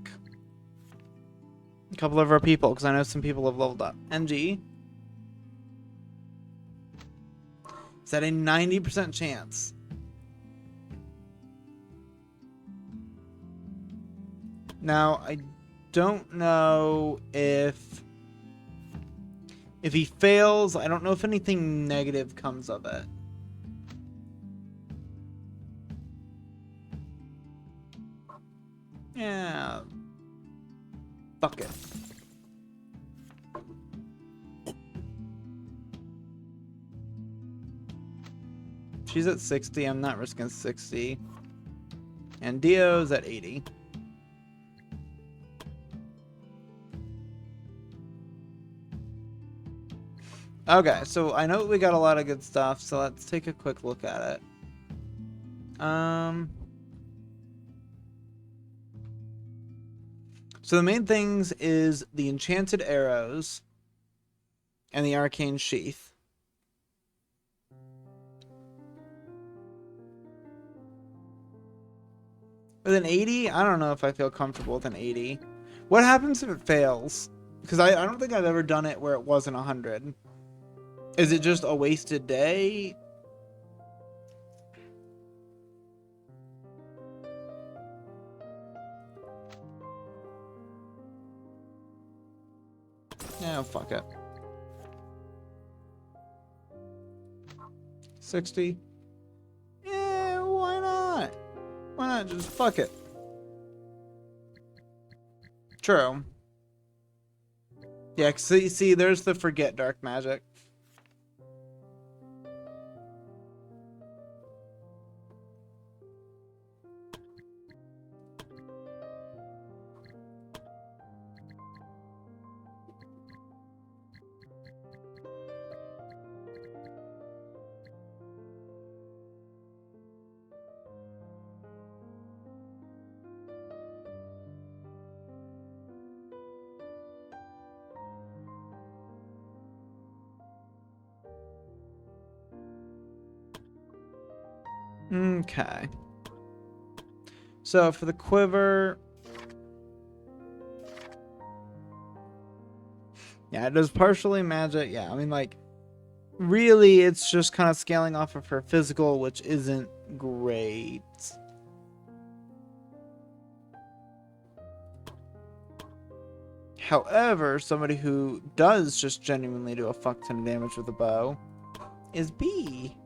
a couple of our people, because I know some people have leveled up. NG. Is that a 90% chance? Now, I don't know if he fails. I don't know if anything negative comes of it. Yeah. Fuck it. She's at 60. I'm not risking 60. And Dio's at 80. Okay, so I know we got a lot of good stuff, so let's take a quick look at it. So the main things is the enchanted arrows and the arcane sheath. With an 80, I don't know if I feel comfortable with an 80. What happens if it fails? Because I don't think I've ever done it where it wasn't 100. Is it just a wasted day? Yeah, fuck it. 60. Yeah, why not? Why not just fuck it? True. Yeah, see, there's the forget dark magic. Okay. So for the quiver, yeah, it does partially magic. Yeah, I mean, like, really, it's just kind of scaling off of her physical, which isn't great. However, somebody who does just genuinely do a fuck ton of damage with a bow is B.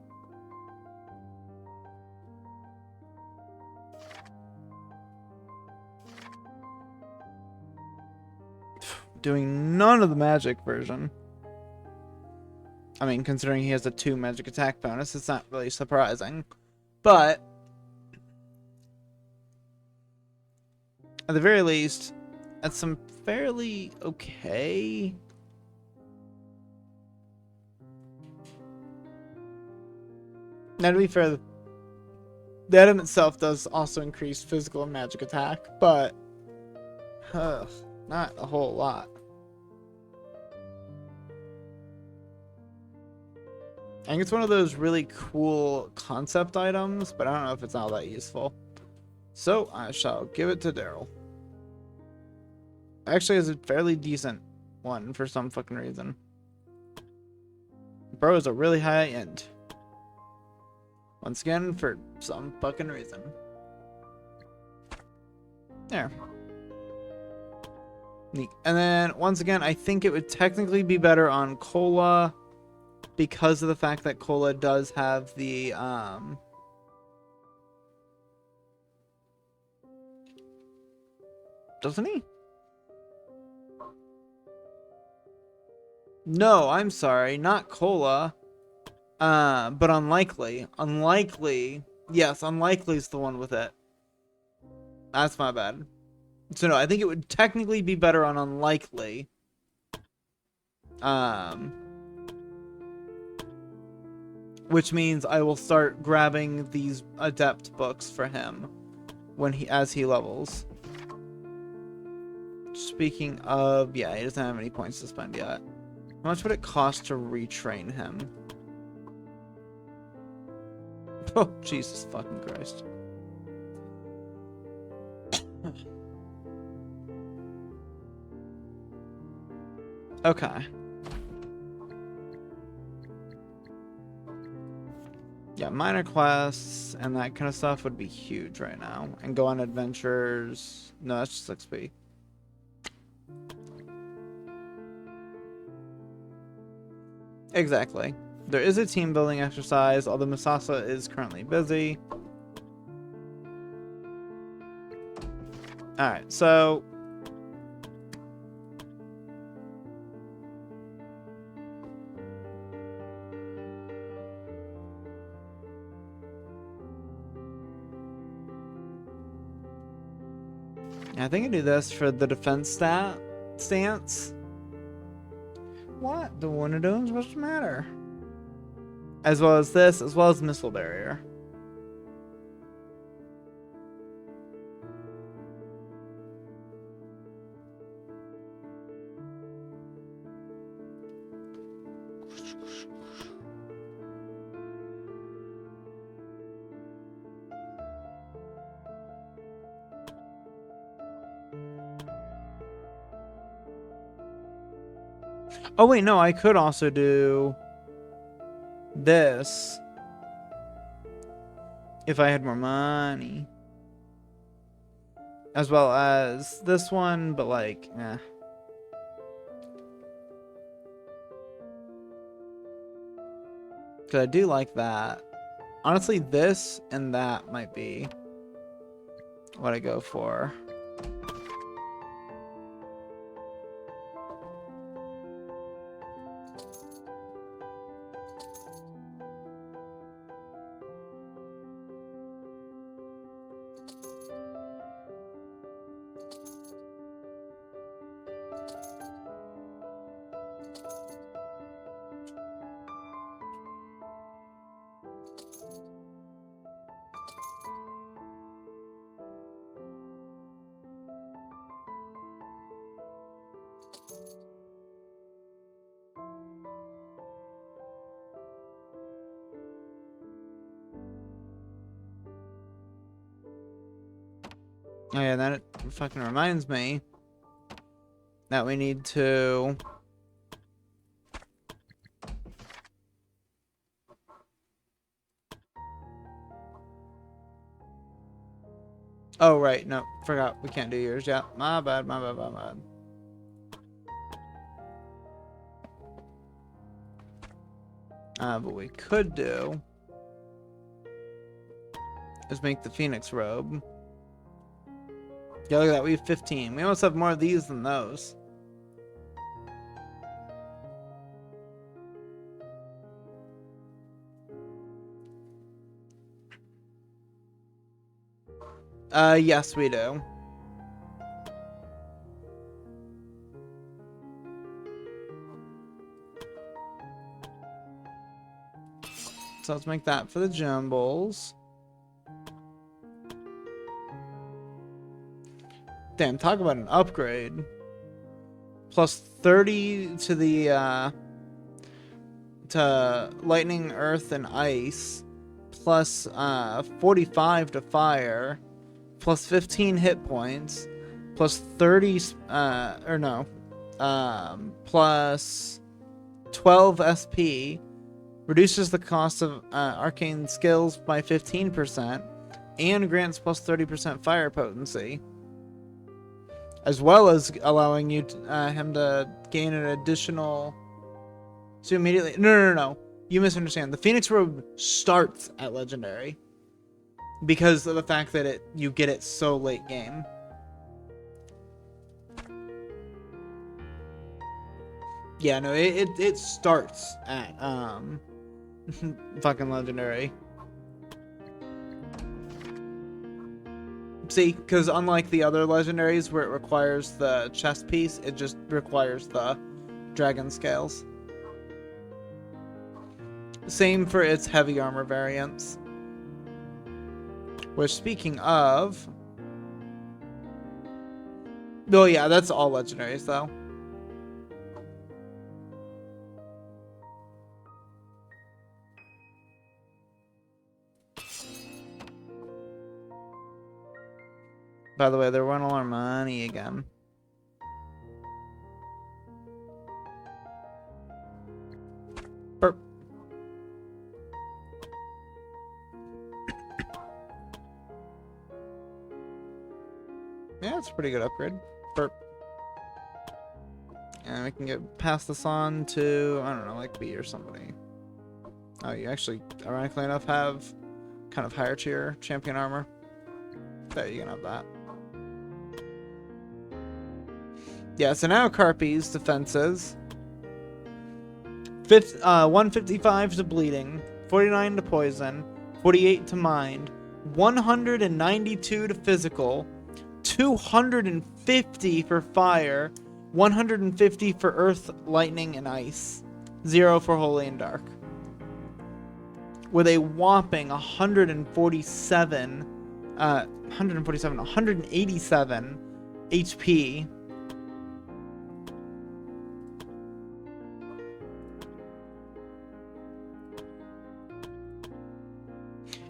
Doing none of the magic version. I mean, considering he has a 2 magic attack bonus, it's not really surprising. But at the very least, that's some fairly okay. Now, to be fair, the item itself does also increase physical and magic attack, but not a whole lot. I think it's one of those really cool concept items, but I don't know if it's all that useful. So I shall give it to Daryl. Actually, it's a fairly decent one for some fucking reason. Bro is a really high end. Once again, for some fucking reason. There. Neat. And then, once again, I think it would technically be better on Cola because of the fact that Cola does have the, doesn't he? No, I'm sorry, not Cola. But Unlikely. Unlikely. Yes, Unlikely is the one with it. That's my bad. So no, I think it would technically be better on Unlikely. Which means I will start grabbing these Adept books for him as he levels. Speaking of, yeah, he doesn't have any points to spend yet. How much would it cost to retrain him? Oh, Jesus fucking Christ. Okay. Yeah, minor quests and that kind of stuff would be huge right now. And go on adventures. No, that's just XP. Exactly. There is a team building exercise, although Misasa is currently busy. Alright, so I think I do this for the defense stance. What? The one of those? What's the matter? As well as this, as well as missile barrier. Oh wait, no, I could also do this if I had more money. As well as this one, but like, eh. Because I do like that. Honestly, this and that might be what I go for. Oh yeah, that fucking reminds me that we need to... Oh, right. No, forgot. We can't do yours. Yeah, my bad, my bad, my bad. What we could do is make the Phoenix robe. Yeah, look at that. We have 15. We almost have more of these than those. Yes, we do. So let's make that for the gem bowls. Damn, talk about an upgrade. Plus 30 to the, to lightning, earth, and ice. Plus, 45 to fire. Plus 15 hit points. Plus 30, plus 12 SP. Reduces the cost of arcane skills by 15%. And grants plus 30% fire potency. As well as allowing you to, him to gain an additional... So immediately... No. You misunderstand. The Phoenix Robe starts at Legendary. Because of the fact that you get it so late game. Yeah, no, it starts at fucking Legendary. See, because unlike the other legendaries where it requires the chest piece, it just requires the dragon scales. Same for its heavy armor variants. Which, speaking of... Oh yeah, that's all legendaries though. By the way, they're running all our money again. Burp. Yeah, it's a pretty good upgrade. Burp. And we can get pass this on to, I don't know, like B or somebody. Oh, you actually, ironically enough, have kind of higher tier champion armor. There, you can have that. Yeah, so now Carpy's defenses. 155 to bleeding, 49 to poison, 48 to mind, 192 to physical, 250 for fire, 150 for earth, lightning, and ice, 0 for holy and dark. With a whopping 187 HP.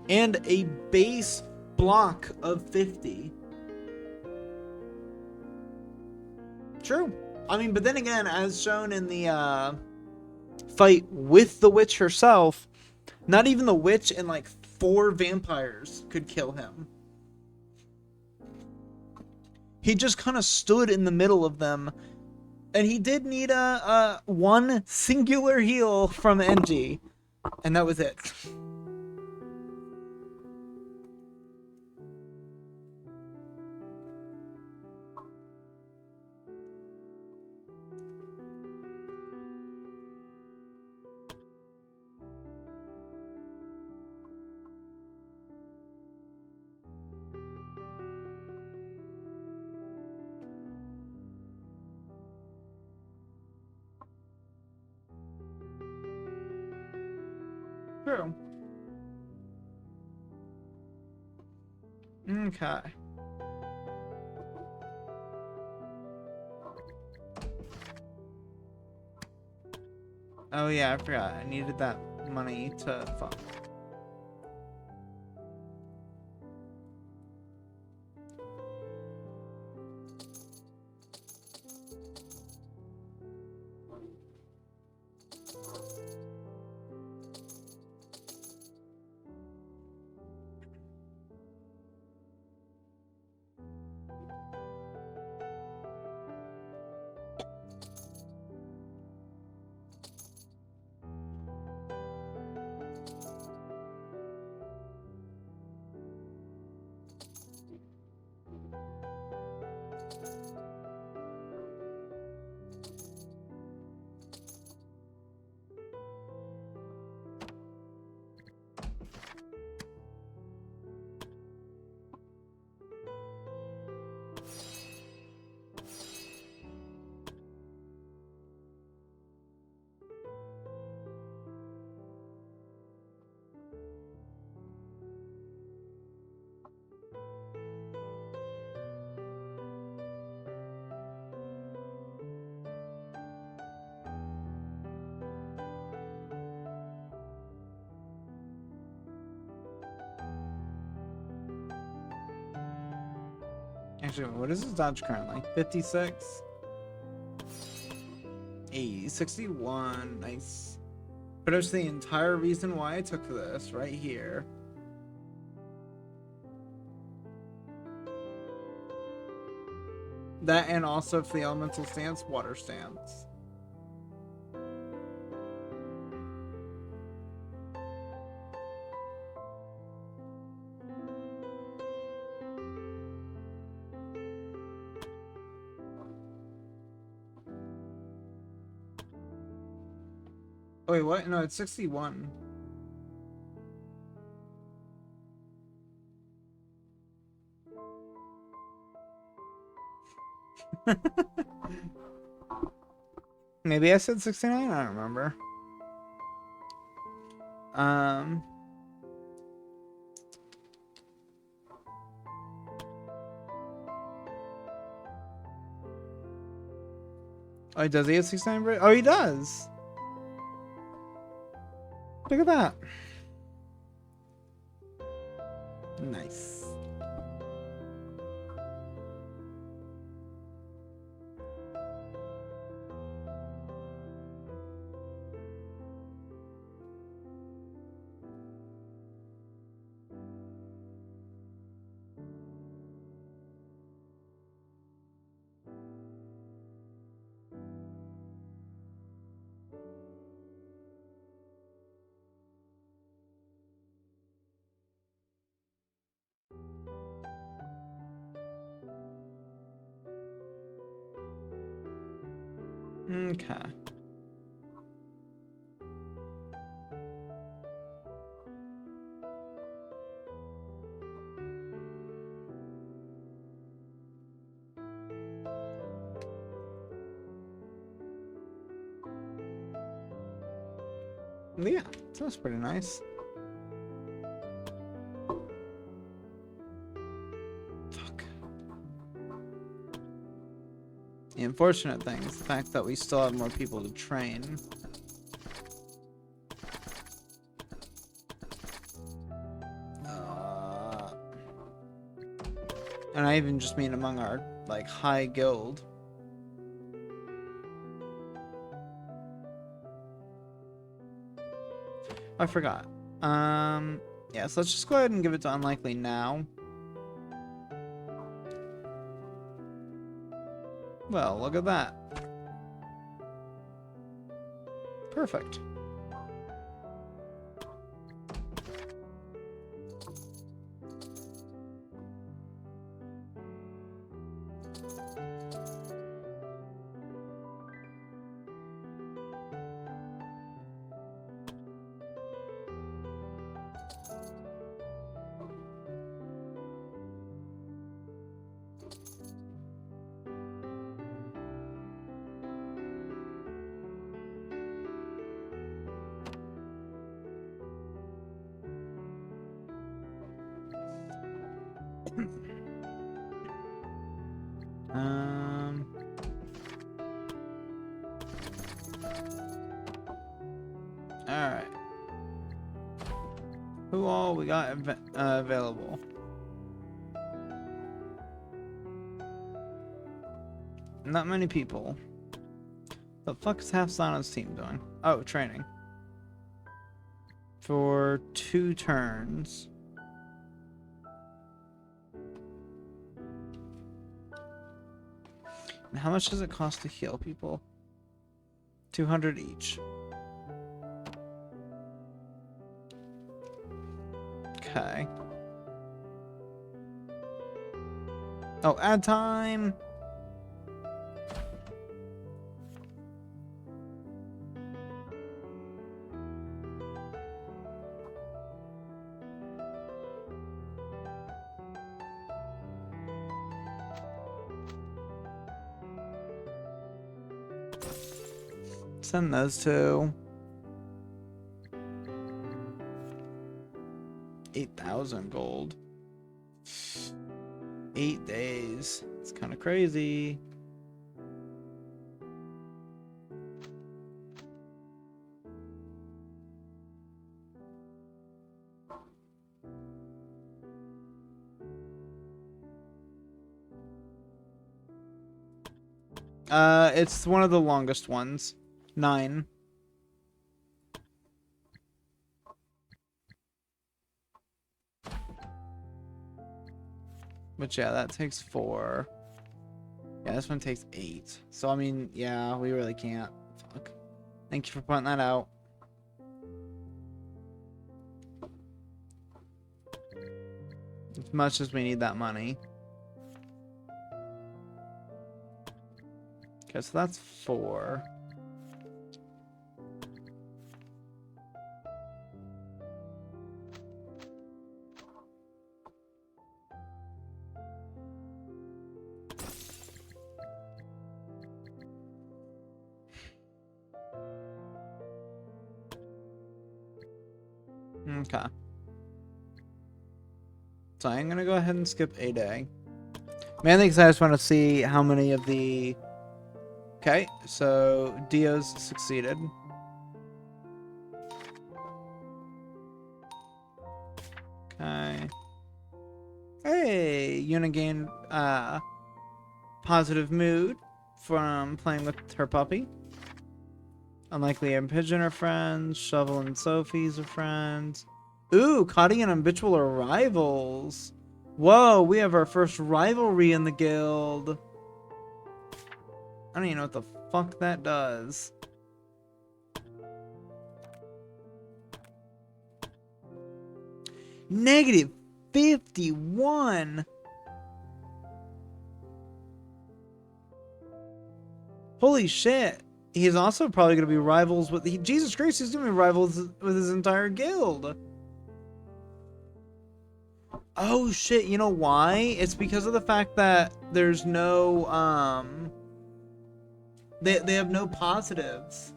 And a base block of 50. True. I mean, but then again, as shown in the fight with the witch herself, not even the witch and like 4 vampires could kill him. He just kind of stood in the middle of them, and he did need a one singular heal from NG. And that was it. True. Okay. Oh yeah, I forgot. I needed that money to fuck. Actually, what is his dodge currently? 56? 80, 61. Nice. But it's the entire reason why I took this right here. That and also for the elemental stance, water stance. Oh, wait, what? No, it's 61. Maybe I said 69? I don't remember. Oh, does he have 69? Oh, he does! Look at that. Nice. Okay. Yeah, sounds pretty nice. Fuck. The unfortunate thing is the fact that we still have more people to train. And I even just mean among our, like, high guild. I forgot. Yeah, so let's just go ahead and give it to Unlikely now. Well, look at that. Perfect. Alright. Who all we got available? Not many people. The fuck is Half Silence team doing? Oh, training. For 2 turns. And how much does it cost to heal people? 200 each. Okay. Oh, ad time! Send those to 8,000 gold. 8 days. It's kind of crazy. It's one of the longest ones. 9. But yeah, that takes 4. Yeah, this one takes 8. So I mean, yeah, we really can't. Fuck. Thank you for pointing that out. As much as we need that money. Okay, so that's 4. Okay. So I'm gonna go ahead and skip a day. Mainly because I just want to see how many of the... Okay, so Dio's succeeded. Okay. Hey, Yuna gained positive mood from playing with her puppy. Unlikely and Pigeon are friends. Shovel and Sophie's are friends. Ooh, Cotty and Habitual are rivals. Whoa, we have our first rivalry in the guild. I don't even know what the fuck that does. Negative 51. Holy shit. He's also probably going to be rivals with... Jesus Christ, he's going to be rivals with his entire guild. Oh shit, you know why? It's because of the fact that there's no, They have no positives.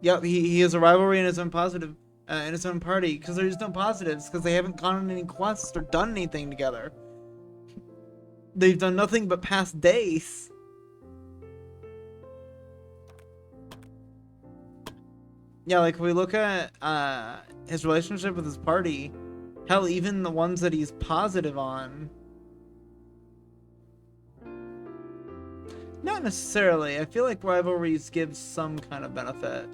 Yep, he has a rivalry in his own positive... in his own party, because there's no positives, because they haven't gone on any quests or done anything together. They've done nothing but pass days. Yeah, like, if we look at his relationship with his party, hell, even the ones that he's positive on. Not necessarily. I feel like rivalries give some kind of benefit.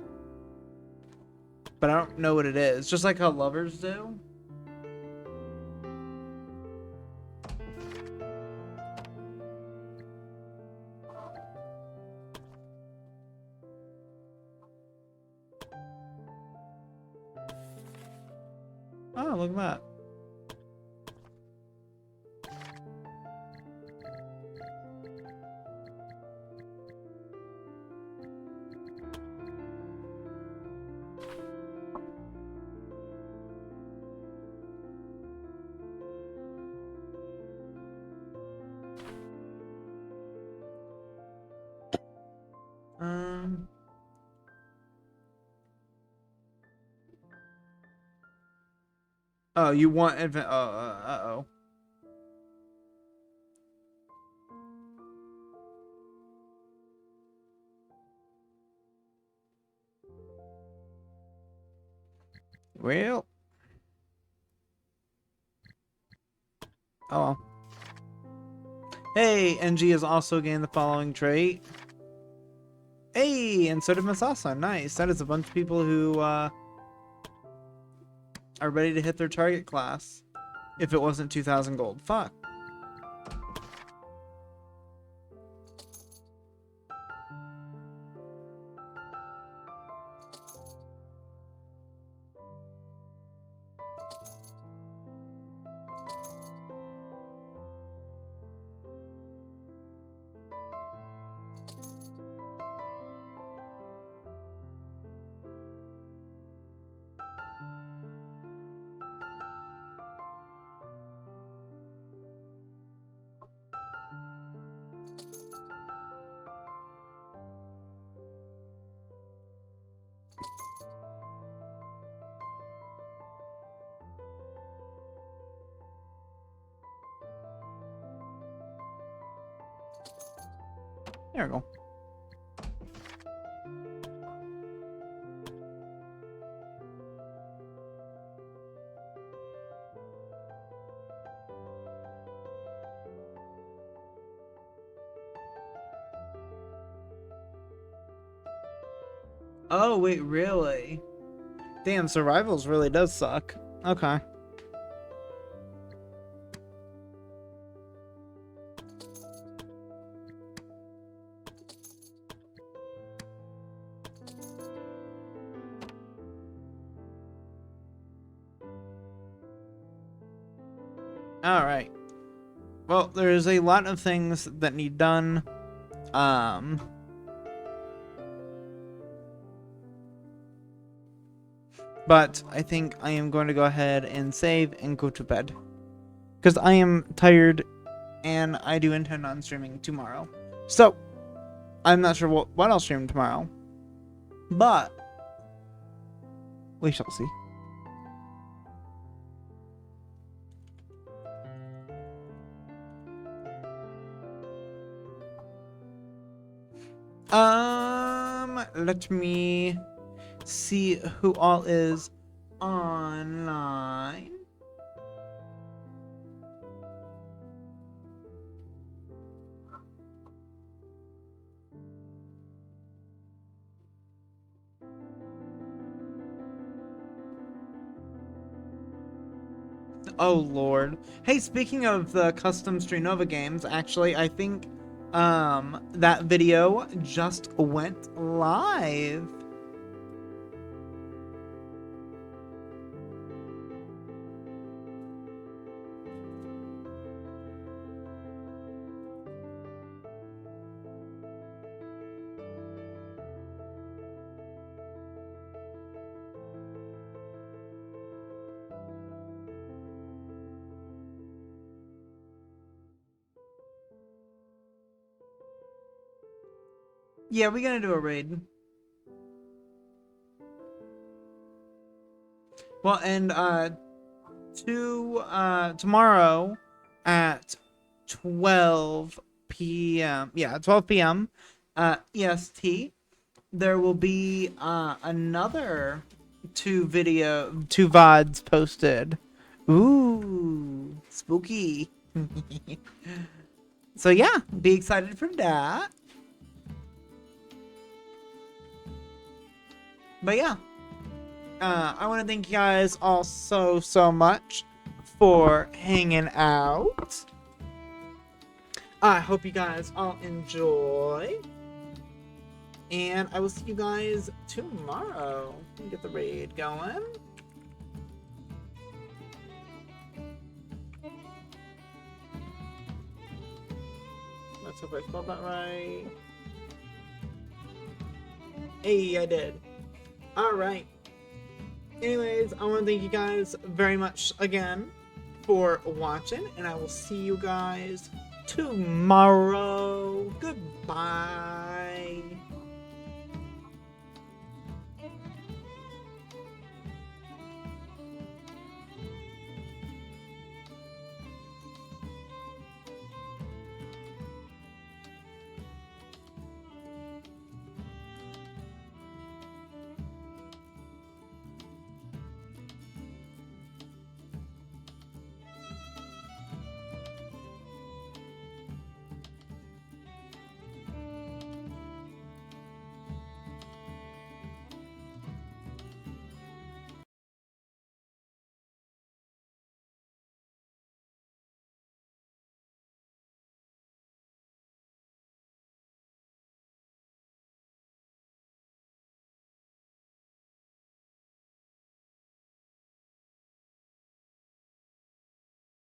But I don't know what it is. Just like how lovers do. Oh, look at that. Um. Oh, you want advent? Oh, uh-oh. Well. Oh well. Hey, NG has also gained the following trait. Hey, and so did Masasa. Nice. That is a bunch of people who are ready to hit their target class. If it wasn't 2,000 gold. Fuck. There we go. Oh, wait, really? Damn, survivals really does suck. Okay. Alright. Well, there's a lot of things that need done. But I think I am going to go ahead and save and go to bed. Because I am tired and I do intend on streaming tomorrow. So, I'm not sure what I'll stream tomorrow. But, we shall see. Let me see who all is online. Oh lord. Hey, speaking of the custom Streetnova games, actually, I think that video just went live. Yeah, we're gonna do a raid. Well, and tomorrow at 12 p.m. Yeah, 12 p.m. EST, there will be another two VODs posted. Ooh, spooky. So yeah, be excited for that. But yeah, I want to thank you guys all so much for hanging out. I hope you guys all enjoy. And I will see you guys tomorrow. Let me get the raid going. Let's hope I spelled that right. Hey, I did. Alright. Anyways, I want to thank you guys very much again for watching, and I will see you guys tomorrow. Goodbye.